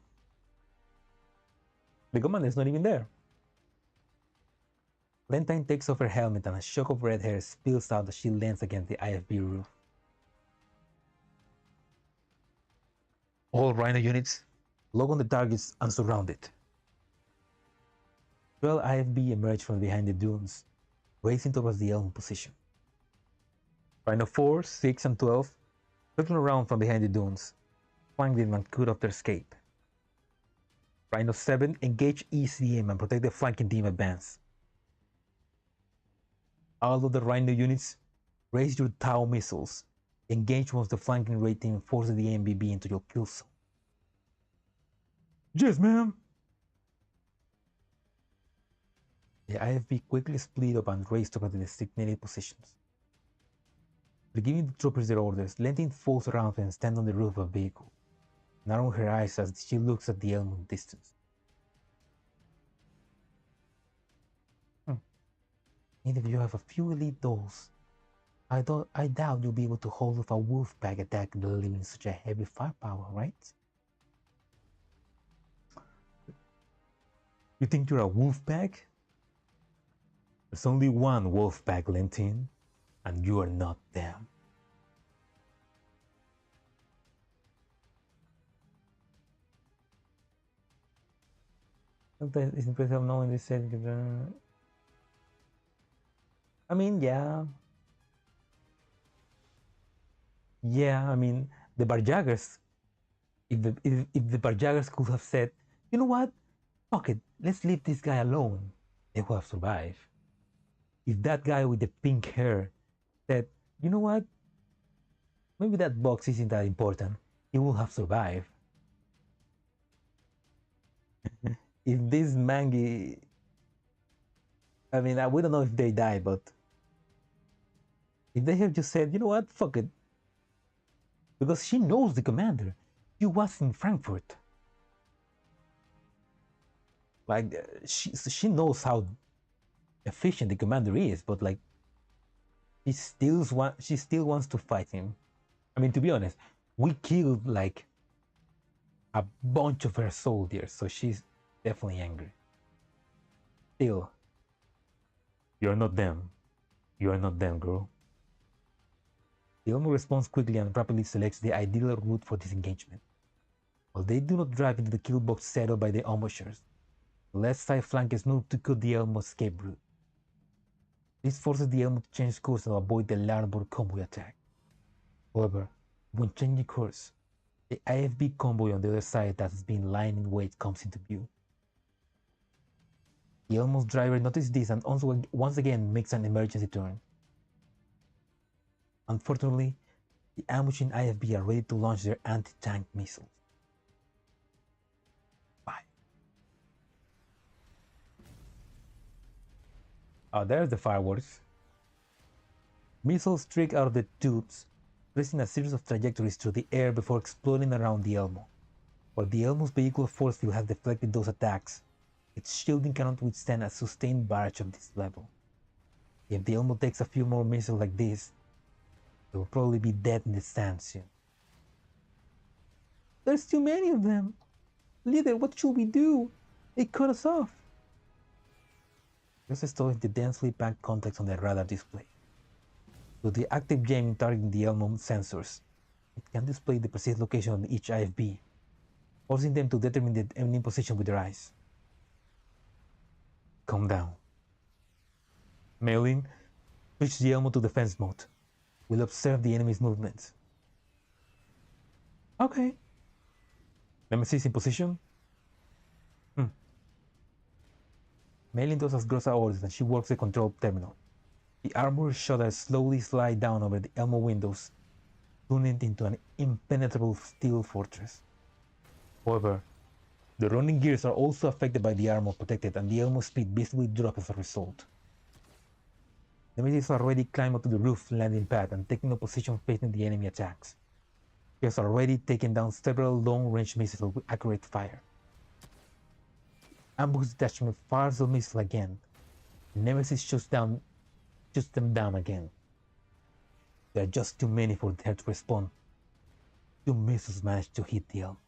The commander is not even there. Lentine takes off her helmet and a shock of red hair spills out as she lands against the IFB roof. All Rhino units, log on the targets and surround it. 12 IFB emerge from behind the dunes, racing towards the Elmo position. Rhino 4, 6, and 12 circle around from behind the dunes, flank them and cut off their escape. Rhino 7 engage ECM and protect the flanking team advance. All of the Rhino units, raise your Tau missiles. Engage once the flanking raid team forces the MBB into your kill zone. Yes, ma'am! The IFB quickly split up and race toward the designated positions. After giving the troopers their orders, Lentine falls around and stands on the roof of a vehicle, narrowing her eyes as she looks at the Elmo in distance. Neither of you have a few elite dolls. I doubt you'll be able to hold off a wolf pack attack delivering such a heavy firepower, right? You think you're a wolf pack? There's only one wolf pack, Lentine, and you are not them. Sometimes it's impressive knowing this setting. I mean, yeah. Yeah, I mean, the Barjaggers, if the Barjaggers could have said, you know what, fuck it, let's leave this guy alone, they would have survived. If that guy with the pink hair said, you know what, maybe that box isn't that important, he would have survived. If this Mangi, I mean, we don't know if they die, but if they have just said, you know what, fuck it, because she knows the commander. She was in Frankfurt. Like, she knows how efficient the commander is, but like, she still wants to fight him. I mean, to be honest, we killed like a bunch of her soldiers, so she's definitely angry. Still, you're not them. You're not them, girl. The Elmo responds quickly and rapidly selects the ideal route for disengagement. While they do not drive into the kill box set up by the ambushers, the left side flank is moved to cut the Elmo escape route. This forces the Elmo to change course and avoid the larboard convoy attack. However, when changing course, The IFB convoy on the other side that has been lying in wait comes into view. The Elmo's driver notices this and also once again makes an emergency turn. Unfortunately, the ambushing IFB are ready to launch their anti-tank missiles. Bye. Oh, there's the fireworks. Missiles streak out of the tubes, tracing a series of trajectories through the air before exploding around the Elmo. While the Elmo's vehicular force field has deflected those attacks, its shielding cannot withstand a sustained barrage of this level. If the Elmo takes a few more missiles like this, it will probably be dead in the sand soon. There's too many of them! Leader, what should we do? They cut us off! Grosa studies the densely packed context on the radar display. With the active jamming targeting the Elmo sensors, it can display the precise location of each IFB, forcing them to determine the enemy position with their eyes. Calm down. Mainland, switch the Elmo to defense mode. We'll observe the enemy's movements. Okay. Nemesis in position? Mainland does as Grosa orders and she works the control terminal. The armored shutters slowly slide down over the Elmo windows, turning it into an impenetrable steel fortress. However, the running gears are also affected by the armor protected and the Elmo speed visibly drops as a result. Nemesis already climbed up to the roof landing pad and taking a position facing the enemy attacks. He has already taken down several long-range missiles with accurate fire. Ambush detachment fires the missile again. Nemesis shoots them down again. There are just too many for her to respond. 2 missiles manage to hit the Elmo.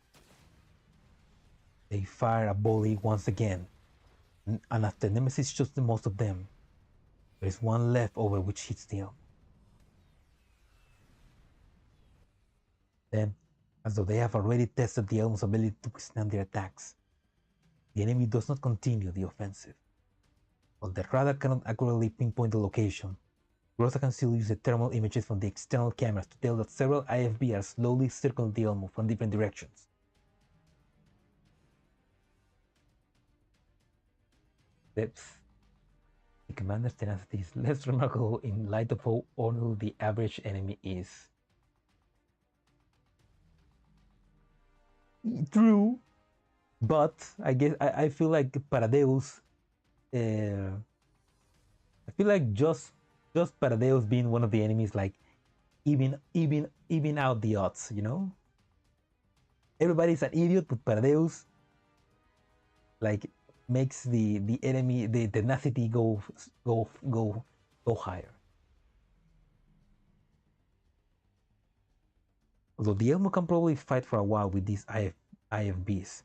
They fire a volley once again, and after Nemesis shoots the most of them, there is one left over which hits the Elmo. Then, as though they have already tested the Elmo's ability to withstand their attacks, the enemy does not continue the offensive. While the radar cannot accurately pinpoint the location, Grosa can still use the thermal images from the external cameras to tell that several IFB are slowly circling the Elmo from different directions. Depth. The commander's tenacity is less remarkable in light of how honorable the average enemy is. True, but I guess I feel like Paradeus. I feel like just Paradeus being one of the enemies, like even out the odds, you know. Everybody's an idiot, but Paradeus like makes the enemy the tenacity go higher. Although the Elmo can probably fight for a while with these IFBs,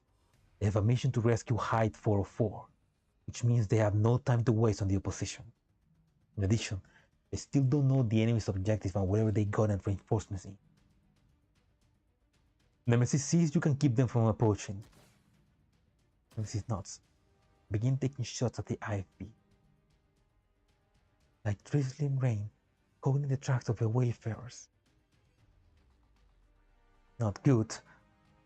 they have a mission to rescue Hide 404, which means they have no time to waste on the opposition. In addition, they still don't know the enemy's objective and wherever they got and reinforcements in. Nemesis sees you can keep them from approaching. Nemesis nods. Begin taking shots at the IFB. Like drizzling rain, covering the tracks of the wayfarers. Not good.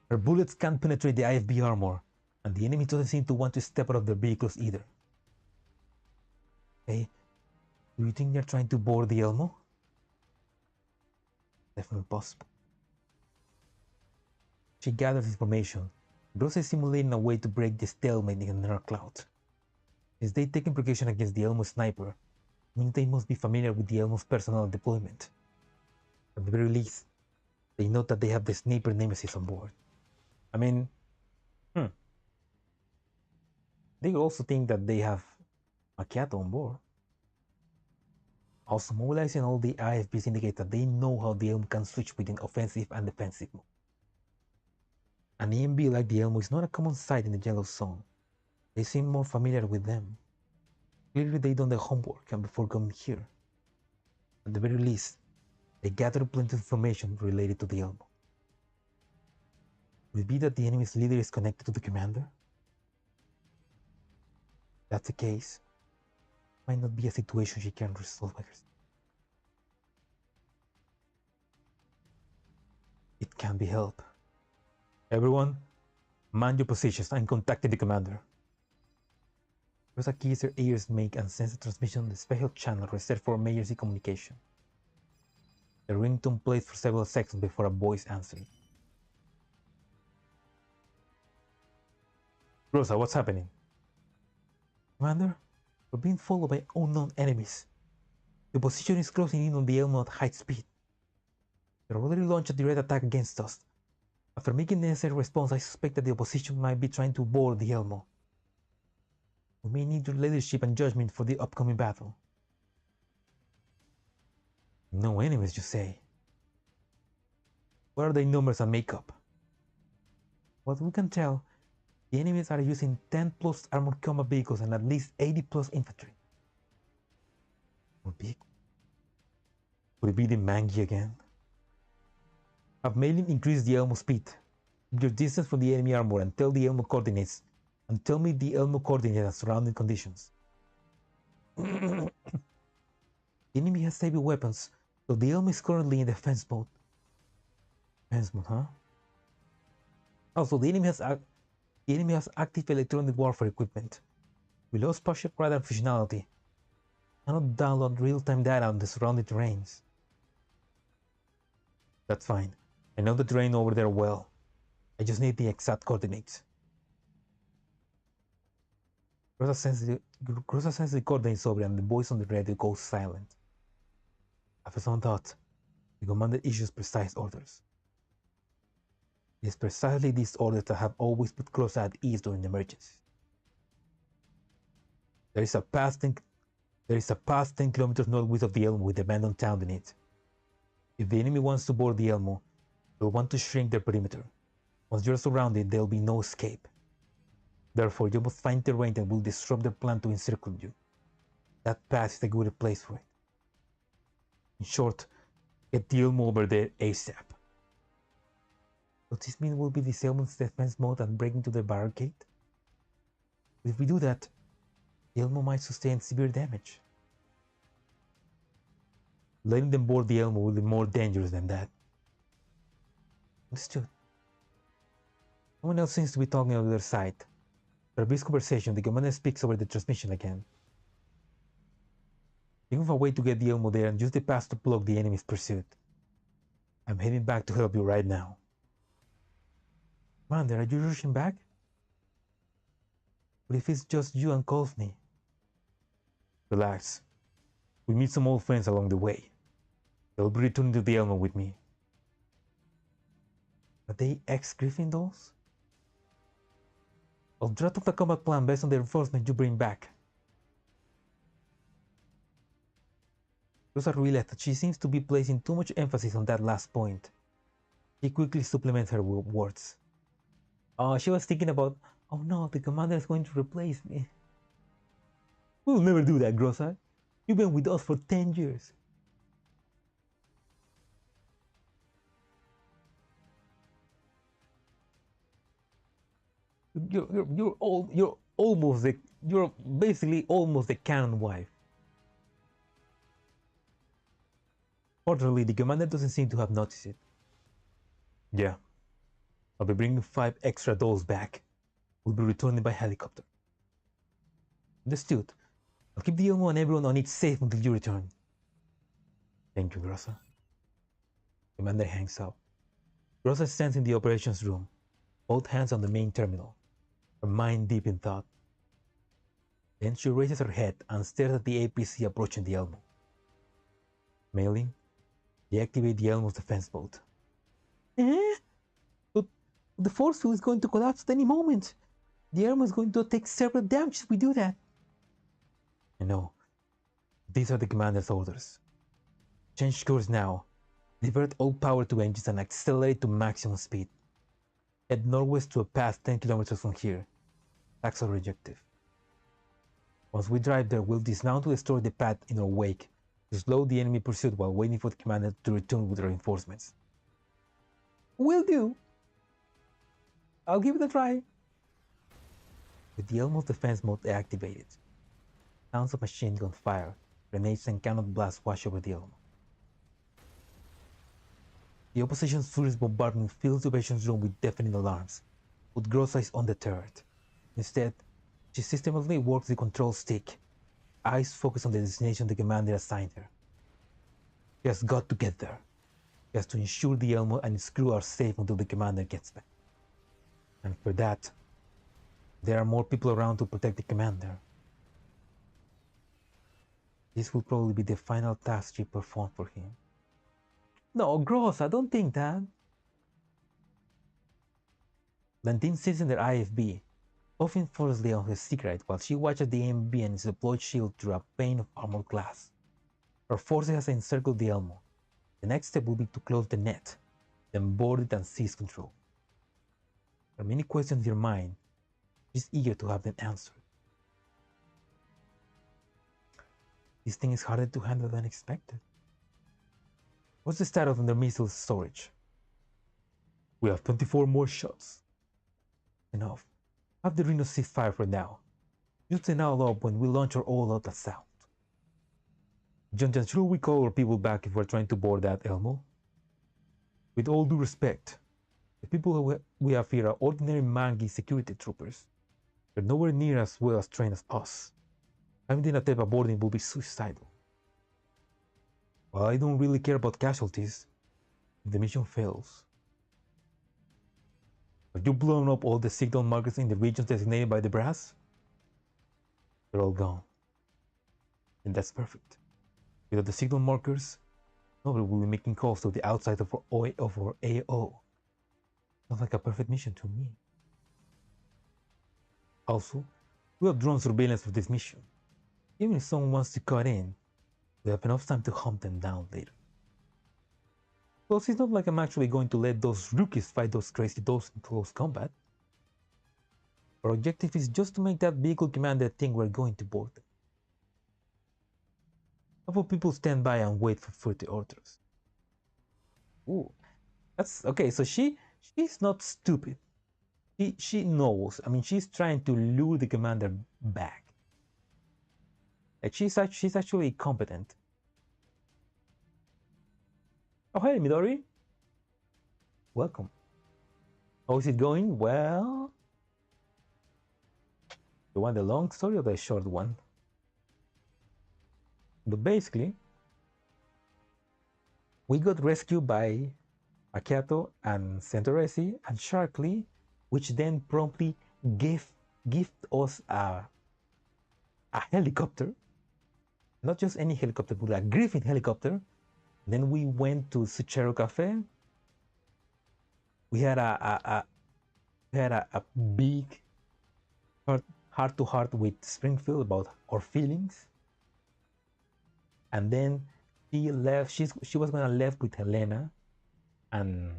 Her bullets can't penetrate the IFB armor, and the enemy doesn't seem to want to step out of their vehicles either. Hey, do you think they're trying to board the Elmo? Definitely possible. She gathers information. Grosa is simulating a way to break the stalemate in her cloud. Since they taken precaution against the Elmo sniper, means they must be familiar with the Elmo's personnel deployment. At the very least, they note that they have the sniper Nemesis on board. I mean, they also think that they have Machiatto on board. Also, mobilizing all the IFBs indicates that they know how the Elmo can switch between offensive and defensive mode. An EMB like the Elmo is not a common sight in the Yellow Zone. They seem more familiar with them. Clearly they done their homework and before coming here. At the very least, they gathered plenty of information related to the Elmo. Would it be that the enemy's leader is connected to the commander? If that's the case, it might not be a situation she can resolve by herself. It can be helped. Everyone, mind your positions. I'm contacting the commander. Grosa keys her ears make and sends a transmission on the special channel reserved for emergency communication. The ringtone plays for several seconds before a voice answers. Grosa, what's happening? Commander, we're being followed by unknown enemies. The opposition is closing in on the Elmo at high speed. They already launched a direct attack against us. After making the necessary response, I suspect that the opposition might be trying to board the Elmo. We may need your leadership and judgment for the upcoming battle. No enemies, you say? What are their numbers and makeup? What we can tell, the enemies are using 10 plus armored combat vehicles and at least 80 plus infantry. Could it be the Mangi again? Have Mainland increased the Elmo speed. Keep your distance from the enemy armor and tell the Elmo coordinates. And tell me the Elmo coordinates and surrounding conditions. The enemy has heavy weapons, so the Elmo is currently in defense mode. Defense mode, huh? Also, the enemy has active electronic warfare equipment. We lost partial radar functionality. Cannot download real-time data on the surrounding terrains. That's fine. I know the terrain over there well. I just need the exact coordinates. Grosa sends the coordinates over and the voice on the radio goes silent. After some thought, the commander issues precise orders. It is precisely these orders that have always put Grosa at ease during emergencies. There is a path 10 kilometers northwest of the Elmo with the abandoned town in it. If the enemy wants to board the Elmo, they'll want to shrink their perimeter. Once you're surrounded, there'll be no escape. Therefore, you must find terrain that will disrupt their plan to encircle you. That path is a good place for it. In short, get the Elmo over there ASAP. Does this mean we'll be disabling its defense mode and break into the barricade? If we do that, the Elmo might sustain severe damage. Letting them board the Elmo will be more dangerous than that. Understood. Someone else seems to be talking on the other side. After a brief conversation, the commander speaks over the transmission again. Think of a way to get the Elmo there and use the pass to block the enemy's pursuit. I'm heading back to help you right now. Commander, are you rushing back? But if it's just you and calls me? Relax. We meet some old friends along the way. They'll be returning to the Elmo with me. Are they ex-Griffin dolls? I'll draft up a combat plan based on the reinforcement you bring back. Rosa realized that she seems to be placing too much emphasis on that last point. She quickly supplements her words. She was thinking about, oh no, the commander is going to replace me. We'll never do that, Grosa. You've been with us for 10 years. You're basically almost the canon wife. Fortunately, the commander doesn't seem to have noticed it. Yeah, I'll be bringing 5 extra dolls back. We'll be returning by helicopter. Understood. I'll keep the Elmo and everyone on it safe until you return. Thank you, Grosa. Commander hangs up. Grosa stands in the operations room, both hands on the main terminal, her mind deep in thought. Then she raises her head and stares at the APC approaching the Elmo. Mailing, deactivate the Elmo's defense mode. But the force field is going to collapse at any moment. The Elmo is going to take several damage if we do that. I know. These are the commander's orders. Change course now. Divert all power to engines and accelerate to maximum speed. Head northwest to a path 10 kilometers from here. That's our objective. Once we drive there, we'll dismount to destroy the path in our wake to slow the enemy pursuit while waiting for the commander to return with reinforcements. Will do. I'll give it a try. With the Elmo's defense mode activated, sounds of machine gun fire, grenades and cannon blasts wash over the Elmo. The opposition's furious bombardment fills the operations room with deafening alarms, but Grosa is undeterred. Instead, she systematically works the control stick, eyes focused on the destination the commander assigned her. She has got to get there. She has to ensure the Elmo and its crew are safe until the commander gets back. And for that, there are more people around to protect the commander. This will probably be the final task she performed for him. No, Gross, I don't think that. Lentine sits in their IFB, puffing furiously on her cigarette while she watches the MB and its deployed shield through a pane of armored glass. Her forces have encircled the Elmo. The next step will be to close the net, then board it and seize control. There are many questions in her mind. She's eager to have them answered. This thing is harder to handle than expected. What's the status on their missile storage? We have 24 more shots. Enough. Have the Rhino cease fire for now. Use the now up when we launch our all-out assault. Qiánxiàn, should we call our people back if we're trying to board that Elmo? With all due respect, the people we have here are ordinary Mangi security troopers. They're nowhere near as well as trained as us. Having them attempt a boarding will be suicidal. While I don't really care about casualties, if the mission fails. Have you blown up all the signal markers in the regions designated by the brass? They're all gone. And that's perfect. Without the signal markers, nobody will be making calls to the outside of our AO. Sounds like a perfect mission to me. Also, we have drone surveillance for this mission. Even if someone wants to cut in, we have enough time to hunt them down later. Plus, it's not like I'm actually going to let those rookies fight those crazy dolls in close combat. Our objective is just to make that vehicle commander think we're going to board them. Couple people stand by and wait for further orders. Ooh, that's okay. So she's not stupid. She knows. I mean, she's trying to lure the commander back. Like she's actually competent. Oh hey, Midori. Welcome. How is it going? Well, you want the long story or the short one? But basically, we got rescued by Machiatto and Centoresi and Sharkly, which then promptly gave us a helicopter. Not just any helicopter, but a Griffin helicopter. Then we went to Zucchero Cafe. We had a big heart-to-heart with Springfield about our feelings. And then she left. She was gonna leave with Helena and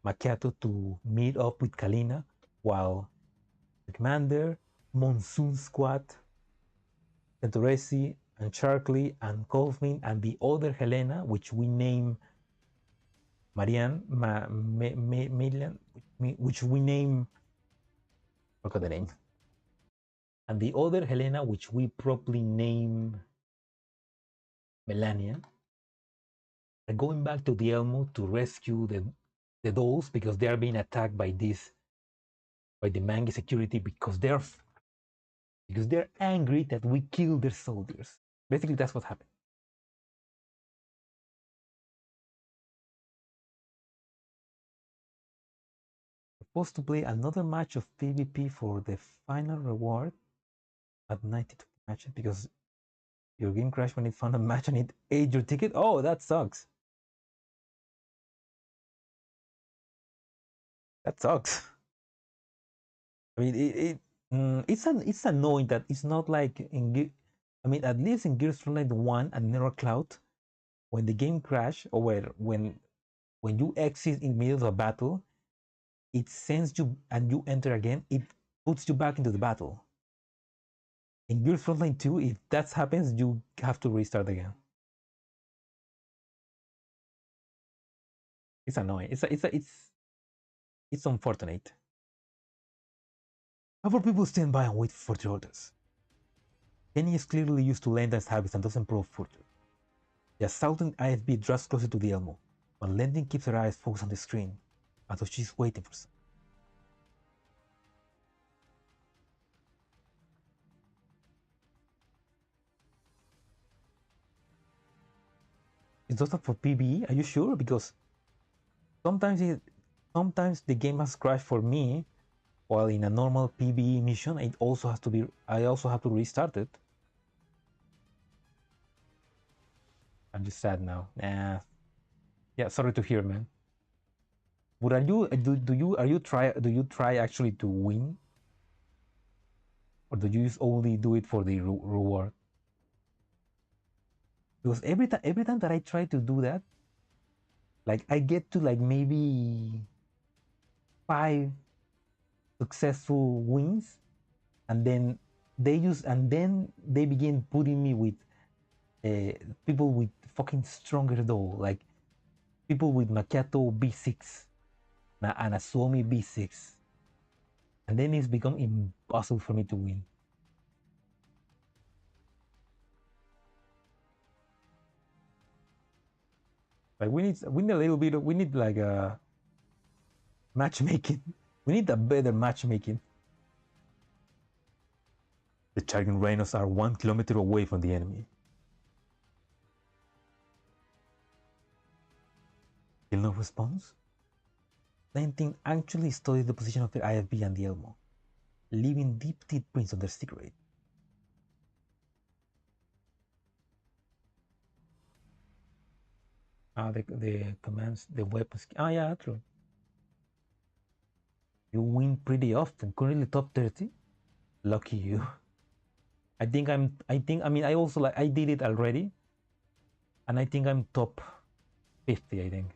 Machiatto to meet up with Kalina, while the commander, Monsoon Squad, Centoresi, and Sharkly, and Colvin, and the other Helena, which we name Marianne, Mainland, which we name, I forgot the name, and the other Helena, which we properly name Melania, are going back to the Elmo to rescue the dolls because they are being attacked by the Mangi security because they're angry that we killed their soldiers. Basically, that's what happened. We're supposed to play another match of PvP for the final reward at 92 matches because your game crashed when it found a match and it ate your ticket. Oh, that sucks. That sucks. I mean, it's annoying that it's not like I mean, at least in Girls Frontline 1 and Mirror Cloud, when the game crash or when you exit in the middle of a battle, it sends you and you enter again. It puts you back into the battle. In Girls Frontline 2, if that happens, you have to restart again. It's annoying. It's unfortunate. Other people stand by and wait for the orders. Kenny is clearly used to Lentine's habits and doesn't prove further. The assaulting IFB draws closer to the Elmo. but Lentine keeps her eyes focused on the screen, as though she's waiting for something. Is those not for PvE? Are you sure? Because sometimes the game has crashed for me, while in a normal PvE mission, I also have to restart it. I'm just sad now. Nah. Yeah, sorry to hear, man. But do you try actually to win, or do you just only do it for the reward? Because every time that I try to do that, like I get to like maybe 5 successful wins, and then they begin putting me with people with fucking stronger though, like people with Machiatto B6 and a Suomi B6, and then it's become impossible for me to win. Like we need a little bit of, we need like a matchmaking. We need a better matchmaking. The charging rhinos are 1 kilometer away from the enemy. Still no response? Lentine actually studied the position of the IFB and the Elmo, leaving deep teeth prints on their cigarette. The commands, the weapons. Yeah, true. You win pretty often. Currently top 30. Lucky you. I mean, I also I did it already, and I think I'm top 50. I think,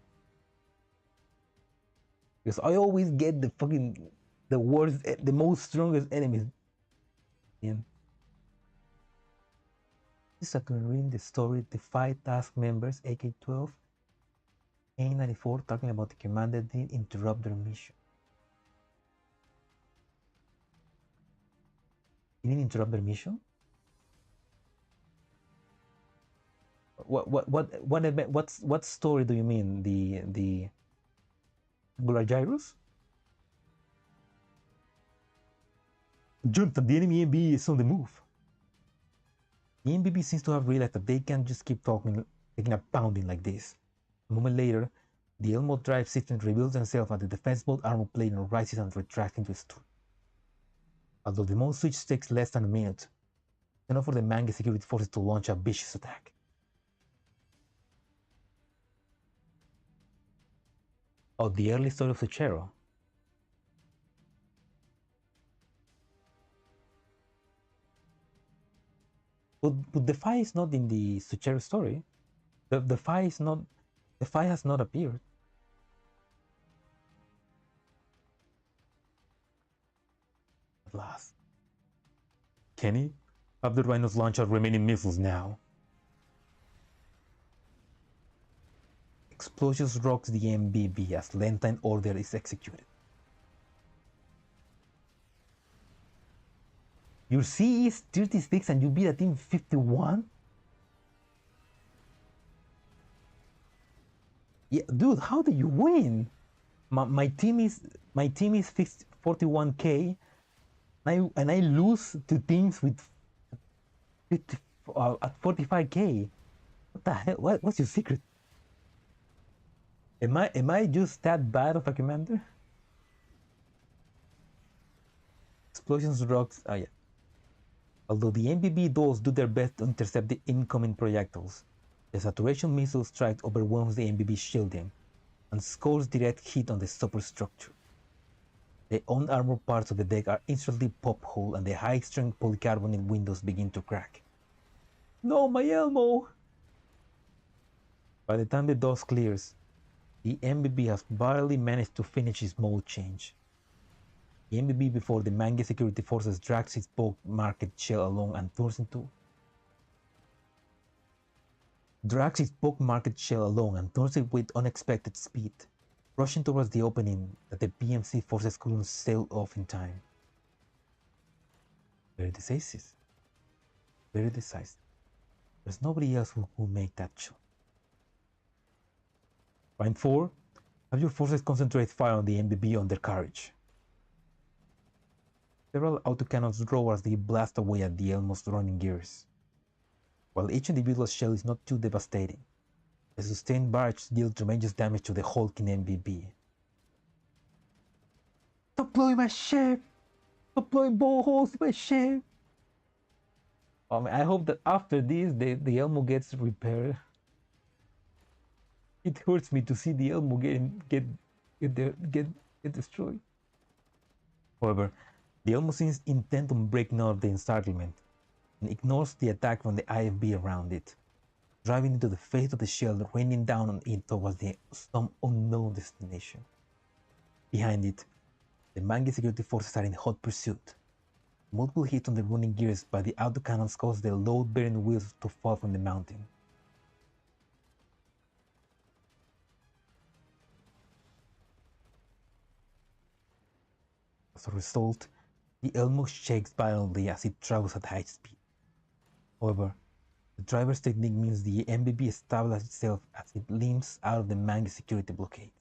because I always get the worst, the most strongest enemies. Yeah. This is reading the story. The 5 task members, AK-12, A-94, talking about the commander didn't interrupt their mission. Didn't interrupt their mission? What story do you mean? The Angular Gyros? Junta, the enemy MB is on the move. The MBB seems to have realized that they can't just keep taking a pounding like this. A moment later, the Elmo drive system reveals themselves and the defense mode armor plane rises and retracts into a stool. Although the mode switch takes less than a minute, enough for the Manga security forces to launch a vicious attack. Oh, the early story of Zucchero. But the fire is not in the Zucchero story. The fire is not. The fire has not appeared. At last. Kenny, have the rhinos launch out remaining missiles now. Explosions rocks the MBB as Lentine order is executed. Your CE is 36 and you beat a team 51? Yeah, dude, how do you win? My team is 41k, and I lose to teams with 50 at 45k. What the hell? What's your secret? Am I just that bad of a commander? Explosions rocks. Oh yeah. Although the MBB dolls do their best to intercept the incoming projectiles, the saturation missile strike overwhelms the MBB shielding and scores direct hit on the superstructure. The unarmored parts of the deck are instantly pop hole and the high-strength polycarbonate windows begin to crack. No, my Elmo! By the time the dust clears, the MBB has barely managed to finish its mode change. The MBB before the Manga security forces drags its bulk market shell along and turns into it with unexpected speed, rushing towards the opening that the PMC forces couldn't sail off in time. Very decisive. Very decisive. There's nobody else who will make that shot. Line 4. Have your forces concentrate fire on the MBB on their carriage. Several autocannons roar as they blast away at the Elmo's running gears. While each individual shell is not too devastating, the sustained barrage deals tremendous damage to the hulking MBB. Stop blowing my ship! Stop blowing holes in my ship! I hope that after this, the Elmo gets repaired. It hurts me to see the Elmo get destroyed. However, the Elmo seems intent on breaking out of the encirclement and ignores the attack from the IFB around it, driving into the face of the shell, raining down on it towards some unknown destination. Behind it, the Mangi security forces are in hot pursuit. Multiple hits on the running gears by the autocannons cause the load-bearing wheels to fall from the mountain. As a result, the Elmo shakes violently as it travels at high speed. However, the driver's technique means the MBB establishes itself as it limps out of the Mangi security blockade.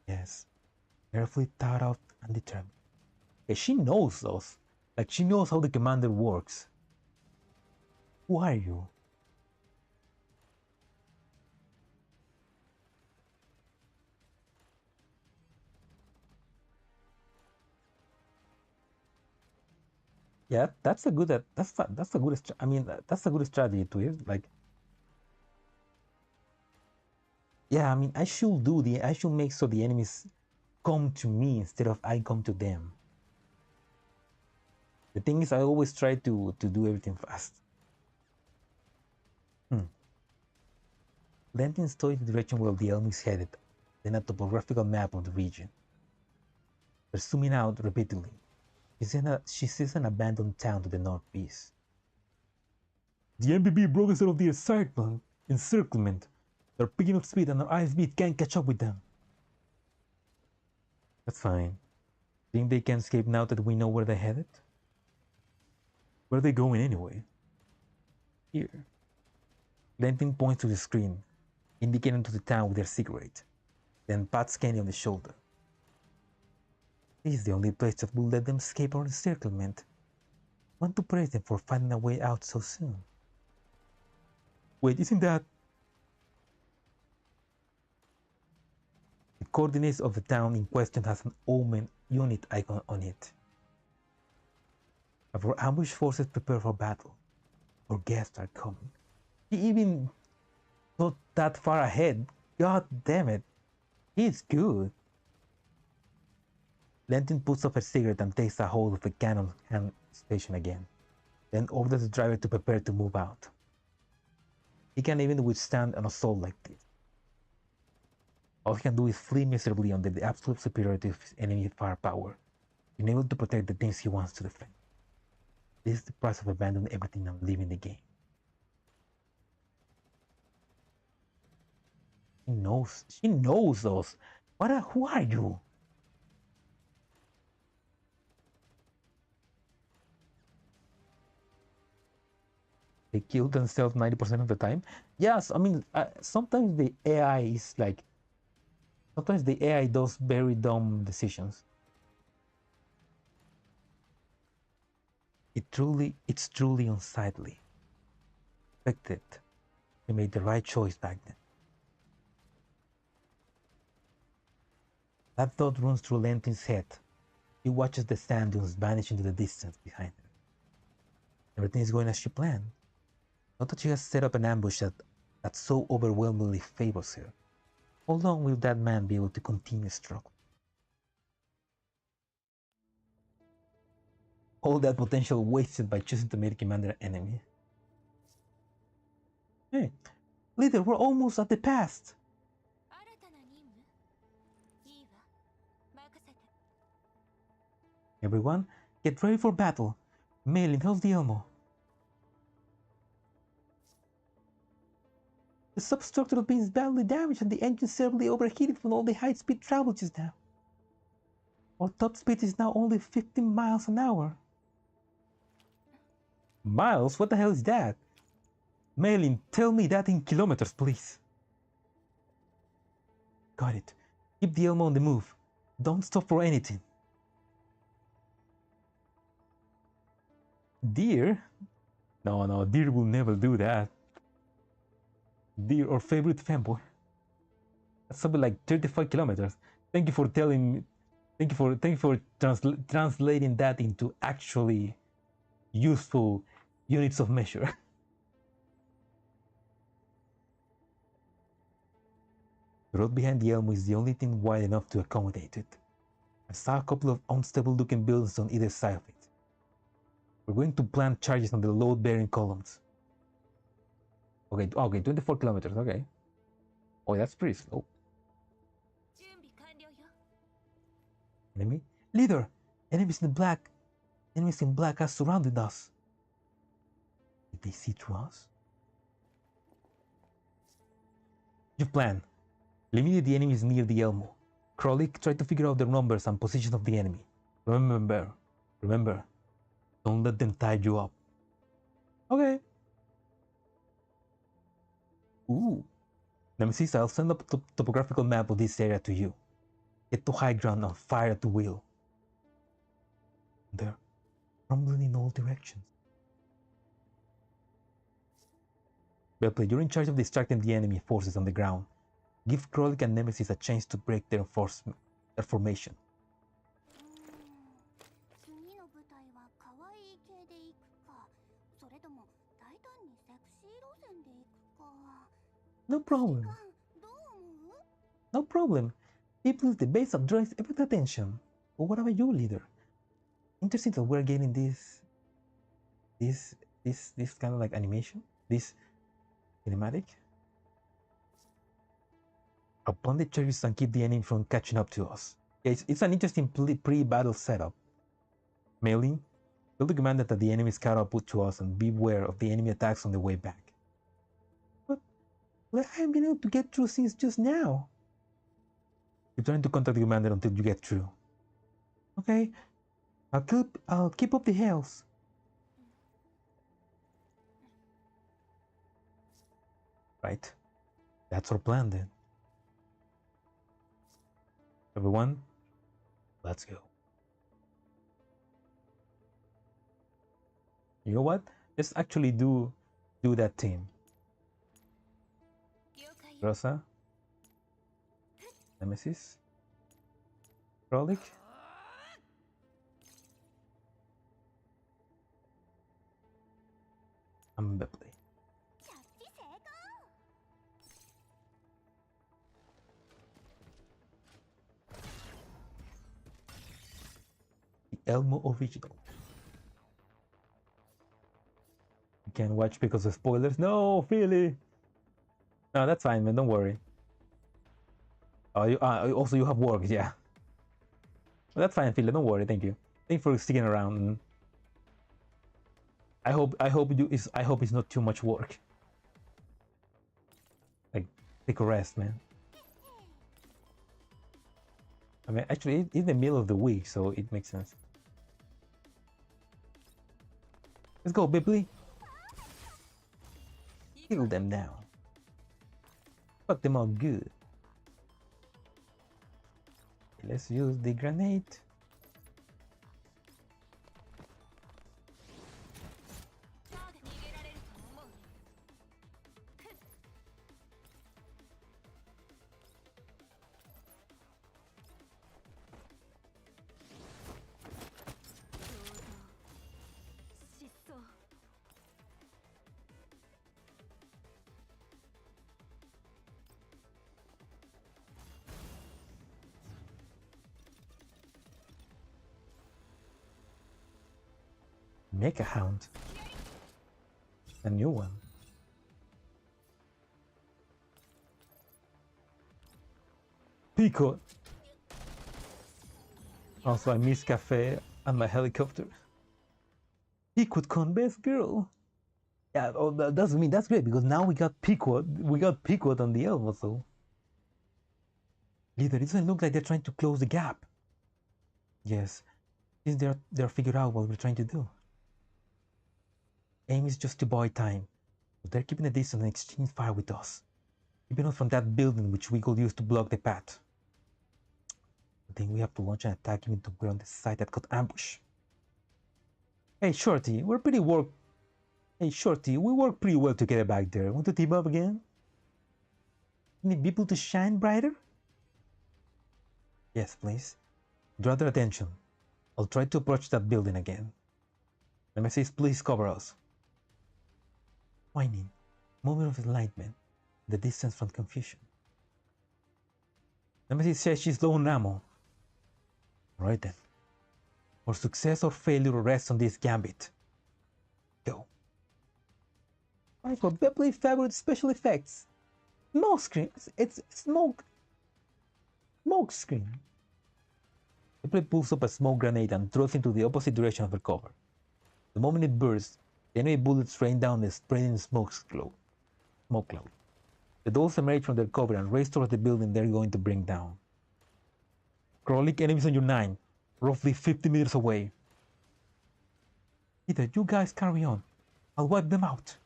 Yes, carefully thought out and determined. Yeah, she knows those. Like, she knows how the commander works. Who are you? Yeah, that's a good. I mean, that's a good strategy to it. Like, yeah, I mean, I should make so the enemies come to me instead of I come to them. The thing is, I always try to do everything fast. Lentine studied the direction where the Elmo is headed, then a topographical map of the region. They're zooming out repeatedly. She sees an abandoned town to the northeast. The MBB broke us out of the encirclement. They're picking up speed and our IFB can't catch up with them. That's fine. Think they can escape now that we know where they're headed? Where are they going anyway? Here. Lentine points to the screen, indicating to the town with their cigarette, then pats Kenny on the shoulder. This is the only place that will let them escape our encirclement. Want to praise them for finding a way out so soon. Wait, isn't that... The coordinates of the town in question has an omen unit icon on it. Our ambush forces prepare for battle. Our guests are coming. He even thought that far ahead. God damn it. He's good. Lentine puts up her cigarette and takes a hold of the cannon hand station again, then orders the driver to prepare to move out. He can't even withstand an assault like this. All he can do is flee miserably under the absolute superiority of his enemy firepower, unable to protect the things he wants to defend. This is the price of abandoning everything and leaving the game. She knows those. Who are you? They kill themselves 90% of the time. Yes, I mean, sometimes the AI is like... Sometimes the AI does very dumb decisions. It's truly unsightly. Expected. They made the right choice back then. That thought runs through Lentine's head. She watches the sand dunes vanish into the distance behind her. Everything is going as she planned. Not that she has set up an ambush that so overwhelmingly favors her. How long will that man be able to continue struggling? All that potential wasted by choosing to make commander an enemy. Hey, leader, we're almost at the past. Everyone, get ready for battle. Mainland, how's the Elmo? The substructure of being is badly damaged and the engine severely overheated from all the high-speed travel just now. Our top speed is now only 15 miles an hour. Miles? What the hell is that? Maylin, tell me that in kilometers, please. Got it. Keep the Elmo on the move. Don't stop for anything. Deer? No, Deer will never do that. Deer, our favorite fanboy. That's something like 35 kilometers. Thank you for telling me. Thank you for translating that into actually useful units of measure. The road behind the Elmo is the only thing wide enough to accommodate it. I saw a couple of unstable looking buildings on either side of it. We're going to plant charges on the load-bearing columns. Okay, 24 kilometers, okay. Oh, that's pretty slow. Enemy? Leader! Enemies in black have surrounded us. Did they see through us? Your plan. Eliminate the enemies near the Elmo. Crowley, try to figure out the numbers and position of the enemy. Remember, don't let them tie you up. Okay. Ooh. Nemesis, I'll send a topographical map of this area to you. Get to high ground and fire at the wheel. They're crumbling in all directions. Bellplay, you're in charge of distracting the enemy forces on the ground. Give Crowley and Nemesis a chance to break their formation. No problem. No problem. People at the base of draws every attention. But what about you, leader? Interesting that we're getting this kind of like animation, this cinematic. I'll plant the charges and keep the enemy from catching up to us. Yeah, it's an interesting pre-battle setup. Mailing, tell the commander that the enemy is caught up to us and beware of the enemy attacks on the way back. But I haven't been able to get through since just now. You're trying to contact the commander until you get through. Okay, I'll keep up the hills. Right, that's our plan then. Everyone, let's go. You know what? Let's actually do that team. Grosa, Nemesis, Frolic, and Bepley. The Elmo original. You can't watch because of spoilers. No, Philly. No, that's fine, man. Don't worry. Oh, also you have work, yeah. Well, that's fine, Philly. Don't worry. Thank you. Thank you for sticking around. I hope it's not too much work. Like, take a rest, man. I mean, actually, it's in the middle of the week, so it makes sense. Let's go, Bibley. Kill them down. Fuck them all good. Let's use the grenade. Make a hound. A new one. Pico. Also, I miss cafe and my helicopter. Pequod con best girl. Yeah, oh, that's great because now we got Pequod. We got Pequod on the Elmo, so. Leader, it doesn't look like they're trying to close the gap. Yes, since they're figured out what we're trying to do. Aim is just to buy time. They're keeping a distance and exchanging fire with us, keeping us from that building which we could use to block the path. I think we have to launch an attack even to we're on the side that got ambushed. Hey Shorty, we work pretty well together back there. Want to team up again? Need people to shine brighter? Yes, please. Draw their attention. I'll try to approach that building again. Nemesis, please cover us. Whining, moment of enlightenment, the distance from confusion. Nemesis says she's low on ammo. Alright then. Our success or failure rests on this gambit. Go. Time for Bepley's favorite special effects. Smoke screen. It's smoke screen. Bepley pulls up a smoke grenade and throws it into the opposite direction of her cover. The moment it bursts, the enemy bullets rain down a spreading smoke cloud. The dolls emerge from their cover and race towards the building they're going to bring down. Crawling enemies on your 9, roughly 50 meters away. Either you guys carry on, I'll wipe them out.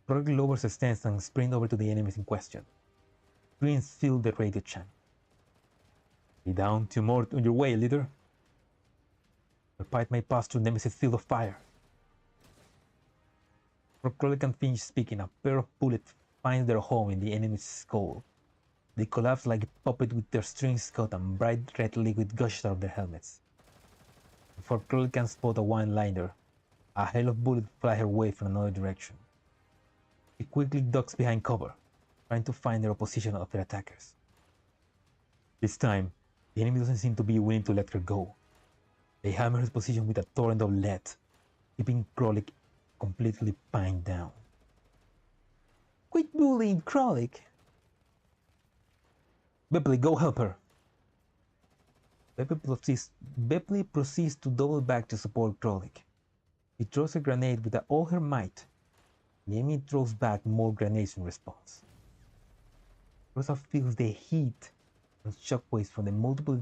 Crawling lowers her stance and sprints over to the enemies in question. Screams fill the radio channel. Be down 2 more on your way, leader. Your pipe may pass through Nemesis' field of fire. Before Crowley can finish speaking, a pair of bullets find their home in the enemy's skull. They collapse like a puppet with their strings cut and bright red liquid gushes out of their helmets. Before Crowley can spot a one-liner, a hail of bullets fly her way from another direction. She quickly ducks behind cover, trying to find the opposition of their attackers. This time, the enemy doesn't seem to be willing to let her go. They hammer his position with a torrent of lead, keeping Crowley completely pinned down. Quit bullying Crowley! Bepley, go help her! Bepley proceeds to double back to support Crowley. He throws a grenade with all her might. The enemy throws back more grenades in response. Grosa feels the heat and shockwaves from the multiple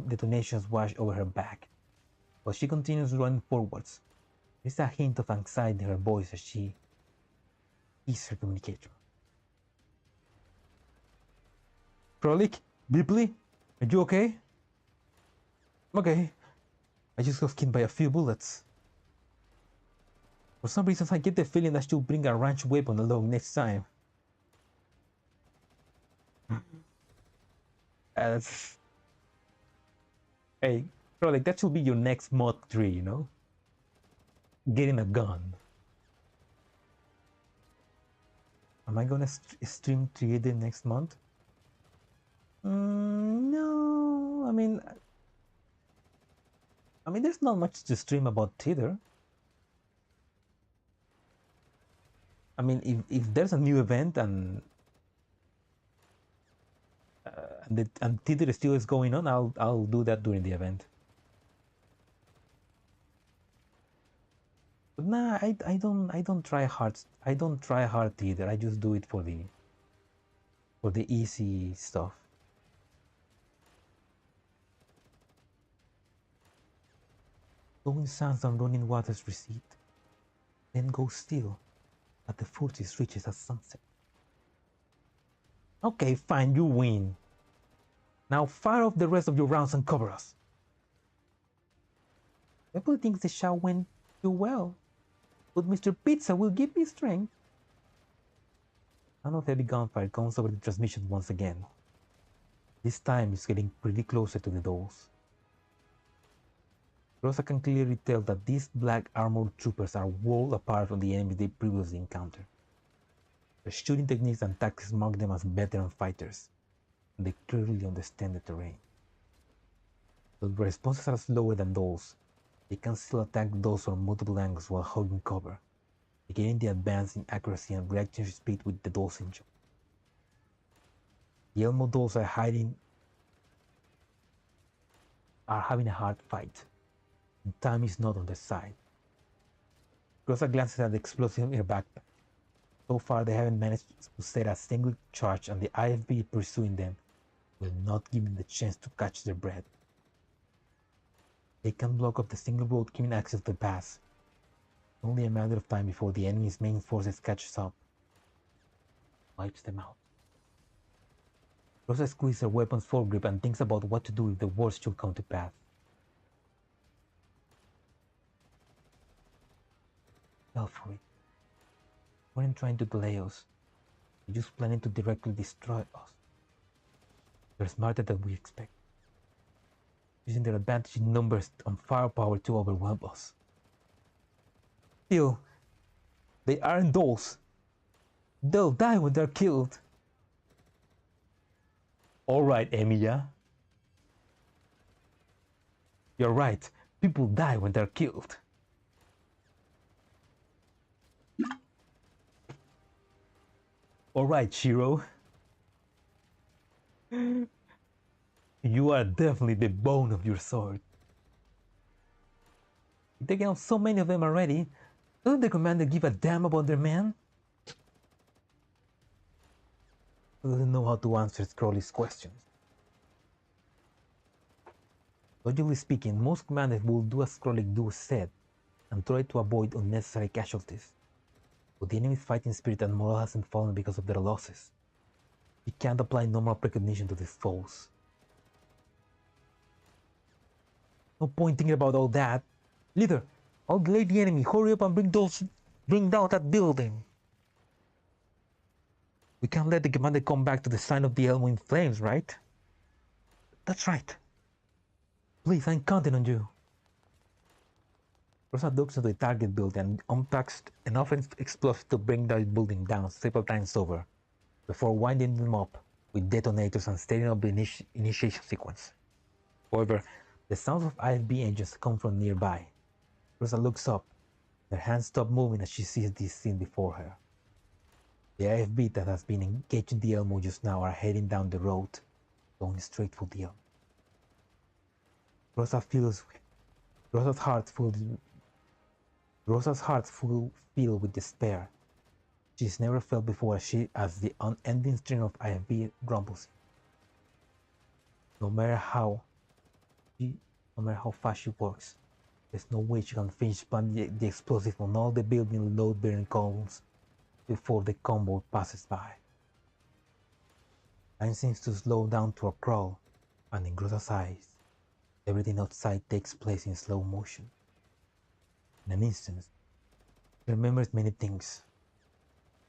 detonations wash over her back. While she continues running forwards, there's a hint of anxiety in her voice as she keys her communicator. Crowley, Bepley, are you okay? Okay. I just got skinned by a few bullets. For some reason, I get the feeling that she'll bring a ranch weapon along next time. Hey, Crowley, that should be your next mod 3, you know? Getting a gun. Am I gonna stream 3D next month? No, I mean, there's not much to stream about theater. I mean, if there's a new event and theater still is going on, I'll do that during the event. But nah, I don't try hard. I don't try hard theater. I just do it for the easy stuff. Glowing sands and running waters recede, then go still as the fortress reaches at sunset. Okay, fine, you win. Now fire off the rest of your rounds and cover us. People think the shot went too well, but Mr. Pizza will give me strength. Sound of heavy gunfire comes over the transmission once again. This time it's getting pretty closer to the dolls. Grosa can clearly tell that these black armored troopers are worlds apart from the enemies they previously encountered. Their shooting techniques and tactics mark them as veteran fighters, and they clearly understand the terrain. Though their responses are slower than those, they can still attack those from multiple angles while holding cover, gaining the advance in accuracy and reaction speed with the dolls enjoy. The Elmo dolls are having a hard fight, and time is not on their side. Grosa glances at the explosive in her backpack. So far they haven't managed to set a single charge, and the IFB pursuing them will not give them the chance to catch their breath. They can block up the single road giving access to the pass, Only a matter of time before the enemy's main forces catches up. Wipes them out. Grosa squeezes her weapon's foregrip and thinks about what to do if the worst should come to pass. Fell for it. We weren't trying to delay us. They're just planning to directly destroy us. They're smarter than we expect, using their advantage in numbers and firepower to overwhelm us. Still, they aren't dolls. They'll die when they're killed. Alright, Emilia. You're right. People die when they're killed. Alright, Shiro. You are definitely the bone of your sword. You've taken out so many of them already. Doesn't the commander give a damn about their men? He doesn't know how to answer Crowley's questions. Logically speaking, most commanders will do as Crowley said and try to avoid unnecessary casualties. But the enemy's fighting spirit and morale hasn't fallen because of their losses. He can't apply normal precognition to these foes. No point thinking about all that. Leader, I'll delay the enemy. Hurry up and bring down that building. We can't let the commander come back to the sign of the Elmo in flames, right? That's right. Please, I'm counting on you. Grosa ducks into the target building and unpacks enough explosives to bring the building down several times over, before winding them up with detonators and starting up the initiation sequence. However, the sounds of IFB engines come from nearby. Grosa looks up. Her hands stop moving as she sees this scene before her. The IFB that has been engaging the Elmo just now are heading down the road, going straight for the Elmo. Grosa's heart full filled with despair. She's never felt before as the unending string of IFB grumbles. No matter how fast she works, there's no way she can finish planting the explosive on all the building load-bearing columns before the convoy passes by. Time seems to slow down to a crawl, and in Grosa's eyes, everything outside takes place in slow motion. In an instant, she remembers many things.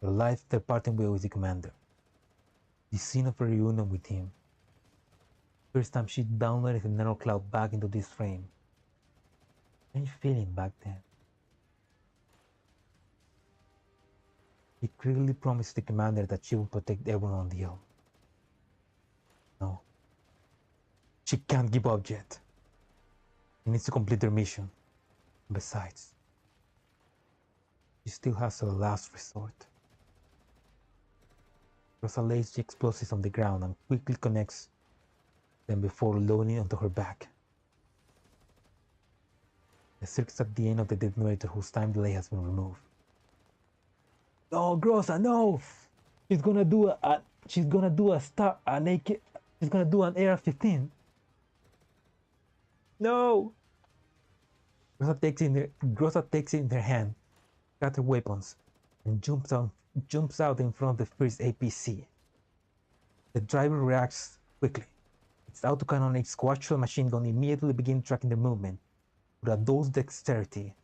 Her life, their parting way with the commander. The scene of her reunion with him. First time she downloaded the Nano Cloud back into this frame. How are you feeling back then? He clearly promised the commander that she would protect everyone on the Elm. No. She can't give up yet. She needs to complete their mission. Besides, she still has a last resort. Grosa lays the explosives on the ground and quickly connects them before loading onto her back. The circuit's at the end of the detonator whose time delay has been removed. No, Grosa, no! She's gonna do an AR-15. No! Grosa takes it in her hand, got her weapons, and jumps out in front of the first APC. The driver reacts quickly. Its autocannon and its coaxial machine gun immediately begin tracking their movement with a doll's dexterity,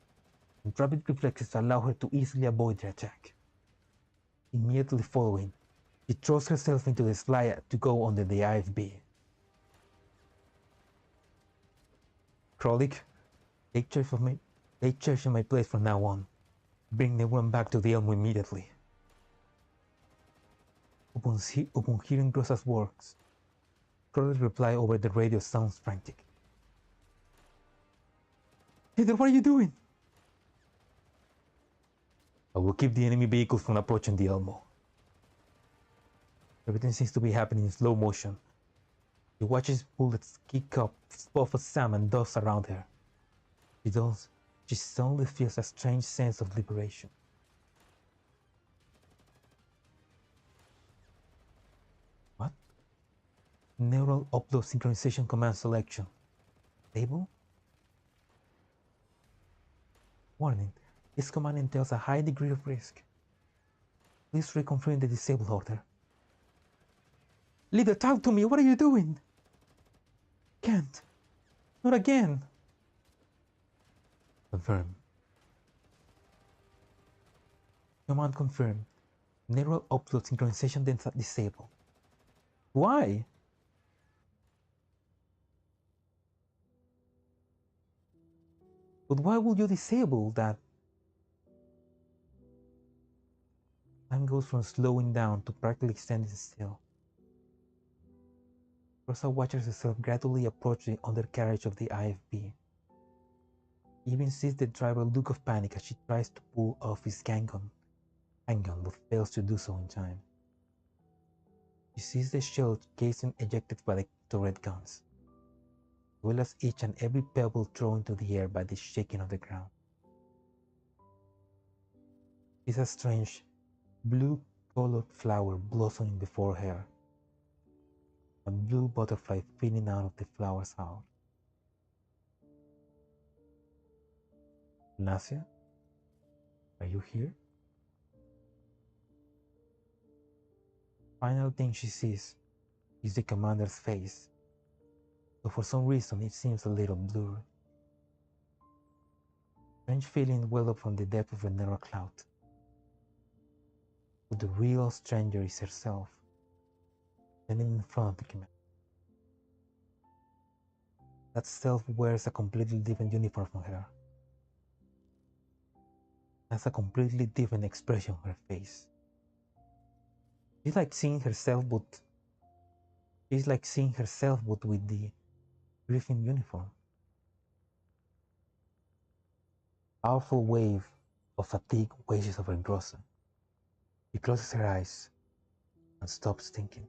and rapid reflexes allow her to easily avoid their attack. Immediately following, she throws herself into the slide to go under the IFB. Krolik, take charge of my place from now on. Bring everyone back to the Elmo immediately. Upon hearing Grosa's words, Krolik's reply over the radio sounds frantic. Peter, what are you doing? I will keep the enemy vehicles from approaching the Elmo. Everything seems to be happening in slow motion. She watches bullets kick up puff of sand and dust around her. She suddenly feels a strange sense of liberation. What? Neural upload synchronization command selection. Table? Warning. This command entails a high degree of risk. Please reconfirm the disable order. Leader, talk to me. What are you doing? Can't. Not again. Confirm. Command confirmed. Neural upload synchronization then disabled. Why? But why would you disable that? Time goes from slowing down to practically standing still. Grosa watches herself gradually approach the undercarriage of the IFB. Even sees the driver look of panic as she tries to pull off his handgun, but fails to do so in time. She sees the shell casing ejected by the turret guns, as well as each and every pebble thrown into the air by the shaking of the ground. She sees a strange, blue-colored flower blossoming before her, a blue butterfly feeding out of the flower's heart. Ignacia, are you here? Final thing she sees is the commander's face, but for some reason it seems a little blurry. Strange feeling welled up from the depth of a narrow cloud. But the real stranger is herself, standing in front of the commander. That self wears a completely different uniform from her. Has a completely different expression on her face. She's like seeing herself, but with the briefing uniform. Powerful wave of fatigue washes over Grosa. She closes her eyes and stops thinking.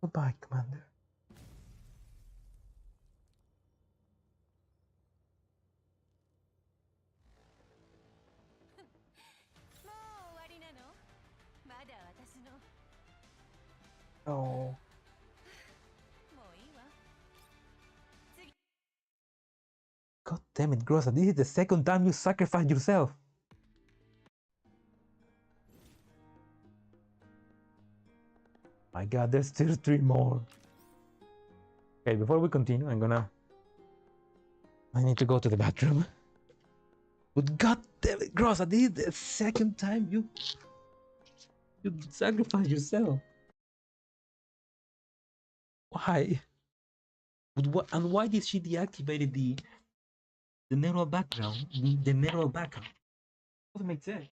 Goodbye, Commander. Oh. God damn it, Grosa, this is the second time you sacrificed yourself. My god, there's still 3 more. Okay, before we continue, I need to go to the bathroom. But god damn it, Grosa, this is the second time you sacrificed yourself. Why? And why did she deactivate the neural background? The neural background doesn't make sense.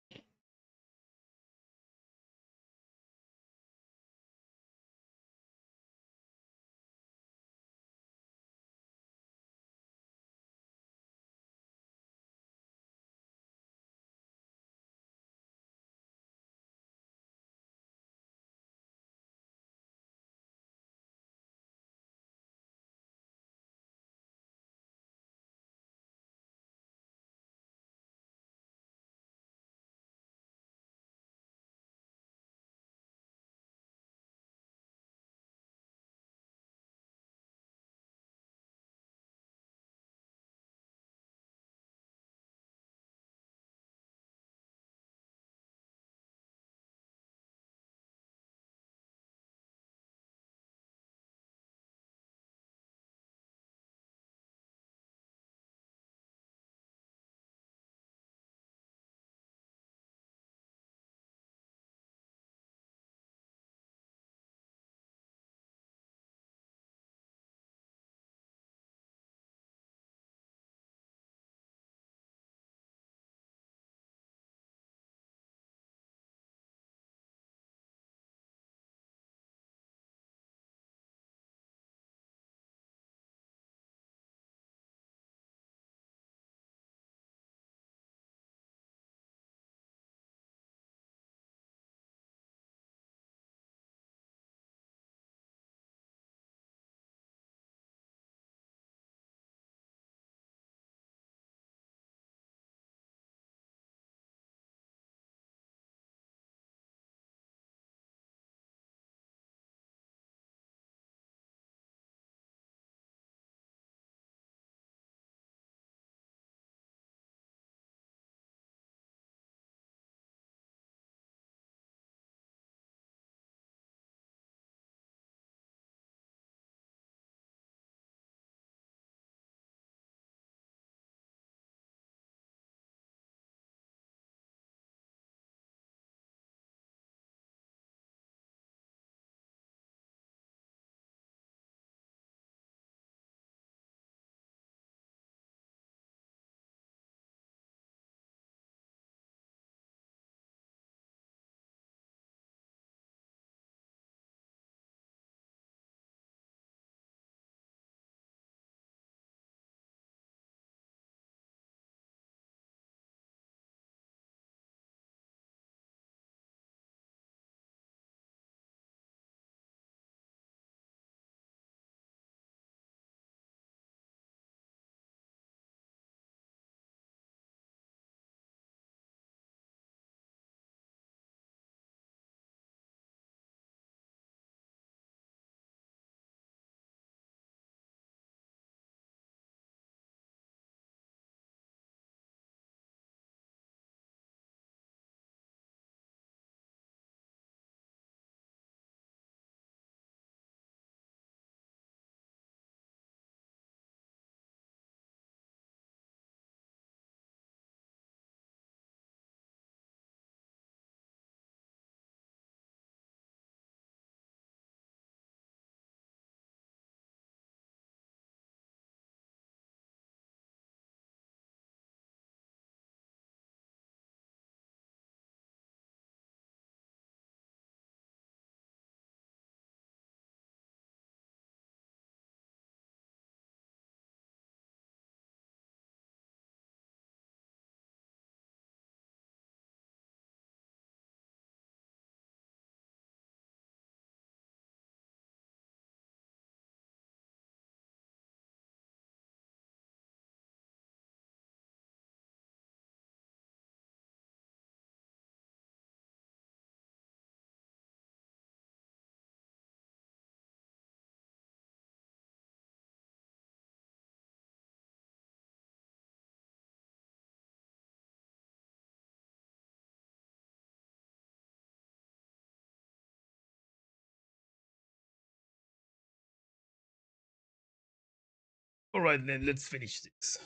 Alright then, let's finish this.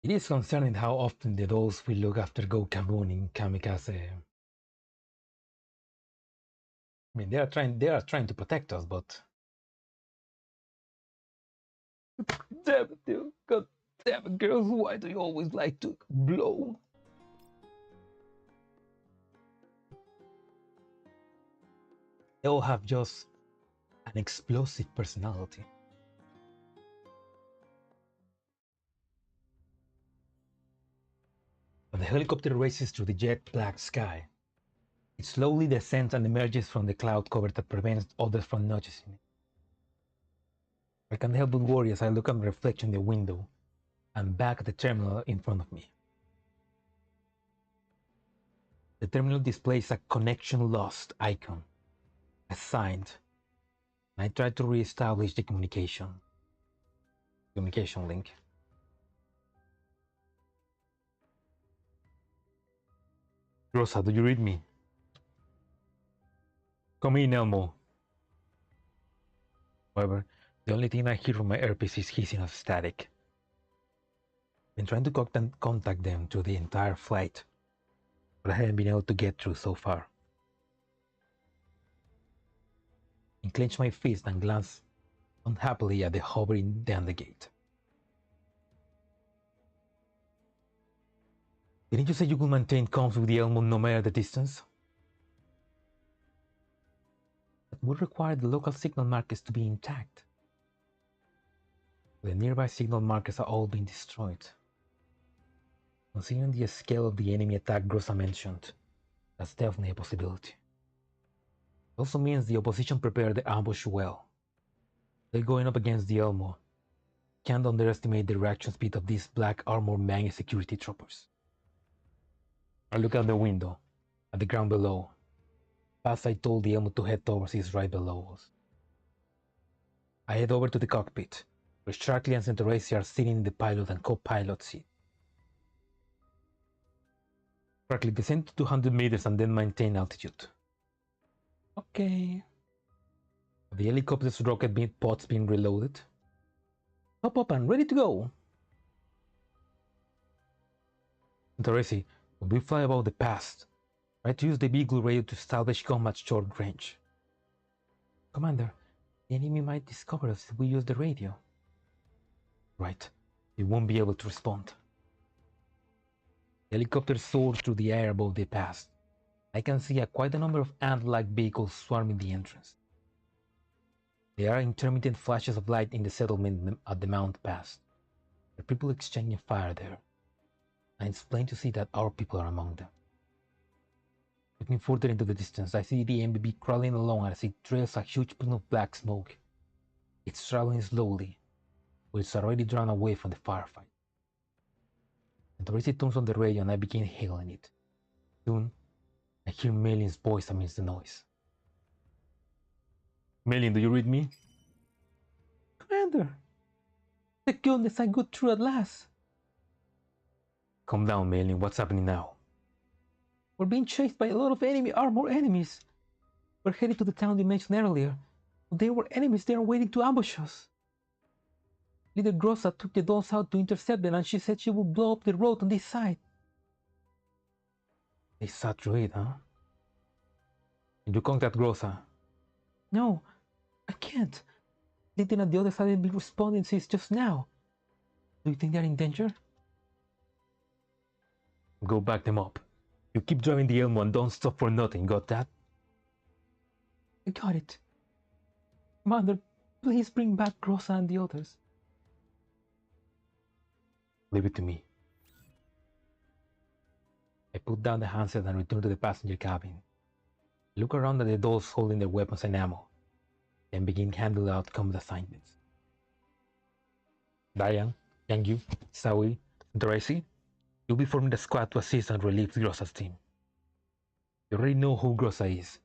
It is concerning how often the dolls will look after Gouka ruining Kamikaze. I mean, they are trying to protect us, but damn it, dude. God damn it, girls, why do you always like to blow? They all have just an explosive personality. When the helicopter races through the jet black sky, it slowly descends and emerges from the cloud cover that prevents others from noticing it. I can't help but worry as I look at the reflection in the window and back at the terminal in front of me. The terminal displays a connection lost icon, assigned, and I try to re-establish the communication link. Grosa, do you read me? Come in, Elmo. However, the only thing I hear from my earpiece is hissing of static. I've been trying to contact them through the entire flight, but I haven't been able to get through so far. I clench my fist and glance unhappily at the hovering down the gate. Didn't you say you could maintain comms with the Elmo no matter the distance? That would require the local signal markers to be intact. The nearby signal markers are all being destroyed. Considering the scale of the enemy attack Grosa mentioned, that's definitely a possibility. It also means the opposition prepared the ambush well. They're going up against the Elmo. Can't underestimate the reaction speed of these black armored man security troopers. I look out the window, at the ground below. Fast I told the Elmo to head towards is right below us. I head over to the cockpit, where Sharkley and Centaurace are sitting in the pilot and co-pilot seat. Sharkley, descend to 200 meters and then maintain altitude. Okay. The helicopter's rocket pods being reloaded. Hop up and ready to go. Centaurace, when we fly above the pass, try to use the vehicle radio to establish combat short range. Commander, the enemy might discover us if we use the radio. Right, we won't be able to respond. The helicopter soars through the air above the pass. I can see quite a number of ant-like vehicles swarming the entrance. There are intermittent flashes of light in the settlement at the Mount Pass. There are people exchanging fire there, and it's plain to see that our people are among them. Looking further into the distance, I see the MBB crawling along as it trails a huge plume of black smoke. It's traveling slowly, but it's already drawn away from the firefight. And Centaurace turns on the radio and I begin hailing it. Soon, I hear Malin's voice amidst the noise. Malin, do you read me? Commander! Thank goodness I got through at last! Calm down, Malin. What's happening now? We're being chased by a lot of armored enemies. We're headed to the town you mentioned earlier. But there were enemies there waiting to ambush us. Leader Grosa took the dolls out to intercept them and she said she would blow up the road on this side. They sat through it, huh? Did you contact Grosa? No, I can't. Lentine and the others haven't been responding since just now. Do you think they're in danger? Go back them up. You keep driving the Elmo and don't stop for nothing, got that? I got it. Commander, please bring back Grosa and the others. Leave it to me. I put down the handset and return to the passenger cabin. I look around at the dolls holding their weapons and ammo, then begin handing out combat assignments. Diane, Yangyu, Sawi, and Centaurace, you'll be forming the squad to assist and relieve Grosa's team. You already know who Grosa is.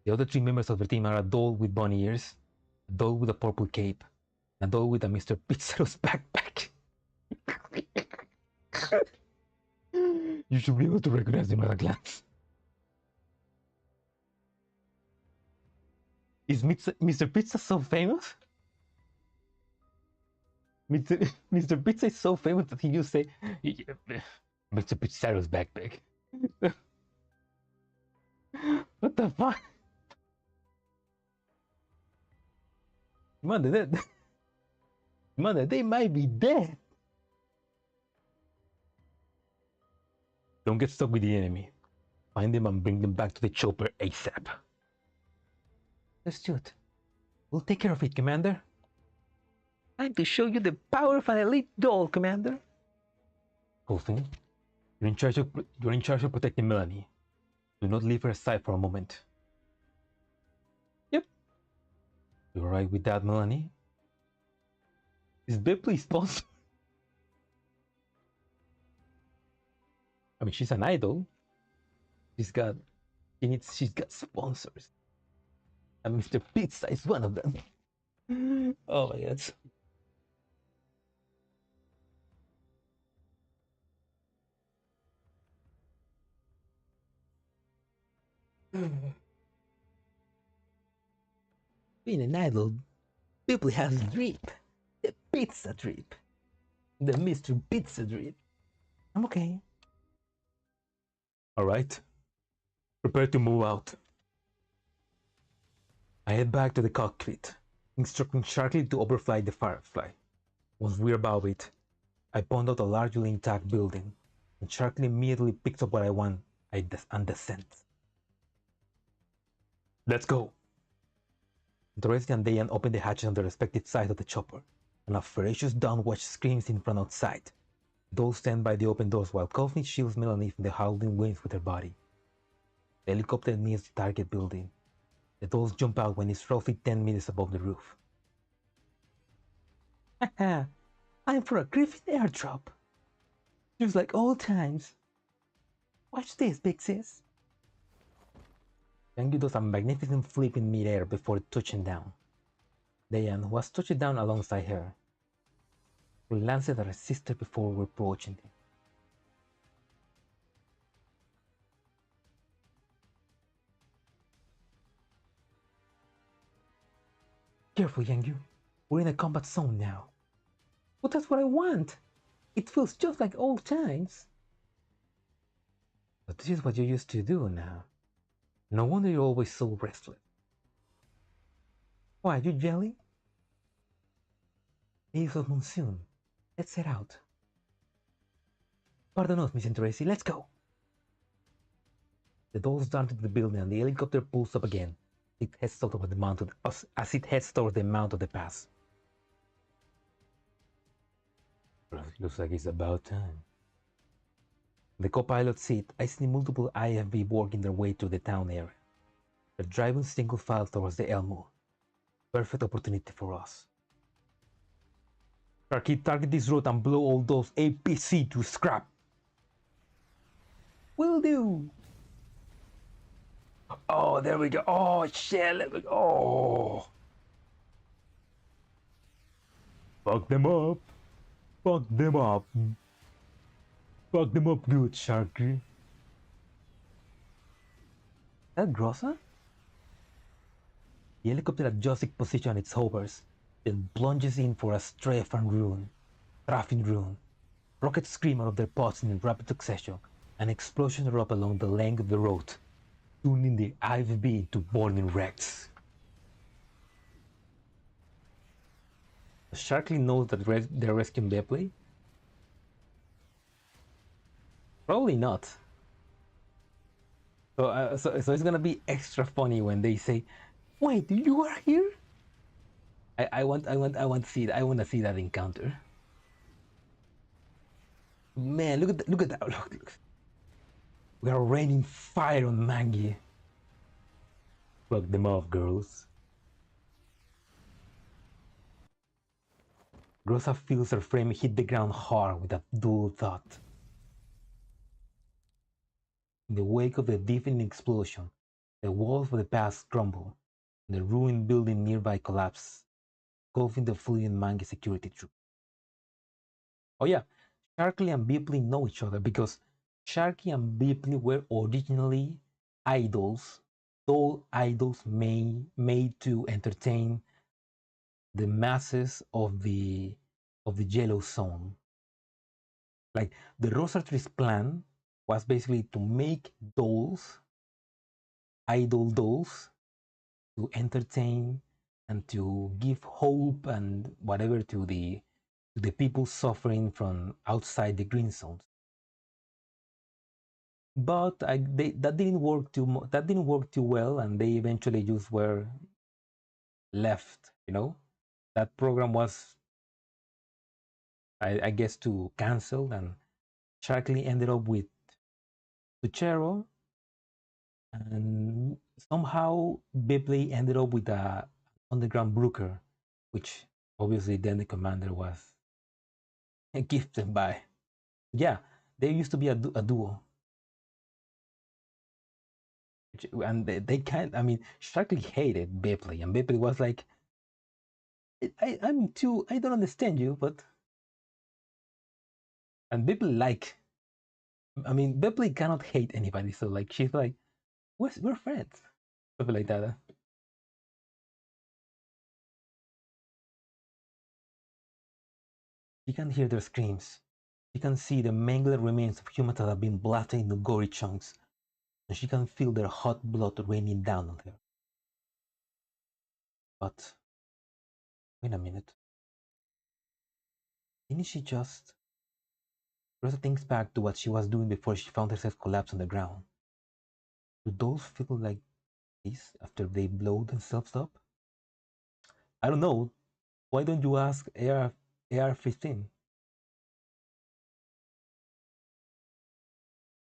The other three members of the team are a doll with bunny ears, a doll with a purple cape, and a doll with a Mr. Pizzaro's backpack. You should be able to recognize them at a glance. Is Mr. Pizza so famous? Mr. Pizza is so famous that he just say, Mr. Pizzaro's backpack. What the fuck? Mother, they might be dead. Don't get stuck with the enemy. Find them and bring them back to the chopper ASAP. Let's do it. We'll take care of it, Commander. Time to show you the power of an elite doll, Commander. Coulson, you're in charge of protecting Melanie. Do not leave her aside for a moment. Yep. You alright with that, Melanie? Is Bipley sponsored? I mean, she's an idol. She's got sponsors. And Mr. Pizza is one of them. Oh my god. Being an idol, people has a drip. The pizza drip. The Mr. Pizza drip. I'm okay. Alright. Prepare to move out. I head back to the cockpit, instructing Sharky to overfly the Firefly. Once we're above it, I point out a largely intact building, and Sharky immediately picks up what I want and descends. Let's go! Dorothy and Dayan open the hatches on the respective sides of the chopper, and a ferocious downwash screams in front outside. Dolls stand by the open doors while Coffee shields Melanie from the howling winds with her body. The helicopter nears the target building. The dolls jump out when it's roughly 10 meters above the roof. Haha, I'm for a Griffin airdrop. Just like old times. Watch this, big sis. Youngyu does a magnificent flip in midair before touching down. Dayan, who has touched down alongside her, glances at her sister before approaching them. Careful, Youngyu. We're in a combat zone now. But that's what I want. It feels just like old times. But this is what you used to do now. No wonder you're always so restless. Why, you jelly? Days of monsoon. Let's head out. Pardon us, Miss Tracy. Let's go. The dolls dart into the building and the helicopter pulls up again. It heads toward the mount as it heads toward the mount of the pass. Looks like it's about time. In the co-pilot seat, I see multiple IFB working their way through the town area. They're driving single file towards the Elmo. Perfect opportunity for us. Sharky, target this road and blow all those APC to scrap. Will do. Oh, there we go. Oh, shit. Oh. Fuck them up. Fuck them up. Fuck them up good, Sharky. Is that Grosa? The helicopter adjusts its position on its hovers, then plunges in for a strafing rune. Rockets scream out of their pods in rapid succession, and explosions erupt along the length of the road, tuning the IFB into burning wrecks. Does Sharky know that they're rescuing Bepley? Probably not. So it's gonna be extra funny when they say, "Wait, you are here?" I want to see that. I want to see that encounter. Man, look at that! Look. We are raining fire on Maggie. Plug them off, girls. Grosa feels her frame hit the ground hard with a dull thud. In the wake of the deafening explosion, the walls of the pass crumble, and the ruined building nearby collapses, engulfing the fleeing Mangi security troop. Oh yeah, Sharky and Beepley know each other because Sharky and Beepley were originally idols doll idols made to entertain the masses of the yellow zone. Like the Rosatrix plan was basically to make dolls, idol dolls, to entertain and to give hope and whatever to the people suffering from outside the green zones. But that didn't work too well, and they eventually just were left. That program was, I guess, to cancel, and Sharkly ended up with Zucchero, and somehow Bibley ended up with a underground Brooker, which obviously then the commander was gifted by. Yeah, there used to be a duo. And they can't, Sharkly hated Bibley, and Bibley was like, I don't understand you, but. And Bibley Bibley cannot hate anybody, so like she's like, we're friends. Something like that. You can hear their screams. You can see the mangled remains of humans that have been blasted into gory chunks, and she can feel their hot blood raining down on her. But wait a minute. Didn't she just... Rosa thinks back to what she was doing before she found herself collapsed on the ground. Do dolls feel like this after they blow themselves up? I don't know. Why don't you ask AR-15?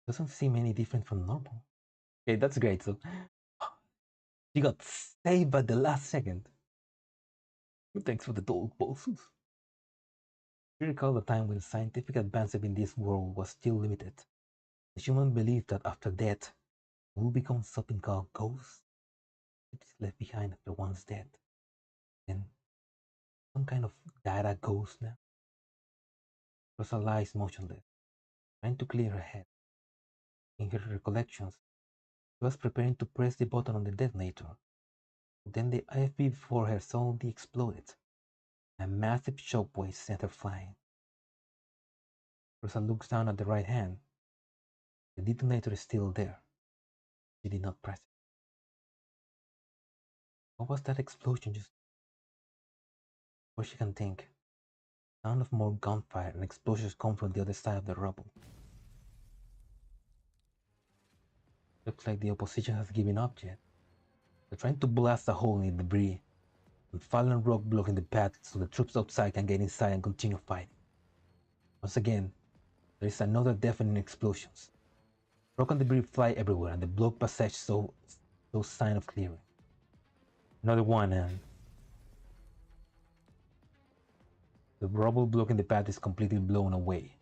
Doesn't seem any different from normal. Okay, that's great. So she got saved at the last second. Thanks for the doll bosses. We recall a time when scientific advancement in this world was still limited. The human believed that after death, we will become something called ghosts. It is left behind after one's dead. Then, some kind of data ghost now. Rosa lies motionless, trying to clear her head. In her recollections, she was preparing to press the button on the detonator. Then the IFB before her suddenly exploded. A massive shockwave sent her flying. Rosa looks down at the right hand. The detonator is still there. She did not press it. What was that explosion just? Before she can think, sound of more gunfire and explosions come from the other side of the rubble. Looks like the opposition has given up yet. They're trying to blast a hole in the debris, and fallen rock blocking the path so the troops outside can get inside and continue fighting. Once again, there is another deafening explosions. Rock and debris fly everywhere, and the blocked passage shows sign of clearing. Another one, and the rubble blocking the path is completely blown away.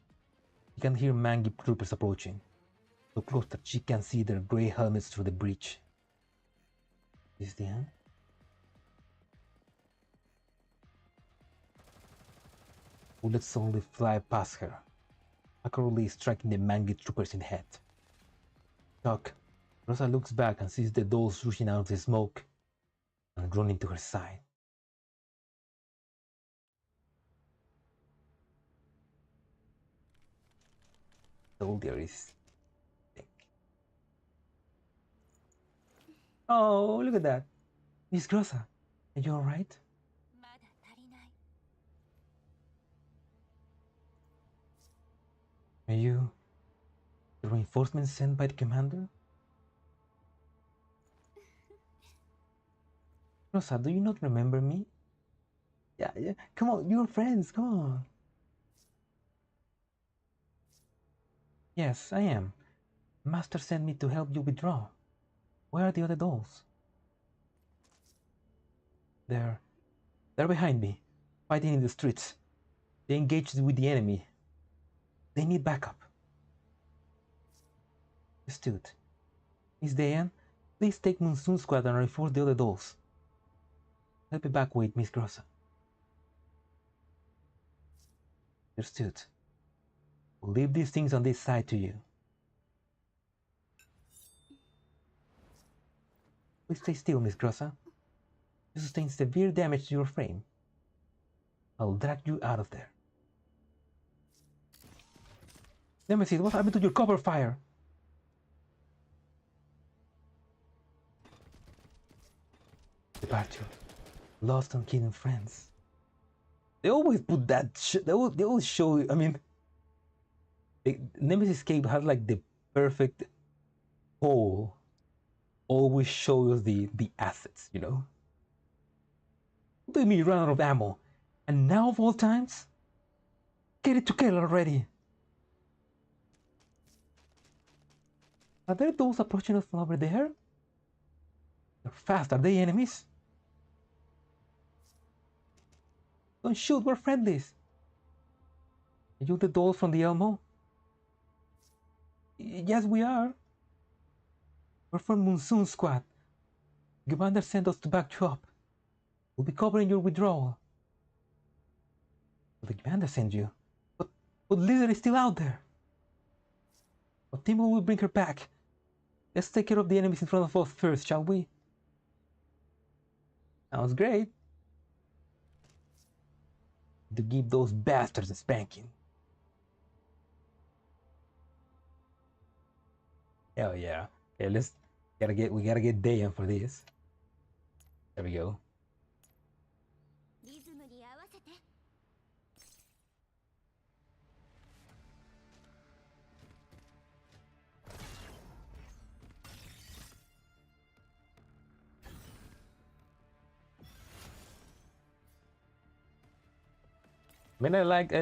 You can hear Mangy troopers approaching, so close that she can see their grey helmets through the breach. Is this the end? Bullets slowly fly past her, accurately striking the Mangy troopers in the head. Shocked, Rosa looks back and sees the dolls rushing out of the smoke and running to her side. Soldier is thick. Oh, look at that. Miss Grosa, are you alright? Are you the reinforcements sent by the commander? Rosa, do you not remember me? Yeah, come on, you're friends, come on. Yes, I am. Master sent me to help you withdraw. Where are the other dolls? They're behind me, fighting in the streets. They engaged with the enemy. They need backup. Understood. Miss Dayan, please take Monsoon Squad and reinforce the other dolls. I'll be back with Miss Grosa. Understood. We'll leave these things on this side to you. Please stay still, Miss Grosa. You sustained severe damage to your frame. I'll drag you out of there. Nemesis, what happened to your cover fire? Departure. Lost and hidden friends. They always put that they always show, I mean, Nemesis Cape has like the perfect hole. Always shows the assets, you know. What do you mean you ran out of ammo? And now of all times? Get it together already. Are there those approaching us from over there? They're fast, are they enemies? Don't shoot, we're friendlies. Are you the dolls from the Elmo? Yes, we are. We're from Monsoon Squad. Commander sent us to back you up. We'll be covering your withdrawal. The commander sent you? But Lizard is still out there. But Timo will bring her back. Let's take care of the enemies in front of us first, shall we? Sounds great. To give those bastards a spanking. Hell yeah. Okay, we gotta get Dayan for this. There we go. I mean, I liked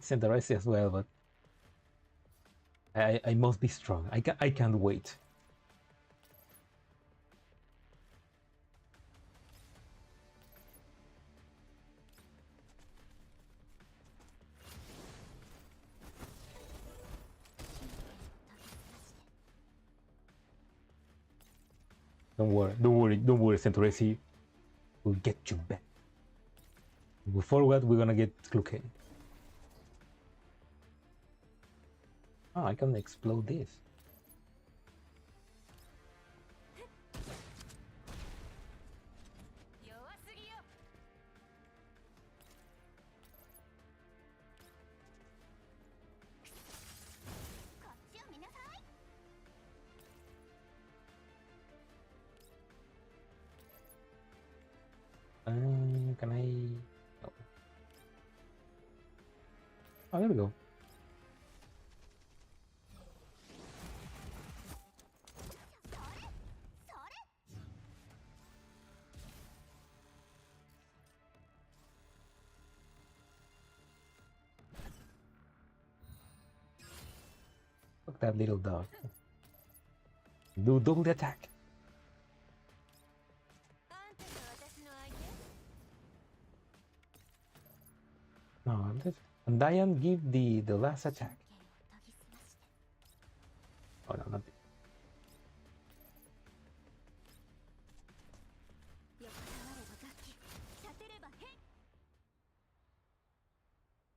Centeresi as well, but I must be strong. I can't wait. Don't worry, Centeresi. We'll get you back. Before what, we're gonna get Kluke. Oh, I can explode this. Can I? No. Oh, there we go. Look at that little dog. Do double the attack. No, and Diane give the last attack. Oh no, not this.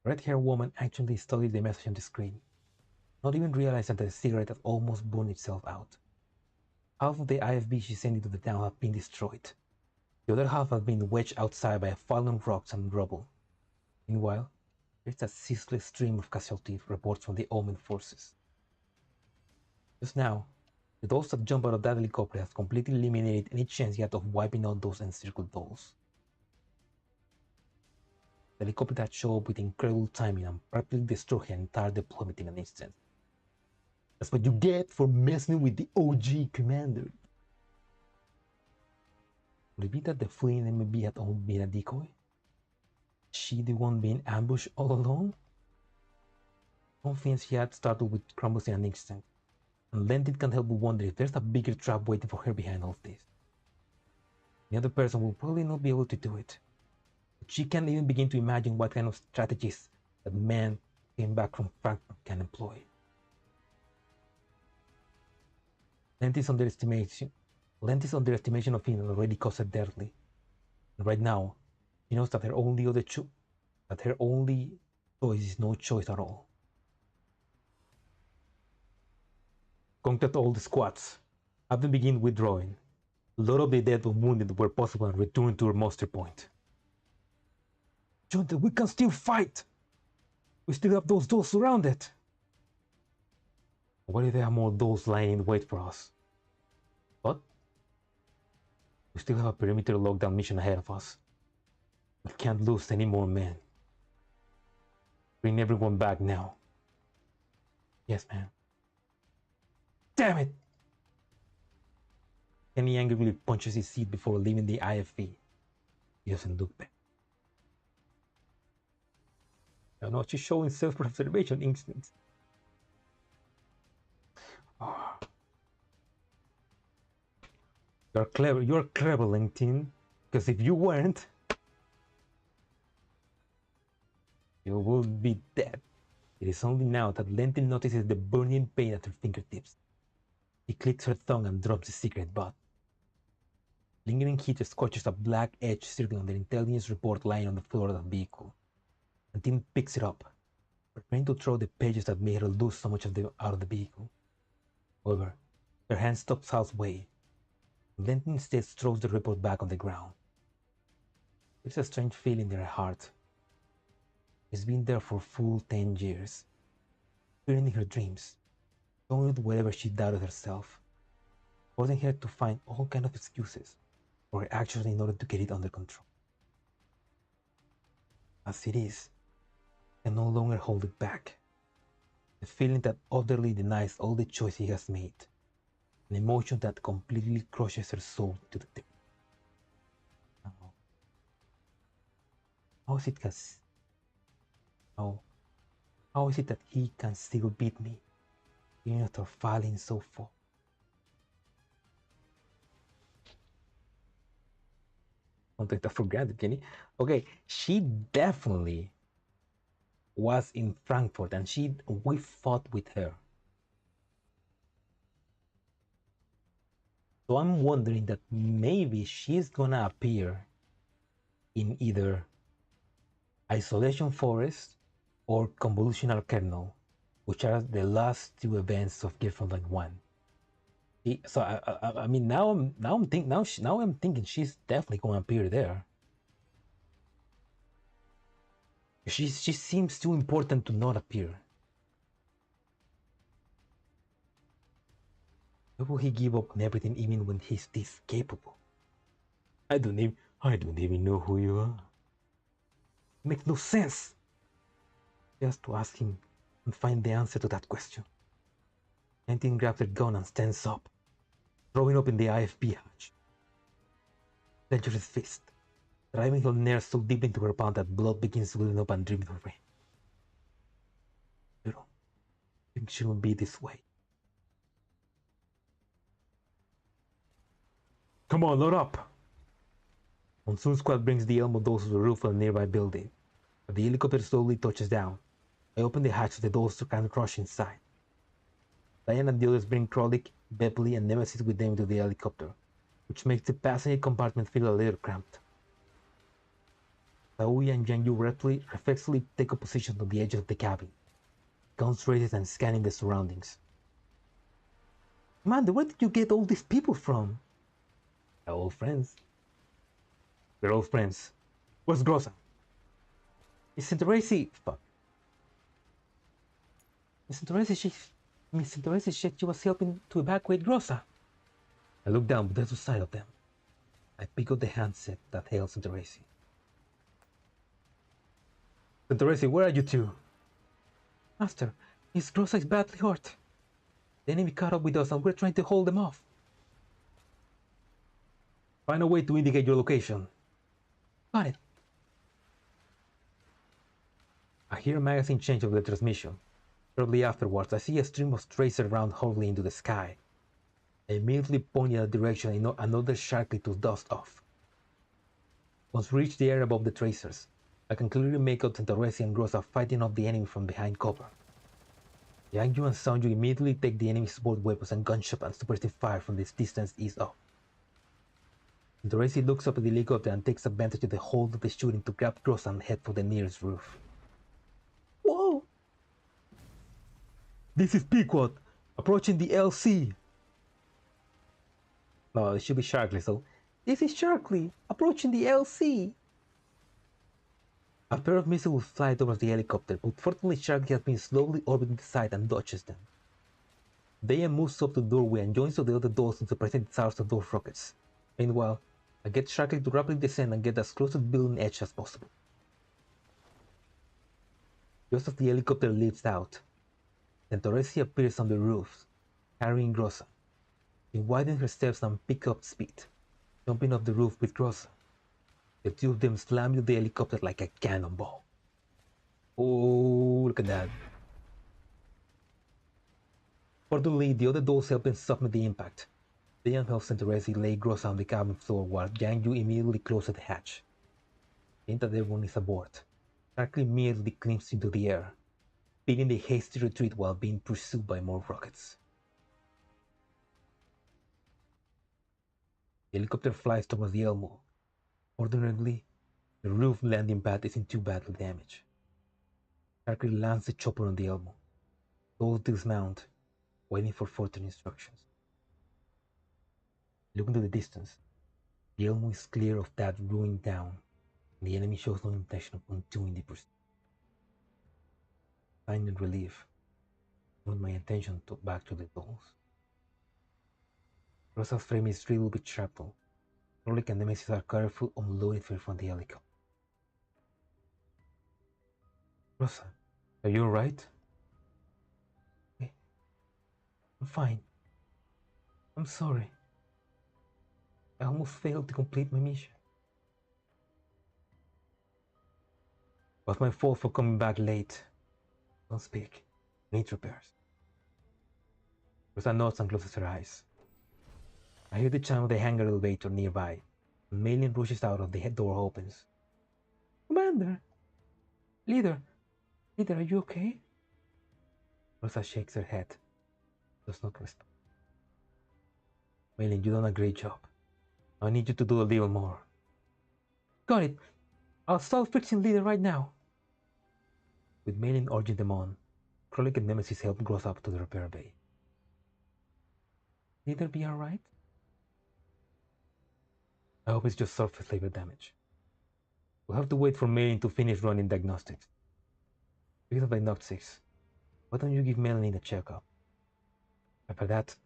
Red-haired woman actually studied the message on the screen, not even realizing that the cigarette had almost burned itself out. Half of the IFB she sent into the town had been destroyed. The other half had been wedged outside by fallen rocks and rubble. Meanwhile, there's a ceaseless stream of casualty reports from the Omen forces. Just now, the dolls that jumped out of that helicopter has completely eliminated any chance yet of wiping out those encircled dolls. The helicopter had shown up with incredible timing and practically destroyed her entire deployment in an instant. That's what you get for messing with the OG commander. Would it be that the fleeing MB had all been a decoy? She the one being ambushed all alone? Confidence she had started with crumbles in an instant, and Lentine can't help but wonder if there's a bigger trap waiting for her behind all of this. The other person will probably not be able to do it, but she can't even begin to imagine what kind of strategies that man came back from Frankfurt can employ. Lentine's underestimation of him already cost her dearly, and right now, she knows that her only choice is no choice at all. Contact all the squads. Have them begin withdrawing. Load up the dead and wounded where possible and return to our muster point. Jonathan, we can still fight! We still have those dolls surrounded! What if there are more dolls lying in wait for us? But we still have a perimeter lockdown mission ahead of us. We can't lose any more men. Bring everyone back now. Yes, man. Damn it! Kenny angrily punches his seat before leaving the IFV. He doesn't look back. I know she's showing self-preservation instincts. Oh. You're clever, Lentine. Because if you weren't, you would be dead. It is only now that Lentine notices the burning pain at her fingertips. He clicks her tongue and drops the cigarette butt. Lingering heat scorches a black edge circling the intelligence report lying on the floor of the vehicle. Lentine picks it up, preparing to throw the pages that made her lose so much out of the vehicle. However, her hand stops halfway. Lentine instead throws the report back on the ground. There's a strange feeling in her heart. She's been there for full 10 years, appearing in her dreams, showing her wherever she doubted herself, forcing her to find all kinds of excuses for her actions in order to get it under control. As it is, she can no longer hold it back. The feeling that utterly denies all the choice he has made, an emotion that completely crushes her soul to the depth. How is it that he can still beat me, even after falling so far? Don't take that for granted, Kenny. Okay, she definitely was in Frankfurt and we fought with her. So I'm wondering that maybe she's gonna appear in either Isolation Forest or Convolutional Kernel, which are the last two events of Girls Frontline 1. So I mean now I'm thinking she's definitely gonna appear there. She seems too important to not appear. Why will he give up on everything even when he's this capable? I don't even know who you are. It makes no sense. Just to ask him and find the answer to that question. Lentine grabs her gun and stands up, throwing open the IFB hatch. Clenches his fist, driving her nails so deep into her palm that blood begins welling up and dripping her rain. You don't think she will be this way? Come on, load up! Monsoon Squad brings the Elmo dolls to the roof of a nearby building. As the helicopter slowly touches down, I open the hatch so the dolls can crush inside. Diane and the others bring Kralik, Bepley, and Nemesis with them to the helicopter, which makes the passenger compartment feel a little cramped. Taoyi and Jiangyu reflexively take a position on the edge of the cabin, guns raised and scanning the surroundings. Commander, where did you get all these people from? Our old friends. We're old friends. Where's Grosa? Miss Interracy, fuck. Miss Interracy said she was helping to evacuate Grosa. I look down, but there's no sight of them. I pick up the handset that hails Interracy. Interracy, where are you two? Master, Miss Grosa is badly hurt. The enemy caught up with us and we're trying to hold them off. Find a way to indicate your location. Got it. I hear a magazine change of the transmission. Shortly afterwards, I see a stream of tracers round hurtling into the sky. I immediately point in that direction and order sharply to dust off. Once we reach the area above the tracers, I can clearly make out Interracy and Grosa fighting off the enemy from behind cover. Yangju and Sanju immediately take the enemy's support weapons and gunshot and suppressive fire from this distance east off. Interracy looks up at the helicopter and takes advantage of the hold of the shooting to grab Grosa and head for the nearest roof. Whoa! This is Pequot, approaching the LC. Well, it should be Sharkly, so... This is Sharkly, approaching the LC! A pair of missiles will fly towards the helicopter, but fortunately Sharkly has been slowly orbiting the site and dodges them. Deya moves up to the doorway and joins the other dolls in suppressing the thousands of those rockets. Meanwhile, I get Sharkly to rapidly descend and get as close to the building edge as possible. Just as the helicopter leaps out, Santoresi appears on the roof, carrying Grosa. She widens her steps and picks up speed, jumping off the roof with Grosa. The two of them slam into the helicopter like a cannonball. Oh, look at that. Fortunately, the other dolls help them soften the impact. Dayan helps Santoresi lay Grosa on the cabin floor while Yang Yu immediately closes the hatch. Seeing that everyone is aboard, Sharkly immediately climbs into the air, beating the hasty retreat while being pursued by more rockets. The helicopter flies towards the Elmo. Fortunately, the roof landing pad isn't too badly damaged. Sharkly lands the chopper on the Elmo. Dolls dismount, waiting for further instructions. Looking to the distance, the Elmo is clear of that ruined town, and the enemy shows no intention of continuing the pursuit. Sighing in relief, I turn my attention back to the dolls. Rosa's frame is riddled with shrapnel. Frolic and Nemesis are careful unloading her from the helicopter. Rosa, are you alright? Okay. I'm fine. I'm sorry. I almost failed to complete my mission. It was my fault for coming back late. Don't speak. Need repairs. Rosa nods and closes her eyes. I hear the chime of the hangar elevator nearby. A Mainland rushes out as the head door opens. Commander! Leader, are you okay? Rosa shakes her head. Does not respond. Mainland, you've done a great job. I need you to do a little more. Got it. I'll start fixing Leader right now. With Mainland urging them on, Frolic and Nemesis help Grosa up to the repair bay. Leader be alright? I hope it's just surface level damage. We'll have to wait for Mainland to finish running diagnostics. Speaking of diagnostics, why don't you give Melanie a checkup? After that,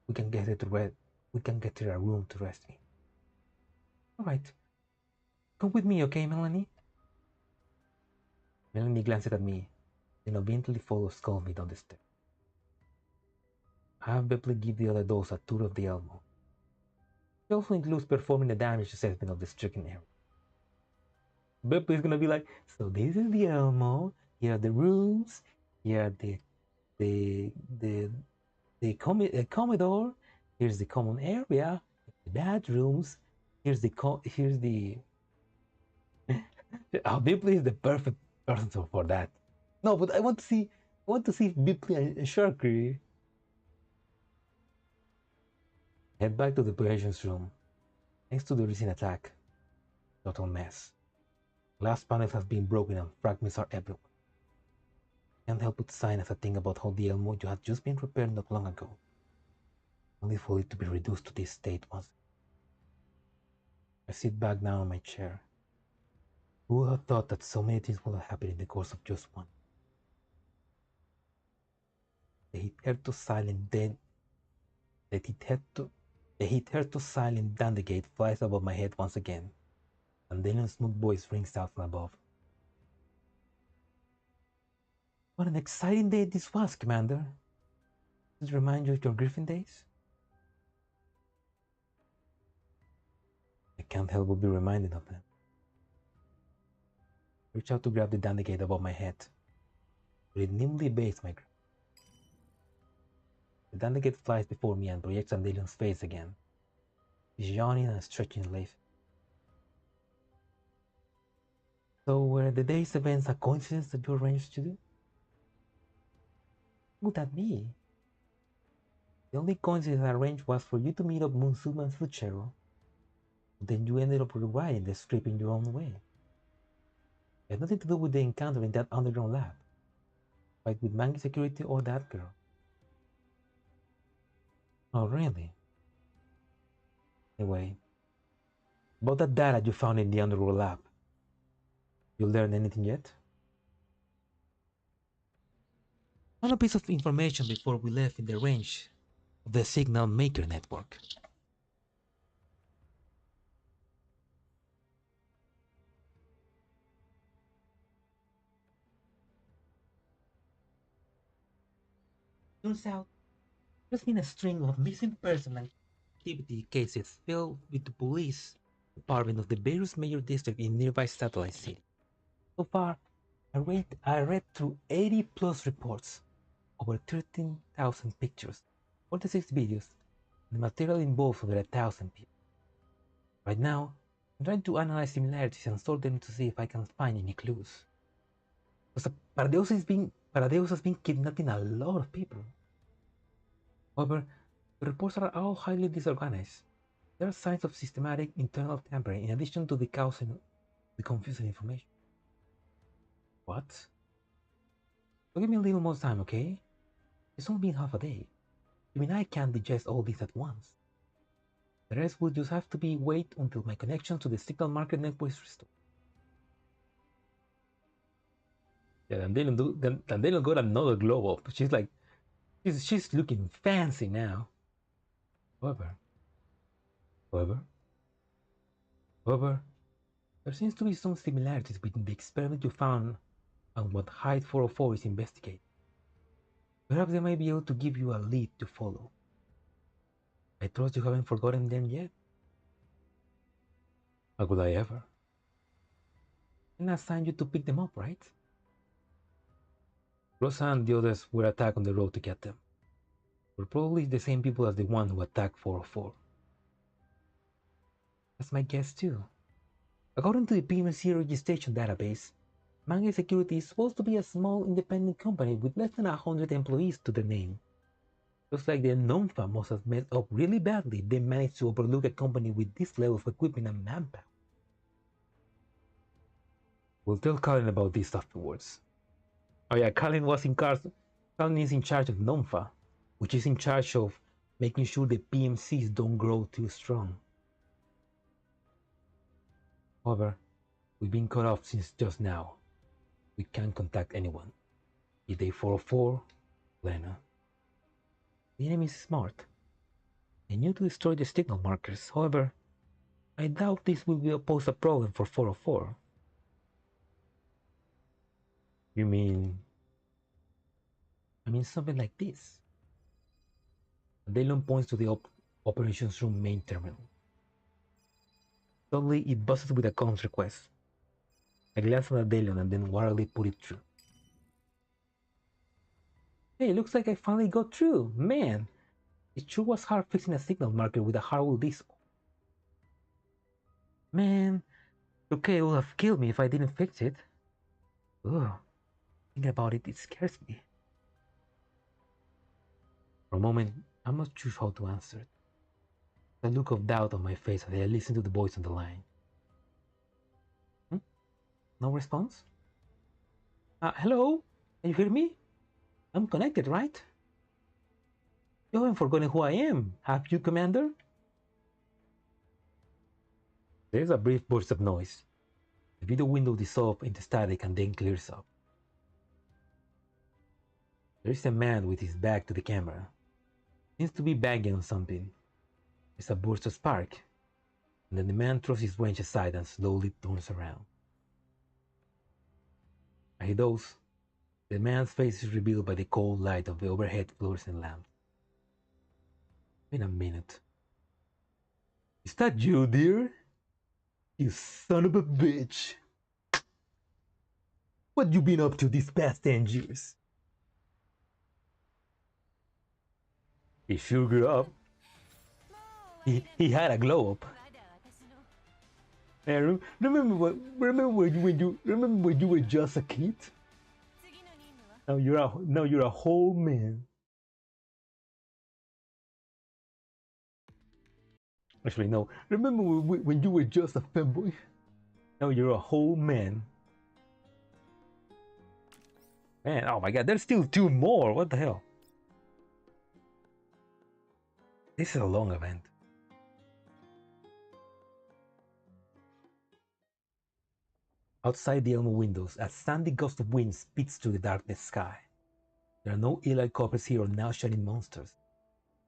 we can get her a room to rest in. Alright. Come with me, okay, Melanie? Melanie glances at me, then obediently follows calmly down the stairs. I have Bepley give the other dolls a tour of the Elmo. It also includes performing a damage assessment of the stricken area. Bepley is gonna be like, so this is the Elmo, here are the rooms, here are the Commodore, here's the common area, the bedrooms, here's the Bepley is the perfect person for that. No, but I want to see Bepley and Sharkly. Head back to the operations room. Thanks to the recent attack, total mess. Glass panels have been broken and fragments are everywhere. Can't help but sigh as I think about how the Elmo had just been repaired not long ago, only for it to be reduced to this state once. I sit back now in my chair. Who would have thought that so many things would have happened in the course of just one? The hitherto silent Dandelion flies above my head once again, and Dandelion's smooth voice rings out from above. What an exciting day this was, Commander. Does it remind you of your Griffin days? I can't help but be reminded of them. Reach out to grab the Dandelion above my head, but it nimbly evades my grip. The Dandelion flies before me and projects Dandelion's face again. He's yawning and stretching his legs. So were the day's events a coincidence that you arranged to do? What would that be? The only coincidence I arranged was for you to meet up Moonsuma and Zucchero. But then you ended up rewriting the script in your own way. It had nothing to do with the encounter in that underground lab, like with Mangi Security or that girl. Oh, really? Anyway, about that data you found in the underworld lab, you learned anything yet? One piece of information before we left in the range of the signal maker network. Turns out there's been a string of missing person activity cases filled with the police department of the various major districts in nearby satellite city. So far, I read through 80 plus reports, over 13,000 pictures, 46 videos, and the material involves over 1,000 people. Right now, I'm trying to analyze similarities and sort them to see if I can find any clues. Because Paradeus has been kidnapping a lot of people. However, the reports are all highly disorganized. There are signs of systematic internal tampering in addition to the causing the confusing information. What? So give me a little more time, okay? It's only been half a day. I mean, I can't digest all this at once. The rest will just have to be wait until my connection to the signal market network is restored. Yeah, Dandelion got another glow up. She's like, she's looking fancy now. However, there seems to be some similarities between the experiment you found and what Hyde 404 is investigating. Perhaps they might be able to give you a lead to follow. I trust you haven't forgotten them yet. How could I ever? And I assigned you to pick them up, right? Grosa and the others were attacked on the road to get them. We're probably the same people as the one who attacked 404. That's my guess too. According to the PMC registration database, Manga Security is supposed to be a small independent company with less than 100 employees to their name. Looks like the NONFA must have messed up really badly if they managed to overlook a company with this level of equipment and manpower. We'll tell Colin about this afterwards. Oh yeah, Colin is in charge of NONFA, which is in charge of making sure the PMCs don't grow too strong. However, we've been cut off since just now. We can't contact anyone. Either 404, Helena. The enemy is smart. They knew to destroy the signal markers. However, I doubt this will pose a problem for 404. You mean... I mean something like this. Dandelion points to the operations room main terminal. Suddenly, it buzzes with a comms request. I glance at Dandelion and then warily put it through. Hey, looks like I finally got through. Man, it sure was hard fixing a signal marker with a hardware disk. Man, okay, it would have killed me if I didn't fix it. Ugh, thinking about it, it scares me. For a moment, I'm not sure how to answer it. A look of doubt on my face as I listen to the voice on the line. No response? Hello? Can you hear me? I'm connected, right? You haven't forgotten who I am, have you, Commander? There's a brief burst of noise. The video window dissolves into static and then clears up. There is a man with his back to the camera. Seems to be banging on something. There's a burst of spark, and then the man throws his wrench aside and slowly turns around. As he does, the man's face is revealed by the cold light of the overhead fluorescent lamp. In a minute. Is that you, dear? You son of a bitch. What you been up to these past 10 years? He sure grew up. He had a glow up. And remember when you were just a kid? Now you're a whole man. Actually, no. Remember when you were just a femboy? Now you're a whole man. Man, oh my god, there's still 2 more. What the hell? This is a long event. Outside the Elmo windows, a sandy gust of wind speeds through the darkness sky. There are no Eli coppers here or now shining monsters.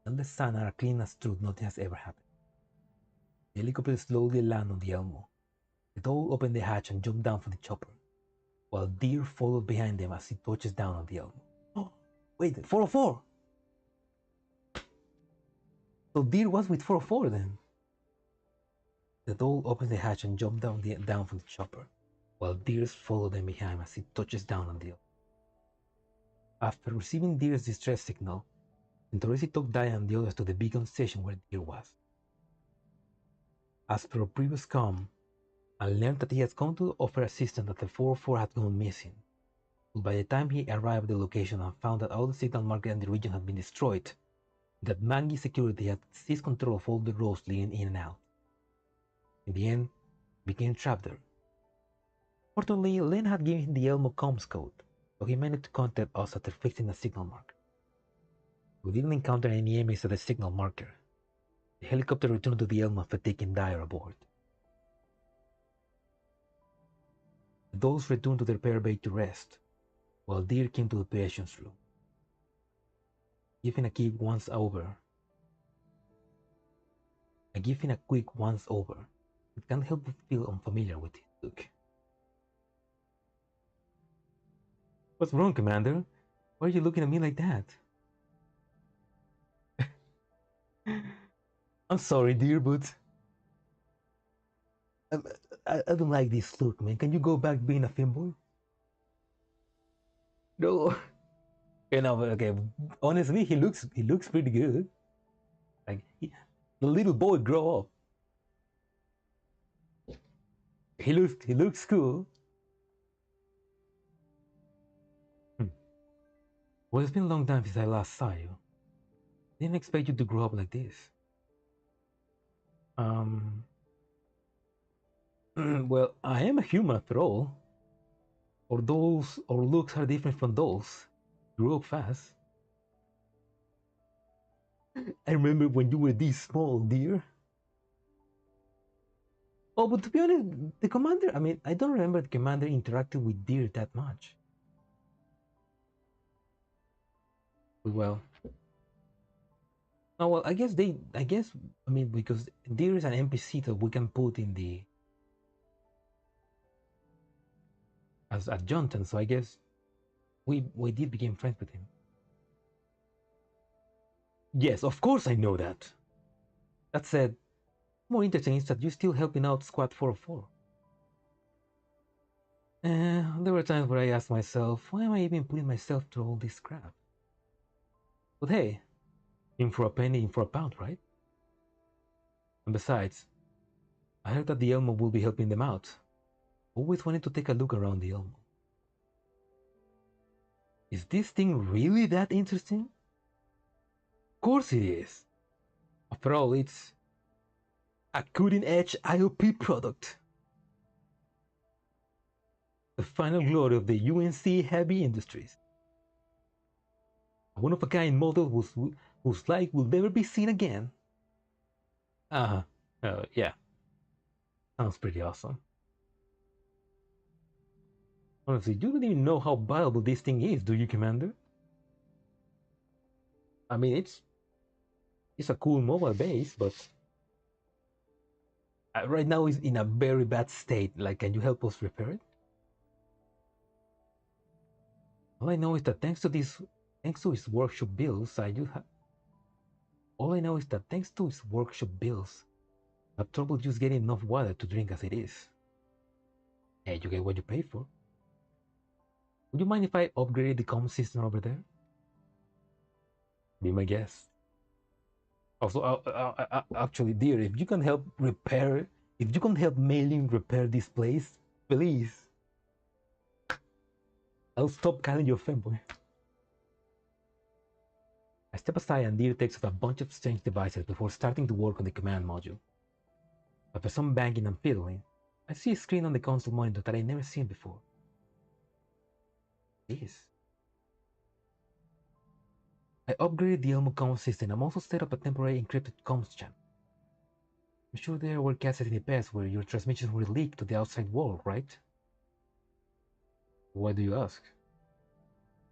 And the sun are clean as truth, nothing has ever happened. The helicopter slowly lands on the Elmo. The doll opened the hatch and jumped down from the chopper, while Deer followed behind them as he touches down on the Elmo. Oh, wait, 404! So Deer was with 404 then. The doll opens the hatch and jumps down from the chopper, while Deer followed them behind as he touches down on the Elmo. After receiving Deer's distress signal, Sentoresi took Diane and the others to the beacon station where Deer was. As per a previous comm, I learned that he had come to offer assistance that the 404 had gone missing. But by the time he arrived at the location and found that all the signal markers in the region had been destroyed, that Mangi security had seized control of all the roads leading in and out. In the end, he became trapped there. Fortunately, Len had given him the Elmo comms code, so he managed to contact us after fixing the signal marker. We didn't encounter any enemies at the signal marker. The helicopter returned to the Elmo after taking Dyer aboard. The dolls returned to the repair bay to rest, while Deer came to the operations room. Giving a quick once over. Giving a quick once over, it can't help but feel unfamiliar with his look. What's wrong, Commander? Why are you looking at me like that? I'm sorry, Deer, but I don't like this look, man. Can you go back being a femboy? No. You know, okay. Honestly, he looks pretty good. Like the little boy grow up. He looks cool. Well, it's been a long time since I last saw you. Didn't expect you to grow up like this. Well, I am a human after all. Or looks are different from dolls. Grew up fast. I remember when you were this small, Dear. Oh, but to be honest, the commander, I don't remember the commander interacted with Deer that much. Well, oh, well, because Deer is an NPC that we can put in the as adjutant, so I guess we did become friends with him. Yes, of course I know that. That said, more interesting is that you're still helping out Squad 404. There were times where I asked myself, why am I even putting myself through all this crap? But hey, in for a penny, in for a pound, right? And besides, I heard that the Elmo will be helping them out. Always wanted to take a look around the Elmo. Is this thing really that interesting? Of course it is. After all, it's a cutting-edge IOP product. The final glory of the UNC heavy industries. A one-of-a-kind model whose like will never be seen again. Yeah. Sounds pretty awesome. Honestly, you don't even know how valuable this thing is, do you, Commander? It's a cool mobile base, but right now it's in a very bad state. Like, can you help us repair it? All I know is that thanks to his workshop bills, All I know is that thanks to his workshop bills, I have trouble just getting enough water to drink as it is. Hey, you get what you pay for. Would you mind if I upgrade the comm system over there? Be my guest. Also, actually, dear, if you can help Mainland repair this place, please. I'll stop calling you a fanboy. I step aside and Deer takes off a bunch of strange devices before starting to work on the command module. After some banging and fiddling, I see a screen on the console monitor that I've never seen before. This. I upgraded the Elmo comm system and also set up a temporary encrypted comms channel. I'm sure there were cases in the past where your transmissions were leaked to the outside world, right? Why do you ask?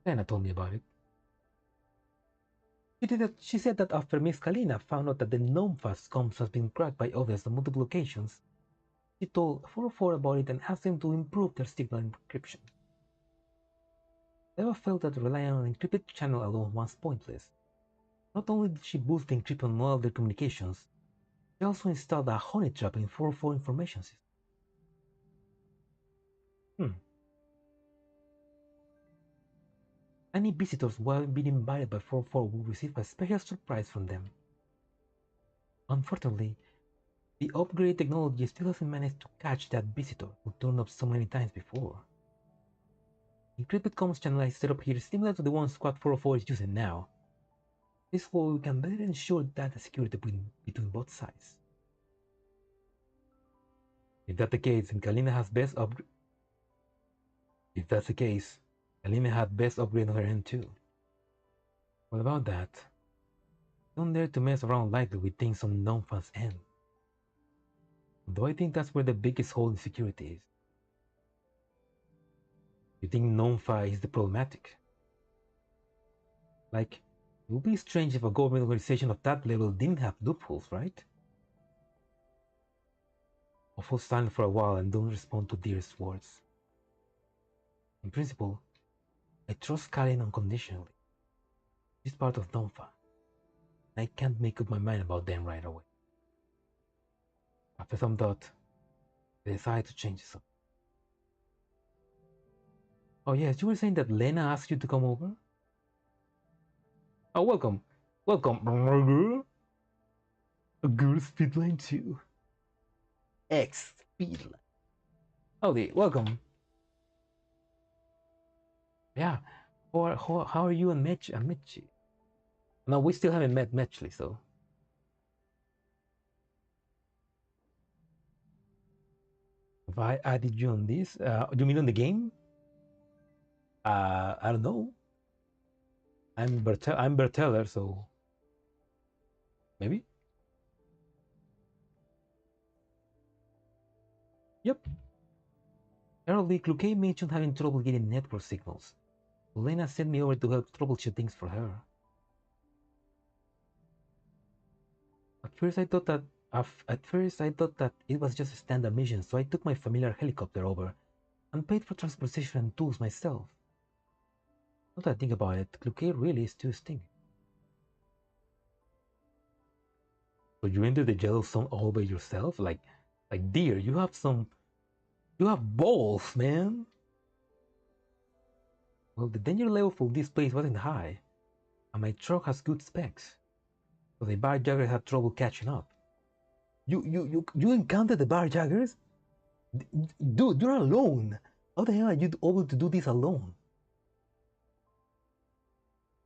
Helena told me about it. She said that after Miss Helena found out that the GNOME-FAS comms has been cracked by others on multiple occasions, she told 404 about it and asked them to improve their signal encryption. Eva felt that relying on an encrypted channel alone was pointless. Not only did she boost the encryption on all their communications, she also installed a honey trap in 404 information system. Any visitors who haven't been invited by 404 will receive a special surprise from them. Unfortunately, the upgraded technology still hasn't managed to catch that visitor who turned up so many times before. Encrypted comms channel I set up here is similar to the one Squad 404 is using now. This way we can better ensure data security between both sides. If that's the case, then Helena has best upgrade. If that's the case, Helena had best upgrade on her end too. What about that? Don't dare to mess around lightly with things on GNOME-FAS end. Though I think that's where the biggest hole in security is. You think GNOME-FAS is the problematic? Like, it would be strange if a government organization of that level didn't have loopholes, right? I fall silent for a while and don't respond to Dearest words. In principle, I trust Karen unconditionally. She's part of GNOME-FAS, and I can't make up my mind about them right away. After some thought, I decided to change something. Oh yes, you were saying that Lena asked you to come over? Oh, welcome. Welcome. A Girls Frontline too. X-Speedline. Howdy, welcome. Yeah, how are you and Mitchie? No, we still haven't met Mitchie, so. Have I added you on this? Do you mean on the game? I don't know. I'm Berteller, so maybe. Yep. Apparently, Cluquet mentioned having trouble getting network signals. Lena sent me over to help troubleshoot things for her. At first I thought that it was just a standard mission, so I took my familiar helicopter over and paid for transportation and tools myself. Now that I think about it, Cluquet really is too stingy. So you entered the yellow zone all by yourself? Like dear, you have balls, man. Well, the danger level for this place wasn't high, and my truck has good specs, so the barjaggers had trouble catching up. You encountered the barjaggers? Dude, you're alone. How the hell are you able to do this alone?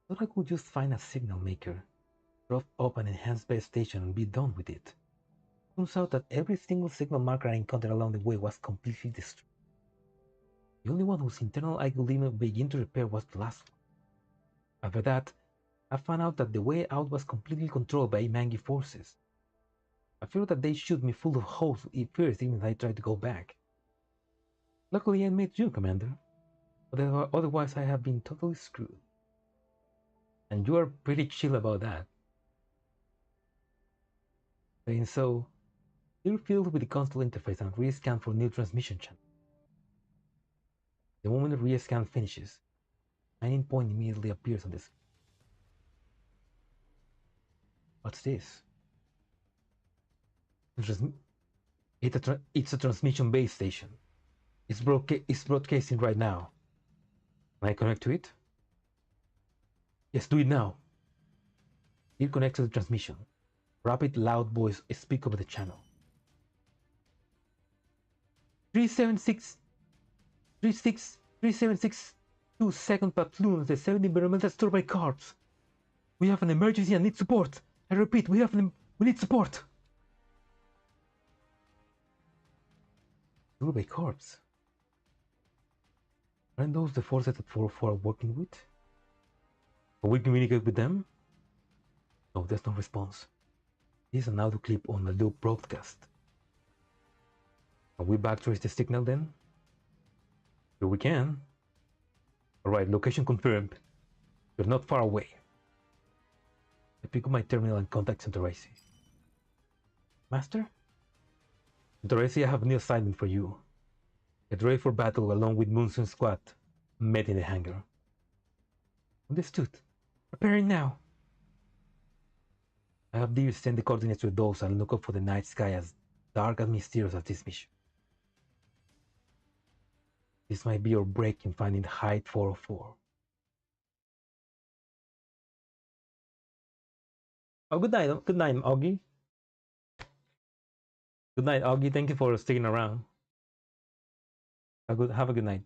Thought I could just find a signal maker, drop up an enhanced base station, and be done with it. Turns out that every single signal marker I encountered along the way was completely destroyed. The only one whose internal I could even begin to repair was the last one. After that, I found out that the way out was completely controlled by Mangi forces. I feared that they shoot me full of holes first even if I tried to go back. Luckily I met you, Commander. But otherwise I have been totally screwed. And you are pretty chill about that. Saying so, you're filled with the console interface and rescan for new transmission channel. The moment the rescan finishes, a mining point immediately appears on the screen. What's this? It's a transmission base station. It's broadcasting right now. Can I connect to it? Yes, do it now. It connects to the transmission. Rapid, loud voice speak over the channel. 376-2 platoons, the 7 environmental stored by corps. We have an emergency and need support. I repeat, we need support. Stored by corps. Aren't those the forces that 404 are working with? Can we communicate with them? No, there's no response. This is an audio clip on the loop broadcast. Can we backtrace the signal then? Sure we can. Alright, location confirmed. You're not far away. I pick up my terminal and contact Santoresi. Master? Santoresi, I have a new assignment for you. Get ready for battle along with Munsun's squad. Met in the hangar. Understood. Preparing now. I have Deer send the coordinates to the dolls and look up for the night sky as dark and mysterious as this mission. This might be your break in finding Height 404. Oh, good night, Augie. Good night, Augie. Thank you for sticking around. Have a good night.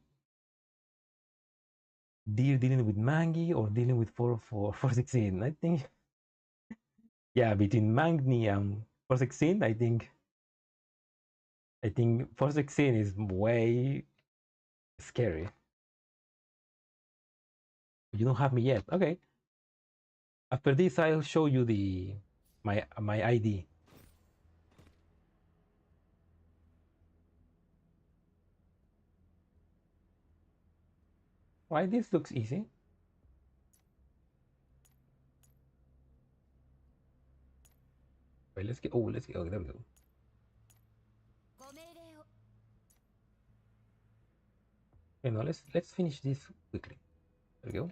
Deer dealing with Mangi or dealing with 404, 416? I think, yeah, between Mangi and 416, I think 416 is way scary. You don't have me yet. Okay. After this, I'll show you my ID. Why this looks easy? Wait, let's get. Oh, let's get. Okay, there we go. Okay, now let's finish this quickly. There we go.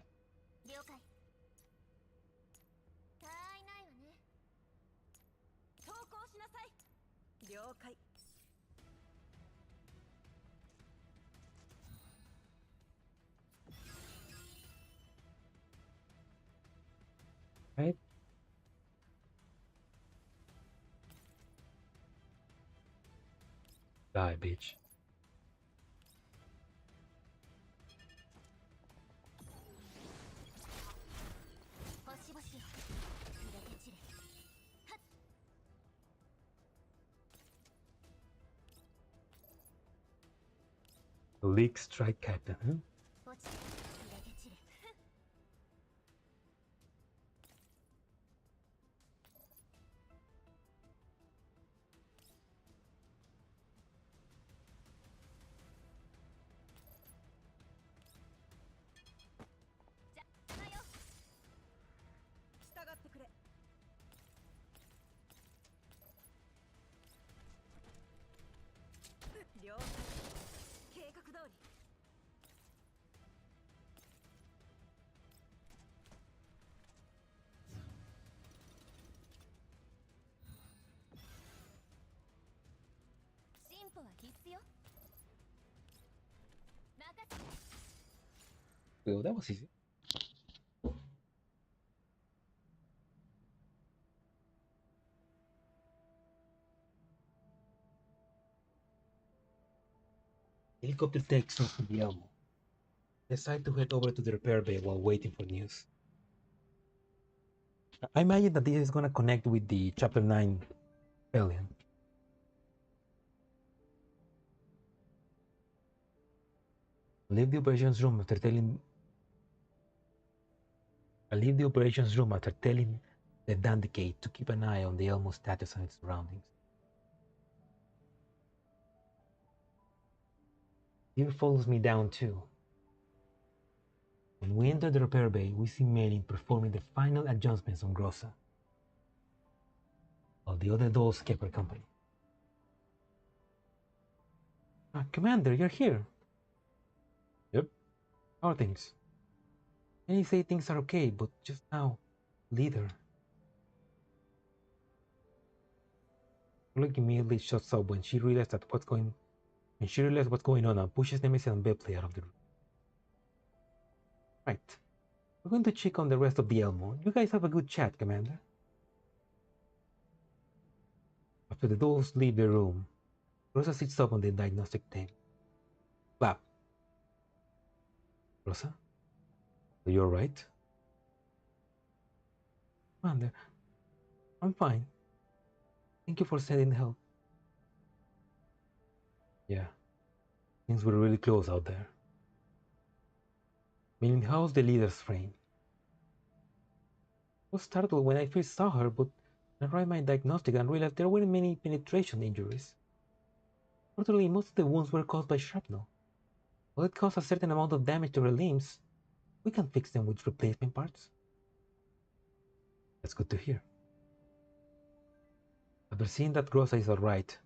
Right. Die, bitch. League strike captain, huh? Well, that was easy. Helicopter takes off from the Elmo. Decide to head over to the repair bay while waiting for news. I imagine that this is gonna connect with the Chapter 9 alien. Leave the operations room after telling the Dandelion to keep an eye on the Elmo status and its surroundings. Deer follows me down too. When we enter the repair bay, we see Mainland performing the final adjustments on Grosa, while the other dolls kept her company. Commander, you're here. Yep. How are things? Many say things are okay, but just now, leader. Oleg immediately shuts up when she realizes what's going on and pushes Nemesis and Bepley out of the room. Right. We're going to check on the rest of the Elmo. You guys have a good chat, Commander. After the dolls leave the room, Rosa sits up on the diagnostic table. Clap. Rosa? Are you alright? Commander, I'm fine. Thank you for sending help. Yeah. Things were really close out there. Meaning, how's the leader's frame? I was startled when I first saw her, but I ran my diagnostic and realized there weren't many penetration injuries. Fortunately, most of the wounds were caused by shrapnel. While it caused a certain amount of damage to her limbs, We can fix them with replacement parts. That's good to hear. After seeing that Grosa is alright,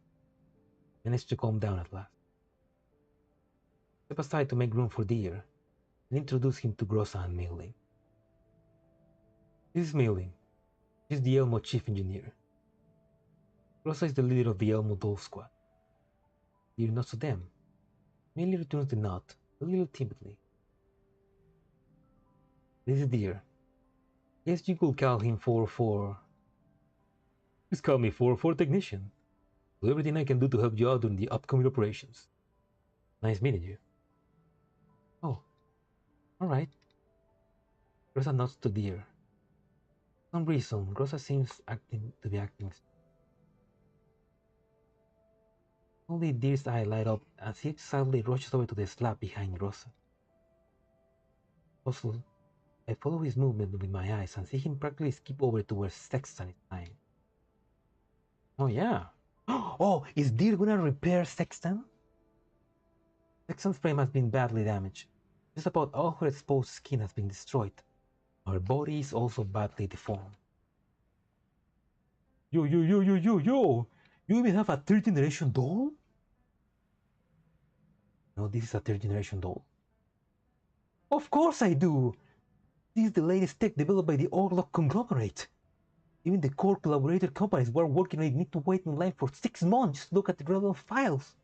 managed to calm down at last. Step aside to make room for Deer and introduce him to Grosa and Mailing. This is Mailing. She's the Elmo chief engineer. Grosa is the leader of the Elmo doll squad. Deer nods to them. Mainly returns the nod, a little timidly. This is Deer. Guess you could call him 4-4. Just call me 4-4 technician. Do everything I can do to help you out during the upcoming operations. Nice meeting you. Oh, alright. Grosa nods to Deer. For some reason, Grosa seems to be acting. Only Deer's eye light up as he excitedly rushes over to the slab behind Grosa. Also, I follow his movement with my eyes and see him practically skip over to where Sexton is lying. Oh yeah. Oh, is Deer gonna repair Sexton? Sexton's frame has been badly damaged. Just about all her exposed skin has been destroyed. Her body is also badly deformed. Yo! You even have a 3rd generation doll? No, this is a 3rd generation doll. Of course I do! This is the latest tech developed by the Orlock conglomerate. Even the core collaborator companies who are working on it need to wait in line for 6 months to look at the relevant files.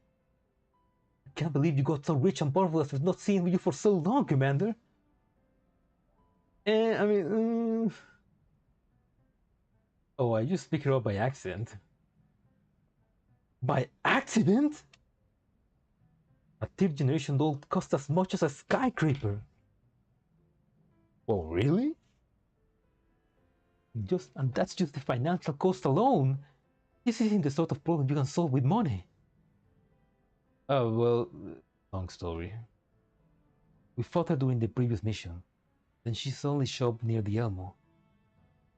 I can't believe you got so rich and powerful as we've not seen you for so long, Commander. Oh, I just picked her up by accident. By accident? A 3rd generation doll cost as much as a skyscraper. Oh, really? And that's just the financial cost alone. This isn't the sort of problem you can solve with money. Oh, well, long story. We fought her during the previous mission. Then she suddenly showed up near the Elmo.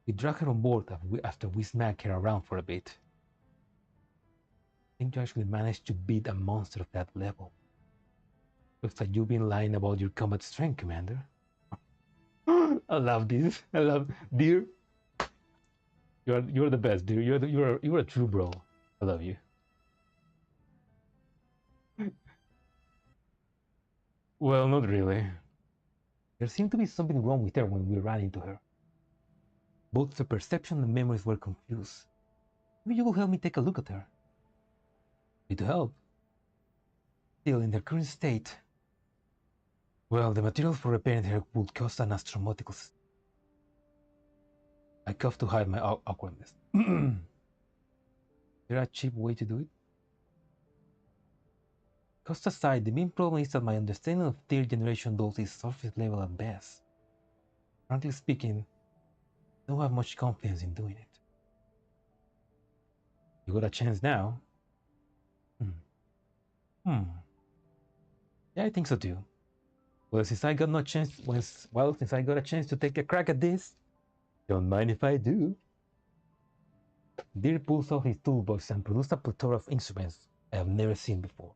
We dragged her on board after we smacked her around for a bit. I think you actually managed to beat a monster of that level. Looks like you've been lying about your combat strength, Commander. I love this. I love Deer. You're the best, Deer. You're a true bro. I love you. Well, not really. There seemed to be something wrong with her when we ran into her. Both the perception and memories were confused. Maybe you will help me take a look at her. Need to help. Still, in her current state, well, the materials for repairing her would cost an astronomical. I coughed to hide my awkwardness. Is there a cheap way to do it? Cost aside, the main problem is that my understanding of 3rd generation dolls is surface level at best. Frankly speaking, I don't have much confidence in doing it. You got a chance now? Yeah, I think so too. Well, since I got a chance to take a crack at this, don't mind if I do. Deer pulls off his toolbox and produces a plethora of instruments I have never seen before.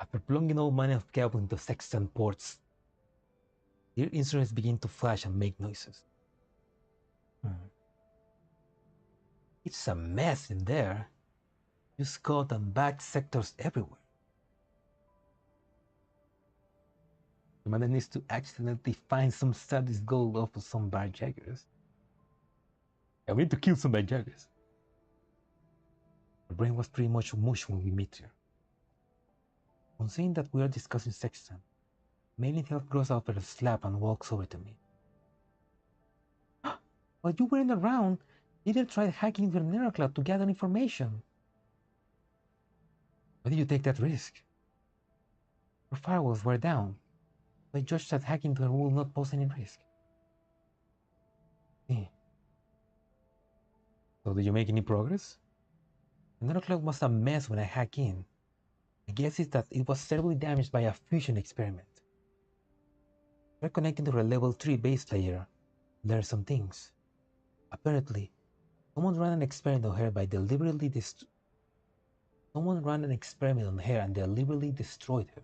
After plugging all manner of cables into Sexton ports, Deer instruments begin to flash and make noises. It's a mess in there. Just cut and back sectors everywhere. Commander needs to accidentally find some sadist gold off of some barjaggers. Yeah, we need to kill some barjaggers. Her brain was pretty much mush when we meet her. On saying that we are discussing Sexton, Mainland helps Grosa out with a slap and walks over to me. While you weren't around, Leader tried hacking into the Neurocloud to gather information. Why did you take that risk? Her firewalls were down. I judged that hacking into her will not pose any risk. So did you make any progress? The Neurocloud was a mess when I hacked in. I guess it's that it was terribly damaged by a fusion experiment. We're connecting to her level 3 base layer. There are some things. Apparently, someone ran an experiment on her and deliberately destroyed her.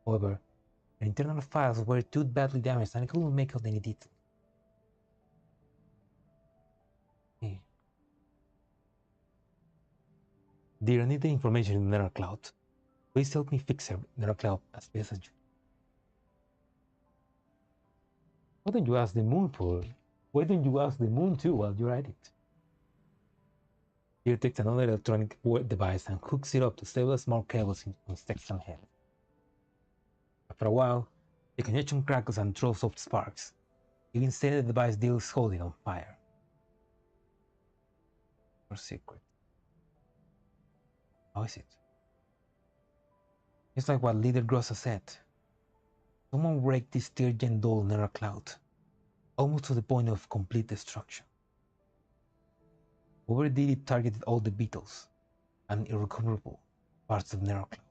However, Her internal files were too badly damaged and I couldn't make out any detail. Hey. Dear, I need the information in the Nether Cloud. Please help me fix her Nether Cloud as best as you. Why don't you ask the moon for it? Why don't you ask the moon too while you're at it? Here takes another electronic device and hooks it up to several small cables on Sexton's head. After a while, the connection crackles and throws up sparks. You can say the device deals holding on fire. Your secret. How is it? It's like what Leader Grosa said. Someone wrecked this third-gen doll Nether Cloud, almost to the point of complete destruction. Whoever did it targeted all the beetles and irrecoverable parts of Nether Cloud.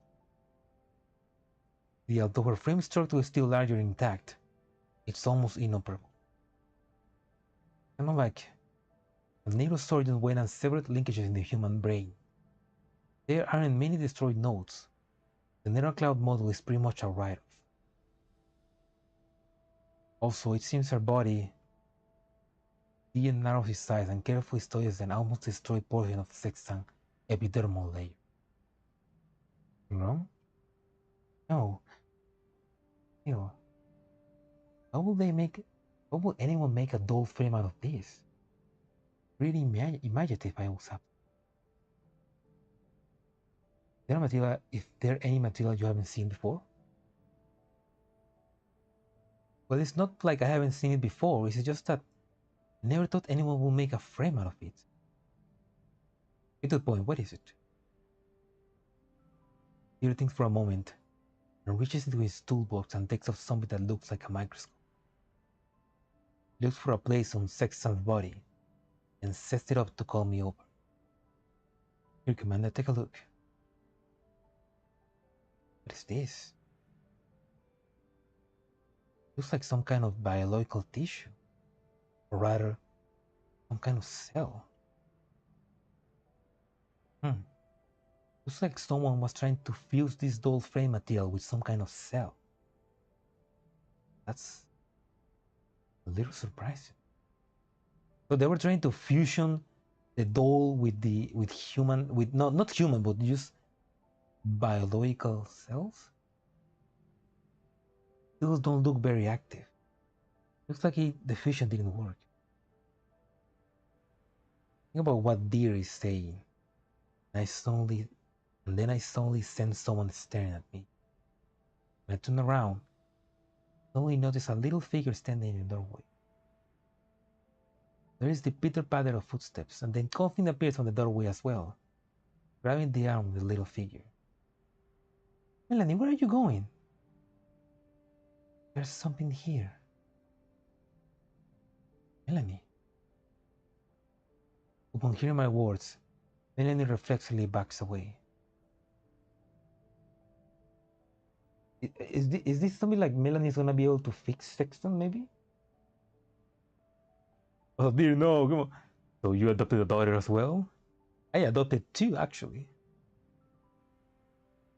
Although her frame structure is still larger and intact, it's almost inoperable. Kind of like a neurosurgeon went and severed linkages in the human brain. There aren't many destroyed nodes. The Nether Cloud model is pretty much a write-off. Also, it seems her body didn't narrow his size and carefully studies an almost destroyed portion of Sexton's epidermal layer. Wrong? No. Ew. How would anyone make a doll frame out of this? Really imaginative, I was up. Is there any material you haven't seen before? Well, it's not like I haven't seen it before, it's just that I never thought anyone would make a frame out of it. Get to the point, what is it? He thinks for a moment and reaches into his toolbox and takes off something that looks like a microscope. He looks for a place on Sexton's body and sets it up to call me over. Here, Commander, take a look. What is this? Looks like some kind of biological tissue, or rather, some kind of cell. Looks like someone was trying to fuse this doll frame material with some kind of cell. That's a little surprising. So they were trying to fusion the doll with not human, but just biological cells. Those don't look very active. Looks like the fusion didn't work. Think about what Deer is saying. And then I suddenly sense someone staring at me. When I turn around, I suddenly notice a little figure standing in the doorway. There is the pitter-patter of footsteps, and then Coffin appears on the doorway as well, grabbing the arm of the little figure. Melanie, where are you going? There's something here. Melanie. Upon hearing my words, Melanie reflexively backs away. Is this something like Melanie's gonna be able to fix Sexton, maybe? Oh dear, no, come on. So you adopted a daughter as well? I adopted two, actually.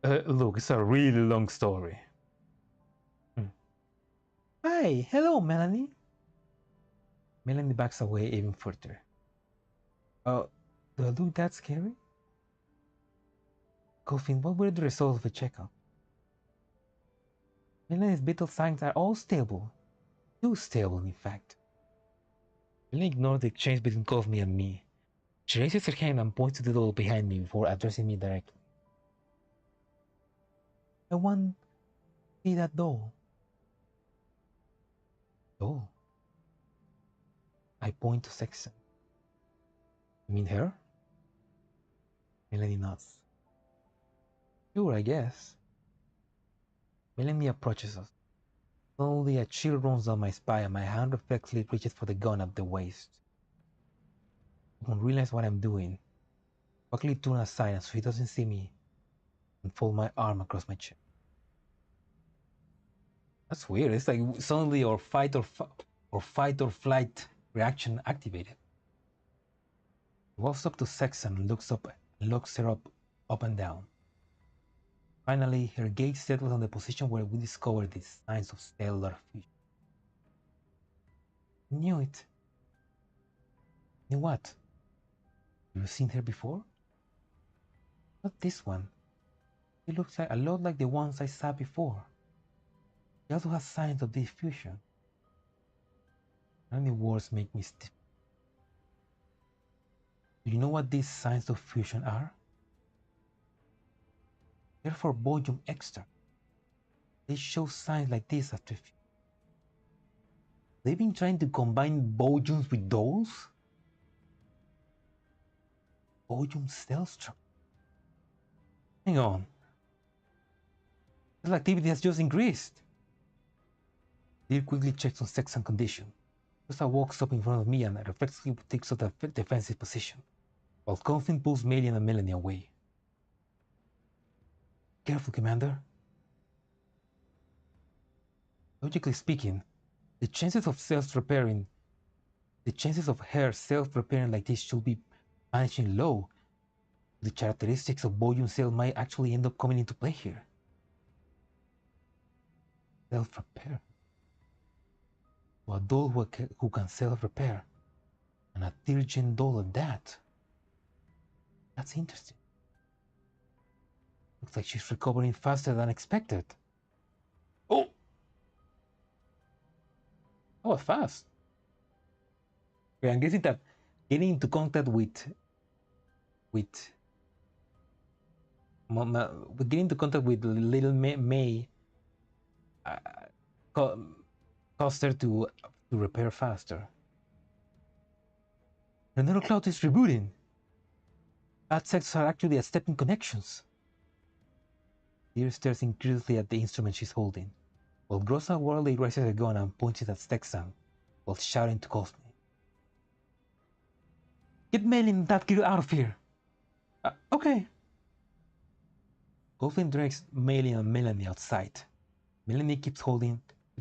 Look, it's a really long story. Hi, hello, Melanie. Melanie backs away even further. Do I look that scary? Coffin, what were the results of the checkup? Melanie's vital signs are all stable. Too stable, in fact. Melanie ignored the exchange between Coffin and me. She raises her hand and points to the door behind me before addressing me directly. I want to see that doll. Doll? I point to Sexton. You mean her? Melanie nods. Sure, I guess. Melanie approaches us. Suddenly a chill runs down my spine and my hand reflexively reaches for the gun at the waist. I don't realize what I'm doing. I quickly turn aside so he doesn't see me and fold my arm across my chest. That's weird. It's like suddenly our fight or flight reaction activated. He walks up to Sexton and looks her up and down. Finally, her gaze settled on the position where we discovered the signs of cellular fusion. Knew it. Knew what? You've seen her before? Not this one. She looks a lot like the ones I saw before. She also has signs of this fusion. Only words make me stiff. Do you know what these signs of fusion are? They're for volume extra. They show signs like this after fusion. They've been trying to combine volumes with dolls? Volume cell structure. Hang on. This activity has just increased. Deer quickly checks on sex and condition. Grosa walks up in front of me and reflexively takes up a defensive position, while Confident pulls Marian and Melanie away. Careful, Commander. Logically speaking, the chances of her self-repairing like this should be vanishing low. The characteristics of volume cell might actually end up coming into play here. Self-repair. To a doll who can self-repair, and a third-gen doll at that. That's interesting. Looks like she's recovering faster than expected. Oh! That was fast. Okay, I'm guessing that getting into contact with little May caused her to repair faster. The neural cloud is rebooting. Bad sects are actually accepting connections. Deer stares incredulously at the instrument she's holding, while Grosa warily raises her gun and points it at Stexan, while shouting to Cosme. Get Melanie and that girl out of here! Okay. Cosme drags Melanie and Melanie outside. Melanie keeps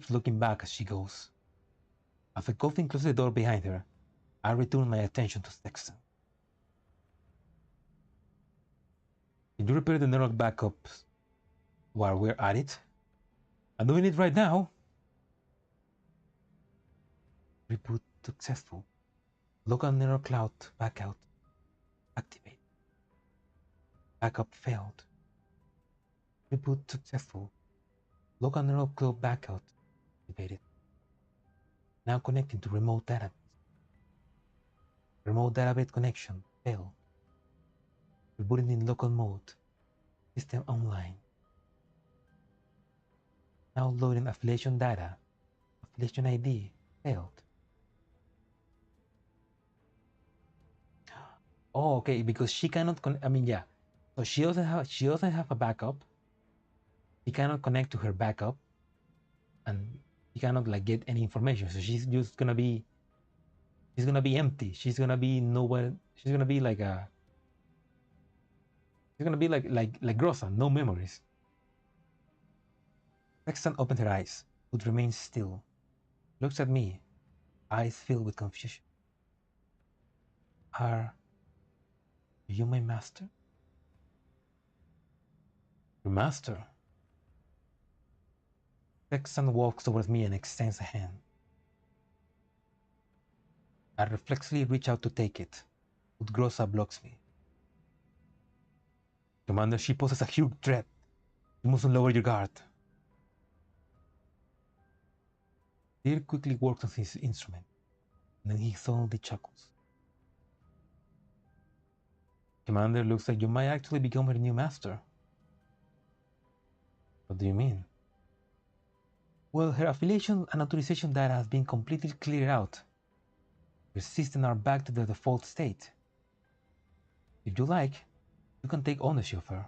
looking back as she goes. After Cosme closes the door behind her, I return my attention to Stexan. Can you repair the neural backups while we're at it? I'm doing it right now. Reboot successful. Local neural cloud backout activate. Backup failed. Reboot successful. Local neural cloud backout activated. Now connecting to remote database. Remote database connection failed. Rebooting in local mode. System online. Now loading affiliation data. Affiliation ID failed. Oh, okay, because she cannot so she doesn't have a backup. She cannot connect to her backup, and she cannot like get any information. So she's just gonna be empty. She's gonna be nowhere. She's gonna be like Grosa, no memories. Sexton opened her eyes, but remained still. Looks at me, eyes filled with confusion. Are you my master? Your master? Sexton walks towards me and extends a hand. I reflexively reach out to take it, but Grosa blocks me. Commander, she poses a huge threat. You mustn't lower your guard. Deer quickly works on his instrument, and then he suddenly chuckles. Commander, looks like you might actually become her new master. What do you mean? Well, her affiliation and authorization data has been completely cleared out. Her systems are back to their default state. If you like, you can take ownership of her.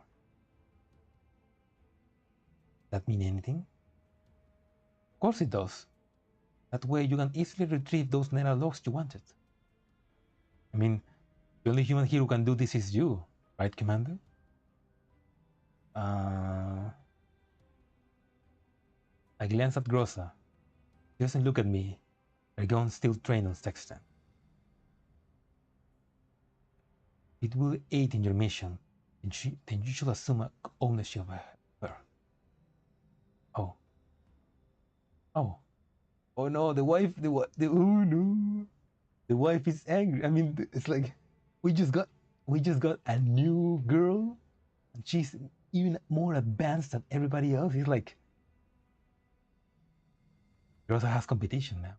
That mean anything? Of course it does. That way you can easily retrieve those neural logs you wanted. I mean, the only human here who can do this is you, right, Commander? I glance at Grosa. She doesn't look at me. Her gun still trained on Sexton. It will aid in your mission, then you should assume ownership Oh. Oh no, the wife, oh no. The wife is angry. I mean, it's like we just got a new girl, and she's even more advanced than everybody else. It's like Grosa has competition now.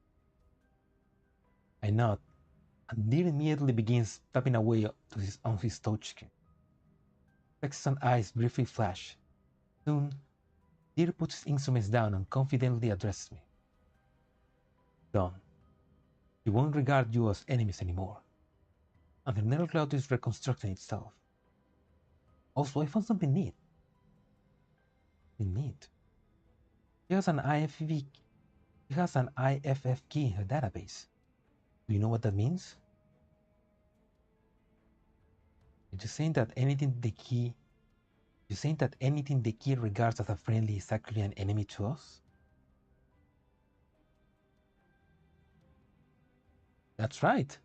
I nod, and Deer immediately begins tapping away on his touchscreen. Sexton's eyes briefly flash. Soon, Deer puts his instruments down and confidently addresses me. Done. He won't regard you as enemies anymore. And the nether cloud is reconstructing itself. Also, I found something neat. He has an IFF key in her database. Do you know what that means? You're saying that anything the key regards as a friendly is actually an enemy to us? That's right.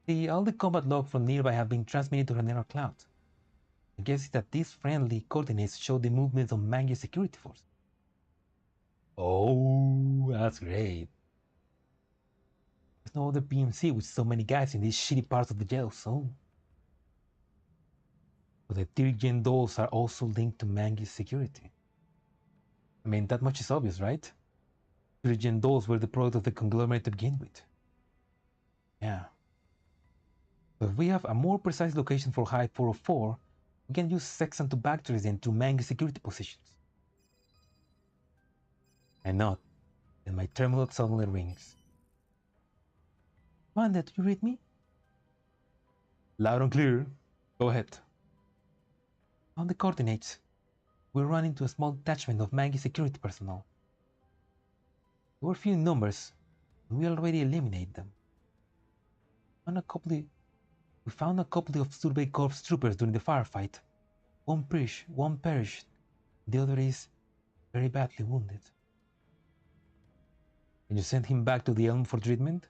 See, all the combat logs from nearby have been transmitted to the nether cloud. I guess that these friendly coordinates show the movements of Mangy's security force. Oh, that's great. There's no other PMC with so many guys in these shitty parts of the jail zone. But the third-gen dolls are also linked to Mangy's security. I mean, that much is obvious, right? Third-gen dolls were the product of the conglomerate to begin with. Yeah. But if we have a more precise location for Hive 404, we can use Sexton to backtrace them to Mangy's security positions. I nod, and my terminal suddenly rings. Wanda, do you read me? Loud and clear. Go ahead. On the coordinates, we run into a small detachment of Mangy security personnel. There were few in numbers, and we already eliminated them. We found a couple of Survey Corps troopers during the firefight. One perished. The other is very badly wounded. Can you send him back to the Elm for treatment?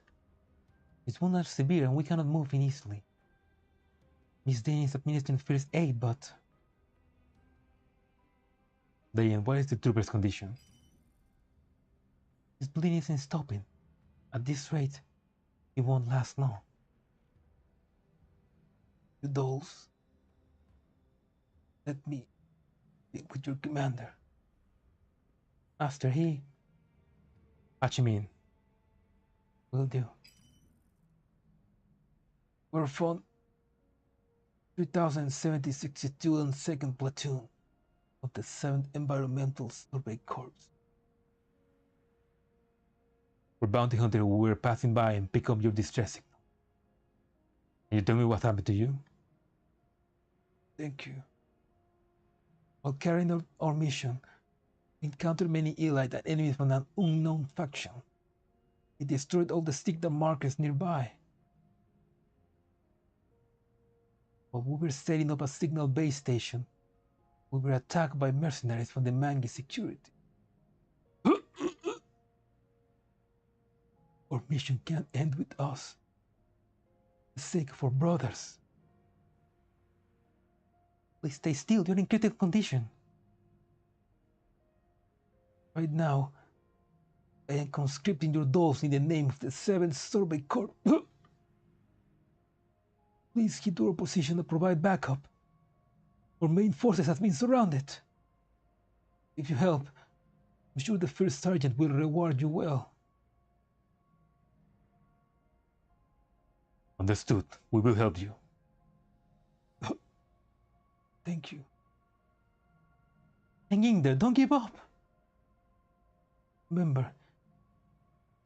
His wounds are severe and we cannot move him easily. Miss Dane is administering first aid, but... Diane, what is the trooper's condition? His bleeding isn't stopping. At this rate, it won't last long. You dolls, let me speak with your commander. Master, he... Patch him in. Will do. We're from 3070-62 and 2nd Platoon of the 7th Environmental Survey Corps. We're bounty hunter who were passing by and pick up your distress signal. Can you tell me what happened to you? Thank you. While carrying out our mission, we encountered many elite and enemies from an unknown faction. We destroyed all the signal markers nearby. While we were setting up a signal base station, we were attacked by mercenaries from the Mangy security. Our mission can't end with us. For the sake of our brothers. Please stay still, you're in critical condition. Right now, I am conscripting your dolls in the name of the 7th Survey Corps. Please head to our position and provide backup. Our main forces have been surrounded. If you help, I'm sure the first sergeant will reward you well. Understood. We will help you. Thank you. Hang in there. Don't give up. Remember,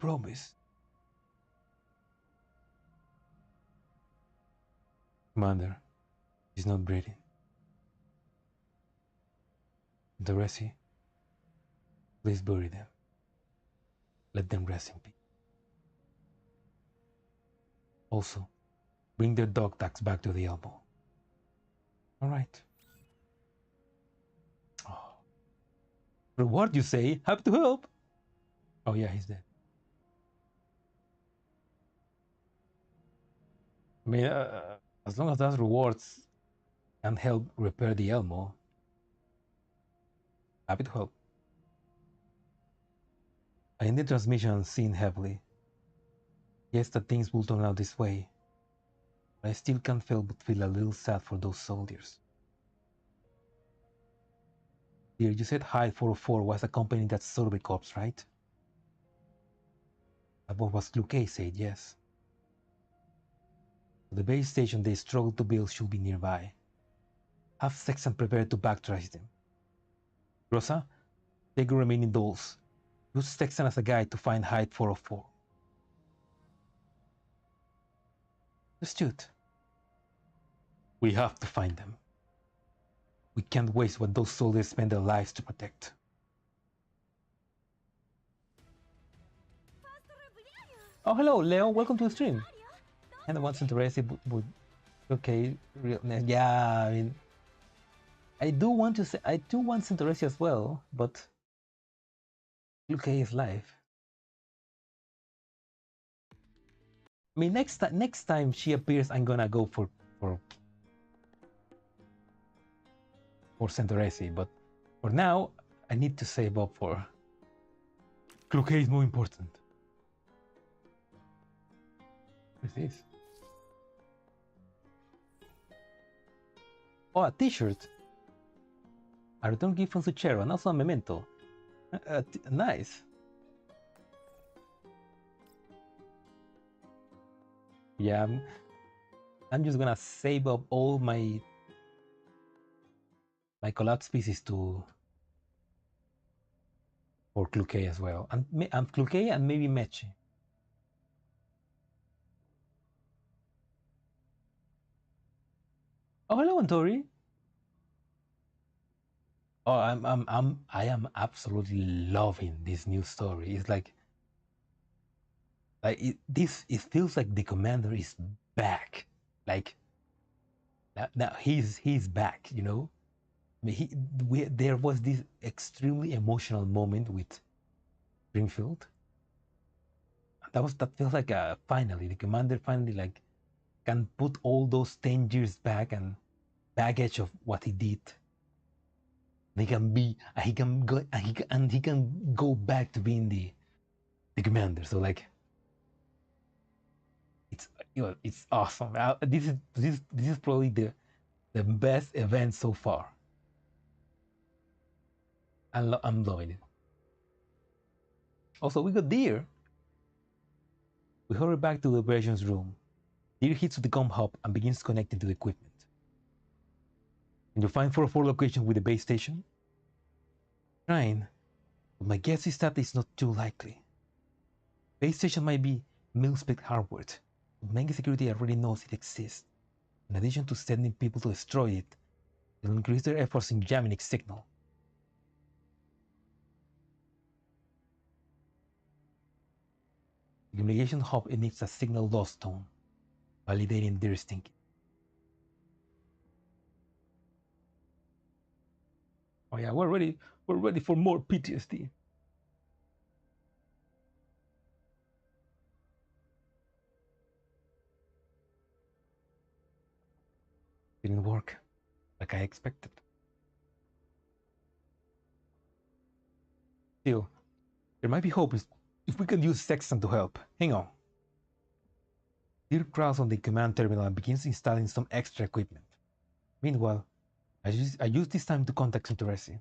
promise. Commander, he's not breathing. The Resi, please bury them. Let them rest in peace. Also, bring their dog tags back to the Elmo. All right. Oh. Reward, you say? Happy to help. Oh yeah, he's dead. I mean, as long as those rewards can help repair the Elmo, happy to help. I end the transmission, seeing heavily. Guess that things will turn out this way. But I still can't help but feel a little sad for those soldiers. Dear, you said Hide 404 was a company that survey corps, right? Above what Luque said, yes. The base station they struggled to build should be nearby. Have Sexton prepared to backtrace them. Grosa, take the remaining dolls. Use Sexton as a guide to find Hide 404. Understood. We have to find them. We can't waste what those soldiers spend their lives to protect. Oh, hello, Leo. Welcome to the stream. And what's interested would okay, yeah. I mean, I do want Interested as well, but okay is live. I mean, next time she appears, I'm gonna go for Centoresi, but for now, I need to save up for Cloquet is more important. What is this? Oh, a t-shirt. A return gift from Zucchero and also a memento. Nice. Yeah, I'm just gonna save up all my collapse pieces for Cloquet as well, and Cloquet and maybe Meche. Oh, hello, Antori. Oh, I am absolutely loving this new story. It's like it feels like the commander is back. Like now he's back. You know, I mean, there was this extremely emotional moment with Springfield. That feels like finally the commander finally like can put all those 10 years back and baggage of what he did. He can go back to being the commander. So like it's awesome. This is probably the best event so far. I'm loving it. Also, we got Deer. We hurry back to the operations room. Deer hits the comm hub and begins connecting to the equipment. Can you find 404 location with the base station? Trying, but my guess is that it's not too likely. Base station might be mil-spec hardware, but Menge security already knows it exists. In addition to sending people to destroy it, they'll increase their efforts in jamming its signal. The communication hub emits a signal loss tone, validating their thinking. Oh yeah, we're ready for more PTSD. Didn't work like I expected. Still, there might be hope if we can use Sexton to help. Hang on. Deer crawls on the command terminal and begins installing some extra equipment. Meanwhile, I use this time to contact Centoresi.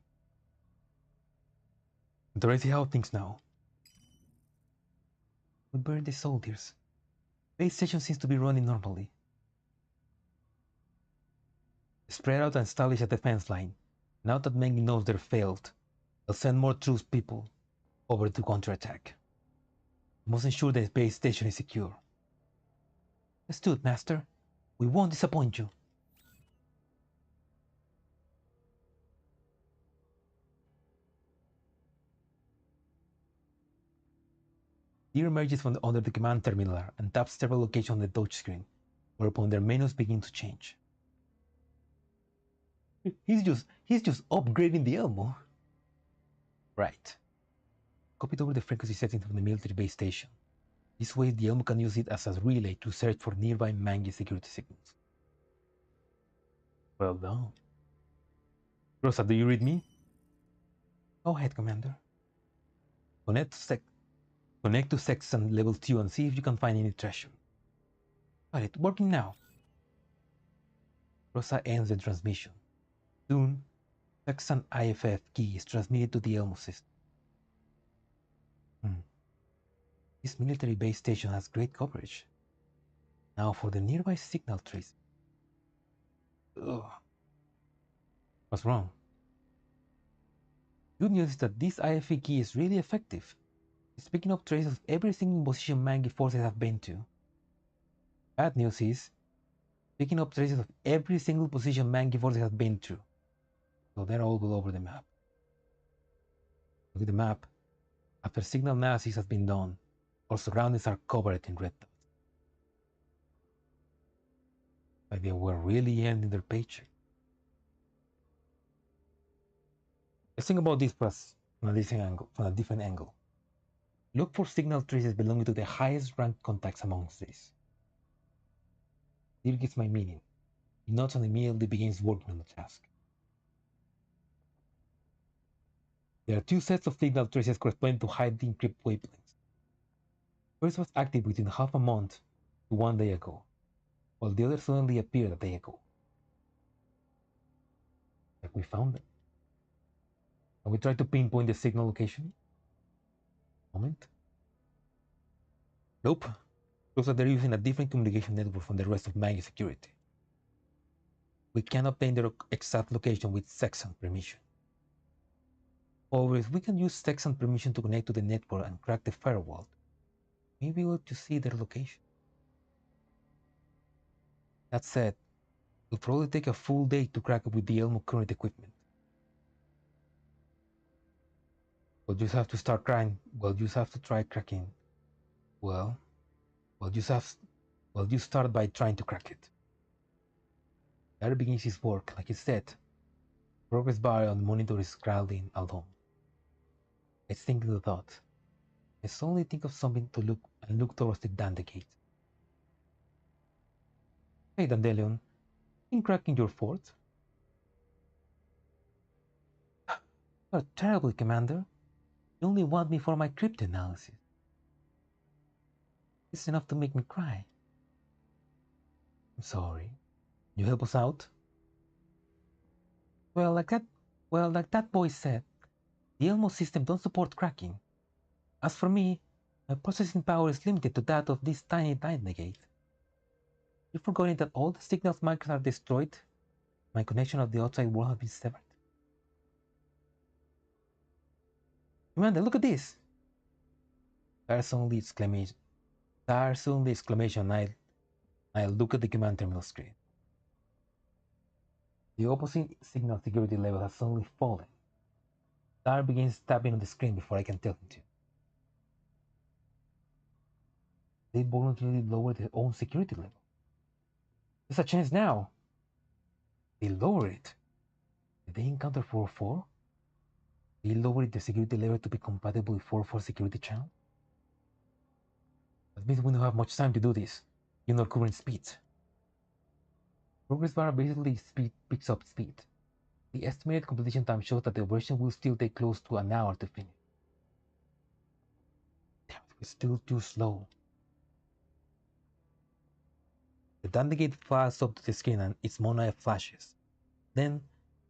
Centoresi, how things now? We burned the soldiers. Base station seems to be running normally. Spread out and establish a defense line. Now that Meng knows they're failed, they'll send more troops people over to counterattack. We must ensure the base station is secure. Understood, Master. We won't disappoint you. Deer emerges from under the command terminal and taps several locations on the touchscreen, whereupon their menus begin to change. He's just upgrading the Elmo. Right. Copied over the frequency settings from the military base station. This way the Elmo can use it as a relay to search for nearby Mangi security signals. Well done. Rosa, do you read me? Go ahead, Commander. Connect Connect to section level 2 and see if you can find any treasure. Got it, working now. Grosa ends the transmission. Soon, section IFF key is transmitted to the Elmo system. This military base station has great coverage. Now for the nearby signal trace. Ugh. What's wrong? Good news is that this IFE key is really effective. It's picking up traces of every single position Mangi forces have been to. Bad news is picking up traces of every single position Mangi forces have been to. So they're all over the map. Look at the map. After signal analysis has been done, our surroundings are covered in red dots. Like they were really ending their paycheck. Let's think about this plus from a different angle. Look for signal traces belonging to the highest ranked contacts amongst these. Here gets my meaning. He nods and immediately begins working on the task. There are two sets of signal traces corresponding to highly encrypted wavelengths. First was active within half a month to 1 day ago, while the other suddenly appeared a day ago. Like we found them. And we tried to pinpoint the signal location. Moment. Nope. Looks like they're using a different communication network from the rest of Mangi security. We can obtain their exact location with section permission. However, if we can use section permission to connect to the network and crack the firewall, we'll be able to see their location. That said, it'll probably take a full day to crack it with the Elmo current equipment. We'll just have to start trying. We'll just have to try cracking. Well, you start by trying to crack it. That begins his work. Like he said, progress bar on the monitor is scrolling along. Let's think the thought. Let's only think of something to look towards the Dante gate. Hey Dandelion, in cracking your fort? You're terrible, Commander. You only want me for my cryptanalysis. It's enough to make me cry. I'm sorry. You help us out? Well, like that boy said, the Elmo system don't support cracking. As for me, my processing power is limited to that of this tiny gate. You've forgotten that all the signals markers are destroyed. My connection of the outside world has been severed. Commander, look at this! There's only exclamation. I look at the command terminal screen. The opposite signal security level has suddenly fallen. Dar begins tapping on the screen before I can tell him to. They voluntarily lower their own security level. There's a chance now. They lower it. Did they encounter 404? They lowered the security level to be compatible with 404 security channel? That means we don't have much time to do this, given our current speed. Progress bar basically picks up speed. The estimated completion time shows that the operation will still take close to an hour to finish. Damn it, we're still too slow. The Dante gate flies up to the screen and its mono flashes. Then,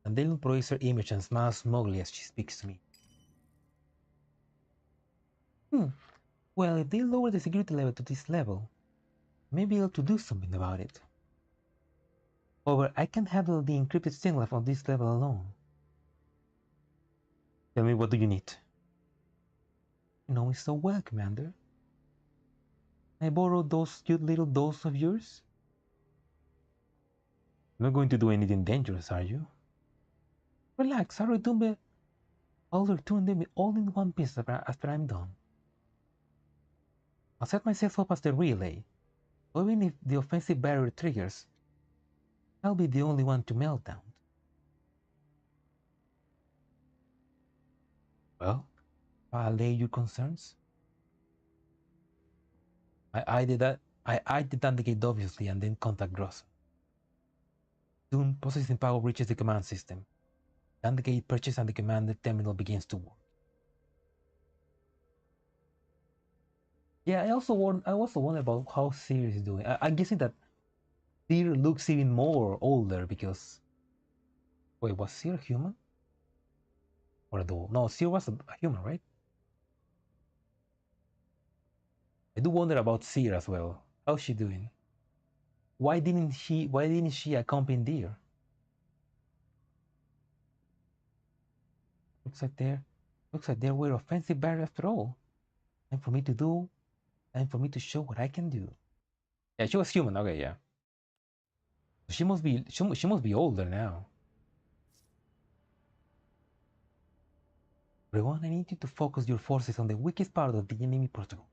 Dandelion projects her image and smiles smugly as she speaks to me. Well, if they lower the security level to this level, I may be able to do something about it. However, I can't handle the encrypted signal from this level alone. Tell me, what do you need? You know me so well, Commander. I borrowed those cute little dolls of yours? You're not going to do anything dangerous, are you? Relax, I'll return them all in one piece after I'm done. I'll set myself up as the relay, so even if the offensive barrier triggers, I'll be the only one to melt down. Well, I'll allay your concerns. I eyed the Dante gate obviously and then contact Grosa. Soon, processing power reaches the command system. Dante gate purchased and the command terminal begins to work. Yeah, I also wonder about how Seer is doing. I'm guessing that Seer looks even more older because wait, was Seer human or a doll? No, Seer was a human, right? I do wonder about Seer as well. How's she doing? Why didn't she accompany Deer? Looks like there were offensive barriers after all. And for me to show what I can do. Yeah, she was human. Okay, yeah. She must be older now. Everyone, I need you to focus your forces on the weakest part of the enemy protocol.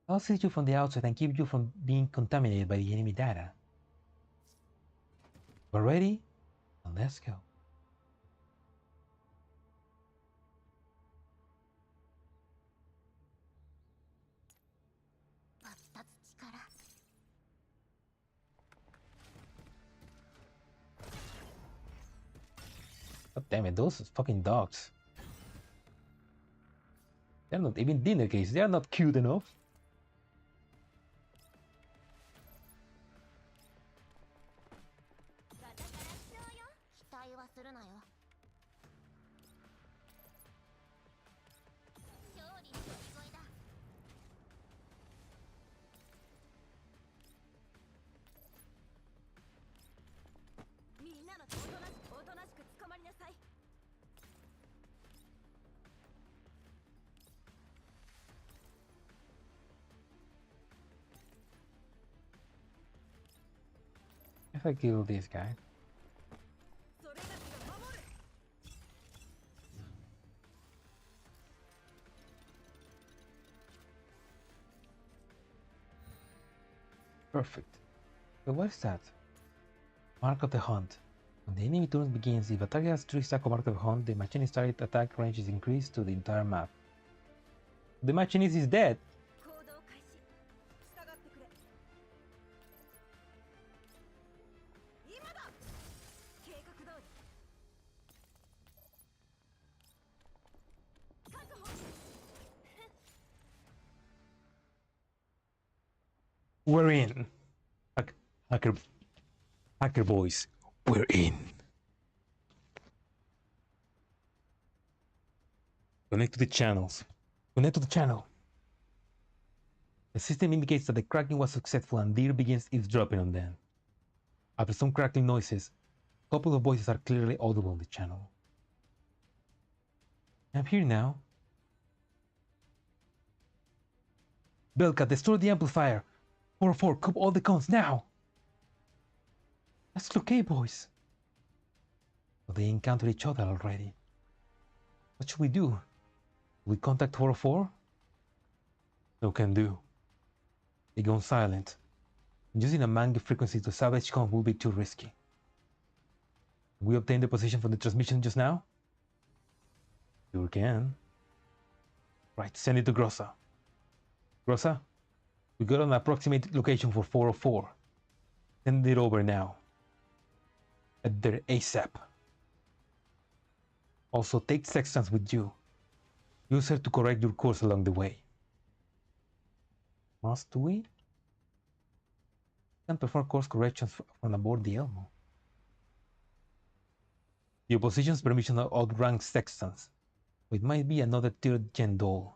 I'll see you from the outside and keep you from being contaminated by the enemy data. We're ready? And let's go. God damn it, those fucking dogs. They're not even dinner case. They're not cute enough. If I kill this guy. Perfect. So what is that? Mark of the Hunt. When the enemy turn begins, if a target has 3 stack of Mark of the Hunt, the Machinist target attack range is increased to the entire map. The Machinist is dead! We're in! Hacker boys, we're in! Connect to the channels. Connect to the channel. The system indicates that the cracking was successful and Deer begins eavesdropping on them. After some crackling noises, a couple of voices are clearly audible on the channel. I'm here now. Belka, destroy the amplifier. 404, cup all the cons now. That's okay, boys. But they encountered each other already. What should we do? We contact 404? No can do. They go silent. Using a manga frequency to salvage comms will be too risky. We obtained the position for the transmission just now? Sure can. Right, send it to Grosa. Grosa, we got an approximate location for 404. Send it over now. At their ASAP. Also, take sextants with you. Use her to correct your course along the way. Must we? Can perform course corrections from aboard the Elmo. The opposition's permission outranks sextants, so it might be another 3rd gen doll.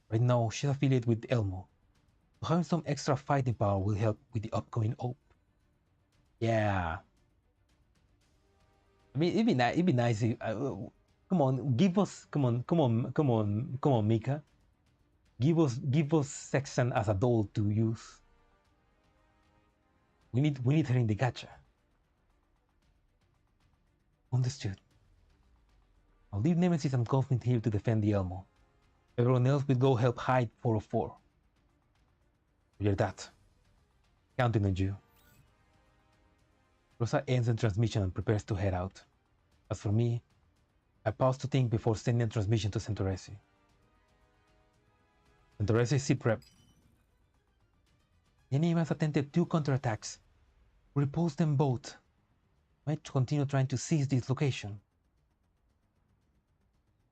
Right now, she's affiliated with Elmo, so having some extra fighting power will help with the upcoming OP. Yeah. I mean, it'd be nice if, come on, give us, come on, Mika. Give us Sextant as a doll to use. We need her in the gacha. Understood. I'll leave Nemesis and Conflict here to defend the Elmo. Everyone else will go help hide 404. Roger that. Counting on you. Rosa ends the transmission and prepares to head out. As for me, I pause to think before sending a transmission to Centoresi. Centoresi SIP rep. The enemy has attempted 2 counterattacks. Repulse them both. Might continue trying to seize this location.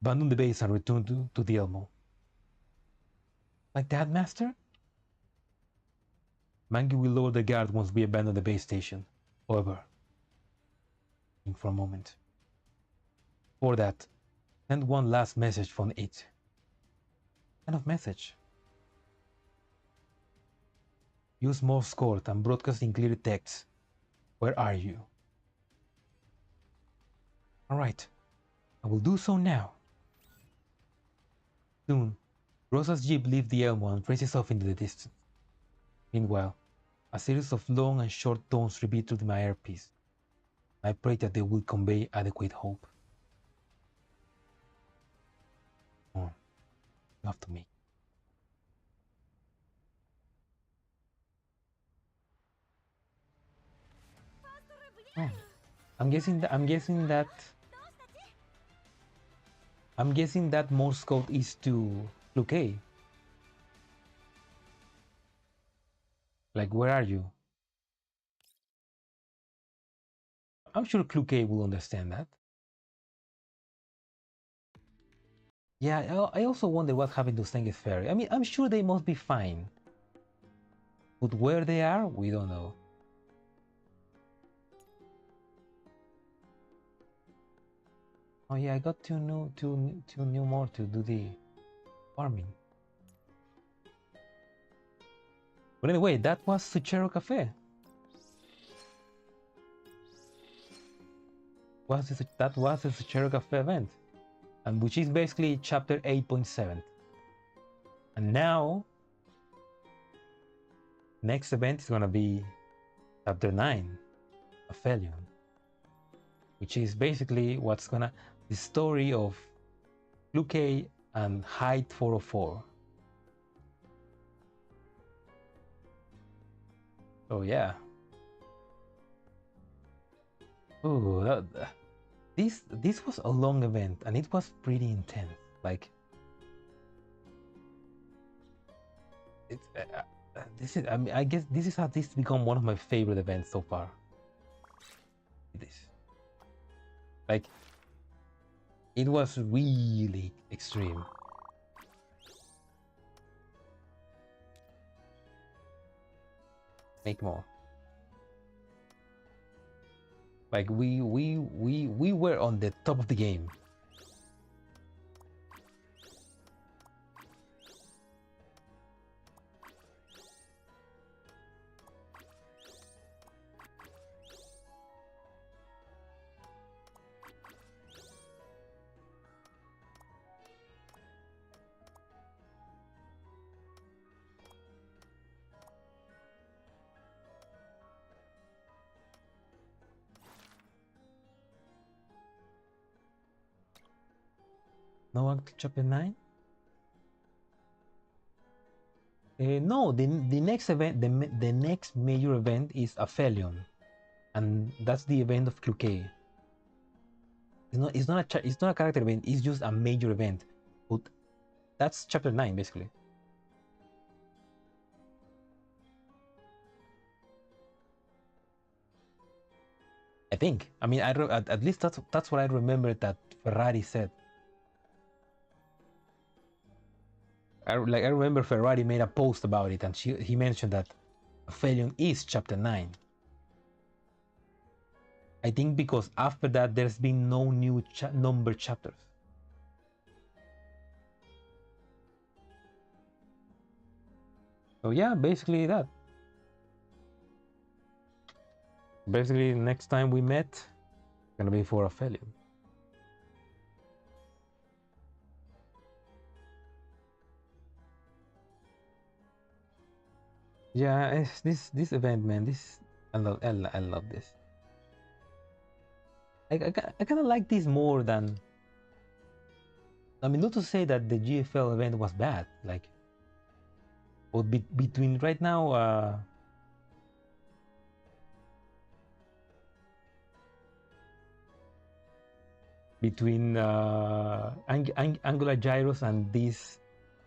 Abandon the base and return to the Elmo. Like that, Master? Mangi will lower the guard once we abandon the base station. However, think for a moment. For that, send one last message from it. What kind of message? Use Morse code and broadcast in clear text. Where are you? Alright, I will do so now. Soon, Grosa's jeep leaves the Elmo and races off into the distance. Meanwhile, a series of long and short tones repeat through my earpiece. I pray that they will convey adequate hope. Come on, after me. Oh, I'm guessing that Morse code is to Luque. Like, where are you? I'm sure Luque will understand that. Yeah, I also wonder what happened to Stenge's Ferry. I mean, I'm sure they must be fine. But where they are, we don't know. Oh yeah, I got two new more to do the farming. But anyway, that was Zucchero Cafe. That was the Zucchero Cafe event, and which is basically chapter 8.7. And now, next event is gonna be chapter 9, Aphelion, which is basically the story of Luque and Height 404. Oh yeah. Oh, this was a long event and it was pretty intense. Like, I guess this is how this become one of my favorite events so far. Like, it was really extreme. Make more. Like, we were on the top of the game. No act chapter 9? No, the next event, the next major event is Aphelion, and that's the event of Luque. It's not a character event. It's just a major event, but that's chapter 9 basically. I think. I mean, at least that's what I remember that Ferrari said. I remember Ferrari made a post about it, and he mentioned that Aphelion is chapter 9. I think because after that there's been no new number chapters. So yeah, basically that. Basically, next time we met, gonna be for Aphelion. Yeah, this event, man. I love this. I kind of like this more than. I mean, not to say that the GFL event was bad, like. But between right now, between Angular Gyros and this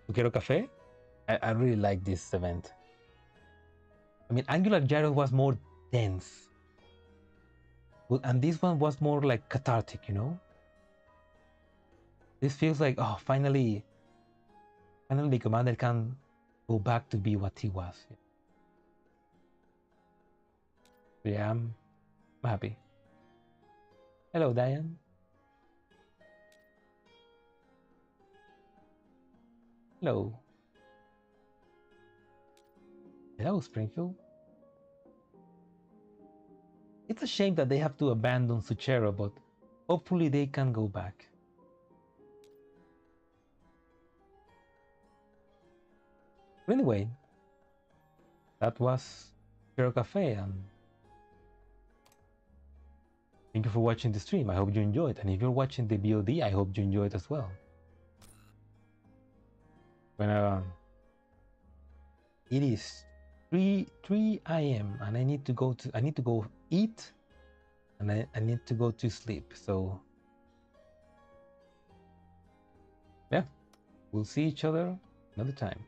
Zucchero Cafe, I really like this event. I mean, Angular Gyros was more dense, and this one was more like cathartic, you know. This feels like, oh, finally Commander can go back to be what he was. Yeah, I'm happy. Hello, Diane. Hello. Hello, Springfield. It's a shame that they have to abandon Zucchero, but hopefully they can go back. Anyway, that was Zucchero Cafe, and thank you for watching the stream. I hope you enjoyed, and if you're watching the VOD, I hope you enjoyed as well. When it is 3 a.m. and I need to go eat, and I need to go to sleep. So yeah, we'll see each other another time.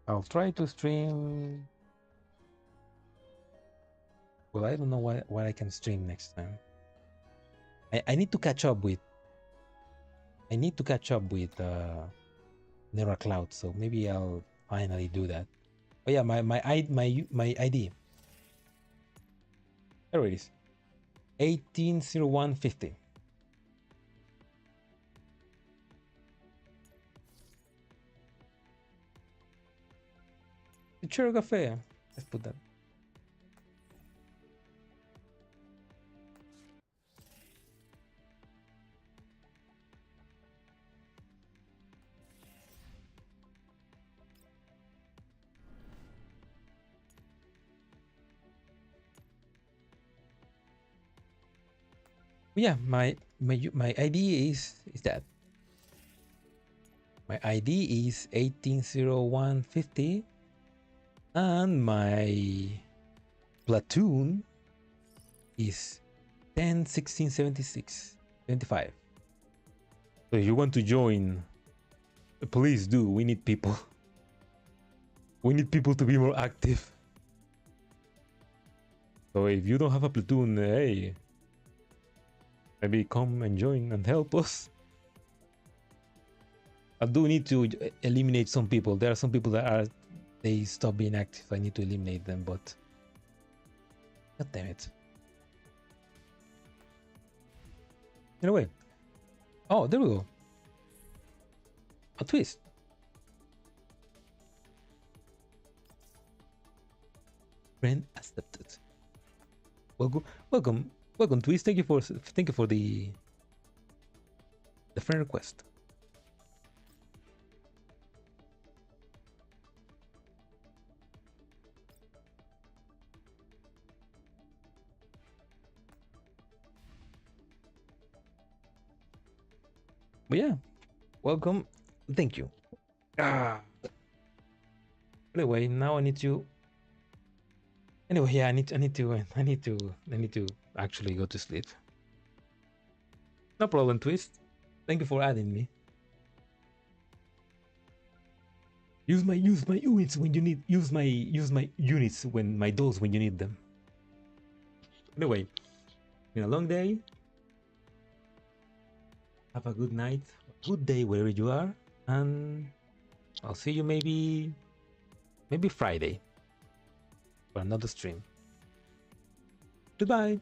I'll try to stream. Well, I don't know what I can stream next time. I need to catch up with. Nera Cloud, so maybe I'll finally do that. Oh yeah, my ID. There it is. 180150. Zucchero Cafe. Let's put that. Yeah, my ID is that. My ID is 180150, and my platoon is 101676 25. So if you want to join, please do. We need people. We need people to be more active. So if you don't have a platoon, hey, maybe come and join and help us. I do need to eliminate some people. There are some people that they stop being active. I need to eliminate them, but god damn it. Anyway, oh, there we go. A twist. Friend accepted. Welcome, twist. Thank you for the friend request. But yeah, welcome. Thank you. Anyway, now I need to. Anyway, yeah, I need to actually go to sleep. No problem, Twist. Thank you for adding me. Use my units when you need. Use my units when my dolls when you need them. Anyway, been a long day. Have a good night, good day wherever you are, and I'll see you maybe Friday for another stream. Goodbye.